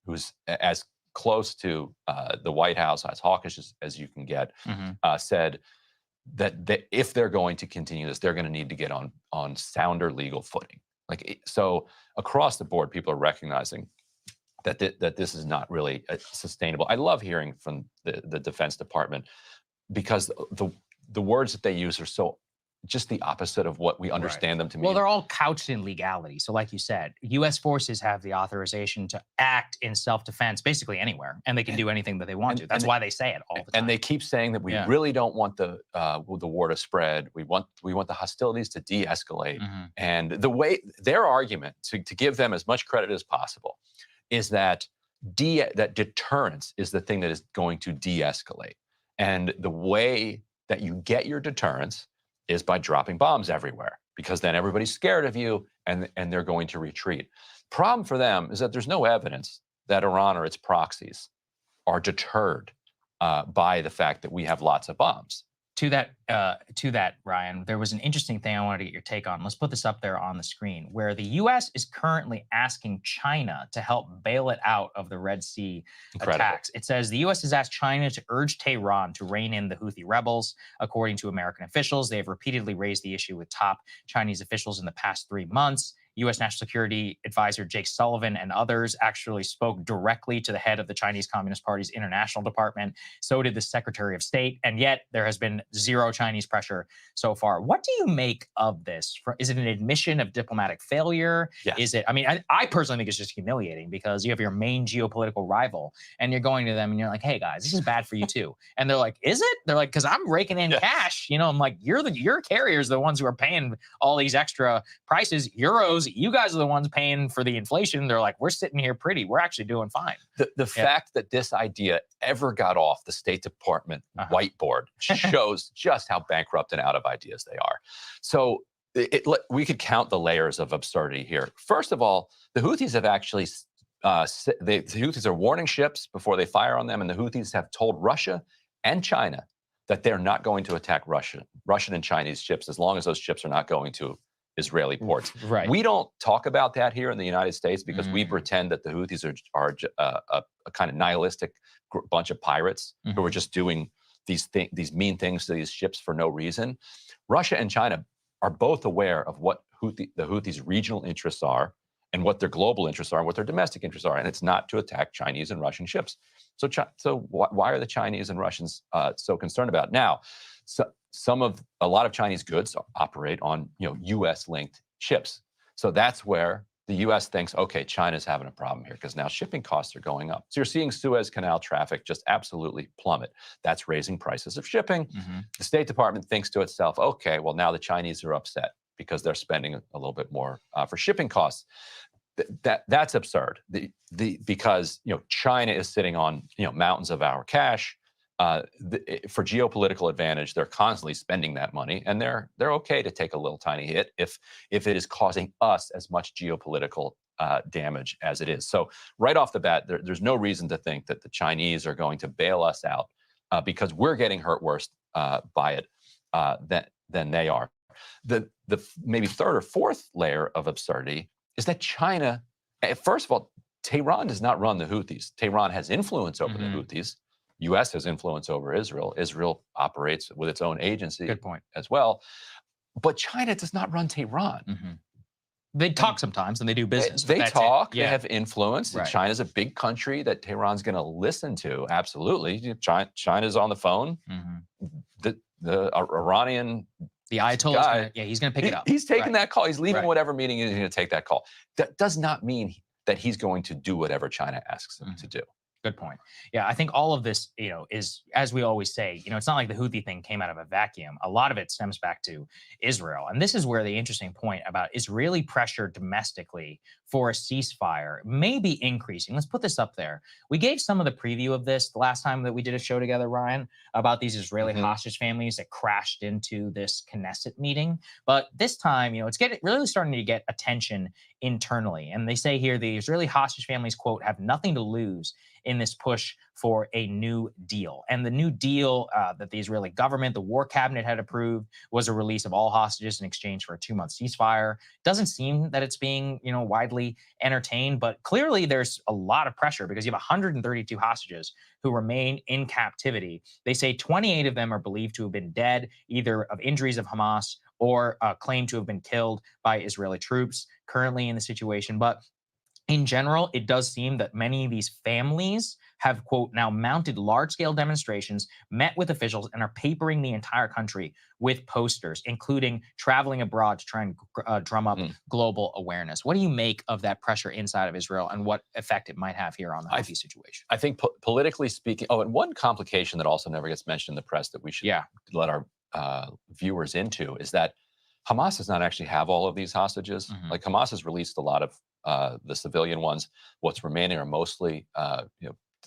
who's as close to the White House, as hawkish as you can get, said that if they're going to continue this, they're going to need to get on sounder legal footing. So across the board, people are recognizing that this is not really sustainable. I love hearing from the Defense Department because the words that they use are so just the opposite of what we understand them to mean. Well, they're all couched in legality. So like you said, U.S. forces have the authorization to act in self-defense basically anywhere, and they can do anything that they want to. That's why they say it all the time. And they keep saying that we really don't want the war to spread. We want the hostilities to de-escalate. And the way their argument, to give them as much credit as possible, is that deterrence is the thing that is going to de-escalate. And the way that you get your deterrence is by dropping bombs everywhere, because then everybody's scared of you and they're going to retreat. Problem for them is that there's no evidence that Iran or its proxies are deterred by the fact that we have lots of bombs. To that, Ryan, there was an interesting thing I wanted to get your take on. Let's put this up there on the screen, where the U.S. is currently asking China to help bail it out of the Red Sea attacks. It says the U.S. has asked China to urge Tehran to rein in the Houthi rebels. According to American officials, they have repeatedly raised the issue with top Chinese officials in the past 3 months. U.S. National Security Advisor Jake Sullivan and others actually spoke directly to the head of the Chinese Communist Party's international department. So did the Secretary of State. And yet there has been zero Chinese pressure so far. What do you make of this? Is it an admission of diplomatic failure? Yes. Is it? I mean, I personally think it's just humiliating because you have your main geopolitical rival and you're going to them and you're like, hey, guys, this is bad for you, too. And they're like, is it? They're like, because I'm raking in cash. I'm like, your carriers are the ones who are paying all these extra prices, euros. You guys are the ones paying for the inflation. They're like, we're sitting here pretty. We're actually doing fine. The fact that this idea ever got off the State Department whiteboard shows just how bankrupt and out of ideas they are. So we could count the layers of absurdity here. First of all, the Houthis have actually, the Houthis are warning ships before they fire on them, and the Houthis have told Russia and China that they're not going to attack Russian and Chinese ships as long as those ships are not going to Israeli ports. Right. We don't talk about that here in the United States because we pretend that the Houthis are a kind of nihilistic bunch of pirates who are just doing these mean things to these ships for no reason. Russia and China are both aware of what the Houthis' regional interests are and what their global interests are and what their domestic interests are, and it's not to attack Chinese and Russian ships. So why are the Chinese and Russians so concerned about it? Now, a lot of Chinese goods operate on U.S.-linked ships, so that's where the U.S. thinks, okay, China's having a problem here because now shipping costs are going up. So you're seeing Suez Canal traffic just absolutely plummet. That's raising prices of shipping. The State Department thinks to itself, okay, well, now the Chinese are upset because they're spending a little bit more for shipping costs. That's absurd. Because China is sitting on mountains of our cash. For geopolitical advantage, they're constantly spending that money, and they're okay to take a little tiny hit if it is causing us as much geopolitical damage as it is. So right off the bat, there's no reason to think that the Chinese are going to bail us out because we're getting hurt worse by it than they are. The maybe third or fourth layer of absurdity is that China, first of all, Tehran does not run the Houthis. Tehran has influence over the Houthis. U.S. has influence over Israel. Israel operates with its own agency as well. But China does not run Tehran. They talk sometimes and they do business. They talk, they have influence. Right. China's a big country that Tehran's going to listen to. Absolutely. China's on the phone. The Iranian the Ayatollah, he's going to pick it up. He's taking that call. He's leaving whatever meeting he's going to take that call. That does not mean that he's going to do whatever China asks him to do. Good point. Yeah, I think all of this, is, as we always say, it's not like the Houthi thing came out of a vacuum. A lot of it stems back to Israel. And this is where the interesting point about Israeli pressure domestically for a ceasefire may be increasing. Let's put this up there. We gave some of the preview of this the last time that we did a show together, Ryan, about these Israeli hostage families that crashed into this Knesset meeting. But this time, it's really starting to get attention internally. And they say here the Israeli hostage families, quote, have nothing to lose in this push for a new deal. And the new deal that the Israeli government, the war cabinet had approved was a release of all hostages in exchange for a 2-month ceasefire. Doesn't seem that it's being, widely entertained, but clearly there's a lot of pressure because you have 132 hostages who remain in captivity. They say 28 of them are believed to have been dead, either of injuries of Hamas or claimed to have been killed by Israeli troops currently in the situation. But in general, it does seem that many of these families have, quote, now mounted large-scale demonstrations, met with officials, and are papering the entire country with posters, including traveling abroad to try and drum up global awareness. What do you make of that pressure inside of Israel and what effect it might have here on the Houthi situation? I think politically speaking, and one complication that also never gets mentioned in the press that we should let our viewers into is that Hamas does not actually have all of these hostages. Like Hamas has released a lot of the civilian ones. What's remaining are mostly,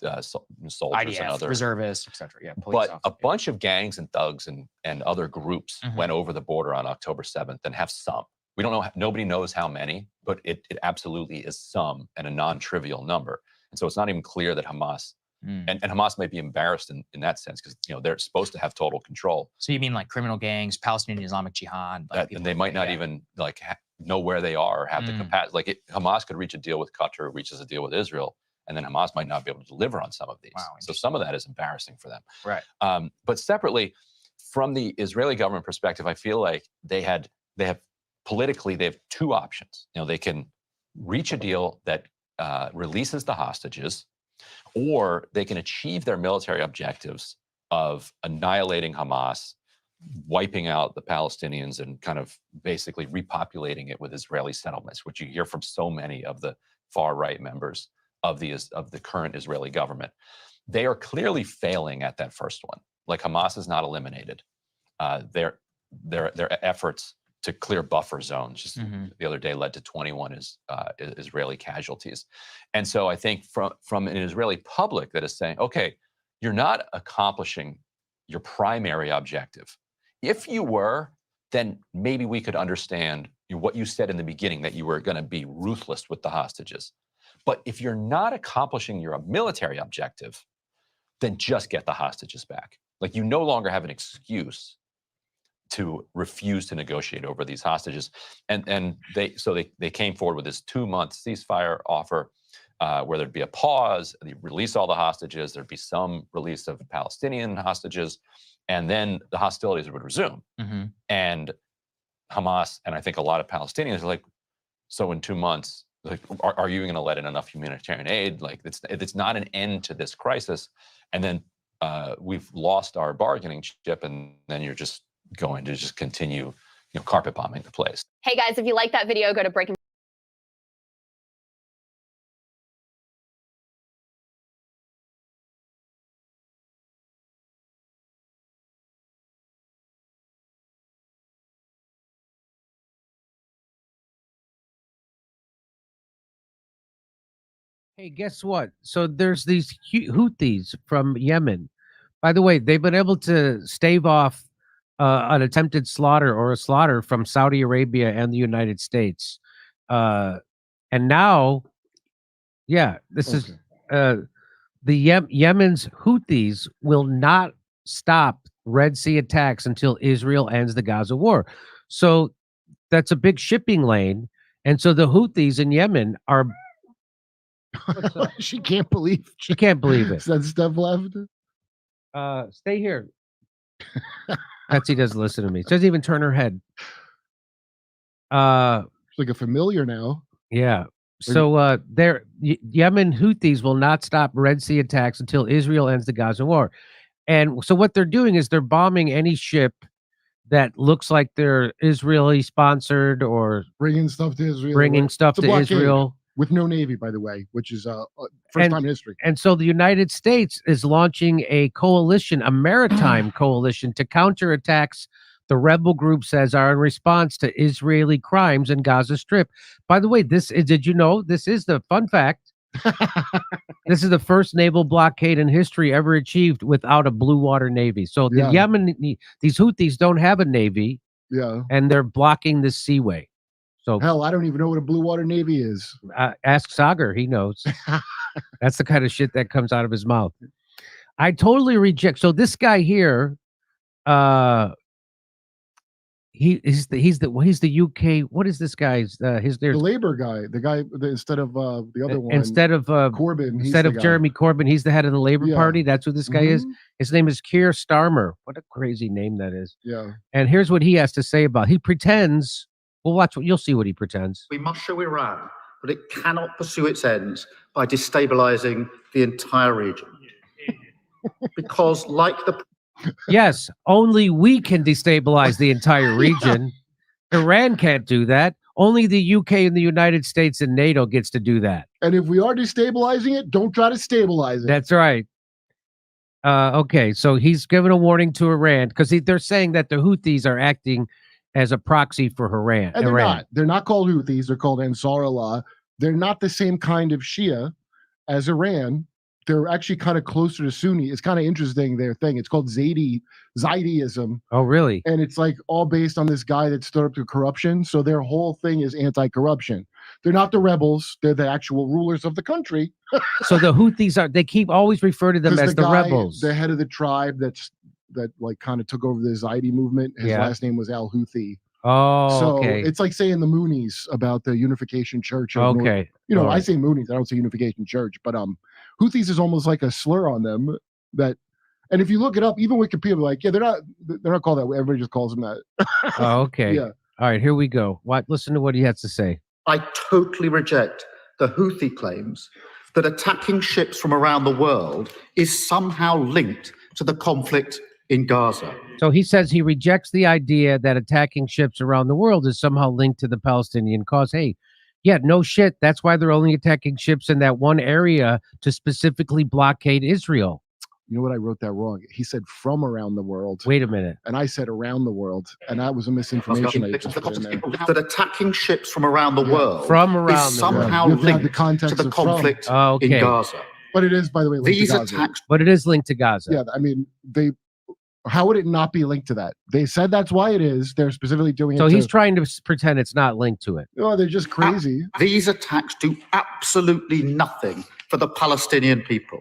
soldiers IDF, and other reservists, etc. Yeah, but a bunch of gangs and thugs and other groups went over the border on October 7th and have some. We don't know. Nobody knows how many, but it absolutely is some and a non-trivial number. And so it's not even clear that Hamas and Hamas might be embarrassed in that sense because they're supposed to have total control. So you mean like criminal gangs, Palestinian Islamic Jihad, and they might not even know where they are or have the capacity. Hamas could reach a deal with Qatar, reaches a deal with Israel, and then Hamas might not be able to deliver on some of these. So some of that is embarrassing for them. Right. But separately, from the Israeli government perspective, I feel like they have politically, they have two options. They can reach a deal that releases the hostages, or they can achieve their military objectives of annihilating Hamas, wiping out the Palestinians, and kind of basically repopulating it with Israeli settlements, which you hear from so many of the far-right members of the current Israeli government. They are clearly failing at that first one. Like Hamas is not eliminated. Their efforts to clear buffer zones just the other day led to 21 Israeli casualties. And so I think from an Israeli public that is saying, okay, you're not accomplishing your primary objective. If you were, then maybe we could understand what you said in the beginning, that you were going to be ruthless with the hostages. But if you're not accomplishing your military objective, then just get the hostages back. Like, you no longer have an excuse to refuse to negotiate over these hostages. And they came forward with this 2-month ceasefire offer, where there'd be a pause, they release all the hostages, there'd be some release of Palestinian hostages, and then the hostilities would resume. And Hamas, and I think a lot of Palestinians are like, so in 2 months, like, are you going to let in enough humanitarian aid? Like, it's not an end to this crisis. And then we've lost our bargaining chip, and then you're just going to just continue, carpet bombing the place. Hey guys, if you like that video, go to breaking. Hey, guess what? So there's these Houthis from Yemen. By the way, they've been able to stave off an attempted slaughter or a slaughter from Saudi Arabia and the United States. And now, this is the Yemen's Houthis will not stop Red Sea attacks until Israel ends the Gaza war. So that's a big shipping lane. And so the Houthis in Yemen are she can't believe it. Is that Steph left? Stay here. Betsy doesn't listen to me. She doesn't even turn her head. She's like a familiar now. Yeah. So Yemen Houthis will not stop Red Sea attacks until Israel ends the Gaza war. And so what they're doing is they're bombing any ship that looks like they're Israeli sponsored or bringing stuff to Israel. With no Navy, by the way, which is first time in history. And so the United States is launching a coalition, a maritime coalition, to counter attacks the rebel group says are in response to Israeli crimes in Gaza Strip. By the way, did you know, this is the fun fact. This is the first naval blockade in history ever achieved without a blue water navy. So the Yemen, these Houthis don't have a navy. Yeah. And they're blocking the seaway. So hell, I don't even know what a blue water navy is. Ask Sagar, he knows. That's the kind of shit that comes out of his mouth. I totally reject. So this guy here, he's the UK. What is this guy's? The Labor guy, instead of the other one, instead of Corbyn, instead of Jeremy Corbyn, he's the head of the Labor Party. That's who this guy is. His name is Keir Starmer. What a crazy name that is. Yeah. And here's what he has to say about. He pretends. Well, watch. You'll see what he pretends. We must show Iran that it cannot pursue its ends by destabilizing the entire region. Because, like the yes, only we can destabilize the entire region. Iran can't do that. Only the UK and the United States and NATO gets to do that. And if we are destabilizing it, don't try to stabilize it. That's right. Okay, so he's given a warning to Iran because they're saying that the Houthis are acting as a proxy for Iran. And they're not. They're not called Houthis. They're called Ansar Allah. They're not the same kind of Shia as Iran. They're actually kind of closer to Sunni. It's kind of interesting, their thing. It's called Zaidiism. Oh, really? And it's like all based on this guy that stood up to corruption. So their whole thing is anti-corruption. They're not the rebels. They're the actual rulers of the country. So the Houthis they keep always refer to them as the rebels. The head of the tribe that like kind of took over the Zaidi movement. His last name was Al-Houthi. Oh, so okay. It's like saying the Moonies about the Unification Church. Okay. I say Moonies. I don't say Unification Church, but Houthis is almost like a slur on them. And if you look it up, even Wikipedia, like, they're not called that. Everybody just calls them that. Oh, okay. Yeah. All right, here we go. Listen to what he has to say. I totally reject the Houthi claims that attacking ships from around the world is somehow linked to the conflict in Gaza. So he says he rejects the idea that attacking ships around the world is somehow linked to the Palestinian cause. Hey, yeah, no shit. That's why they're only attacking ships in that one area to specifically blockade Israel. You know what? I wrote that wrong. He said from around the world. Wait a minute. And I said around the world. And that was a misinformation. That attacking ships from around the world from around is somehow linked to the conflict in Gaza. But it is, by the way, linked These to Gaza. attacks. But it is linked to Gaza. Yeah, I mean, How would it not be linked to that? They said that's why it is. They're specifically doing it. So he's trying to pretend it's not linked to it. Oh, they're just crazy. These attacks do absolutely nothing for the Palestinian people.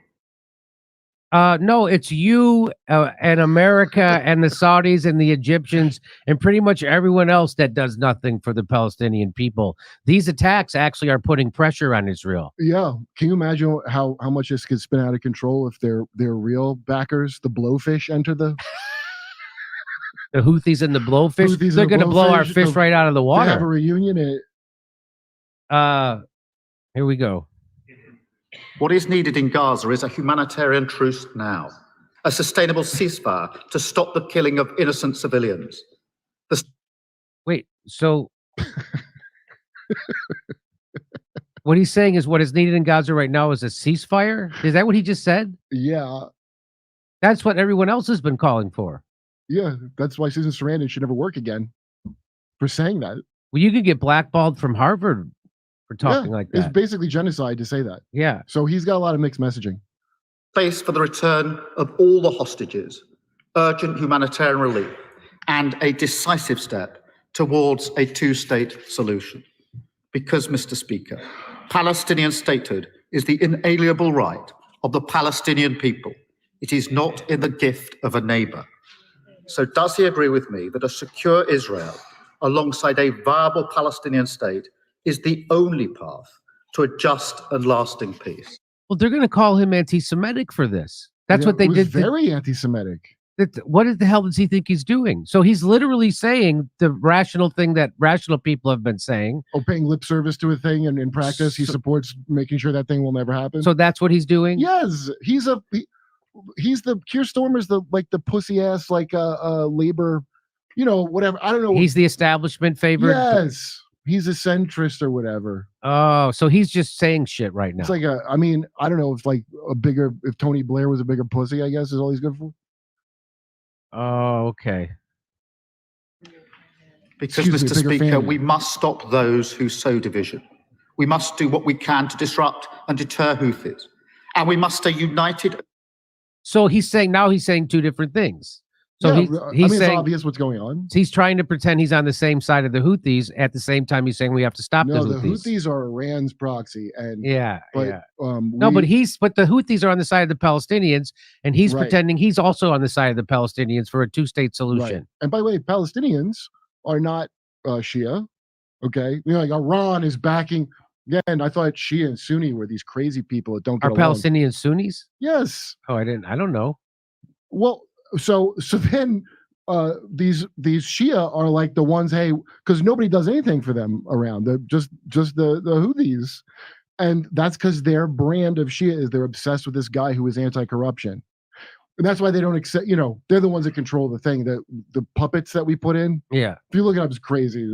No, it's you and America and the Saudis and the Egyptians and pretty much everyone else that does nothing for the Palestinian people. These attacks actually are putting pressure on Israel. Yeah. Can you imagine how much this could spin out of control if their real backers, the blowfish, enter the Houthis and the blowfish? Houthis and They're the going to blow our blowfish, fish right out of the They have a water. reunion. Here we go. What is needed in Gaza is a humanitarian truce now, a sustainable ceasefire to stop the killing of innocent civilians. Wait, so what he's saying is what is needed in Gaza right now is a ceasefire? Is that what he just said? Yeah. That's what everyone else has been calling for. Yeah. That's why Susan Sarandon should never work again for saying that. Well, you could get blackballed from Harvard for talking like It's that. basically genocide to say that. Yeah. So he's got a lot of mixed messaging. Space for the return of all the hostages, urgent humanitarian relief, and a decisive step towards a two-state solution. Because, Mr. Speaker, Palestinian statehood is the inalienable right of the Palestinian people. It is not in the gift of a neighbor. So does he agree with me that a secure Israel alongside a viable Palestinian state is the only path to a just and lasting peace? Well, they're going to call him anti-Semitic for this. That's what they it was did. Very anti-Semitic. What the hell does he think he's doing? So he's literally saying the rational thing that rational people have been saying. Oh, paying lip service to a thing, and in practice, he supports making sure that thing will never happen. So that's what he's doing? Yes, he's the Keir Starmer's the pussy ass labor, whatever. I don't know. He's the establishment favorite. Yes, he's a centrist or whatever. Oh, so he's just saying shit right now. It's like I don't know if Tony Blair was a bigger pussy, I guess is all he's good for. Oh, okay. Because, Mr. Speaker, we must stop those who sow division. We must do what we can to disrupt and deter Houthis. And we must stay united. So he's saying two different things. So yeah, he's it's saying obvious what's going on. He's trying to pretend he's on the same side of the Houthis. At the same time, he's saying we have to stop the Houthis. The Houthis are Iran's proxy, and but the Houthis are on the side of the Palestinians, and he's pretending he's also on the side of the Palestinians for a two-state solution. Right. And by the way, Palestinians are not Shia. Okay, like Iran is backing. Again, I thought Shia and Sunni were these crazy people that don't get along. Palestinians Sunnis? Yes. Oh, I don't know. Well, so then these Shia are like the ones, hey, because nobody does anything for them around. They're just the Houthis, and that's because their brand of Shia is they're obsessed with this guy who is anti-corruption, and that's why they don't accept. They're the ones that control the thing, the puppets that we put in. Yeah, if you look it up, it's crazy.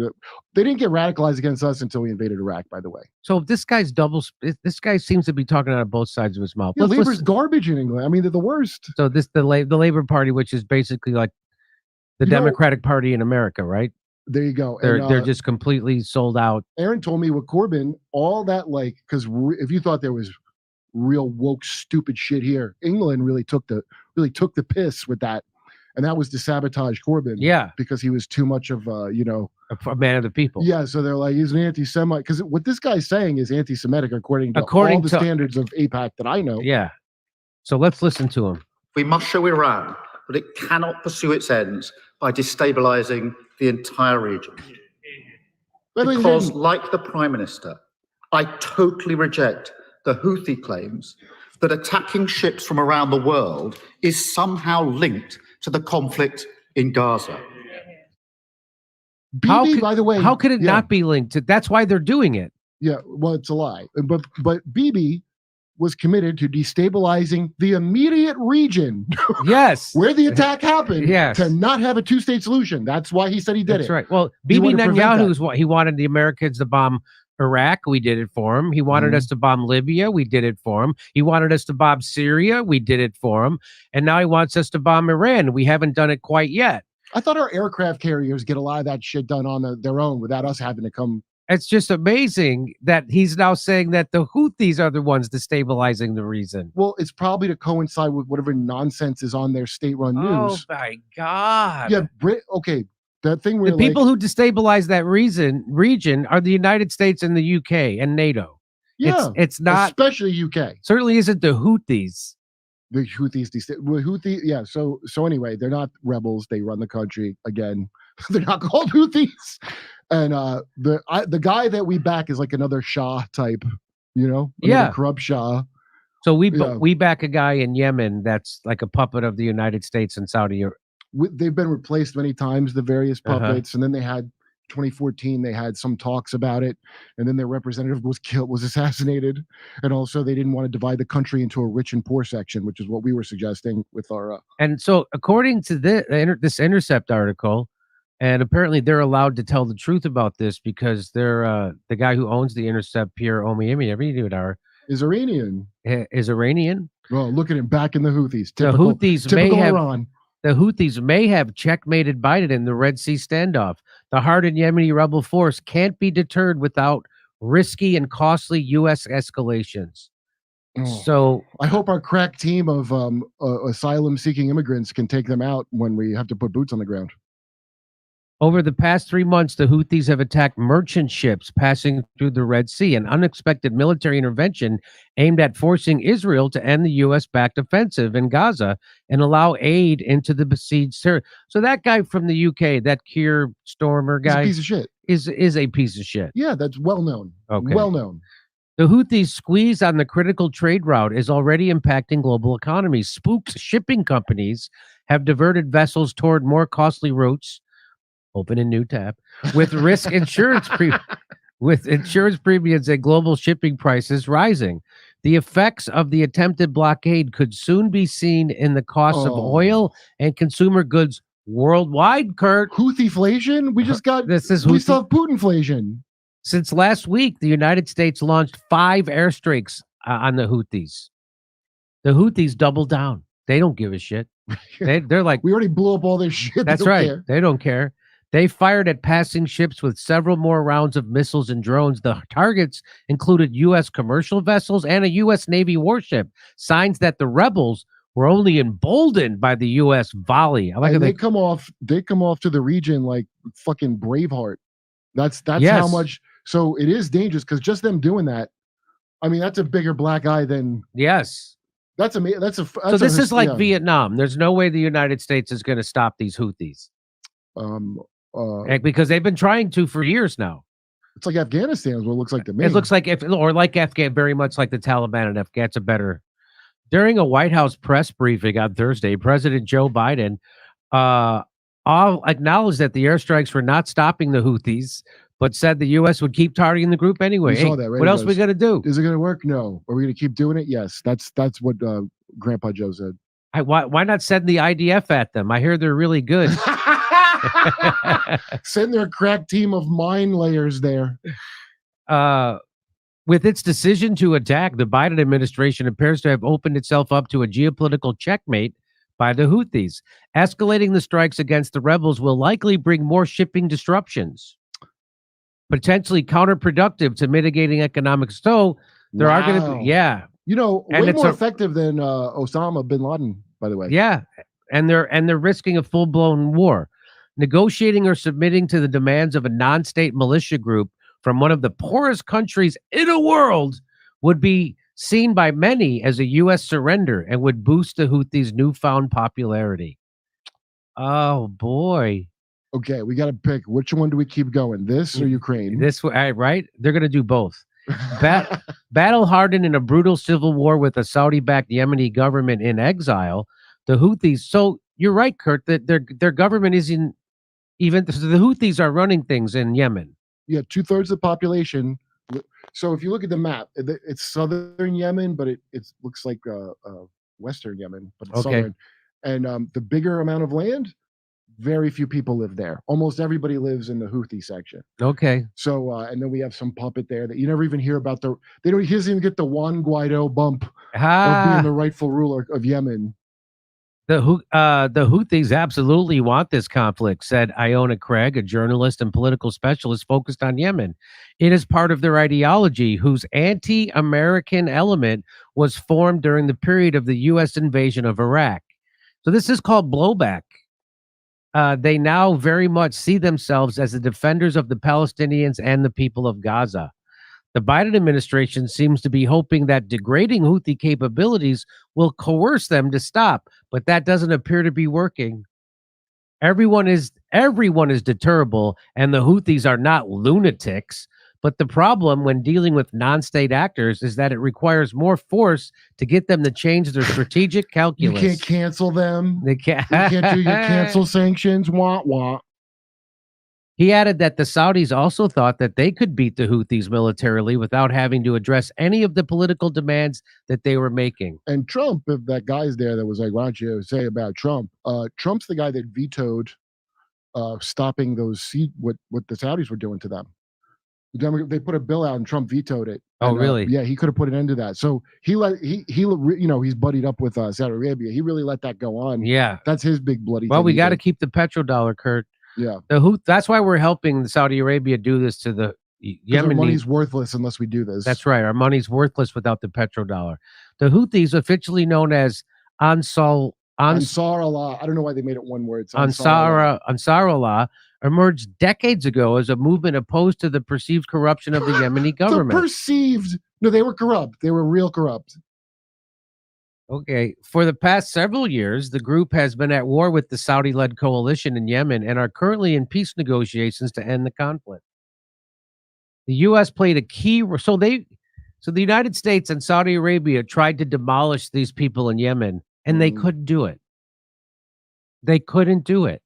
They didn't get radicalized against us until we invaded Iraq. By the way, so this guy's this guy seems to be talking out of both sides of his mouth. Yeah, labor's garbage in England. I mean, they're the worst. So the Labor Party, which is basically like the Democratic Party in America, right? There you go. They're just completely sold out. Aaron told me with Corbyn, all that because if you thought there was real woke stupid shit here, England really took the piss with that, and that was to sabotage Corbyn. Yeah, because he was too much of a man of the people. Yeah, so they're like he's an anti-Semite because what this guy's saying is anti-Semitic according to standards of AIPAC that I know. Yeah. So let's listen to him. We must show Iran that it cannot pursue its ends by destabilizing the entire region. Because, like the Prime Minister, I totally reject the Houthi claims that attacking ships from around the world is somehow linked to the conflict in Gaza. By the way, how could it not be linked to? That's why they're doing it. Yeah, well, it's a lie. But Bibi was committed to destabilizing the immediate region. Yes, where the attack happened. Yes, to not have a two-state solution. That's why he said he did it. That's right. Well, Bibi Netanyahu's what he wanted the Americans to bomb Iraq. We did it for him. He wanted us to bomb Libya. We did it for him. He wanted us to bomb Syria. We did it for him. And now he wants us to bomb Iran. We haven't done it quite yet. I thought our aircraft carriers get a lot of that shit done on their own without us having to come It's just amazing that he's now saying that the Houthis are the ones destabilizing the region. Well, it's probably to coincide with whatever nonsense is on their state-run news. Oh my God. Yeah, okay. That thing The where people who destabilize that region are the United States and the UK and NATO. Yeah, It's not, especially UK. certainly isn't the Houthis. The Houthis, yeah. So anyway, they're not rebels. They run the country again. They're not called Houthis. And the guy that we back is like another Shah type, another corrupt Shah. So we back a guy in Yemen that's like a puppet of the United States and Saudi Arabia. They've been replaced many times, the various puppets, and then they had 2014. They had some talks about it, and then their representative was assassinated, and also they didn't want to divide the country into a rich and poor section, which is what we were suggesting with our. And so, according to this Intercept article, and apparently they're allowed to tell the truth about this because they're the guy who owns the Intercept, Pierre Omidyar, is Iranian. Is Iranian. Well, look at him back in the Houthis. The Houthis may have. Iran. The Houthis may have checkmated Biden in the Red Sea standoff. The hardened Yemeni rebel force can't be deterred without risky and costly U.S. escalations. So I hope our crack team of asylum-seeking immigrants can take them out when we have to put boots on the ground. Over the past 3 months, the Houthis have attacked merchant ships passing through the Red Sea, an unexpected military intervention aimed at forcing Israel to end the U.S.-backed offensive in Gaza and allow aid into the besieged Syria. So that guy from the UK, that Keir Starmer guy, He's a piece of shit. Is a piece of shit. Yeah, that's well known. Okay. Well known. The Houthis' squeeze on the critical trade route is already impacting global economies. Spooked shipping companies have diverted vessels toward more costly routes. Open a new tab with risk insurance with insurance premiums and global shipping prices rising. The effects of the attempted blockade could soon be seen in the cost of oil and consumer goods worldwide. Kurt, Houthiflation? We just got we still have Putinflation. Since last week, the United States launched 5 airstrikes on the Houthis. The Houthis doubled down. They don't give a shit. They're like, we already blew up all this shit. That's right. Care. They don't care. They fired at passing ships with several more rounds of missiles and drones. The targets included U.S. commercial vessels and a U.S. Navy warship, signs that the rebels were only emboldened by the U.S. volley. I like and they come off to the region like fucking Braveheart. That's how much. So it is dangerous because just them doing that, I mean, that's a bigger black eye than. Yes. That's amazing. So this is like Vietnam. There's no way the United States is going to stop these Houthis. Because they've been trying to for years now. It's like Afghanistan is what it looks like to me. It looks like Afghan, very much like the Taliban and Afghan. It's a better. During a White House press briefing on Thursday, President Joe Biden acknowledged that the airstrikes were not stopping the Houthis, but said the U.S. would keep targeting the group anyway. You saw that, right? What else are we going to do? Is it going to work? No. Are we going to keep doing it? Yes. That's what Grandpa Joe said. Why not send the IDF at them? I hear they're really good. Send their crack team of mine layers there. With its decision to attack, the Biden administration appears to have opened itself up to a geopolitical checkmate by the Houthis. Escalating the strikes against the rebels will likely bring more shipping disruptions, potentially counterproductive to mitigating economic. So there are going to be, way more effective than Osama bin Laden, by the way. Yeah, and they're risking a full-blown war. Negotiating or submitting to the demands of a non-state militia group from one of the poorest countries in the world would be seen by many as a U.S. surrender and would boost the Houthis' newfound popularity. Oh, boy. Okay, we got to pick. Which one do we keep going? This or Ukraine? This, right? They're going to do both. Battle hardened in a brutal civil war with a Saudi-backed Yemeni government in exile, the Houthis. So you're right, Kurt, that their government isn't even. So the Houthis are running things in Yemen. Yeah, 2/3 of the population. So if you look at the map, it's southern Yemen, but it looks like western Yemen, but it's southern. And the bigger amount of land, very few people live there. Almost everybody lives in the Houthi section. Okay. So and then we have some puppet there that you never even hear about. He doesn't even get the Juan Guaido bump of being the rightful ruler of Yemen. The Houthis absolutely want this conflict, said Iona Craig, a journalist and political specialist focused on Yemen. It is part of their ideology, whose anti-American element was formed during the period of the U.S. invasion of Iraq. So this is called blowback. They now very much see themselves as the defenders of the Palestinians and the people of Gaza. The Biden administration seems to be hoping that degrading Houthi capabilities will coerce them to stop, but that doesn't appear to be working. Everyone is deterrable, and the Houthis are not lunatics. But the problem when dealing with non-state actors is that it requires more force to get them to change their strategic You calculus. can't cancel them. They can't. You can't do your cancel sanctions. Wah wah. He added that the Saudis also thought that they could beat the Houthis militarily without having to address any of the political demands that they were making. And Trump, if that guy's there that was like, why don't you say about Trump? Trump's the guy that vetoed stopping what the Saudis were doing to them. They put a bill out and Trump vetoed it. Oh, And, really? Yeah, he could have put an end to that. So he's buddied up with Saudi Arabia. He really let that go on. Yeah. That's his big bloody Well, thing we he got to did. keep the petrodollar, Kurt. Yeah. That's why we're helping Saudi Arabia do this to the 'Cause our Yemen. money's worthless unless we do this. That's right. Our money's worthless without the petrodollar. The Houthis, officially known as Ansar Allah. I don't know why they made it one word. It's Ansar Allah, emerged decades ago as a movement opposed to the perceived corruption of the Yemeni government. No, they were corrupt. They were real corrupt. Okay. For the past several years, the group has been at war with the Saudi-led coalition in Yemen and are currently in peace negotiations to end the conflict. The U.S. played a key role. So the United States and Saudi Arabia tried to demolish these people in Yemen, and they couldn't do it. They couldn't do it.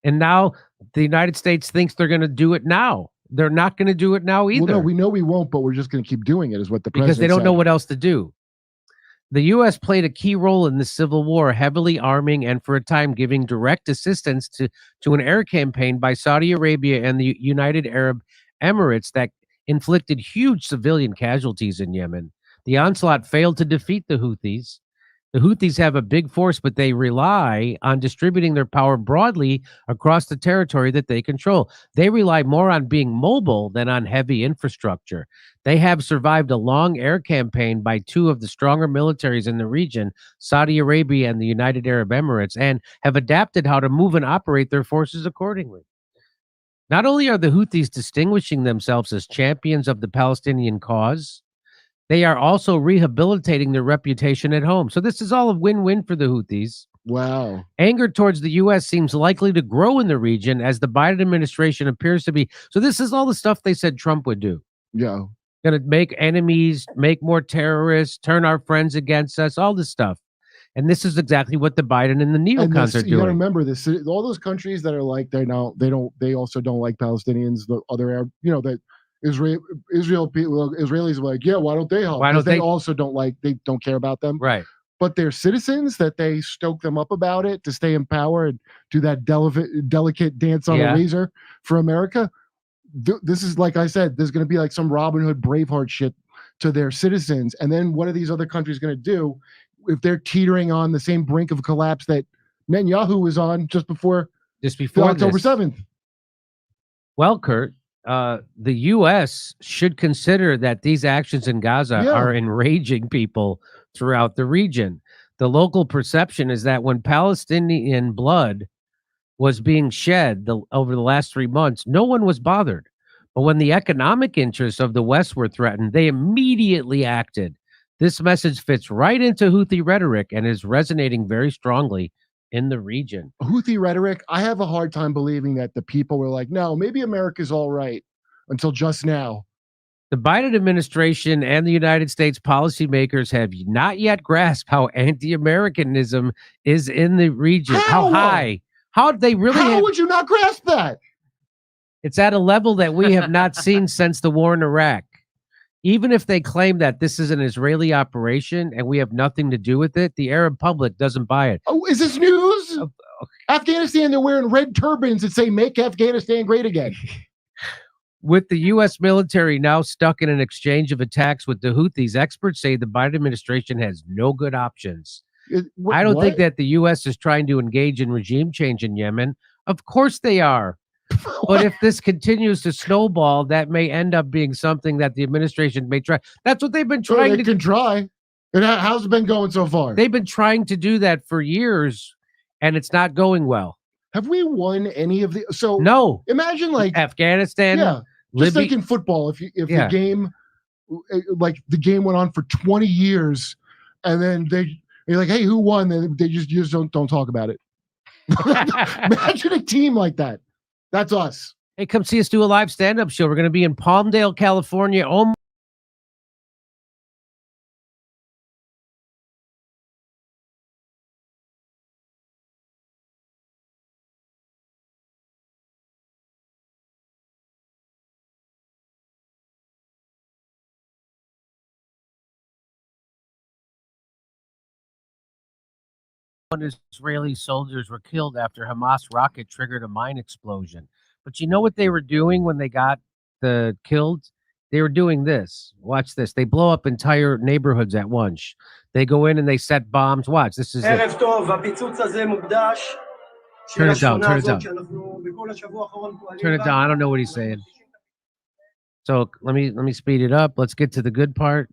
And now the United States thinks they're going to do it now. They're not going to do it now either. Well, no, we know we won't, but we're just going to keep doing it, is what the president because they don't said. know what else to do. The U.S. played a key role in the civil war, heavily arming and for a time giving direct assistance to an air campaign by Saudi Arabia and the United Arab Emirates that inflicted huge civilian casualties in Yemen. The onslaught failed to defeat the Houthis. The Houthis have a big force, but they rely on distributing their power broadly across the territory that they control. They rely more on being mobile than on heavy infrastructure. They have survived a long air campaign by two of the stronger militaries in the region, Saudi Arabia and the United Arab Emirates, and have adapted how to move and operate their forces accordingly. Not only are the Houthis distinguishing themselves as champions of the Palestinian cause, they are also rehabilitating their reputation at home. So this is all a win-win for the Houthis. Wow. Anger towards the U.S. seems likely to grow in the region as the Biden administration appears to be. So this is all the stuff they said Trump would do. Yeah. Going to make enemies, make more terrorists, turn our friends against us, all this stuff. And this is exactly what the Biden and the neocons are doing. You got to remember this. All those countries that are like, they also don't like Palestinians, the other Arab, that Israelis are like, yeah, why don't they help? Why don't they also they don't care about them. Right. But they're citizens that they stoke them up about it to stay in power and do that delicate dance on a razor for America. This is, like I said, there's going to be like some Robin Hood Braveheart shit to their citizens. And then what are these other countries going to do if they're teetering on the same brink of collapse that Netanyahu was on just before October 7th? Well, Kurt, the U.S. should consider that these actions in Gaza are enraging people throughout the region. The local perception is that when Palestinian blood was being shed over the last 3 months, no one was bothered. But when the economic interests of the West were threatened, they immediately acted. This message fits right into Houthi rhetoric and is resonating very strongly in the region. Houthi rhetoric, I have a hard time believing that the people were like, no, maybe America's all right until just now. The Biden administration and the United States policymakers have not yet grasped how anti-Americanism is in the region. How high? How they really? How would you not grasp that? It's at a level that we have not seen since the war in Iraq. Even if they claim that this is an Israeli operation and we have nothing to do with it, the Arab public doesn't buy it. Oh, is this news? Afghanistan, they're wearing red turbans that say, make Afghanistan great again. With the U.S. military now stuck in an exchange of attacks with the Houthis, experts say the Biden administration has no good options. I don't think what? that the U.S. is trying to engage in regime change in Yemen. Of course they are. But if this continues to snowball, that may end up being something that the administration may try. That's what they've been trying they to can do. try. And how's it been going so far? They've been trying to do that for years, and it's not going well. Have we won any of the? So no. Imagine like Afghanistan, yeah, just Libya. like in football, if Yeah. the game, like the game went on for 20 years, and then they're like, hey, who won? They just don't talk about it. Imagine a team like that. That's us. Hey, come see us do a live stand-up show. We're going to be in Palmdale, California. Israeli soldiers were killed after Hamas rocket triggered a mine explosion. But you know what they were doing when they got killed? They were doing this. Watch this. They blow up entire neighborhoods at once. They go in and they set bombs. Watch. This is it. ערב טוב, הפיצוץ הזה מוקדש Turn it down. לשכונה Turn it הזאת down. שאנחנו בכל השבוע האחרון פועלים Turn it down. I don't know what he's saying. So let me speed it up. Let's get to the good part.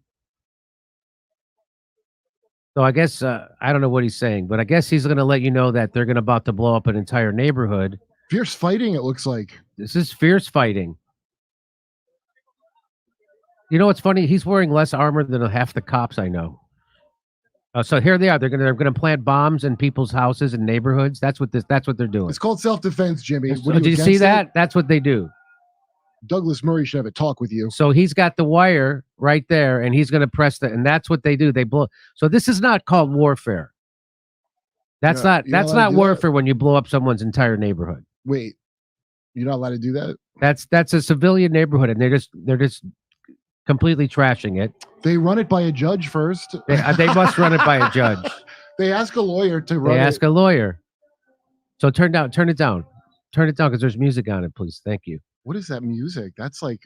So I guess I don't know what he's saying, but I guess he's going to let you know that they're about to blow up an entire neighborhood. Fierce fighting, it looks like. This is fierce fighting. You know what's funny? He's wearing less armor than half the cops I know. So here they are. They're gonna plant bombs in people's houses and neighborhoods. That's what they're doing. It's called self-defense, Jimmy. So did you see that? That's what they do. Douglas Murray should have a talk with you. So he's got the wire right there, and he's going to press that, and that's what they do. They blow. So this is not called warfare. That's not warfare when you blow up someone's entire neighborhood. Wait, you're not allowed to do that? That's a civilian neighborhood, and they're just completely trashing it. They run it by a judge first. They must run it by a judge. They ask a lawyer to run it. They ask a lawyer. So turn it down because there's music on it, please. Thank you. What is that music? That's like,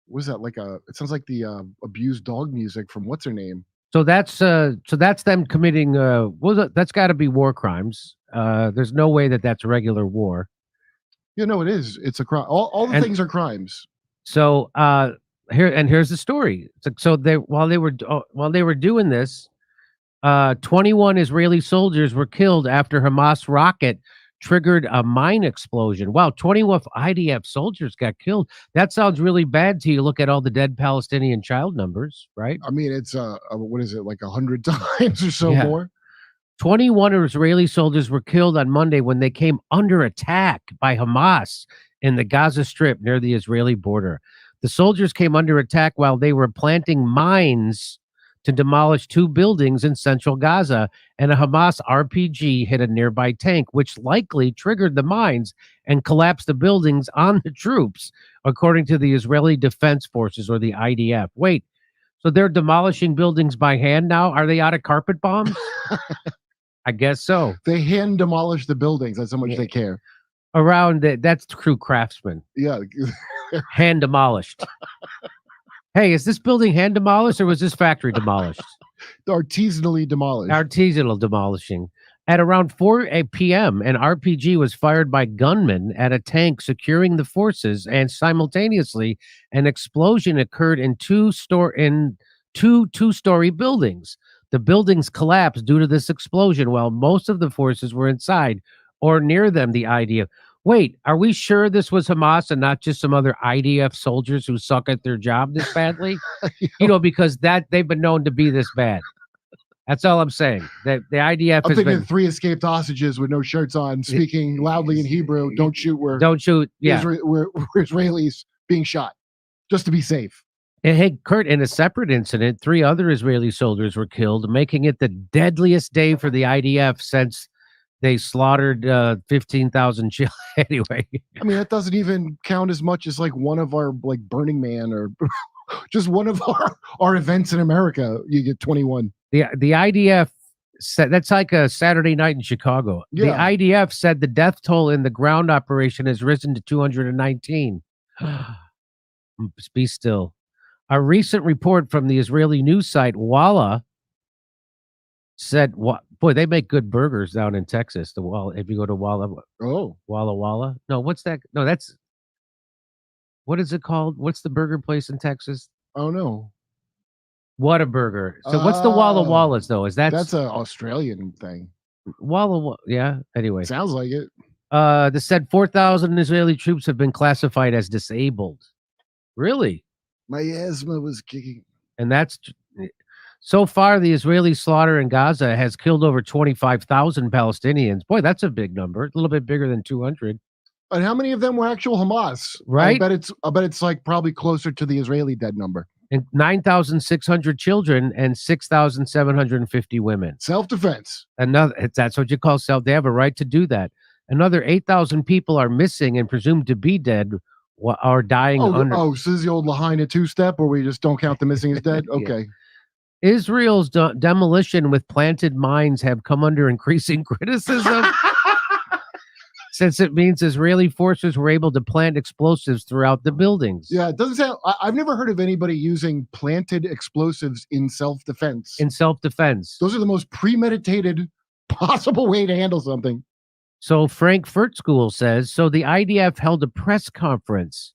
what is that like it sounds like the abused dog music from what's her name? So that's them committing that's got to be war crimes. There's no way that's regular war. Yeah, no, it is. It's a crime. All the things are crimes. So here's the story. So while they were doing this, 21 Israeli soldiers were killed after Hamas rocket triggered a mine explosion. Wow, 21 IDF soldiers got killed. That sounds really bad till you look at all the dead Palestinian child numbers, right? I mean, it's what is it, like 100 times or so more? 21 Israeli soldiers were killed on Monday when they came under attack by Hamas in the Gaza Strip near the Israeli border. The soldiers came under attack while they were planting mines to demolish 2 buildings in central Gaza, and a Hamas RPG hit a nearby tank, which likely triggered the mines and collapsed the buildings on the troops, according to the Israeli Defense Forces, or the IDF. Wait, so they're demolishing buildings by hand now? Are they out of carpet bombs? I guess so. They hand demolish the buildings. That's how much they care. That's true craftsmen. Yeah. Hand demolished. Hey, is this building hand demolished or was this factory demolished? Artisanally demolished. Artisanal demolishing. At around 4 p.m., an RPG was fired by gunmen at a tank securing the forces, and simultaneously, an explosion occurred in two two-story buildings. The buildings collapsed due to this explosion while most of the forces were inside or near them. The idea. Wait, are we sure this was Hamas and not just some other IDF soldiers who suck at their job this badly? Because they've been known to be this bad. That's all I'm saying. That the IDF I'm has thinking been 3 escaped hostages with no shirts on, speaking loudly in Hebrew. Don't shoot. Don't shoot. Yeah, we're Israelis being shot just to be safe. And hey, Kurt, in a separate incident, 3 other Israeli soldiers were killed, making it the deadliest day for the IDF since they slaughtered 15,000 children. Anyway, I mean, that doesn't even count as much as like one of our like Burning Man or just one of our events in America. You get 21. The IDF said that's like a Saturday night in Chicago. Yeah. The IDF said the death toll in the ground operation has risen to 219. Be still. A recent report from the Israeli news site Walla said Boy, they make good burgers down in Texas. The Wall, if you go to Walla Oh, Walla. No, what's that? No, that's what is it called? What's the burger place in Texas? oh no. Whataburger. So what's the Walla Wallas though? Is That's an Australian thing. Yeah. Anyway, Sounds like it. they said 4,000 Israeli troops have been classified as disabled. Really? My asthma was kicking. And that's so far the Israeli slaughter in Gaza has killed over 25,000 Palestinians. Boy, that's a big number. A little bit bigger than 200. And how many of them were actual Hamas? Right? I bet it's like probably closer to the Israeli dead number. And 9,600 children and 6,750 women. Self-defense. That's what you call self. They have a right to do that. Another 8,000 people are missing and presumed to be dead or dying under. Oh, so this is the old Lahaina two-step where we just don't count the missing as dead? Okay. Israel's demolition with planted mines have come under increasing criticism since it means Israeli forces were able to plant explosives throughout the buildings. Yeah, it doesn't sound. I've never heard of anybody using planted explosives in self-defense. Those are the most premeditated possible way to handle something. So Frankfurt School says, so the IDF held a press conference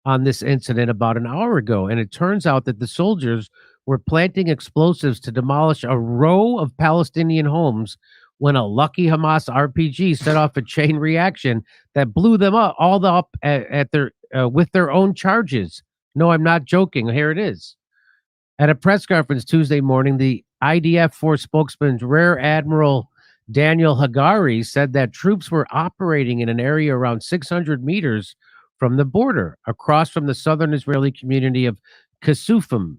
on this incident about an hour ago, and it turns out that the soldiers were planting explosives to demolish a row of Palestinian homes when a lucky Hamas RPG set off a chain reaction that blew them up at their with their own charges. No, I'm not joking. Here it is. At a press conference Tuesday morning, the IDF force spokesman Rear Admiral Daniel Hagari said that troops were operating in an area around 600 meters from the border, across from the southern Israeli community of Kasufim.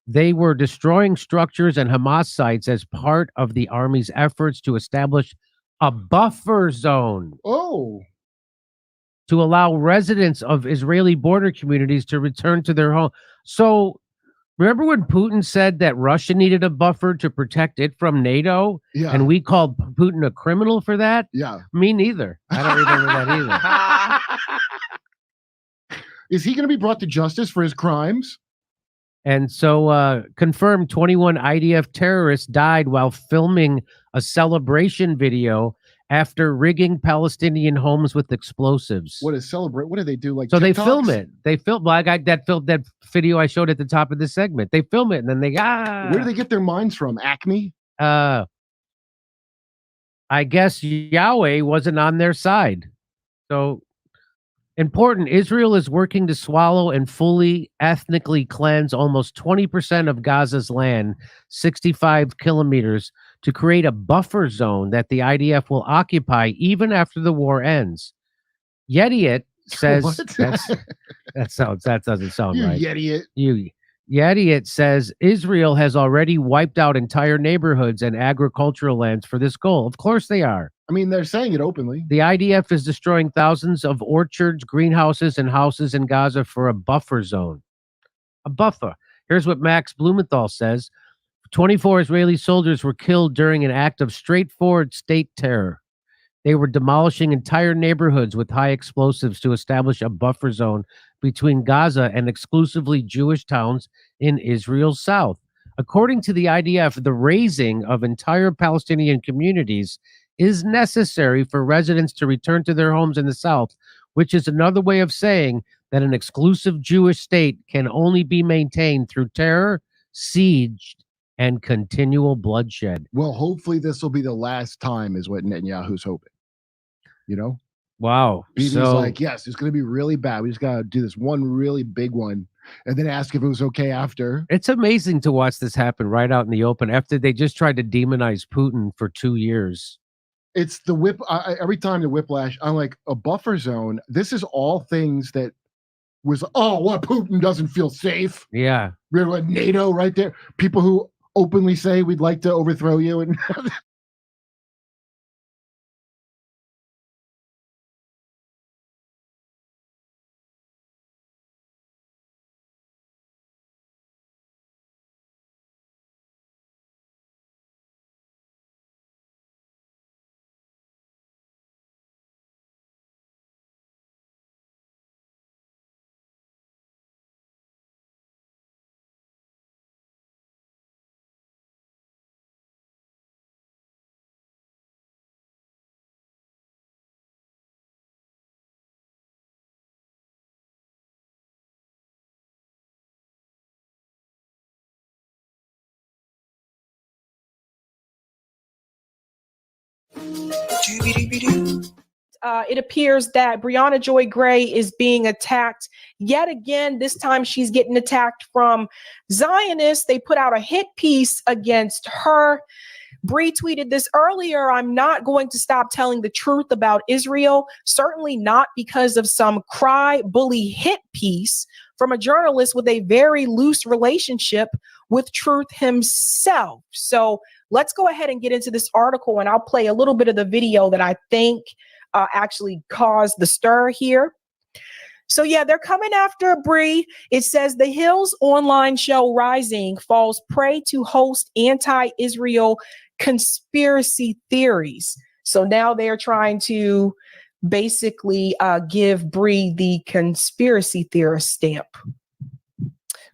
They were destroying structures and Hamas sites as part of the army's efforts to establish a buffer zone. Oh. To allow residents of Israeli border communities to return to their home. So remember when Putin said that Russia needed a buffer to protect it from NATO? Yeah. And we called Putin a criminal for that? Yeah. Me neither. I don't remember that either. Is he going to be brought to justice for his crimes? And so confirmed 21 IDF terrorists died while filming a celebration video after rigging Palestinian homes with explosives. What is celebrate? What do they do? Like so TikToks? They film it. They film. Well, I got that video I showed at the top of the segment. They film it and then they Where do they get their minds from? Acme? I guess Yahweh wasn't on their side. So important. Israel is working to swallow and fully ethnically cleanse almost 20% of Gaza's land, 65 kilometers, to create a buffer zone that the IDF will occupy even after the war ends. Yediot says that doesn't sound right. Yediot says Israel has already wiped out entire neighborhoods and agricultural lands for this goal. Of course they are. I mean, they're saying it openly. The IDF is destroying thousands of orchards, greenhouses, and houses in Gaza for a buffer zone. A buffer. Here's what Max Blumenthal says. 24 Israeli soldiers were killed during an act of straightforward state terror. They were demolishing entire neighborhoods with high explosives to establish a buffer zone between Gaza and exclusively Jewish towns in Israel's south. According to the IDF, the razing of entire Palestinian communities is necessary for residents to return to their homes in the south, which is another way of saying that an exclusive Jewish state can only be maintained through terror, siege, and continual bloodshed. Well, hopefully this will be the last time, is what Netanyahu's hoping. You know? Wow. He's like, yes, it's going to be really bad. We just got to do this one really big one and then ask if it was okay after. It's amazing to watch this happen right out in the open after they just tried to demonize Putin for 2 years. It's the whip. Every time the whiplash, I'm like, a buffer zone. This is all things that was, Putin doesn't feel safe. Yeah. NATO right there. People who openly say we'd like to overthrow you. And It appears that Breonna Joy Gray is being attacked yet again. This time she's getting attacked from Zionists. They put out a hit piece against her. Bree tweeted this earlier. I'm not going to stop telling the truth about Israel, certainly not because of some cry bully hit piece from a journalist with a very loose relationship with truth himself. So let's go ahead and get into this article, and I'll play a little bit of the video that I think actually caused the stir here. So yeah, they're coming after Bree. It says the Hill's online show Rising falls prey to host anti-Israel conspiracy theories. So now they're trying to basically give Bree the conspiracy theorist stamp.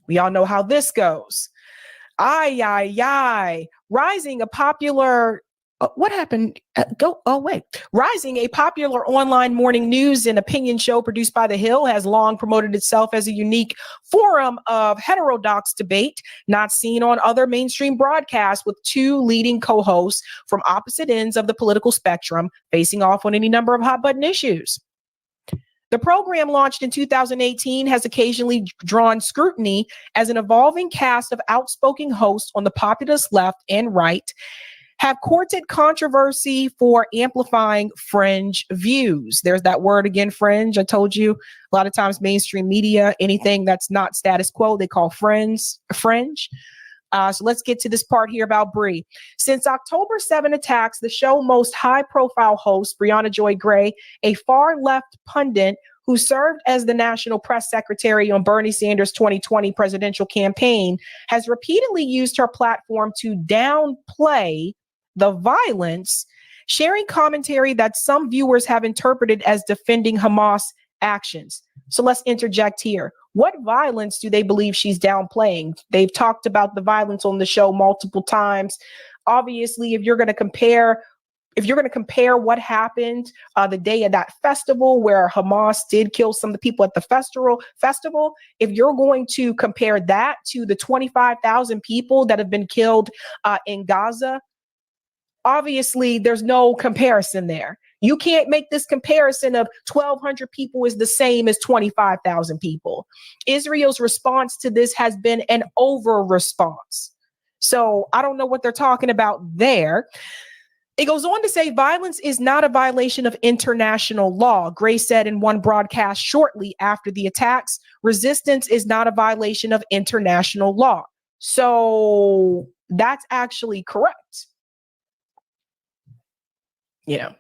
We all know how this goes. Rising, a popular what happened? Rising, a popular online morning news and opinion show produced by The Hill, has long promoted itself as a unique forum of heterodox debate, not seen on other mainstream broadcasts, with two leading co-hosts from opposite ends of the political spectrum facing off on any number of hot-button issues. The program, launched in 2018, has occasionally drawn scrutiny as an evolving cast of outspoken hosts on the populist left and right have courted controversy for amplifying fringe views. There's that word again, fringe. I told you a lot of times mainstream media, anything that's not status quo, they call fringe. So let's get to this part here about Bree. Since October 7 attacks, the show's most high-profile host, Breonna Joy Gray, a far-left pundit who served as the national press secretary on Bernie Sanders' 2020 presidential campaign, has repeatedly used her platform to downplay the violence, sharing commentary that some viewers have interpreted as defending Hamas actions. So let's interject here. What violence do they believe she's downplaying? They've talked about the violence on the show multiple times. Obviously, if you're going to compare what happened the day of that festival where Hamas did kill some of the people at the festival, if you're going to compare that to the 25,000 people that have been killed in Gaza, obviously there's no comparison there. You can't make this comparison of 1,200 people is the same as 25,000 people. Israel's response to this has been an over response. So I don't know what they're talking about there. It goes on to say violence is not a violation of international law. Gray said in one broadcast shortly after the attacks, resistance is not a violation of international law. So that's actually correct. Yeah.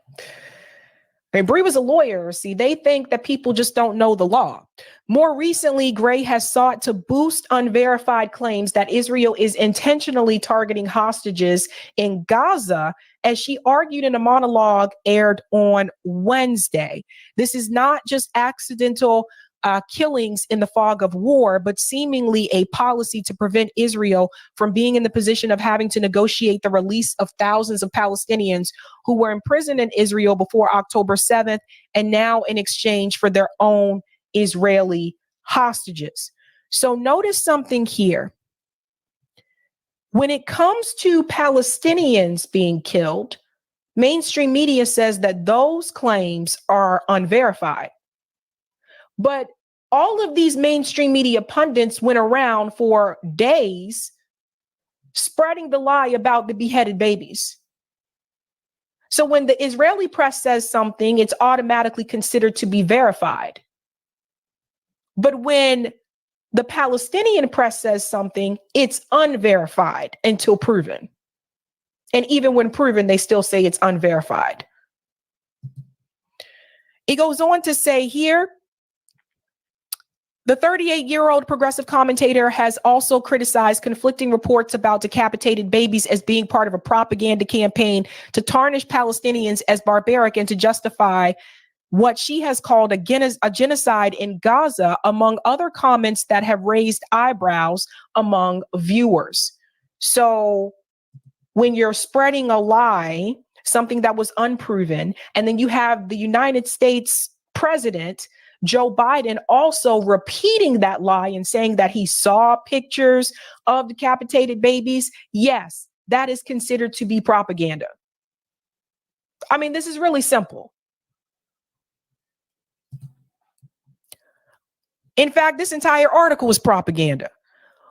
And Bree was a lawyer. See, they think that people just don't know the law. More recently, Gray has sought to boost unverified claims that Israel is intentionally targeting hostages in Gaza, as she argued in a monologue aired on Wednesday. This is not just accidental killings in the fog of war, but seemingly a policy to prevent Israel from being in the position of having to negotiate the release of thousands of Palestinians who were imprisoned in Israel before October 7th, and now in exchange for their own Israeli hostages. So notice something here. When it comes to Palestinians being killed, mainstream media says that those claims are unverified. But all of these mainstream media pundits went around for days spreading the lie about the beheaded babies. So when the Israeli press says something, it's automatically considered to be verified. But when the Palestinian press says something, it's unverified until proven. And even when proven, they still say it's unverified. It goes on to say here, the 38-year-old progressive commentator has also criticized conflicting reports about decapitated babies as being part of a propaganda campaign to tarnish Palestinians as barbaric and to justify what she has called a genocide in Gaza, among other comments that have raised eyebrows among viewers. So when you're spreading a lie, something that was unproven, and then you have the United States president, Joe Biden, also repeating that lie and saying that he saw pictures of decapitated babies, yes, that is considered to be propaganda. I mean, this is really simple. In fact, this entire article is propaganda.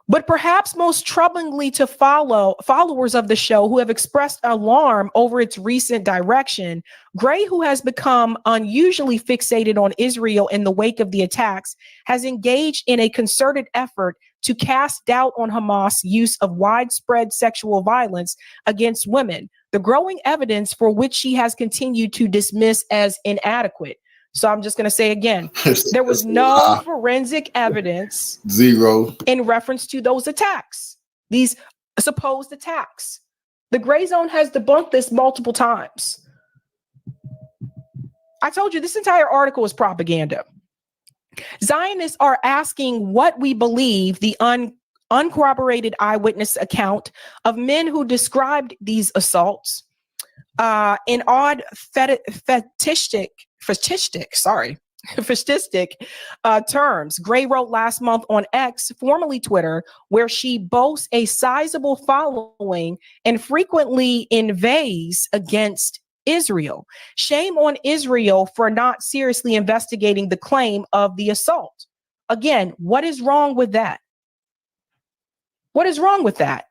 But perhaps most troublingly to followers of the show who have expressed alarm over its recent direction, Gray, who has become unusually fixated on Israel in the wake of the attacks, has engaged in a concerted effort to cast doubt on Hamas' use of widespread sexual violence against women, the growing evidence for which she has continued to dismiss as inadequate. So I'm just going to say again, there was no forensic evidence. Zero. In reference to those attacks, these supposed attacks. The Gray Zone has debunked this multiple times. I told you this entire article is propaganda. Zionists are asking what we believe the uncorroborated eyewitness account of men who described these assaults in odd fascistic terms. Gray wrote last month on X, formerly Twitter, where she boasts a sizable following and frequently inveighs against Israel. Shame on Israel for not seriously investigating the claim of the assault. Again, what is wrong with that? What is wrong with that?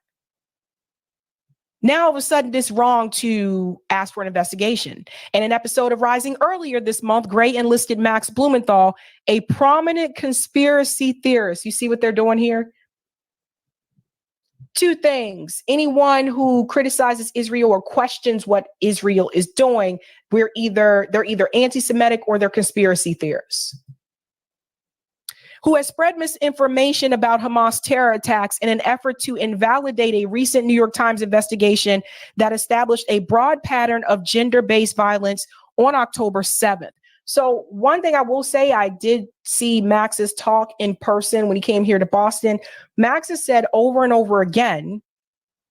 Now, all of a sudden, it's wrong to ask for an investigation. In an episode of Rising earlier this month, Gray enlisted Max Blumenthal, a prominent conspiracy theorist. You see what they're doing here? Two things. Anyone who criticizes Israel or questions what Israel is doing, they're either anti-Semitic or they're conspiracy theorists, who has spread misinformation about Hamas terror attacks in an effort to invalidate a recent New York Times investigation that established a broad pattern of gender-based violence on October 7th. So one thing I will say, I did see Max's talk in person when he came here to Boston. Max has said over and over again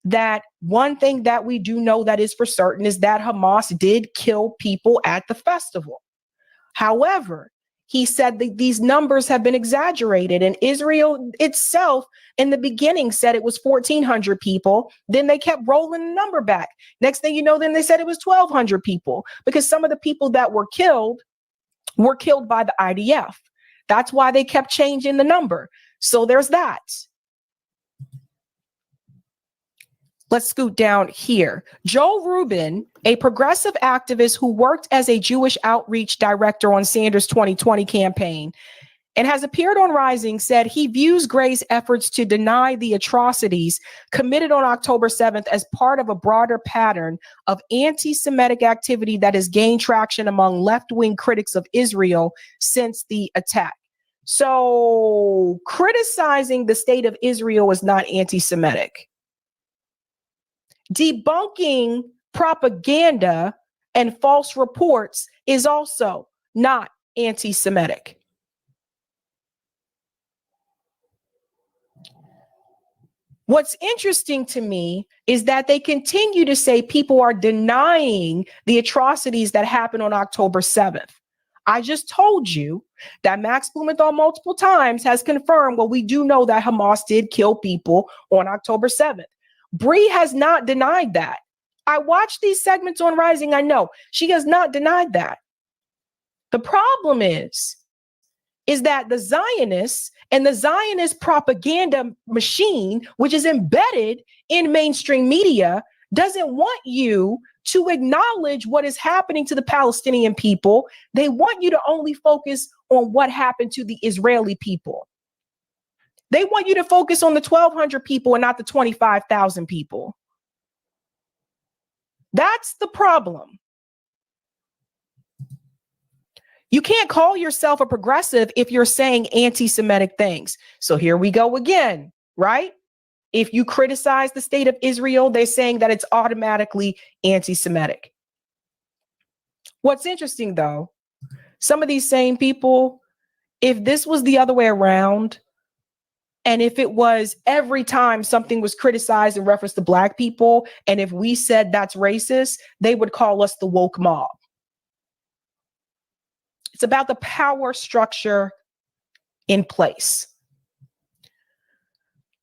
that one thing that we do know that is for certain is that Hamas did kill people at the festival. However, he said that these numbers have been exaggerated, and Israel itself in the beginning said it was 1,400 people. Then they kept rolling the number back. Next thing you know, then they said it was 1,200 people because some of the people that were killed by the IDF. That's why they kept changing the number. So there's that. Let's scoot down here. Joe Rubin, a progressive activist who worked as a Jewish outreach director on Sanders' 2020 campaign and has appeared on Rising, said he views Gray's efforts to deny the atrocities committed on October 7th as part of a broader pattern of anti-Semitic activity that has gained traction among left-wing critics of Israel since the attack. So criticizing the state of Israel is not anti-Semitic. Debunking propaganda and false reports is also not anti-Semitic. What's interesting to me is that they continue to say people are denying the atrocities that happened on October 7th. I just told you that Max Blumenthal multiple times has confirmed, well, we do know that Hamas did kill people on October 7th. Bree has not denied that. I watched these segments on Rising. I know she has not denied that. The problem is that the Zionists and the Zionist propaganda machine, which is embedded in mainstream media, doesn't want you to acknowledge what is happening to the Palestinian people. They want you to only focus on what happened to the Israeli people. They want you to focus on the 1,200 people and not the 25,000 people. That's the problem. You can't call yourself a progressive if you're saying anti-Semitic things. So here we go again, right? If you criticize the state of Israel, they're saying that it's automatically anti-Semitic. What's interesting, though, some of these same people, if this was the other way around, and if it was every time something was criticized in reference to Black people, and if we said that's racist, they would call us the woke mob. It's about the power structure in place.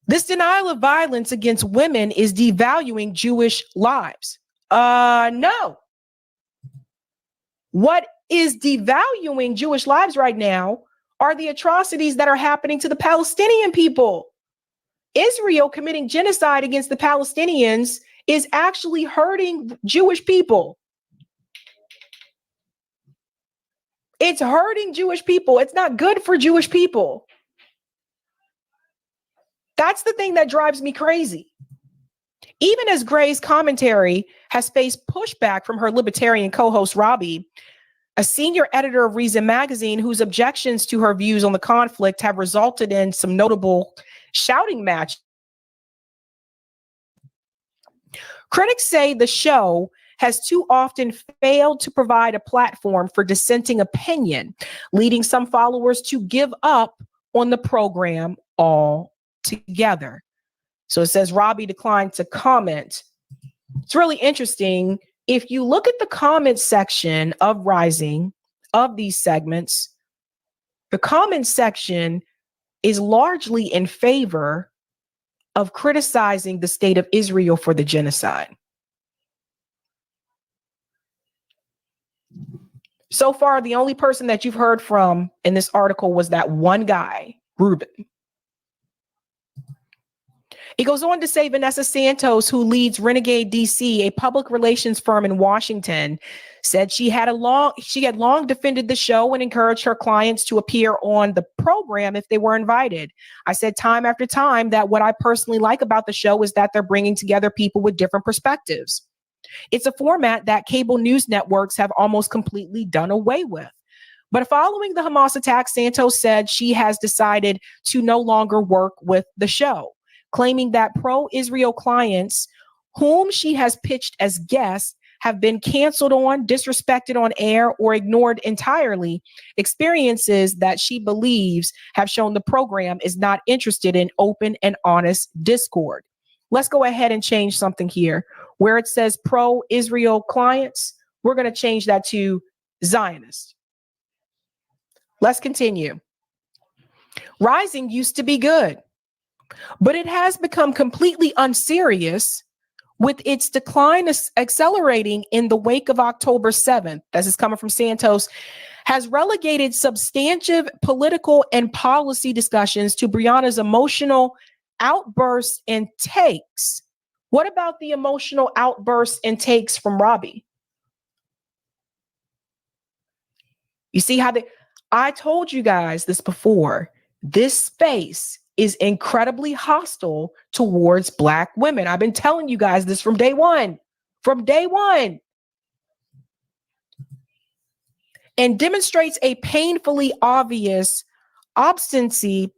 This denial of violence against women is devaluing Jewish lives. No. What is devaluing Jewish lives right now are the atrocities that are happening to the Palestinian people. Israel committing genocide against the Palestinians is actually hurting Jewish people. It's hurting Jewish people. It's not good for Jewish people. That's the thing that drives me crazy. Even as Gray's commentary has faced pushback from her libertarian co-host Robbie, a senior editor of Reason magazine whose objections to her views on the conflict have resulted in some notable shouting matches. Critics say the show has too often failed to provide a platform for dissenting opinion, leading some followers to give up on the program altogether. So it says Robbie declined to comment. It's really interesting. If you look at the comment section of Rising, of these segments, the comment section is largely in favor of criticizing the state of Israel for the genocide. So far, the only person that you've heard from in this article was that one guy, Ruben. He goes on to say Vanessa Santos, who leads Renegade DC, a public relations firm in Washington, said she had long defended the show and encouraged her clients to appear on the program if they were invited. I said time after time that what I personally like about the show is that they're bringing together people with different perspectives. It's a format that cable news networks have almost completely done away with. But following the Hamas attack, Santos said she has decided to no longer work with the show, claiming that pro-Israel clients whom she has pitched as guests have been canceled on, disrespected on air, or ignored entirely, experiences that she believes have shown the program is not interested in open and honest discord. Let's go ahead and change something here. Where it says pro-Israel clients, we're going to change that to Zionist. Let's continue. Rising used to be good, but it has become completely unserious with its decline accelerating in the wake of October 7th. This is coming from Santos, has relegated substantive political and policy discussions to Breonna's emotional outbursts and takes. What about the emotional outbursts and takes from Robbie? You see how I told you guys this before. This space is incredibly hostile towards Black women. I've been telling you guys this from day one. From day one. And demonstrates a painfully obvious obstinacy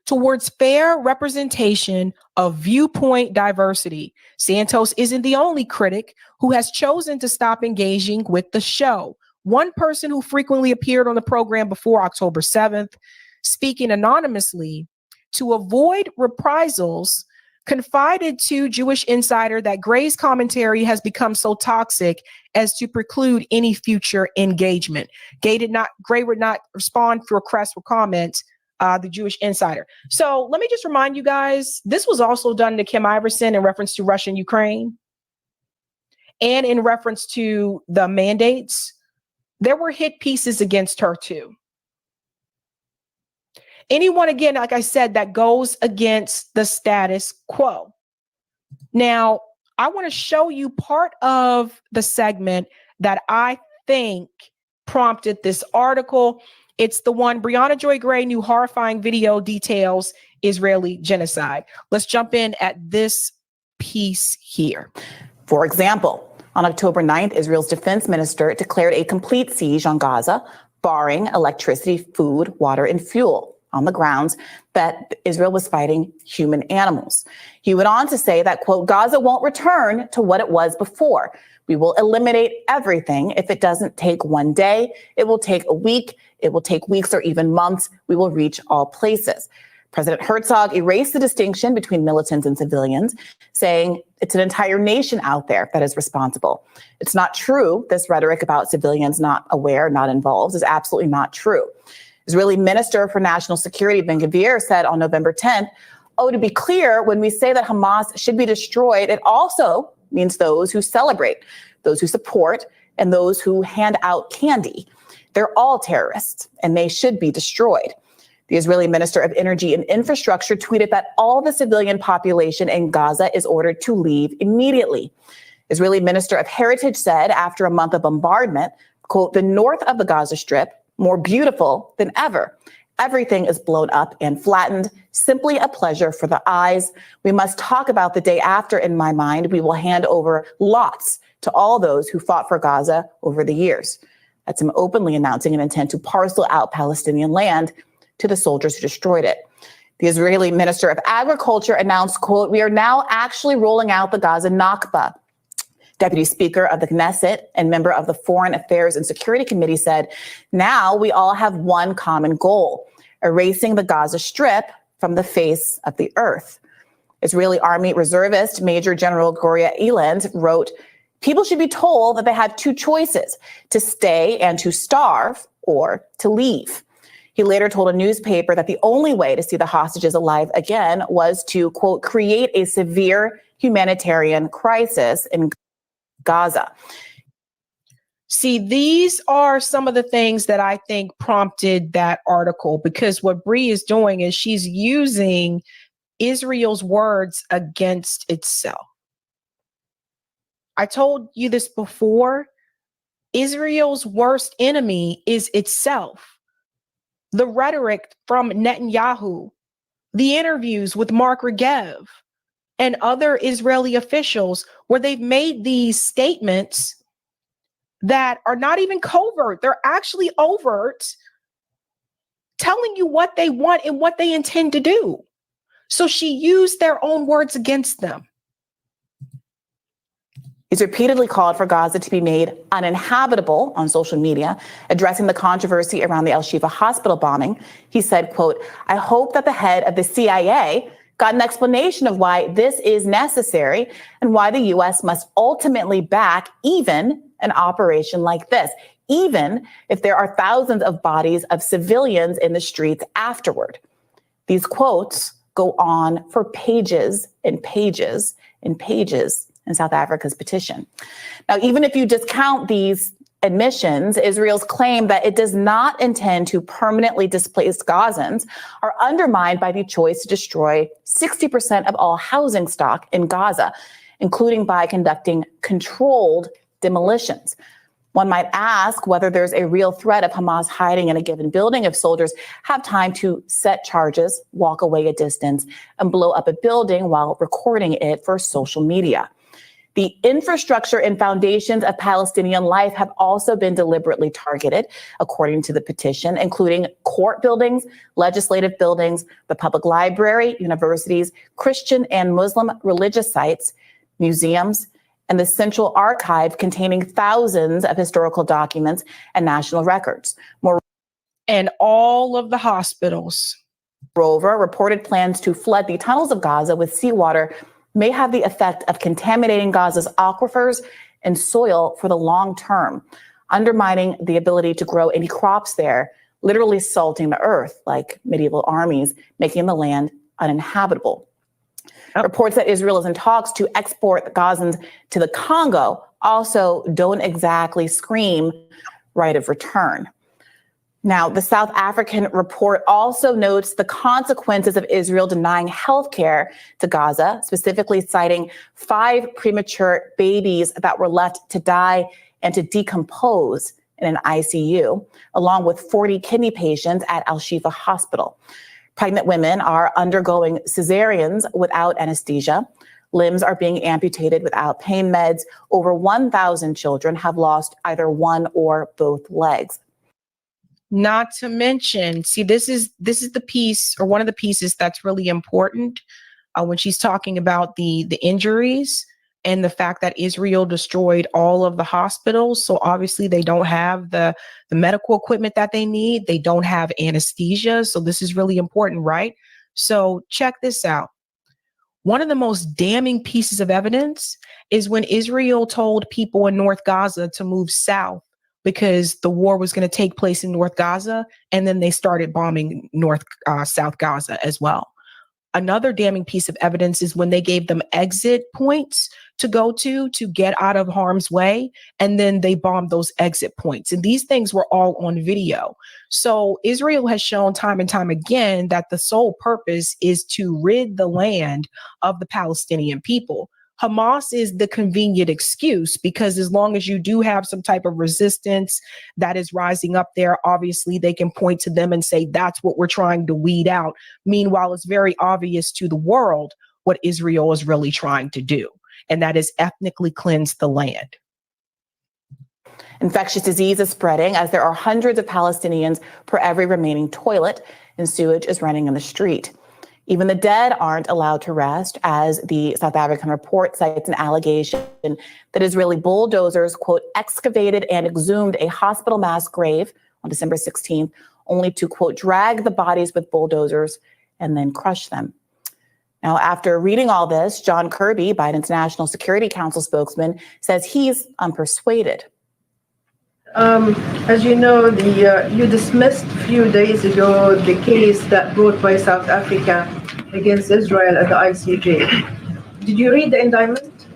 towards fair representation of viewpoint diversity. Santos isn't the only critic who has chosen to stop engaging with the show. One person who frequently appeared on the program before October 7th, speaking anonymously to avoid reprisals, confided to Jewish Insider that Gray's commentary has become so toxic as to preclude any future engagement. Gray would not respond to requests for comment, the Jewish Insider. So let me just remind you guys, this was also done to Kim Iverson in reference to Russia and Ukraine and in reference to the mandates. There were hit pieces against her too. Anyone, again, like I said, that goes against the status quo. Now, I want to show you part of the segment that I think prompted this article. It's the one Breonna Joy Gray new horrifying video details Israeli genocide. Let's jump in at this piece here. For example, on October 9th, Israel's defense minister declared a complete siege on Gaza, barring electricity, food, water, and fuel on the grounds that Israel was fighting human animals. He went on to say that, quote, Gaza won't return to what it was before. We will eliminate everything. If it doesn't take one day, it will take a week. It will take weeks or even months. We will reach all places. President Herzog erased the distinction between militants and civilians, saying it's an entire nation out there that is responsible. It's not true. This rhetoric about civilians not aware, not involved is absolutely not true. Israeli Minister for National Security Ben-Gvir said on November 10th, to be clear, when we say that Hamas should be destroyed, it also means those who celebrate, those who support, and those who hand out candy. They're all terrorists, and they should be destroyed. The Israeli Minister of Energy and Infrastructure tweeted that all the civilian population in Gaza is ordered to leave immediately. Israeli Minister of Heritage said after a month of bombardment, quote, "The north of the Gaza Strip, more beautiful than ever. Everything is blown up and flattened. Simply a pleasure for the eyes. We must talk about the day after in my mind. We will hand over lots to all those who fought for Gaza over the years." That's him openly announcing an intent to parcel out Palestinian land to the soldiers who destroyed it. The Israeli Minister of Agriculture announced, quote, "We are now actually rolling out the Gaza Nakba." Deputy Speaker of the Knesset and member of the Foreign Affairs and Security Committee said, "Now we all have one common goal, erasing the Gaza Strip from the face of the earth." Israeli Army reservist Major General Gloria Eland wrote, "People should be told that they have two choices, to stay and to starve or to leave." He later told a newspaper that the only way to see the hostages alive again was to, quote, "create a severe humanitarian crisis in Gaza." See, these are some of the things that I think prompted that article, because what Bree is doing is she's using Israel's words against itself. I told you this before. Israel's worst enemy is itself. The rhetoric from Netanyahu, the interviews with Mark Regev and other Israeli officials where they've made these statements that are not even covert. They're actually overt, telling you what they want and what they intend to do. So she used their own words against them. He's repeatedly called for Gaza to be made uninhabitable on social media, addressing the controversy around the Al-Shifa hospital bombing. He said, quote, "I hope that the head of the CIA got an explanation of why this is necessary and why the U.S. must ultimately back even an operation like this, even if there are thousands of bodies of civilians in the streets afterward." These quotes go on for pages and pages and pages in South Africa's petition. Now, even if you discount these admissions, Israel's claim that it does not intend to permanently displace Gazans are undermined by the choice to destroy 60% of all housing stock in Gaza, including by conducting controlled demolitions. One might ask whether there's a real threat of Hamas hiding in a given building if soldiers have time to set charges, walk away a distance, and blow up a building while recording it for social media. The infrastructure and foundations of Palestinian life have also been deliberately targeted, according to the petition, including court buildings, legislative buildings, the public library, universities, Christian and Muslim religious sites, museums, and the Central Archive containing thousands of historical documents and national records. And all of the hospitals. Moreover, reported plans to flood the tunnels of Gaza with seawater may have the effect of contaminating Gaza's aquifers and soil for the long term, undermining the ability to grow any crops there, literally salting the earth like medieval armies, making the land uninhabitable. Reports that Israel is in talks to export the Gazans to the Congo also don't exactly scream right of return. Now, the South African report also notes the consequences of Israel denying health care to Gaza, specifically citing 5 premature babies that were left to die and to decompose in an ICU, along with 40 kidney patients at Al-Shifa Hospital. Pregnant women are undergoing cesareans without anesthesia. Limbs are being amputated without pain meds. Over 1,000 children have lost either one or both legs. Not to mention, see, this is the piece, or one of the pieces that's really important when she's talking about the injuries and the fact that Israel destroyed all of the hospitals. So obviously they don't have the medical equipment that they need. They don't have anesthesia. So this is really important, right? So check this out. One of the most damning pieces of evidence is when Israel told people in North Gaza to move south because the war was going to take place in North Gaza, and then they started bombing South Gaza as well. Another damning piece of evidence is when they gave them exit points to go to get out of harm's way. And then they bombed those exit points. And these things were all on video. So Israel has shown time and time again that the sole purpose is to rid the land of the Palestinian people. Hamas is the convenient excuse, because as long as you do have some type of resistance that is rising up there, obviously they can point to them and say, that's what we're trying to weed out. Meanwhile, it's very obvious to the world what Israel is really trying to do, and that is ethnically cleanse the land. Infectious disease is spreading as there are hundreds of Palestinians per every remaining toilet, and sewage is running in the street. Even the dead aren't allowed to rest, as the South African report cites an allegation that Israeli bulldozers, quote, excavated and exhumed a hospital mass grave on December 16th, only to, quote, drag the bodies with bulldozers and then crush them. Now, after reading all this, John Kirby, Biden's National Security Council spokesman, says he's unpersuaded. As you know, you dismissed a few days ago the case that brought by South Africa against Israel at the ICJ. Did you read the indictment?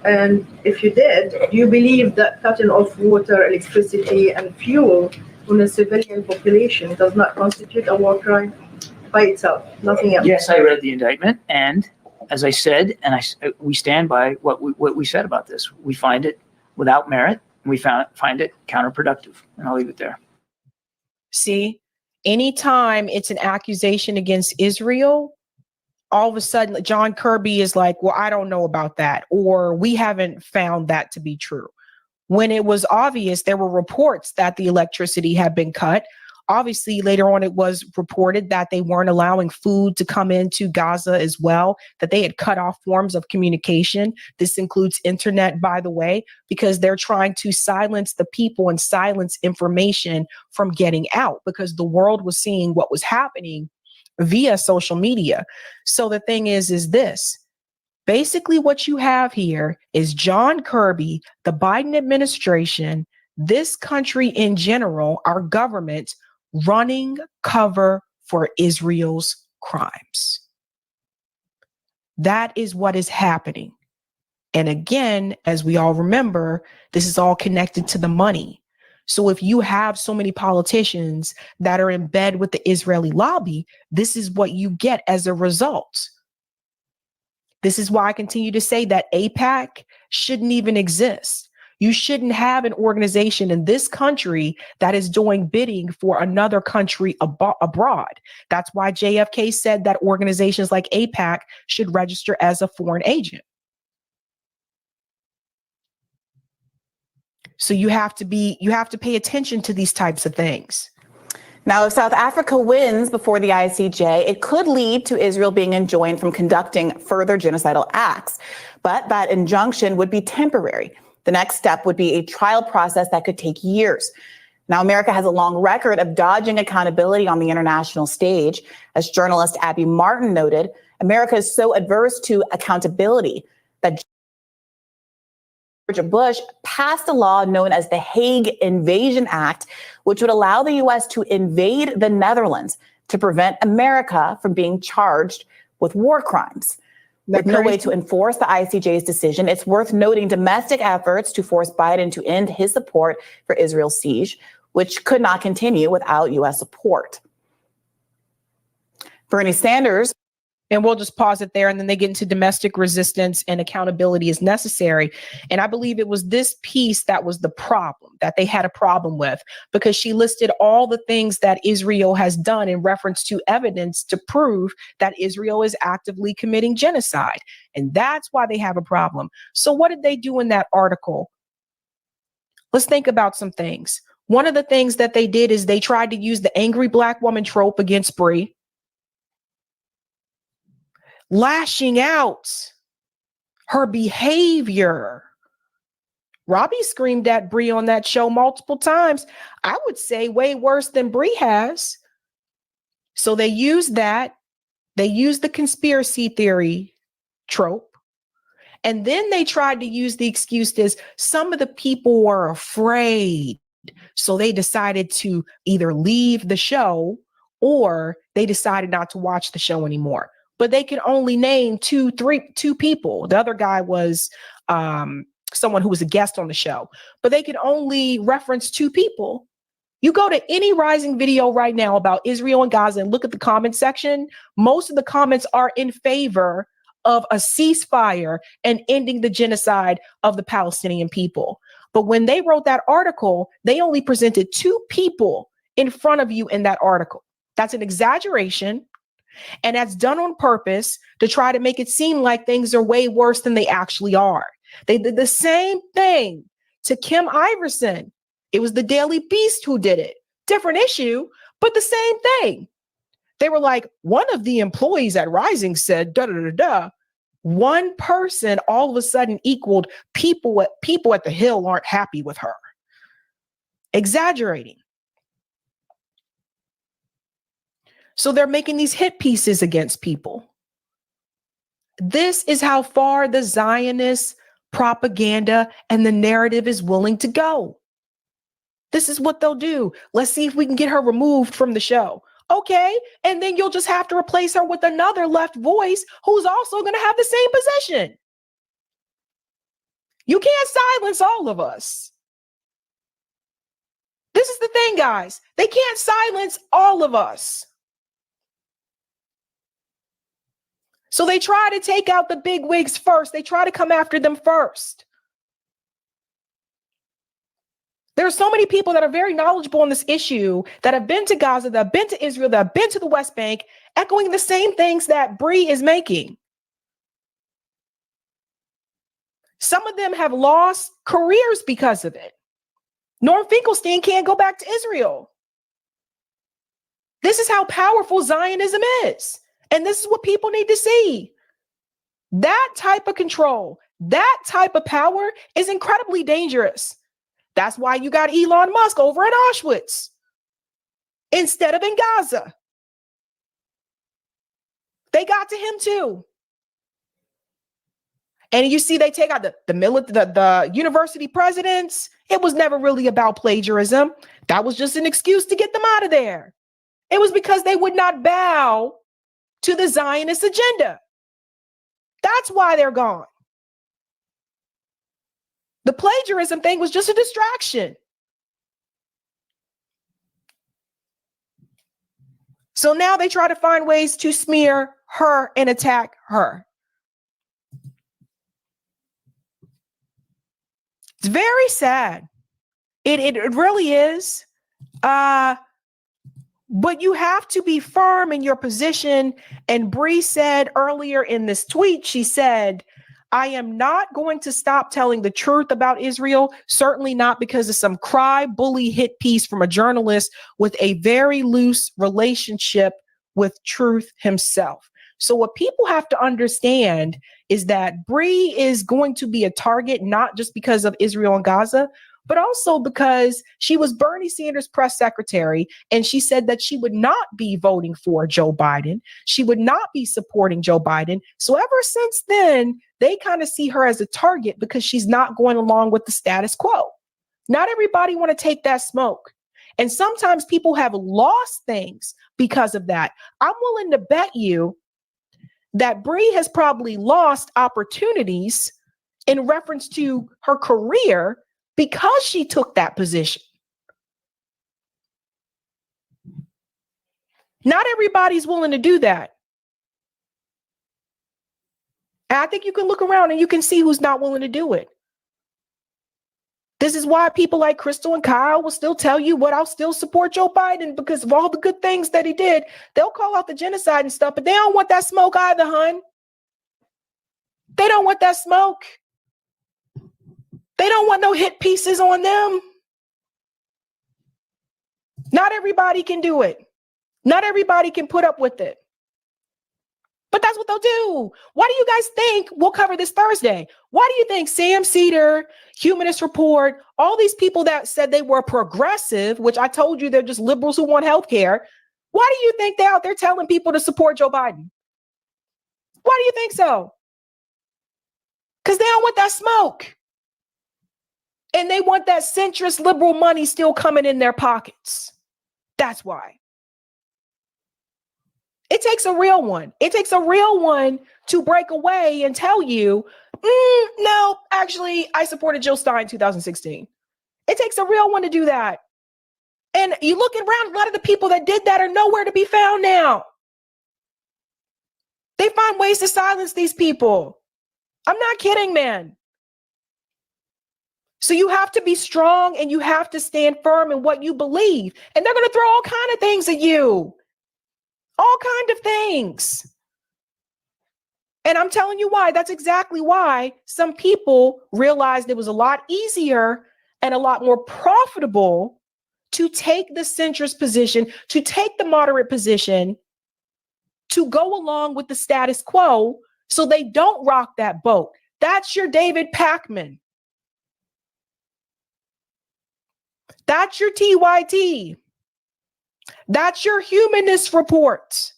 And if you did, do you believe that cutting off water, electricity, and fuel on a civilian population does not constitute a war crime by itself? Nothing else? Yes, I read the indictment, and as I said, and we stand by what we said about this. We find it without merit. We find it counterproductive, and I'll leave it there. See, anytime it's an accusation against Israel, all of a sudden John Kirby is like, well, I don't know about that, or we haven't found that to be true. When it was obvious, there were reports that the electricity had been cut. Obviously, later on, it was reported that they weren't allowing food to come into Gaza as well, that they had cut off forms of communication. This includes internet, by the way, because they're trying to silence the people and silence information from getting out, because the world was seeing what was happening via social media. So the thing is this. Basically, what you have here is John Kirby, the Biden administration, this country in general, our government, running cover for Israel's crimes. That is what is happening. And again, as we all remember, this is all connected to the money. So if you have so many politicians that are in bed with the Israeli lobby, this is what you get as a result. This is why I continue to say that AIPAC shouldn't even exist. You shouldn't have an organization in this country that is doing bidding for another country abroad. That's why JFK said that organizations like AIPAC should register as a foreign agent. So you have to pay attention to these types of things. Now, if South Africa wins before the ICJ, it could lead to Israel being enjoined from conducting further genocidal acts. But that injunction would be temporary. The next step would be a trial process that could take years. Now, America has a long record of dodging accountability on the international stage. As journalist Abby Martin noted, America is so adverse to accountability that George Bush passed a law known as the Hague Invasion Act, which would allow the U.S. to invade the Netherlands to prevent America from being charged with war crimes. With no way to enforce the ICJ's decision, it's worth noting domestic efforts to force Biden to end his support for Israel's siege, which could not continue without U.S. support. Bernie Sanders. And we'll just pause it there, and then they get into domestic resistance and accountability is necessary. And I believe it was this piece that was the problem, that they had a problem with, because she listed all the things that Israel has done in reference to evidence to prove that Israel is actively committing genocide. And that's why they have a problem. So what did they do in that article? Let's think about some things. One of the things that they did is they tried to use the angry black woman trope against Bree, lashing out her behavior. Robbie screamed at Bree on that show multiple times. I would say way worse than Bree has. So they used that. They used the conspiracy theory trope. And then they tried to use the excuse as some of the people were afraid. So they decided to either leave the show or they decided not to watch the show anymore. But they could only name two people. The other guy was someone who was a guest on the show, but they could only reference 2 people. You go to any Rising video right now about Israel and Gaza and look at the comment section. Most of the comments are in favor of a ceasefire and ending the genocide of the Palestinian people. But when they wrote that article, they only presented 2 people in front of you in that article. That's an exaggeration. And that's done on purpose to try to make it seem like things are way worse than they actually are. They did the same thing to Kim Iverson. It was the Daily Beast who did it. Different issue, but the same thing. They were like, one of the employees at Rising said, da da da da. One person all of a sudden equaled people at the Hill aren't happy with her. Exaggerating. So they're making these hit pieces against people. This is how far the Zionist propaganda and the narrative is willing to go. This is what they'll do. Let's see if we can get her removed from the show. Okay. And then you'll just have to replace her with another left voice who's also going to have the same position. You can't silence all of us. This is the thing, guys. They can't silence all of us. So they try to take out the big wigs first. They try to come after them first. There are so many people that are very knowledgeable on this issue that have been to Gaza, that have been to Israel, that have been to the West Bank, echoing the same things that Bree is making. Some of them have lost careers because of it. Norm Finkelstein can't go back to Israel. This is how powerful Zionism is. And this is what people need to see. That type of control, that type of power is incredibly dangerous. That's why you got Elon Musk over in Auschwitz instead of in Gaza. They got to him too. And you see, they take out the university presidents. It was never really about plagiarism. That was just an excuse to get them out of there. It was because they would not bow to the Zionist agenda. That's why they're gone. The plagiarism thing was just a distraction. So now they try to find ways to smear her and attack her. It's very sad. It really is. But you have to be firm in your position. And Bree said earlier in this tweet, she said, I am not going to stop telling the truth about Israel, certainly not because of some cry bully hit piece from a journalist with a very loose relationship with truth himself. So what people have to understand is that Bree is going to be a target, not just because of Israel and Gaza, but also because she was Bernie Sanders' press secretary, and she said that she would not be voting for Joe Biden. She would not be supporting Joe Biden. So ever since then, they kind of see her as a target because she's not going along with the status quo. Not everybody want to take that smoke. And sometimes people have lost things because of that. I'm willing to bet you that Bree has probably lost opportunities in reference to her career because she took that position. Not everybody's willing to do that. And I think you can look around and you can see who's not willing to do it. This is why people like Crystal and Kyle will still tell you, I'll still support Joe Biden because of all the good things that he did. They'll call out the genocide and stuff, but they don't want that smoke either, hun. They don't want that smoke. They don't want no hit pieces on them. Not everybody can do it. Not everybody can put up with it. But that's what they'll do. Why do you guys think we'll cover this Thursday? Why do you think Sam Cedar, Humanist Report, all these people that said they were progressive, which I told you they're just liberals who want health care, why do you think they're out there telling people to support Joe Biden? Why do you think so? Because they don't want that smoke. And they want that centrist liberal money still coming in their pockets. That's why. It takes a real one. It takes a real one to break away and tell you No, actually, I supported Jill Stein in 2016. It takes a real one to do that. And you look around, a lot of the people that did that are nowhere to be found now. They find ways to silence these people. I'm not kidding, man. So you have to be strong and you have to stand firm in what you believe. And they're going to throw all kinds of things at you. All kinds of things. And I'm telling you why. That's exactly why some people realized it was a lot easier and a lot more profitable to take the centrist position, to take the moderate position, to go along with the status quo so they don't rock that boat. That's your David Pakman. That's your TYT. That's your humanist report.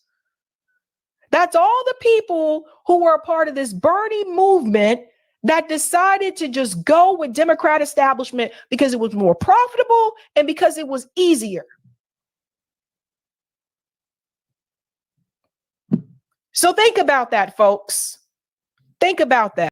That's all the people who were a part of this Bernie movement that decided to just go with Democrat establishment because it was more profitable and because it was easier. So think about that, folks. Think about that.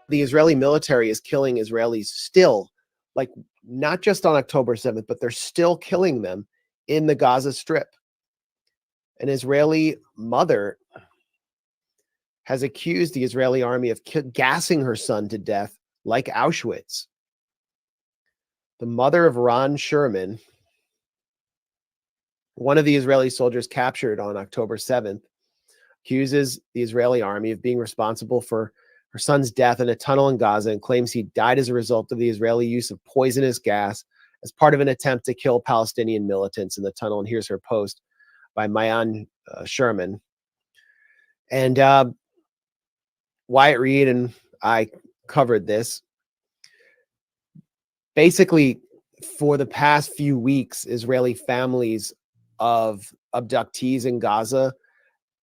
The Israeli military is killing Israelis still, like not just on October 7th, but they're still killing them in the Gaza Strip. An Israeli mother has accused the Israeli army of gassing her son to death like Auschwitz. The mother of Ron Sherman, one of the Israeli soldiers captured on October 7th, accuses the Israeli army of being responsible for her son's death in a tunnel in Gaza and claims he died as a result of the Israeli use of poisonous gas as part of an attempt to kill Palestinian militants in the tunnel. And here's her post by Mayan Sherman. And Wyatt Reed and I covered this. Basically, for the past few weeks, Israeli families of abductees in Gaza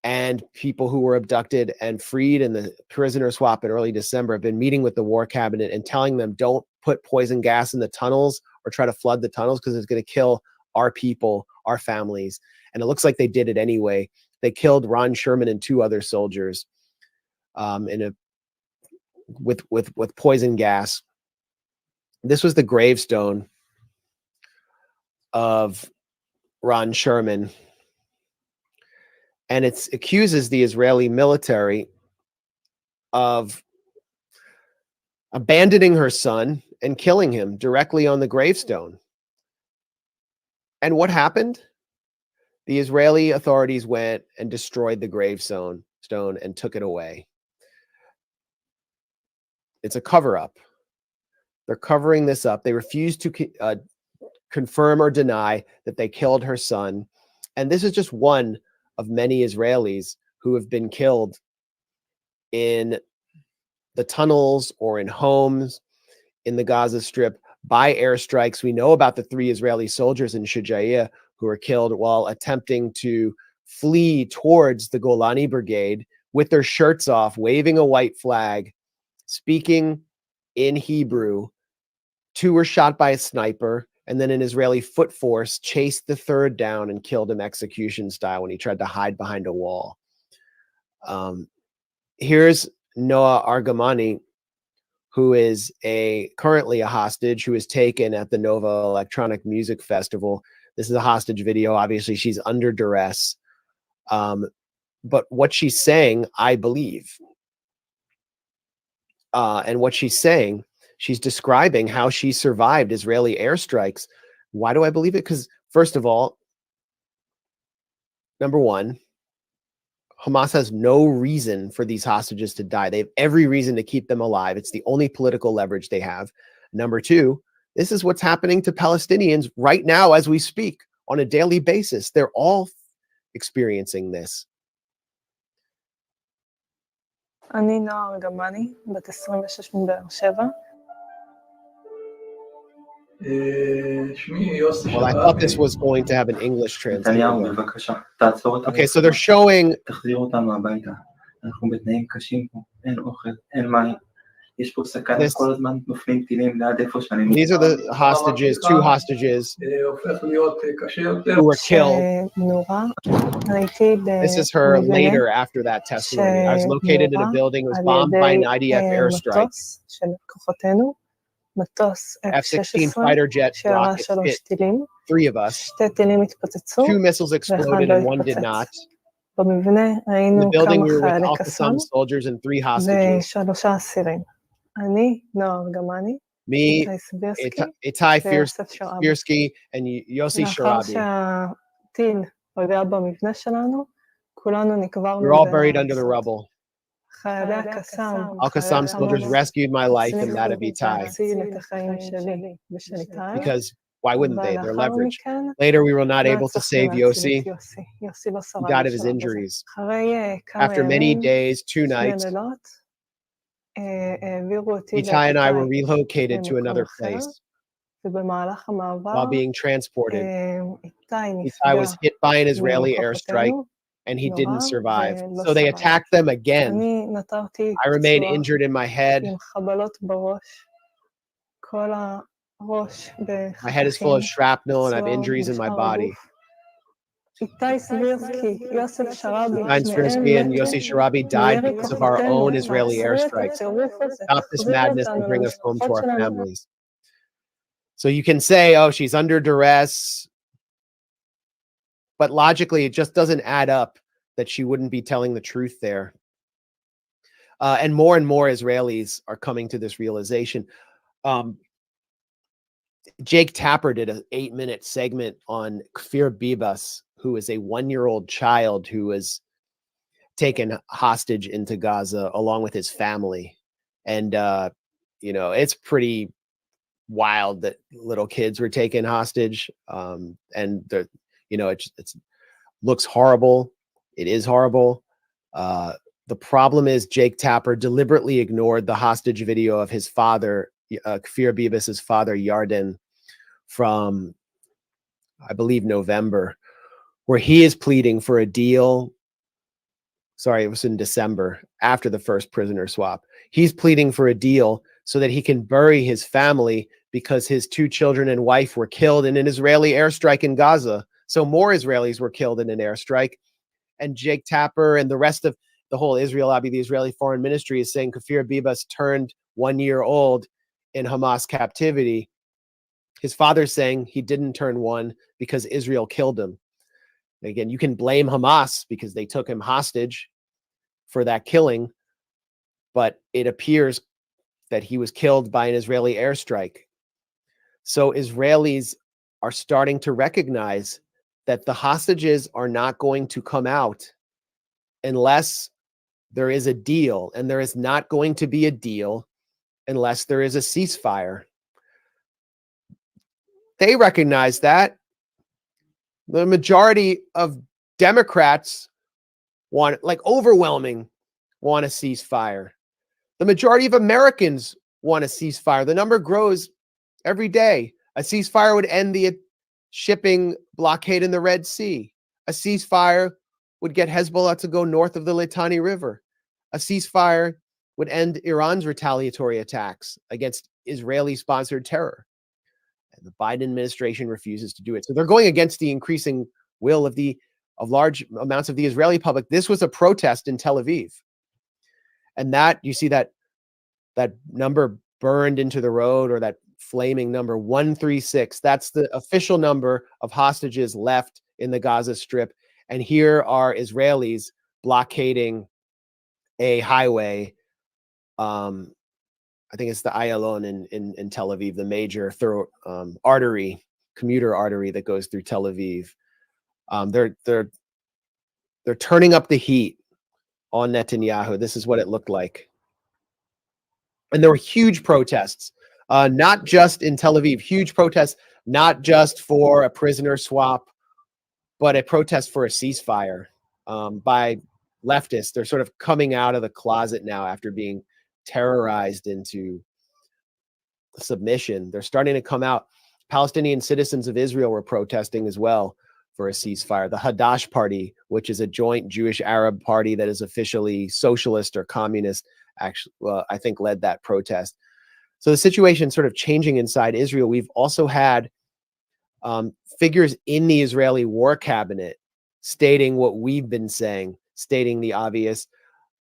and people who were abducted and freed in the prisoner swap in early December have been meeting with the war cabinet and telling them don't put poison gas in the tunnels or try to flood the tunnels because it's going to kill our people, our families. And it looks like they did it anyway. They killed Ron Sherman and 2 other soldiers with poison gas. This was the gravestone of Ron Sherman. And it accuses the Israeli military of abandoning her son and killing him directly on the gravestone. And what happened? The Israeli authorities went and destroyed the gravestone and took it away. It's a cover-up. They're covering this up. They refuse to confirm or deny that they killed her son. And this is just one of many Israelis who have been killed in the tunnels or in homes in the Gaza Strip by airstrikes. We know about the 3 Israeli soldiers in Shujaiya who were killed while attempting to flee towards the Golani Brigade with their shirts off, waving a white flag, speaking in Hebrew. 2 were shot by a sniper, and then an Israeli foot force chased the 3rd down and killed him execution style when he tried to hide behind a wall. Here's Noah Argamani, who is currently a hostage who is taken at the Nova Electronic Music Festival. This is a hostage video. Obviously, she's under duress. But what she's saying, I believe. And what she's saying, she's describing how she survived Israeli airstrikes. Why do I believe it? Because first of all, number one, Hamas has no reason for these hostages to die. They have every reason to keep them alive. It's the only political leverage they have. Number two, this is what's happening to Palestinians right now as we speak on a daily basis. They're all experiencing this. אני נועה ארגמני, בת 26 מבאר שבע. Well, I thought this was going to have an English translation. Okay, so they're showing. These are the hostages, two hostages who were killed. This is her later after that testimony. I was located in a building, was bombed by an IDF airstrike. F-16 fighter jet rocket hit 3 of us. 2 missiles exploded and 1 did not. In the building, we were with Al-Qassam soldiers and 3 hostages. Me, Itai Firsky, and Yossi Sharabi. We're all buried under the rubble. Al-Qassam soldiers rescued my life and that of Itai. Because why wouldn't they? They're leveraged. Later, we were not able to save Yossi. He died of his injuries. After many days, 2 nights, Itai and I were relocated to another place while being transported. Itai was hit by an Israeli airstrike and he didn't survive. So they attacked them again. I remain injured in my head. My head is full of shrapnel and I have injuries in my body. Itai Firsky and Yossi Sharabi died because of our own Israeli airstrikes. Stop this madness and bring us home to our families. So you can say, oh, she's under duress. But logically, it just doesn't add up that she wouldn't be telling the truth there. And more Israelis are coming to this realization. Jake Tapper did an 8-minute segment on Kfir Bibas, who is a 1-year-old child who was taken hostage into Gaza along with his family. And, it's pretty wild that little kids were taken hostage. And, it looks horrible. It is horrible. The problem is Jake Tapper deliberately ignored the hostage video of his father, Kfir Bibas's father, Yarden, from, I believe, November, where he is pleading for a deal. Sorry, it was in December, after the first prisoner swap. He's pleading for a deal so that he can bury his family because his 2 children and wife were killed in an Israeli airstrike in Gaza. So more Israelis were killed in an airstrike. And Jake Tapper and the rest of the whole Israel lobby, the Israeli Foreign Ministry, is saying Kfir Bibas turned 1 year old in Hamas captivity. His father's saying he didn't turn 1 because Israel killed him. Again, you can blame Hamas because they took him hostage for that killing, but it appears that he was killed by an Israeli airstrike. So Israelis are starting to recognize that the hostages are not going to come out unless there is a deal, and there is not going to be a deal unless there is a ceasefire. They recognize that. The majority of Democrats overwhelming, want a ceasefire. The majority of Americans want a ceasefire. The number grows every day. A ceasefire would end the shipping blockade in the Red Sea. A ceasefire would get Hezbollah to go north of the Litani River. A ceasefire would end Iran's retaliatory attacks against Israeli-sponsored terror. And the Biden administration refuses to do it. So they're going against the increasing will of large amounts of the Israeli public. This was a protest in Tel Aviv. And that, you see that number burned into the road, or that flaming number 136. That's the official number of hostages left in the Gaza Strip. And here are Israelis blockading a highway. I think it's the Ayalon in Tel Aviv, the major commuter artery that goes through Tel Aviv. They're turning up the heat on Netanyahu. This is what it looked like. And there were huge protests, not just in Tel Aviv, huge protests, not just for a prisoner swap, but a protest for a ceasefire by leftists. They're sort of coming out of the closet now after being terrorized into submission. They're starting to come out. Palestinian citizens of Israel were protesting as well for a ceasefire. The Hadash Party, which is a joint Jewish-Arab party that is officially socialist or communist, actually, I think led that protest. So the situation sort of changing inside Israel. We've also had figures in the Israeli war cabinet stating what we've been saying, stating the obvious.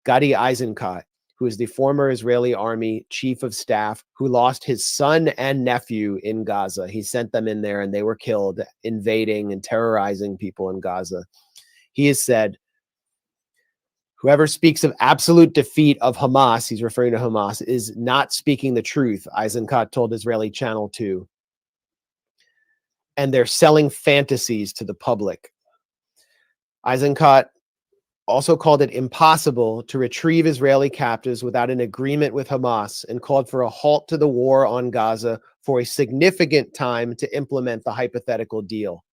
Gadi Eisenkot, who is the former Israeli army chief of staff, who lost his son and nephew in Gaza. He sent them in there and they were killed, invading and terrorizing people in Gaza. He has said, whoever speaks of absolute defeat of Hamas, he's referring to Hamas, is not speaking the truth, Eisenkot told Israeli Channel 2. And they're selling fantasies to the public. Eisenkot also called it impossible to retrieve Israeli captives without an agreement with Hamas and called for a halt to the war on Gaza for a significant time to implement the hypothetical deal.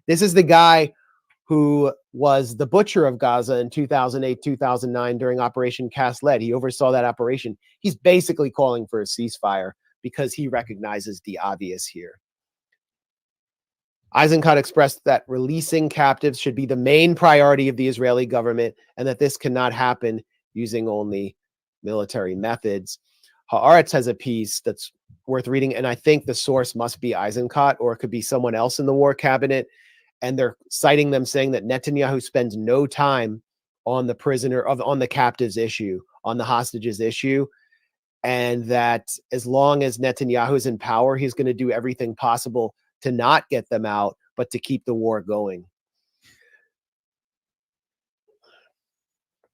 This is the guy who was the butcher of Gaza in 2008, 2009 during Operation Cast Lead. He oversaw that operation. He's basically calling for a ceasefire because he recognizes the obvious here. Eisenkot expressed that releasing captives should be the main priority of the Israeli government and that this cannot happen using only military methods. Haaretz has a piece that's worth reading, and I think the source must be Eisenkot, or it could be someone else in the war cabinet. And they're citing them saying that Netanyahu spends no time on the captives issue, on the hostages issue, and that as long as Netanyahu is in power, he's going to do everything possible to not get them out, but to keep the war going.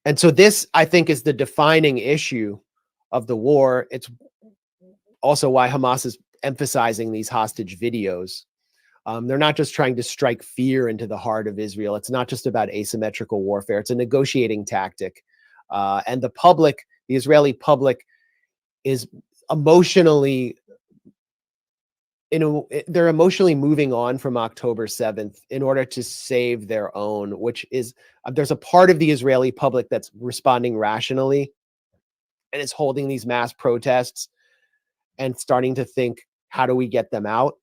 And so this, I think, is the defining issue of the war. It's also why Hamas is emphasizing these hostage videos. They're not just trying to strike fear into the heart of Israel. It's not just about asymmetrical warfare. It's a negotiating tactic. And the public, the Israeli public, is emotionally they're emotionally moving on from October 7th in order to save their own, which is, there's a part of the Israeli public that's responding rationally and is holding these mass protests and starting to think, how do we get them out?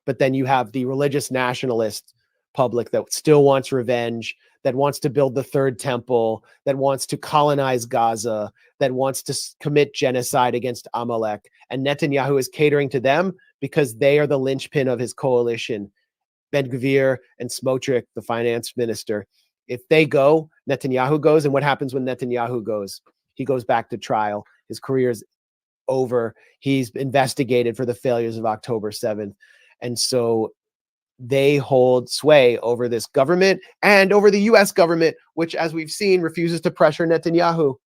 But then you have the religious nationalist public that still wants revenge, that wants to build the third temple, that wants to colonize Gaza, that wants to commit genocide against Amalek. And Netanyahu is catering to them because they are the linchpin of his coalition. Ben-Gvir and Smotrich, the finance minister. If they go, Netanyahu goes. And what happens when Netanyahu goes? He goes back to trial. His career is over. He's investigated for the failures of October 7th. And so they hold sway over this government and over the US government, which, as we've seen, refuses to pressure Netanyahu.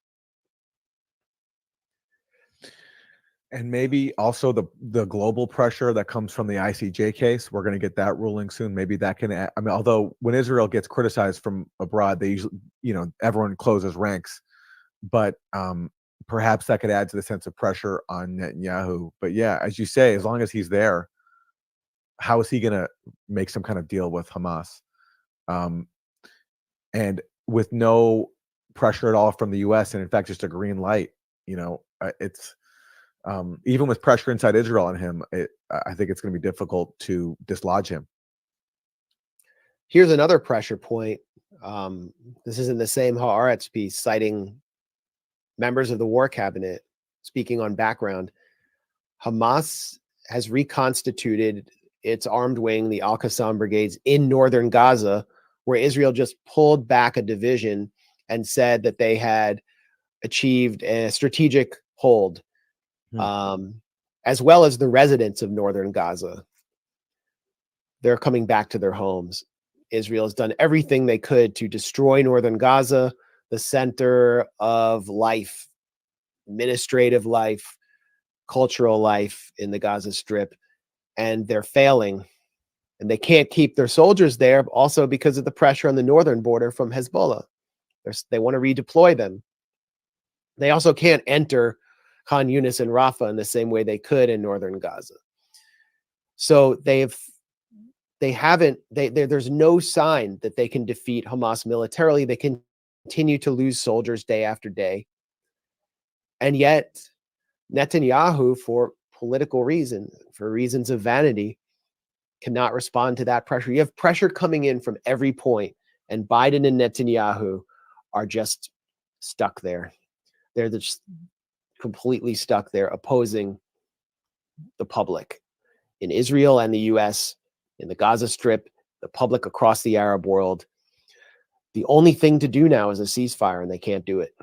And maybe also the global pressure that comes from the ICJ case. We're going to get that ruling soon. Maybe that can, I mean, although when Israel gets criticized from abroad, they usually, everyone closes ranks. But perhaps that could add to the sense of pressure on Netanyahu. But yeah, as you say, as long as he's there, how is he going to make some kind of deal with Hamas? And with no pressure at all from the US, and in fact, just a green light, it's even with pressure inside Israel on him, I think it's going to be difficult to dislodge him. Here's another pressure point. This is in the same Haaretz piece, citing members of the war cabinet speaking on background. Hamas has reconstituted its armed wing, the Al-Qassam brigades, in northern Gaza, where Israel just pulled back a division and said that they had achieved a strategic hold, as well as the residents of northern Gaza. They're coming back to their homes. Israel has done everything they could to destroy northern Gaza, the center of life, administrative life, cultural life in the Gaza Strip. And they're failing, and they can't keep their soldiers there also because of the pressure on the northern border from Hezbollah. They want to redeploy them. They also can't enter Khan Yunis and Rafah in the same way they could in northern Gaza. So there's no sign that they can defeat Hamas militarily. They continue to lose soldiers day after day. And yet Netanyahu, for political reasons, for reasons of vanity, cannot respond to that pressure. You have pressure coming in from every point, and Biden and Netanyahu are just stuck there. They're just completely stuck there, opposing the public in Israel and the US, in the Gaza Strip, the public across the Arab world. The only thing to do now is a ceasefire, and they can't do it.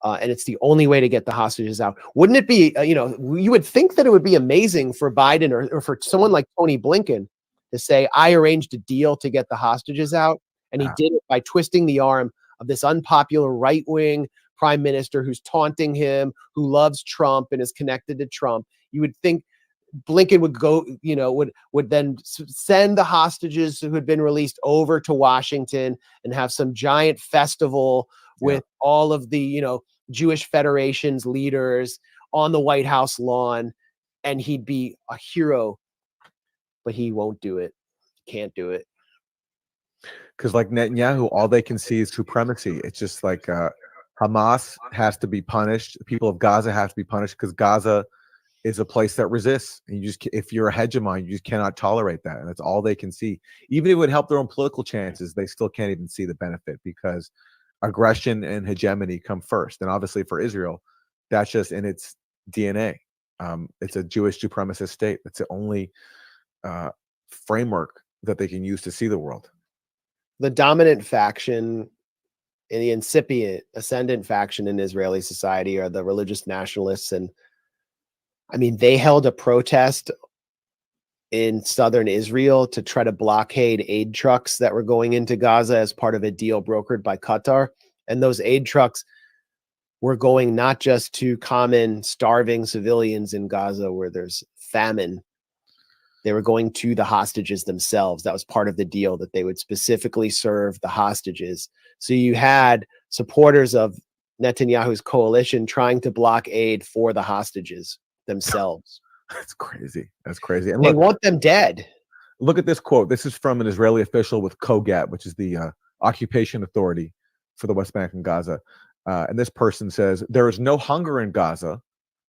And it's the only way to get the hostages out. Wouldn't it be, you would think that it would be amazing for Biden or for someone like Tony Blinken to say, I arranged a deal to get the hostages out. And he did it by twisting the arm of this unpopular right-wing prime minister who's taunting him, who loves Trump and is connected to Trump. You would think Blinken would go, would then send the hostages who had been released over to Washington and have some giant festival with all of the, Jewish Federation's leaders on the White House lawn, and he'd be a hero, but he won't do it. Can't do it. Because like Netanyahu, all they can see is supremacy. It's just like Hamas has to be punished. The people of Gaza have to be punished because Gaza is a place that resists. And you just, if you're a hegemon, you just cannot tolerate that. And that's all they can see. Even if it would help their own political chances, they still can't even see the benefit because aggression and hegemony come first. And obviously for Israel, that's just in its DNA. It's a Jewish supremacist state. That's the only framework that they can use to see the world. The dominant faction and the incipient ascendant faction in Israeli society are the religious nationalists. And I mean, they held a protest in southern Israel to try to blockade aid trucks that were going into Gaza as part of a deal brokered by Qatar. And those aid trucks were going not just to common starving civilians in Gaza where there's famine. They were going to the hostages themselves. That was part of the deal, that they would specifically serve the hostages. So you had supporters of Netanyahu's coalition trying to block aid for the hostages themselves. That's crazy. That's crazy. And they look, want them dead. Look at this quote. This is from an Israeli official with COGAT, which is the occupation authority for the West Bank and Gaza. And this person says, there is no hunger in Gaza.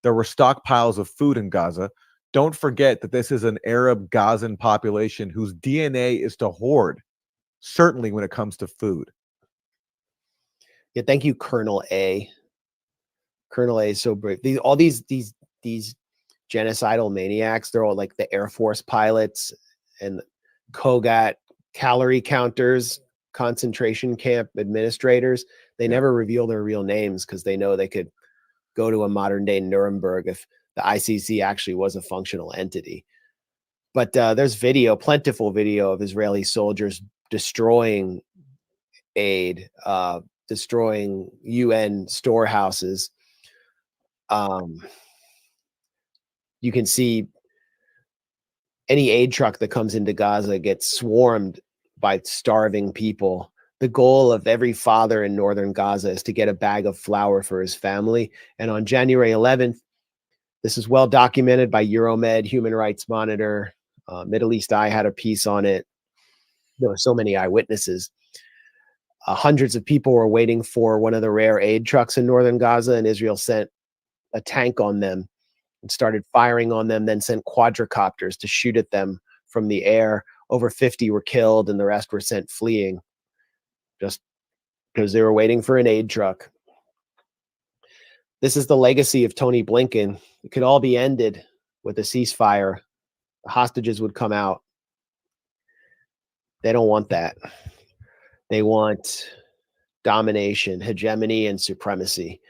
There were stockpiles of food in Gaza. Don't forget that this is an Arab Gazan population whose DNA is to hoard, certainly when it comes to food. Yeah, thank you, Colonel A. Colonel A is so brave. All these genocidal maniacs, they're all like the Air Force pilots and COGAT calorie counters, concentration camp administrators. They never reveal their real names because they know they could go to a modern day Nuremberg if the ICC actually was a functional entity. But there's plentiful video of Israeli soldiers destroying aid, destroying UN storehouses. You can see any aid truck that comes into Gaza gets swarmed by starving people. The goal of every father in northern Gaza is to get a bag of flour for his family. And on January 11th, this is well documented by Euromed, Human Rights Monitor, Middle East Eye had a piece on it. There were so many eyewitnesses. Hundreds of people were waiting for one of the rare aid trucks in northern Gaza, and Israel sent a tank on them and started firing on them, then sent quadricopters to shoot at them from the air. Over 50 were killed, and the rest were sent fleeing just because they were waiting for an aid truck. This is the legacy of Tony Blinken. It could all be ended with a ceasefire. The hostages would come out. They don't want that. They want domination, hegemony, and supremacy.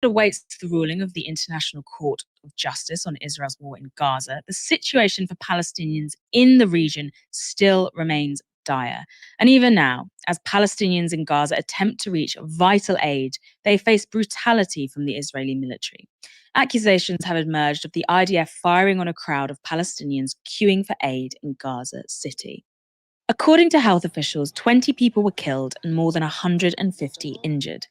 Awaits the ruling of the International Court of Justice on Israel's war in Gaza, the situation for Palestinians in the region still remains dire. And even now, as Palestinians in Gaza attempt to reach vital aid, they face brutality from the Israeli military. Accusations have emerged of the IDF firing on a crowd of Palestinians queuing for aid in Gaza City. According to health officials, 20 people were killed and more than 150 injured.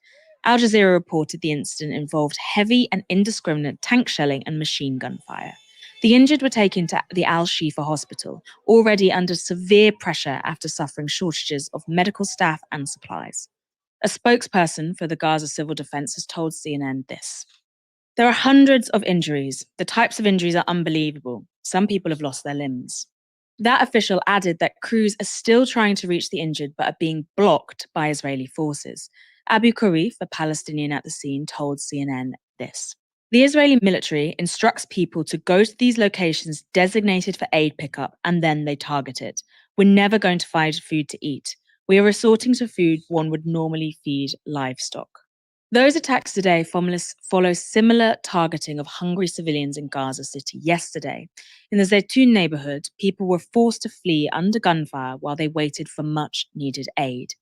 Al Jazeera reported the incident involved heavy and indiscriminate tank shelling and machine gun fire. The injured were taken to the Al-Shifa hospital, already under severe pressure after suffering shortages of medical staff and supplies. A spokesperson for the Gaza Civil Defense has told CNN this. There are hundreds of injuries. The types of injuries are unbelievable. Some people have lost their limbs. That official added that crews are still trying to reach the injured but are being blocked by Israeli forces. Abu Karif, a Palestinian at the scene, told CNN this. The Israeli military instructs people to go to these locations designated for aid pickup and then they target it. We're never going to find food to eat. We are resorting to food one would normally feed livestock. Those attacks today follow similar targeting of hungry civilians in Gaza City yesterday. In the Zaytun neighborhood, people were forced to flee under gunfire while they waited for much needed aid.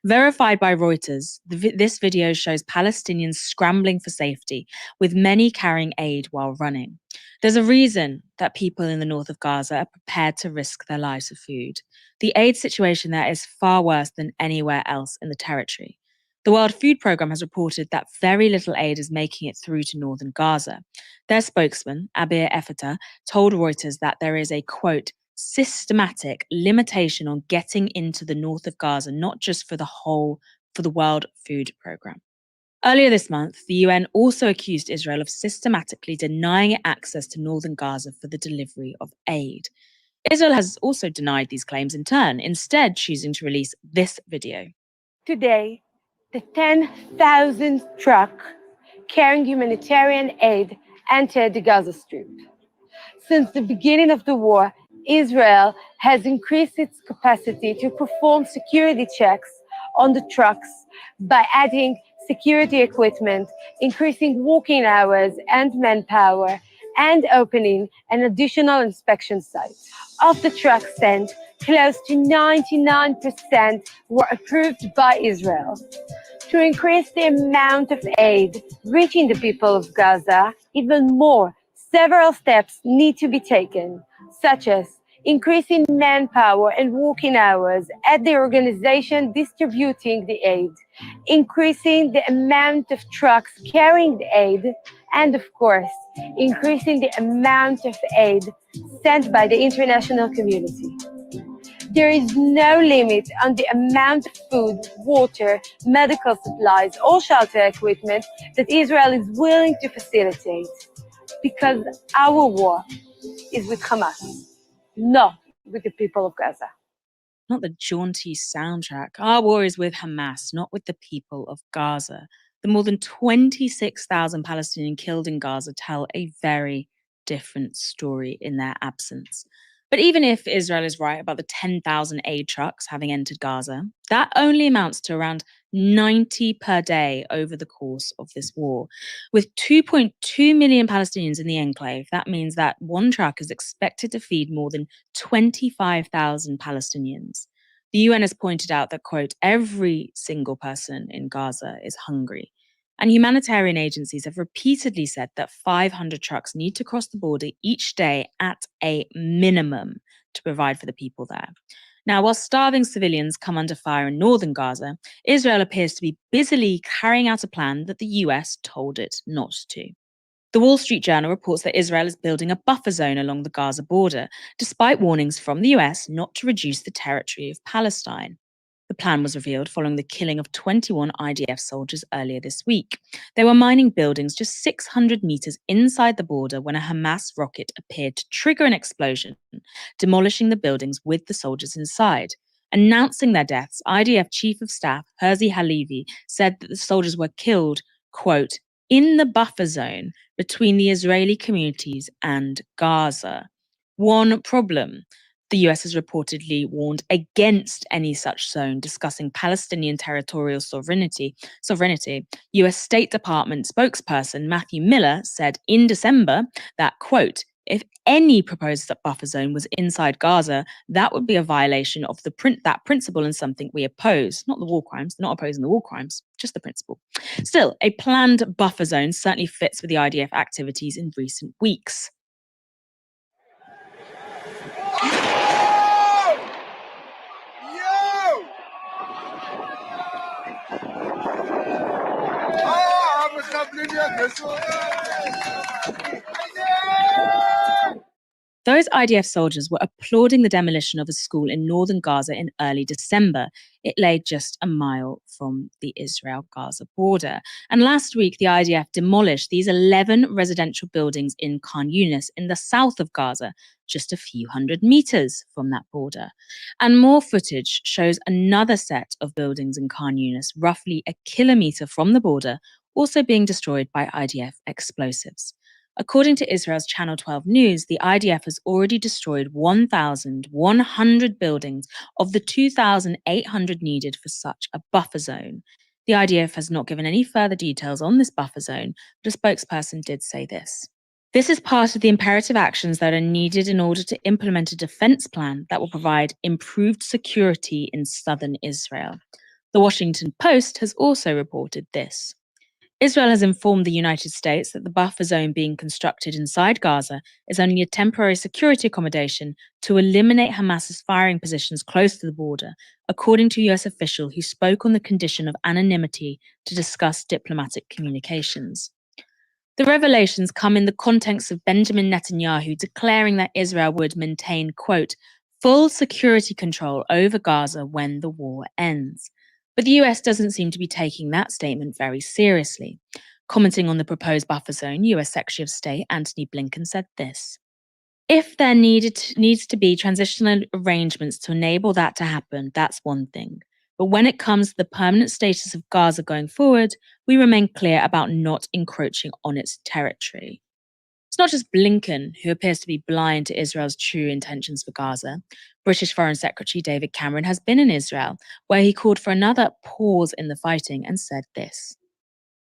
Verified by Reuters, this video shows Palestinians scrambling for safety, with many carrying aid while running. There's a reason that people in the north of Gaza are prepared to risk their lives for food. The aid situation there is far worse than anywhere else in the territory. The World Food Programme has reported that very little aid is making it through to northern Gaza. Their spokesman, Abir Efata, told Reuters that there is a, quote, systematic limitation on getting into the north of Gaza, not just for the World Food Programme. Earlier this month, the UN also accused Israel of systematically denying it access to northern Gaza for the delivery of aid. Israel has also denied these claims in turn, instead choosing to release this video. Today, the 10,000th truck carrying humanitarian aid entered the Gaza Strip. Since the beginning of the war, Israel has increased its capacity to perform security checks on the trucks by adding security equipment, increasing working hours and manpower, and opening an additional inspection site. Of the trucks sent, close to 99% were approved by Israel. To increase the amount of aid reaching the people of Gaza even more, several steps need to be taken, such as increasing manpower and working hours at the organization distributing the aid, increasing the amount of trucks carrying the aid, and of course, increasing the amount of aid sent by the international community. There is no limit on the amount of food, water, medical supplies, or shelter equipment that Israel is willing to facilitate, because our war is with Hamas, not with the people of Gaza. Not the jaunty soundtrack. Our war is with Hamas, not with the people of Gaza. The more than 26,000 Palestinians killed in Gaza tell a very different story in their absence. But even if Israel is right about the 10,000 aid trucks having entered Gaza, that only amounts to around 90 per day over the course of this war. With 2.2 million Palestinians in the enclave, that means that one truck is expected to feed more than 25,000 Palestinians. The UN has pointed out that, quote, every single person in Gaza is hungry. And humanitarian agencies have repeatedly said that 500 trucks need to cross the border each day at a minimum to provide for the people there. Now, while starving civilians come under fire in northern Gaza, Israel appears to be busily carrying out a plan that the US told it not to. The Wall Street Journal reports that Israel is building a buffer zone along the Gaza border, despite warnings from the US not to reduce the territory of Palestine. The plan was revealed following the killing of 21 IDF soldiers earlier this week. They were mining buildings just 600 meters inside the border when a Hamas rocket appeared to trigger an explosion, demolishing the buildings with the soldiers inside. Announcing their deaths, IDF Chief of Staff Herzi Halevi said that the soldiers were killed, quote, in the buffer zone between the Israeli communities and Gaza. One problem. The US has reportedly warned against any such zone, discussing Palestinian territorial sovereignty. US State Department spokesperson Matthew Miller said in December that, quote, if any proposed buffer zone was inside Gaza, that would be a violation of that principle and something we oppose. Not the war crimes, not opposing the war crimes, just the principle. Still, a planned buffer zone certainly fits with the IDF activities in recent weeks. Those IDF soldiers were applauding the demolition of a school in northern Gaza in early December. It lay just a mile from the Israel-Gaza border. And last week, the IDF demolished these 11 residential buildings in Khan Yunis in the south of Gaza, just a few hundred meters from that border. And more footage shows another set of buildings in Khan Yunis, roughly a kilometer from the border, also being destroyed by IDF explosives. According to Israel's Channel 12 News, the IDF has already destroyed 1,100 buildings of the 2,800 needed for such a buffer zone. The IDF has not given any further details on this buffer zone, but a spokesperson did say this. This is part of the imperative actions that are needed in order to implement a defense plan that will provide improved security in southern Israel. The Washington Post has also reported this. Israel has informed the United States that the buffer zone being constructed inside Gaza is only a temporary security accommodation to eliminate Hamas's firing positions close to the border, according to a US official who spoke on the condition of anonymity to discuss diplomatic communications. The revelations come in the context of Benjamin Netanyahu declaring that Israel would maintain, quote, full security control over Gaza when the war ends. But the US doesn't seem to be taking that statement very seriously. Commenting on the proposed buffer zone, US Secretary of State Antony Blinken said this. If there needs to be transitional arrangements to enable that to happen, that's one thing. But when it comes to the permanent status of Gaza going forward, we remain clear about not encroaching on its territory. It's not just Blinken who appears to be blind to Israel's true intentions for Gaza. British Foreign Secretary David Cameron has been in Israel, where he called for another pause in the fighting and said this.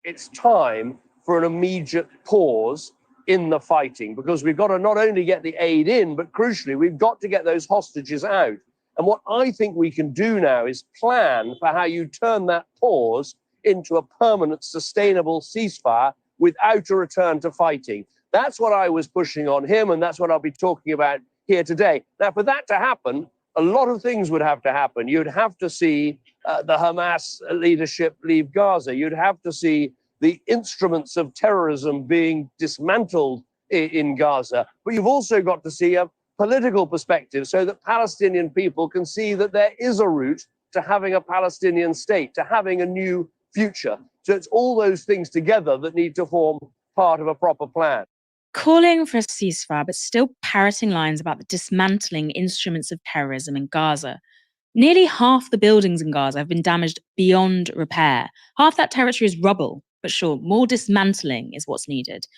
It's time for an immediate pause in the fighting, because we've got to not only get the aid in, but crucially, we've got to get those hostages out. And what I think we can do now is plan for how you turn that pause into a permanent, sustainable ceasefire without a return to fighting. That's what I was pushing on him, and that's what I'll be talking about here today. Now, for that to happen, a lot of things would have to happen. You'd have to see the Hamas leadership leave Gaza. You'd have to see the instruments of terrorism being dismantled in Gaza. But you've also got to see a political perspective so that Palestinian people can see that there is a route to having a Palestinian state, to having a new future. So it's all those things together that need to form part of a proper plan. Calling for a ceasefire, but still parroting lines about the dismantling instruments of terrorism in Gaza. Nearly half the buildings in Gaza have been damaged beyond repair. Half that territory is rubble, but sure, more dismantling is what's needed.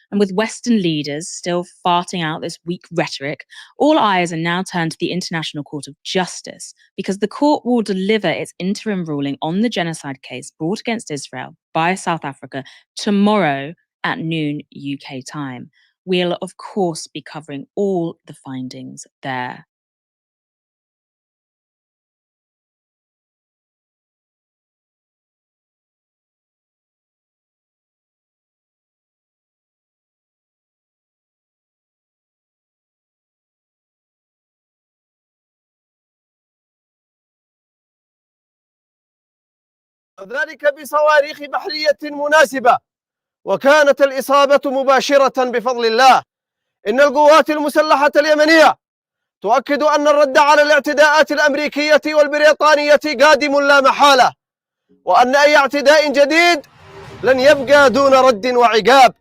And with Western leaders still farting out this weak rhetoric, all eyes are now turned to the International Court of Justice, because the court will deliver its interim ruling on the genocide case brought against Israel by South Africa tomorrow at noon UK time. We'll, of course, be covering all the findings there. وذلك بصواريخ بحرية مناسبة، وكانت الإصابة مباشرة بفضل الله. إن القوات المسلحة اليمنية تؤكد أن الرد على الاعتداءات الأمريكية والبريطانية قادم لا محالة، وأن أي اعتداء جديد لن يبقى دون رد وعقاب.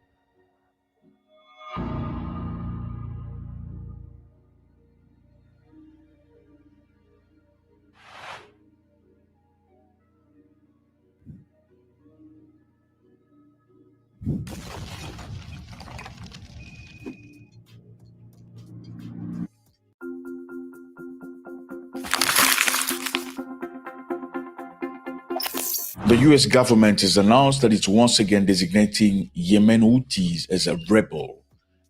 The U.S. government has announced that it's once again designating Yemen Houthis as a rebel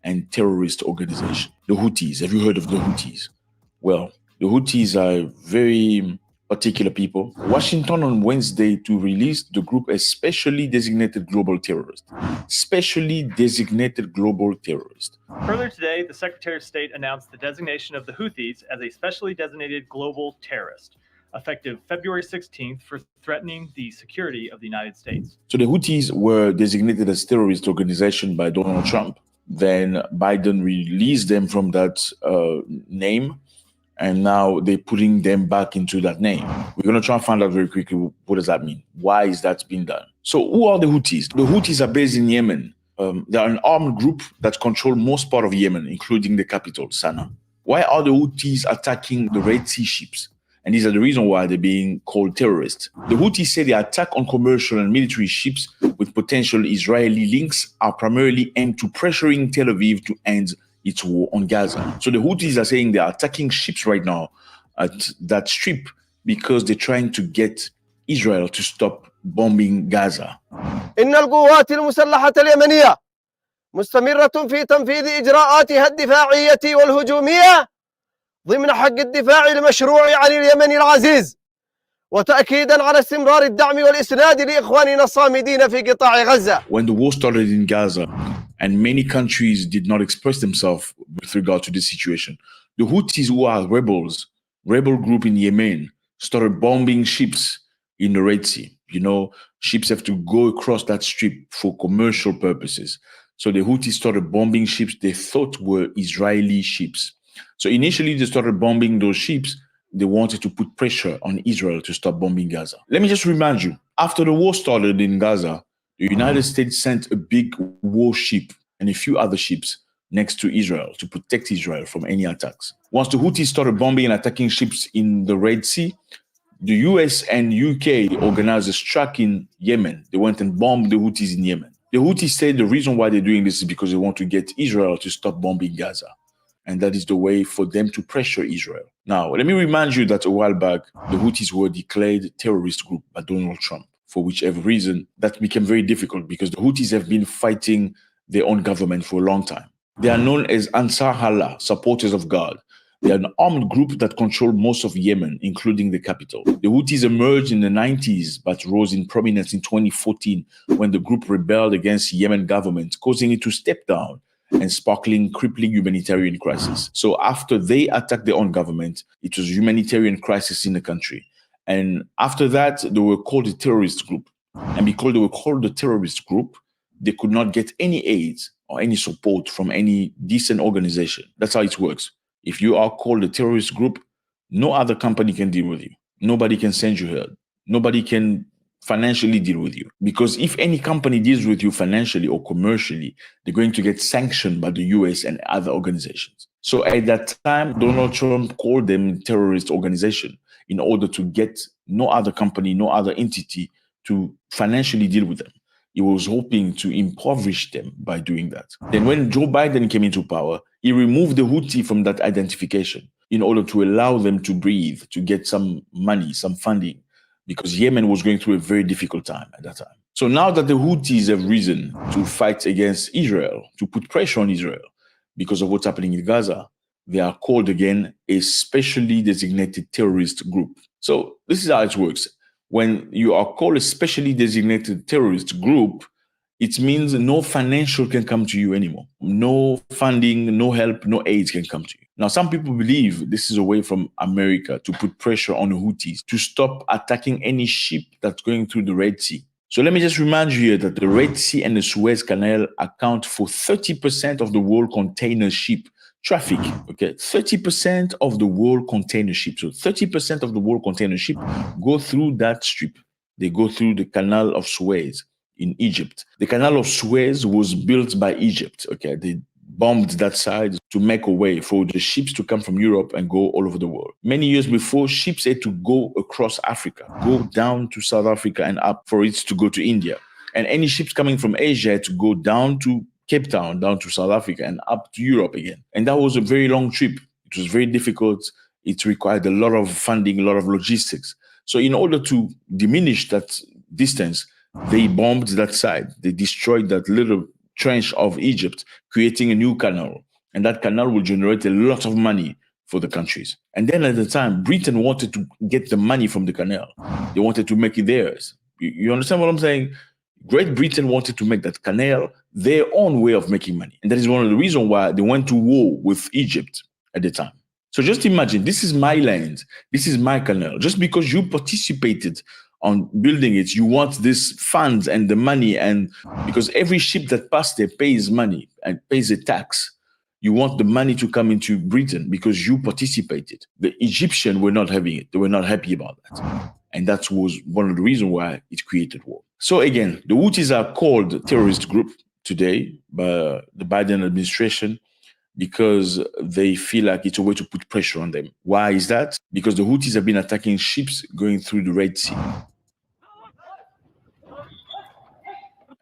and terrorist organization. The Houthis, have you heard of the Houthis? Well, the Houthis are very particular people. Washington on Wednesday to release the group as specially designated global terrorist. Specially designated global terrorist. Earlier today, the Secretary of State announced the designation of the Houthis as a specially designated global terrorist. effective February 16th for threatening the security of the United States. So the Houthis were designated as terrorist organization by Donald Trump. Then Biden released them from that name, and now they're putting them back into that name. We're going to try and find out very quickly, what does that mean? Why is that being done? So who are the Houthis? The Houthis are based in Yemen. They are an armed group that control most part of Yemen, including the capital, Sana'a. Why are the Houthis attacking the Red Sea ships? And these are the reason why they're being called terrorists. The Houthis say the attack on commercial and military ships with potential Israeli links are primarily aimed to pressuring Tel Aviv to end its war on Gaza. So the Houthis are saying they're attacking ships right now at that strip because they're trying to get Israel to stop bombing Gaza. إن القوات المسلحة اليمنية مستمرة في تنفيذ إجراءاتها الدفاعية والهجومية ضمن حق الدفاع المشروع عن اليمن العزيز وتأكيدا على استمرار الدعم والإسناد لإخواننا الصامدين في قطاع غزة. When the war started in Gaza and many countries did not express themselves with regard to this situation, the Houthis, who are rebel group in Yemen, started bombing ships in the Red Sea. You know, ships have to go across that strip for commercial purposes. So the Houthis started bombing ships they thought were Israeli ships. So initially they started bombing those ships. They wanted to put pressure on Israel to stop bombing Gaza. Let me just remind you, after the war started in Gaza, the United States sent a big warship and a few other ships next to Israel to protect Israel from any attacks. Once the Houthis started bombing and attacking ships in the Red Sea, the US and UK organized a strike in Yemen. They went and bombed the Houthis in Yemen. The Houthis said the reason why they're doing this is because they want to get Israel to stop bombing Gaza. And that is the way for them to pressure Israel. Now, let me remind you that a while back, the Houthis were declared a terrorist group by Donald Trump. For whichever reason, that became very difficult because the Houthis have been fighting their own government for a long time. They are known as Ansar Allah, supporters of God. They are an armed group that control most of Yemen, including the capital. The Houthis emerged in the 90s, but rose in prominence in 2014 when the group rebelled against Yemen government, causing it to step down and sparkling crippling humanitarian crisis. So after they attacked their own government, it was humanitarian crisis in the country. And after that, they were called a terrorist group. And because they were called a terrorist group, they could not get any aid or any support from any decent organization. That's how it works. If you are called a terrorist group, no other company can deal with you. Nobody can send you help. Nobody can financially deal with you. Because if any company deals with you financially or commercially, they're going to get sanctioned by the US and other organizations. So at that time, Donald Trump called them a terrorist organization in order to get no other company, no other entity to financially deal with them. He was hoping to impoverish them by doing that. Then when Joe Biden came into power, he removed the Houthi from that identification in order to allow them to breathe, to get some money, some funding, because Yemen was going through a very difficult time at that time. So now that the Houthis have risen to fight against Israel, to put pressure on Israel because of what's happening in Gaza, they are called again a specially designated terrorist group. So this is how it works. When you are called a specially designated terrorist group, it means no financial can come to you anymore. No funding, no help, no aid can come to you. Now, some people believe this is a way from America to put pressure on the Houthis to stop attacking any ship that's going through the Red Sea. So let me just remind you here that the Red Sea and the Suez Canal account for 30% of the world container ship traffic. Okay, 30% of the world container ship. So 30% of the world container ship go through that strip. They go through the Canal of Suez in Egypt. The Canal of Suez was built by Egypt. Okay, they bombed that side to make a way for the ships to come from Europe and go all over the world. Many years before, ships had to go across Africa, go down to South Africa and up for it to go to India. And any ships coming from Asia had to go down to Cape Town, down to South Africa and up to Europe again. And that was a very long trip. It was very difficult. It required a lot of funding, a lot of logistics. So in order to diminish that distance, they bombed that side. They destroyed that little trench of Egypt, creating a new canal. And that canal will generate a lot of money for the countries. And then at the time, Britain wanted to get the money from the canal. They wanted to make it theirs. You understand what I'm saying? Great Britain wanted to make that canal their own way of making money. And that is one of the reasons why they went to war with Egypt at the time. So just imagine, this is my land, this is my canal. Just because you participated on building it, you want this funds and the money, and because every ship that passes there pays money and pays a tax. You want the money to come into Britain because you participated. The Egyptians were not having it. They were not happy about that. And that was one of the reasons why it created war. So again, the Houthis are called a terrorist group today by the Biden administration because they feel like it's a way to put pressure on them. Why is that? Because the Houthis have been attacking ships going through the Red Sea.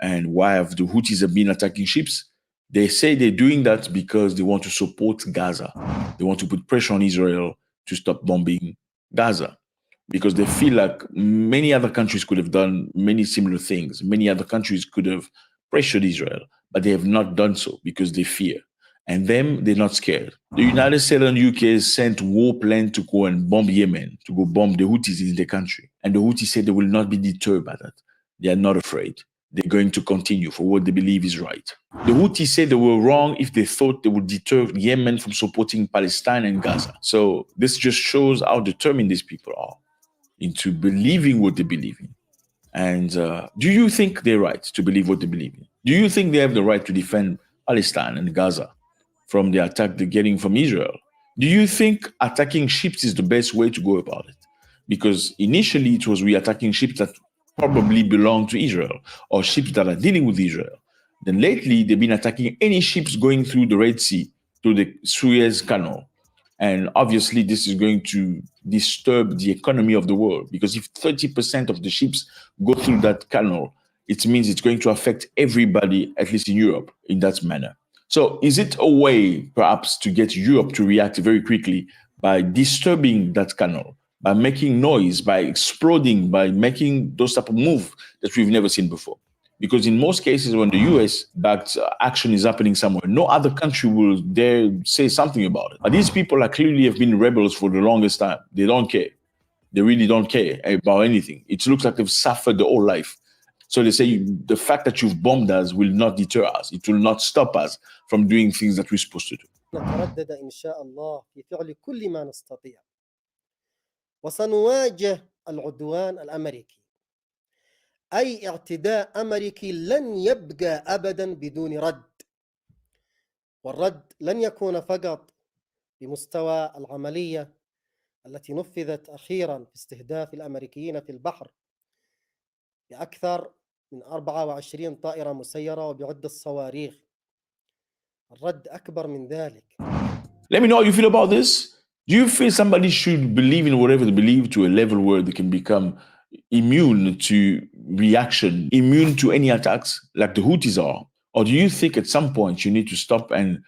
And why have the Houthis have been attacking ships? They say they're doing that because they want to support Gaza. They want to put pressure on Israel to stop bombing Gaza, because they feel like many other countries could have done many similar things. Many other countries could have pressured Israel, but they have not done so because they fear. And them, they're not scared. The United States and UK sent war plane to go and bomb Yemen, to go bomb the Houthis in the country. And the Houthis said they will not be deterred by that. They are not afraid. They're going to continue for what they believe is right. The Houthis said they were wrong if they thought they would deter Yemen from supporting Palestine and Gaza. So this just shows how determined these people are into believing what they believe in. And do you think they're right to believe what they believe in? Do you think they have the right to defend Palestine and Gaza from the attack they're getting from Israel? Do you think attacking ships is the best way to go about it? Because initially it was we attacking ships that probably belong to Israel or ships that are dealing with Israel. Then lately they've been attacking any ships going through the Red Sea, through the Suez Canal. And obviously this is going to disturb the economy of the world, because if 30% of the ships go through that canal, it means it's going to affect everybody, at least in Europe, in that manner. So is it a way perhaps to get Europe to react very quickly by disturbing that canal, by making noise, by exploding, by making those type of moves that we've never seen before? Because in most cases, when the US-backed action is happening somewhere, no other country will dare say something about it. But these people are clearly have been rebels for the longest time. They don't care. They really don't care about anything. It looks like they've suffered the whole life. So they say the fact that you've bombed us will not deter us. It will not stop us from doing things that we're supposed to do. نتردد إن شاء الله في فعل كل ما نستطيع وسنواجه العدوان الأمريكي. أي اعتداء أمريكي لن يبقى أبدا بدون رد، والرد لن يكون فقط بمستوى العملية التي نفذت أخيرا في استهداف الأمريكيين في البحر بأكثر من 24 طائرة مسيرة وبعدة صواريخ. الرد أكبر من ذلك. Let me know how you feel about this. Do you feel somebody should believe in whatever they believe to a level where they can become immune to reaction, immune to any attacks like the Houthis are? Or do you think at some point you need to stop and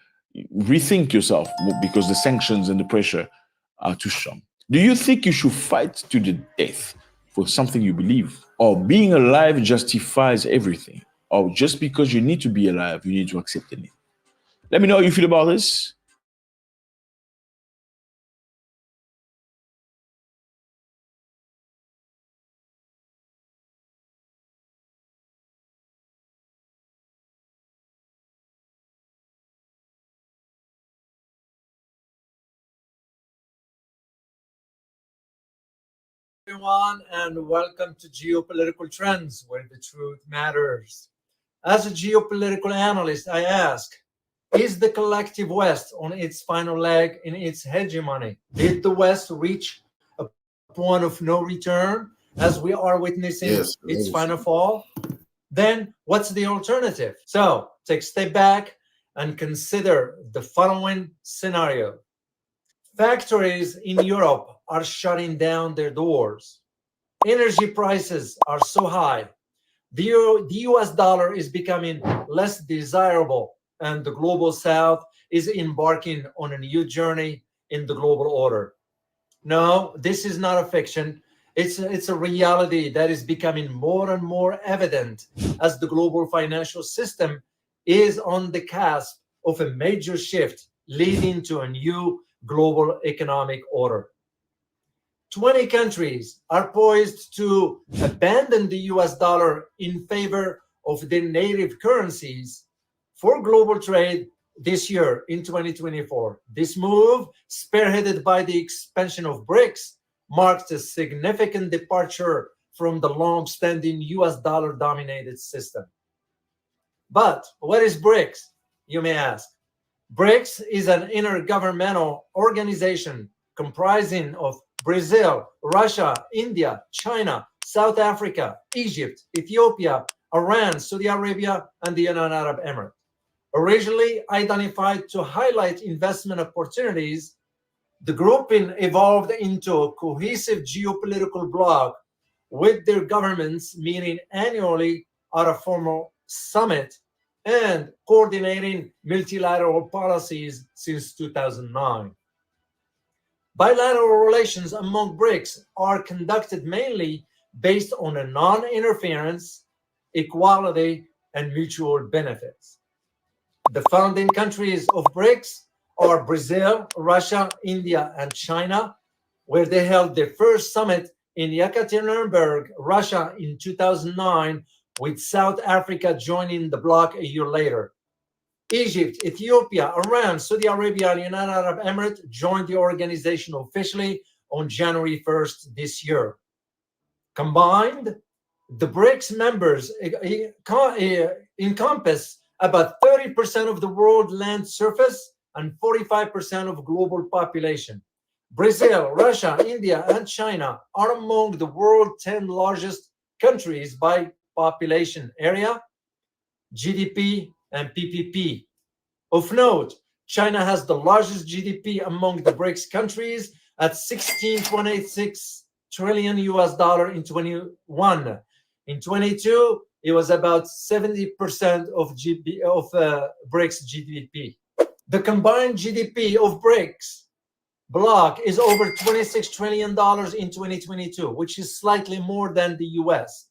rethink yourself because the sanctions and the pressure are too strong? Do you think you should fight to the death for something you believe? Or being alive justifies everything? Or just because you need to be alive, you need to accept it? Let me know how you feel about this. Everyone, and welcome to Geopolitical Trends, where the truth matters. As a geopolitical analyst, I ask, is the collective West on its final leg in its hegemony? Did the West reach a point of no return as we are witnessing its final fall? Then what's the alternative? So take a step back and consider the following scenario. Factories in Europe are shutting down their doors. Energy prices are so high. The US dollar is becoming less desirable, and the global south is embarking on a new journey in the global order. No, this is not a fiction. It's a reality that is becoming more and more evident as the global financial system is on the cusp of a major shift leading to a new global economic order. 20 countries are poised to abandon the US dollar in favor of their native currencies for global trade this year in 2024. This move, spearheaded by the expansion of BRICS, marks a significant departure from the long-standing US dollar-dominated system. But what is BRICS, you may ask? BRICS is an intergovernmental organization comprising of Brazil, Russia, India, China, South Africa, Egypt, Ethiopia, Iran, Saudi Arabia, and the United Arab Emirates. Originally identified to highlight investment opportunities, the grouping evolved into a cohesive geopolitical bloc with their governments meeting annually at a formal summit and coordinating multilateral policies since 2009. Bilateral relations among BRICS are conducted mainly based on a non-interference, equality, and mutual benefits. The founding countries of BRICS are Brazil, Russia, India, and China, where they held their first summit in Yekaterinburg, Russia in 2009, with South Africa joining the bloc a year later. Egypt, Ethiopia, Iran, Saudi Arabia, and United Arab Emirates joined the organization officially on January 1st this year. Combined, the BRICS members encompass about 30% of the world land surface and 45% of global population. Brazil, Russia, India, and China are among the world's 10 largest countries by population area, GDP, and PPP. Of note, China has the largest GDP among the BRICS countries at $16.86 trillion in 21. In 22, it was about 70% of BRICS GDP. The combined GDP of BRICS bloc is over $26 trillion in 2022, which is slightly more than the US.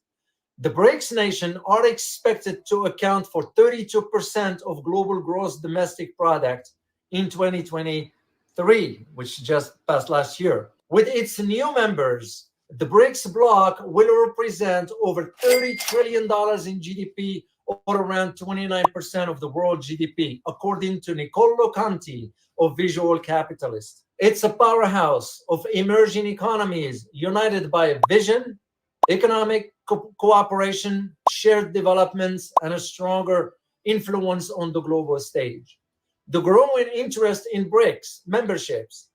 The BRICS nations are expected to account for 32% of global gross domestic product in 2023, which just passed last year. With its new members, the BRICS bloc will represent over $30 trillion in GDP, or around 29% of the world GDP, according to Niccolò Conti of Visual Capitalist. It's a powerhouse of emerging economies united by a vision, economic cooperation, shared developments, and a stronger influence on the global stage. The growing interest in BRICS memberships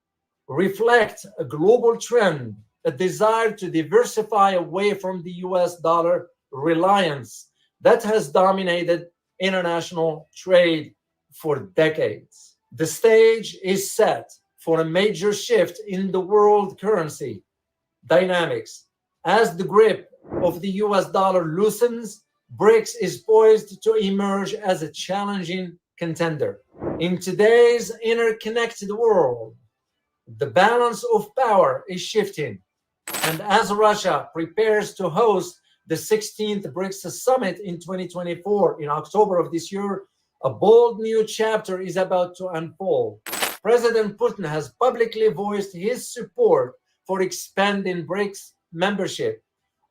reflect a global trend, a desire to diversify away from the US dollar reliance that has dominated international trade for decades. The stage is set for a major shift in the world currency dynamics. As the grip of the US dollar loosens, BRICS is poised to emerge as a challenging contender. In today's interconnected world, the balance of power is shifting. And as Russia prepares to host the 16th BRICS Summit in 2024 in October of this year, a bold new chapter is about to unfold. President Putin has publicly voiced his support for expanding BRICS membership,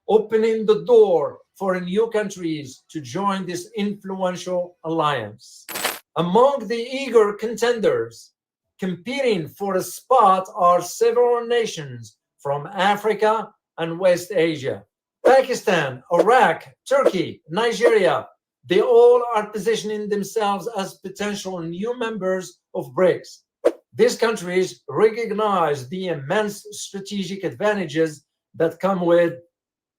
opening the door for new countries to join this influential alliance. Among the eager contenders competing for a spot are several nations from Africa and West Asia. Pakistan, Iraq, Turkey, Nigeria, they all are positioning themselves as potential new members of BRICS. These countries recognize the immense strategic advantages that come with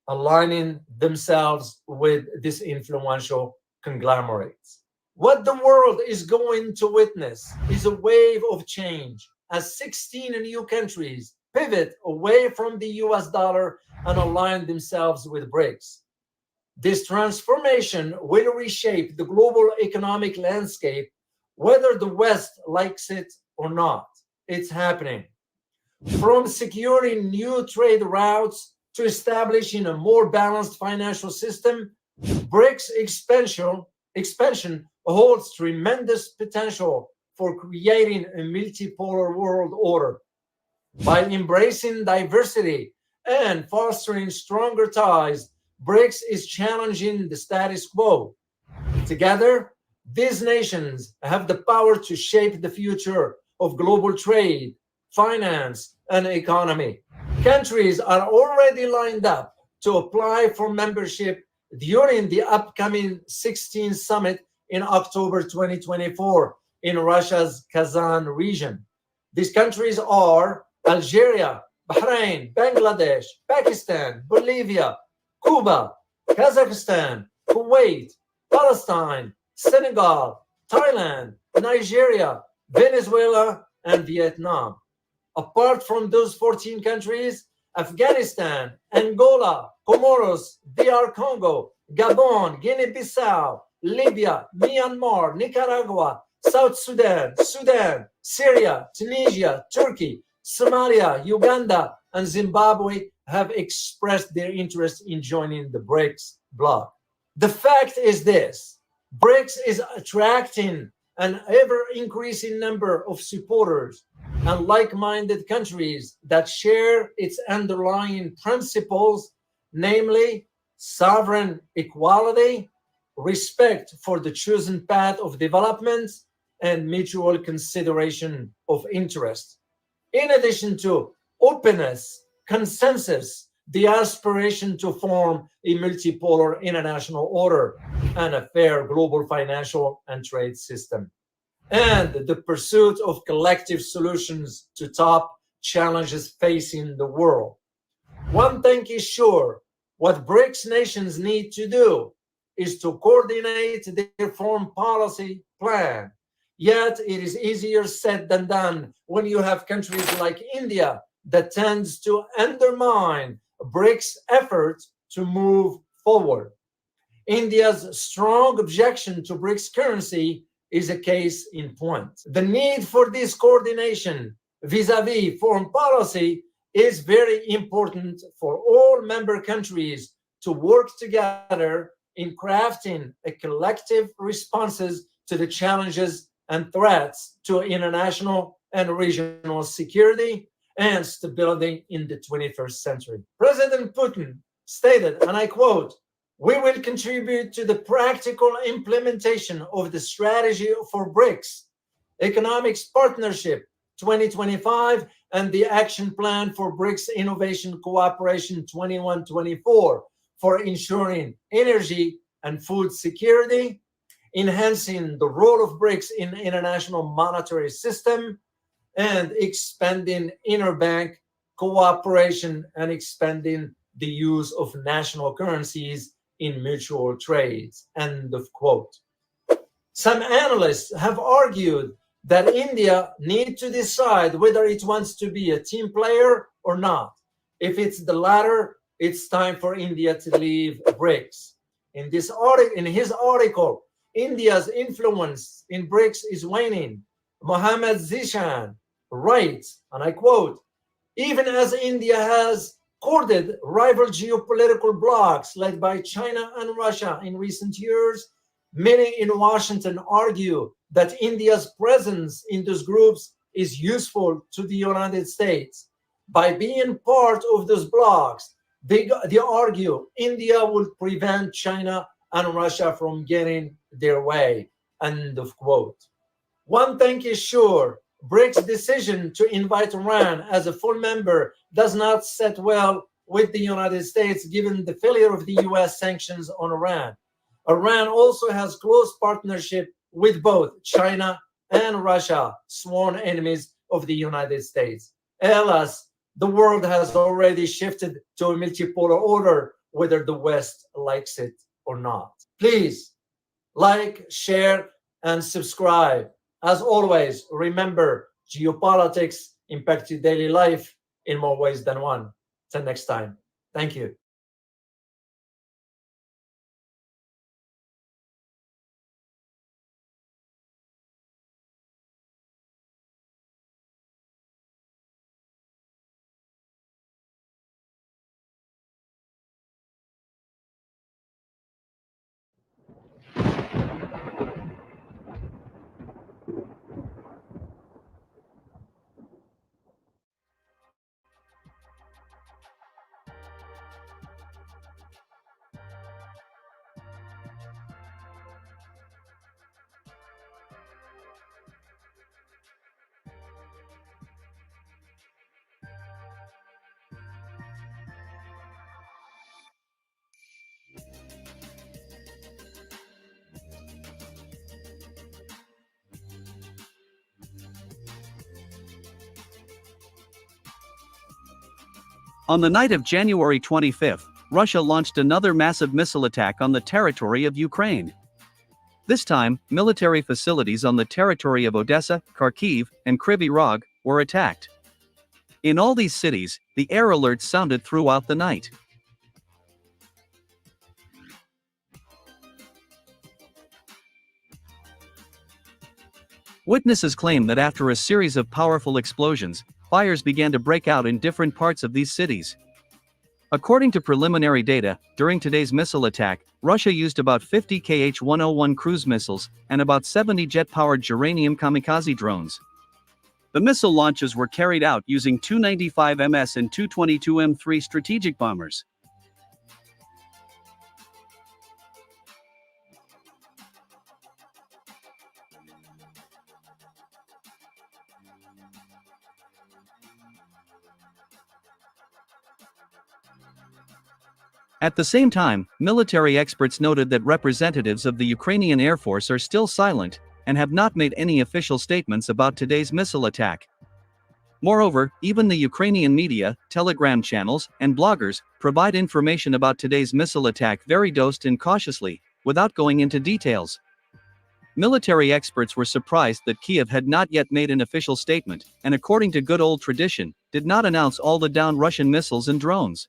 aligning themselves with these influential conglomerates. What the world is going to witness is a wave of change as 16 new countries pivot away from the US dollar and align themselves with BRICS. This transformation will reshape the global economic landscape, whether the West likes it or not. It's happening. From securing new trade routes to establishing a more balanced financial system, BRICS expansion holds tremendous potential for creating a multipolar world order. By embracing diversity and fostering stronger ties, BRICS is challenging the status quo. Together, These nations have the power to shape the future of global trade, finance, and economy. Countries are already lined up to apply for membership during the upcoming 16th summit in October 2024 in Russia's Kazan region. These countries are Algeria, Bahrain, Bangladesh, Pakistan, Bolivia, Cuba, Kazakhstan, Kuwait, Palestine, Senegal, Thailand, Nigeria, Venezuela, and Vietnam. Apart from those 14 countries, Afghanistan, Angola, Comoros, DR Congo, Gabon, Guinea-Bissau, Libya, Myanmar, Nicaragua, South Sudan, Sudan, Syria, Tunisia, Turkey, Somalia, Uganda, and Zimbabwe have expressed their interest in joining the BRICS bloc. The fact is this: BRICS is attracting an ever-increasing number of supporters and like-minded countries that share its underlying principles, namely sovereign equality, respect for the chosen path of development, and mutual consideration of interest. In addition to openness, consensus, the aspiration to form a multipolar international order and a fair global financial and trade system, and the pursuit of collective solutions to top challenges facing the world. One thing is sure: what BRICS nations need to do is to coordinate their foreign policy plan. Yet it is easier said than done when you have countries like India that tends to undermine BRICS' efforts to move forward. India's strong objection to BRICS currency is a case in point. The need for this coordination vis-à-vis foreign policy is very important for all member countries to work together in crafting a collective responses to the challenges and threats to international and regional security and stability in the 21st century. President Putin stated, and I quote, "We will contribute to the practical implementation of the strategy for BRICS, Economics Partnership 2025, and the Action Plan for BRICS Innovation Cooperation 21-24 for ensuring energy and food security, enhancing the role of BRICS in the international monetary system, and expanding interbank cooperation and expanding the use of national currencies in mutual trades." End of quote. Some analysts have argued that India needs to decide whether it wants to be a team player or not. If it's the latter, it's time for India to leave BRICS. In his article, India's influence in BRICS is waning. Mohammad Zishan writes, and I quote, "Even as India has courted rival geopolitical blocs led by China and Russia in recent years, many in Washington argue that India's presence in those groups is useful to the United States. By being part of those blocs, they argue India would prevent China and Russia from getting their way." End of quote. One thing is sure: BRICS' decision to invite Iran as a full member does not set well with the United States, given the failure of the US sanctions on Iran. Iran also has close partnership with both China and Russia, sworn enemies of the United States. Alas, the world has already shifted to a multipolar order, whether the West likes it or not. Please like, share, and subscribe. As always, remember, geopolitics impact your daily life in more ways than one. Till next time. Thank you. On the night of January 25th, Russia launched another massive missile attack on the territory of Ukraine. This time, military facilities on the territory of Odessa, Kharkiv, and Kryvyi Rog were attacked. In all these cities, the air alerts sounded throughout the night. Witnesses claim that after a series of powerful explosions, fires began to break out in different parts of these cities. According to preliminary data, during today's missile attack, Russia used about 50 Kh-101 cruise missiles and about 70 jet-powered uranium kamikaze drones. The missile launches were carried out using Tu-95MS and Tu-22M3 strategic bombers. At the same time, military experts noted that representatives of the Ukrainian Air Force are still silent and have not made any official statements about today's missile attack. Moreover, even the Ukrainian media, Telegram channels, and bloggers provide information about today's missile attack very dosed and cautiously, without going into details. Military experts were surprised that Kiev had not yet made an official statement, and according to good old tradition, did not announce all the downed Russian missiles and drones.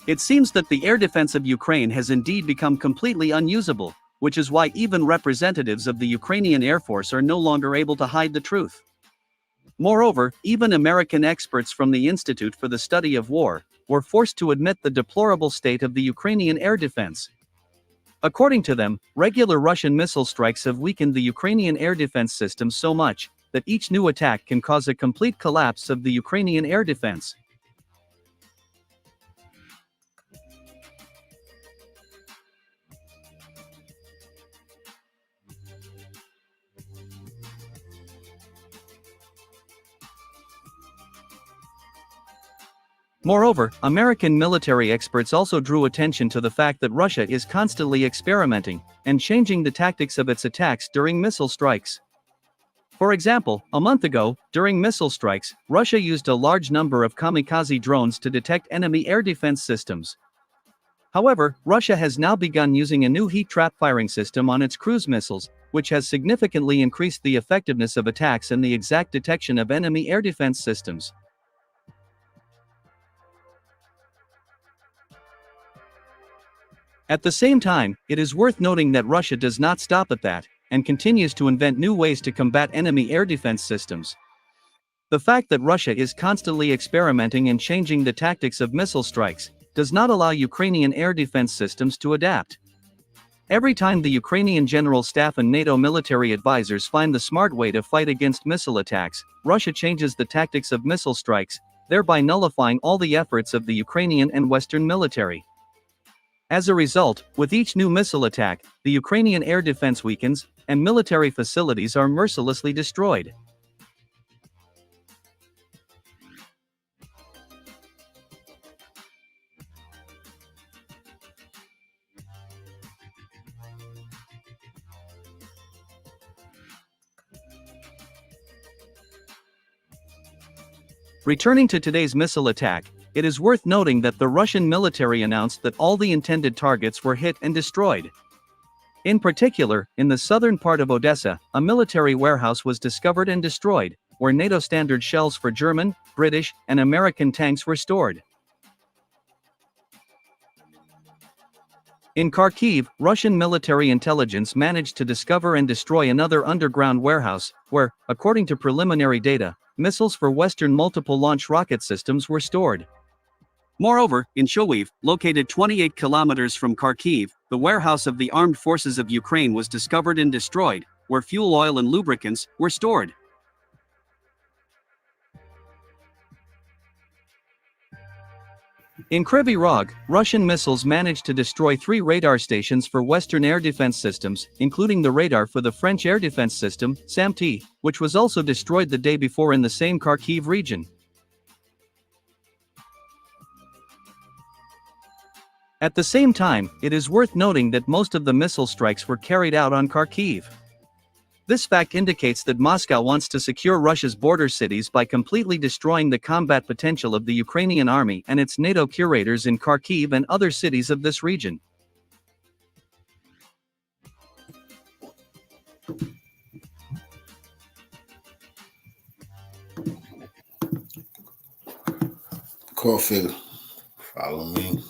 It seems that the air defense of Ukraine has indeed become completely unusable, which is why even representatives of the Ukrainian Air Force are no longer able to hide the truth. Moreover, even American experts from the Institute for the Study of War were forced to admit the deplorable state of the Ukrainian air defense. According to them, regular Russian missile strikes have weakened the Ukrainian air defense system so much that each new attack can cause a complete collapse of the Ukrainian air defense. Moreover, American military experts also drew attention to the fact that Russia is constantly experimenting and changing the tactics of its attacks during missile strikes. For example, a month ago, during missile strikes, Russia used a large number of kamikaze drones to detect enemy air defense systems. However, Russia has now begun using a new heat trap firing system on its cruise missiles, which has significantly increased the effectiveness of attacks and the exact detection of enemy air defense systems. At the same time, it is worth noting that Russia does not stop at that, and continues to invent new ways to combat enemy air defense systems. The fact that Russia is constantly experimenting and changing the tactics of missile strikes does not allow Ukrainian air defense systems to adapt. Every time the Ukrainian General Staff and NATO military advisors find the smart way to fight against missile attacks, Russia changes the tactics of missile strikes, thereby nullifying all the efforts of the Ukrainian and Western military. As a result, with each new missile attack, the Ukrainian air defense weakens, and military facilities are mercilessly destroyed. Returning to today's missile attack, it is worth noting that the Russian military announced that all the intended targets were hit and destroyed. In particular, in the southern part of Odessa, a military warehouse was discovered and destroyed, where NATO standard shells for German, British, and American tanks were stored. In Kharkiv, Russian military intelligence managed to discover and destroy another underground warehouse, where, according to preliminary data, missiles for Western multiple launch rocket systems were stored. Moreover, in Lviv, located 28 kilometers from Kharkiv, the warehouse of the Armed Forces of Ukraine was discovered and destroyed, where fuel oil and lubricants were stored. In Kryvyi Rog, Russian missiles managed to destroy 3 radar stations for Western air defense systems, including the radar for the French air defense system, SAMT, which was also destroyed the day before in the same Kharkiv region. At the same time, it is worth noting that most of the missile strikes were carried out on Kharkiv. This fact indicates that Moscow wants to secure Russia's border cities by completely destroying the combat potential of the Ukrainian army and its NATO curators in Kharkiv and other cities of this region. CultFigga, follow me.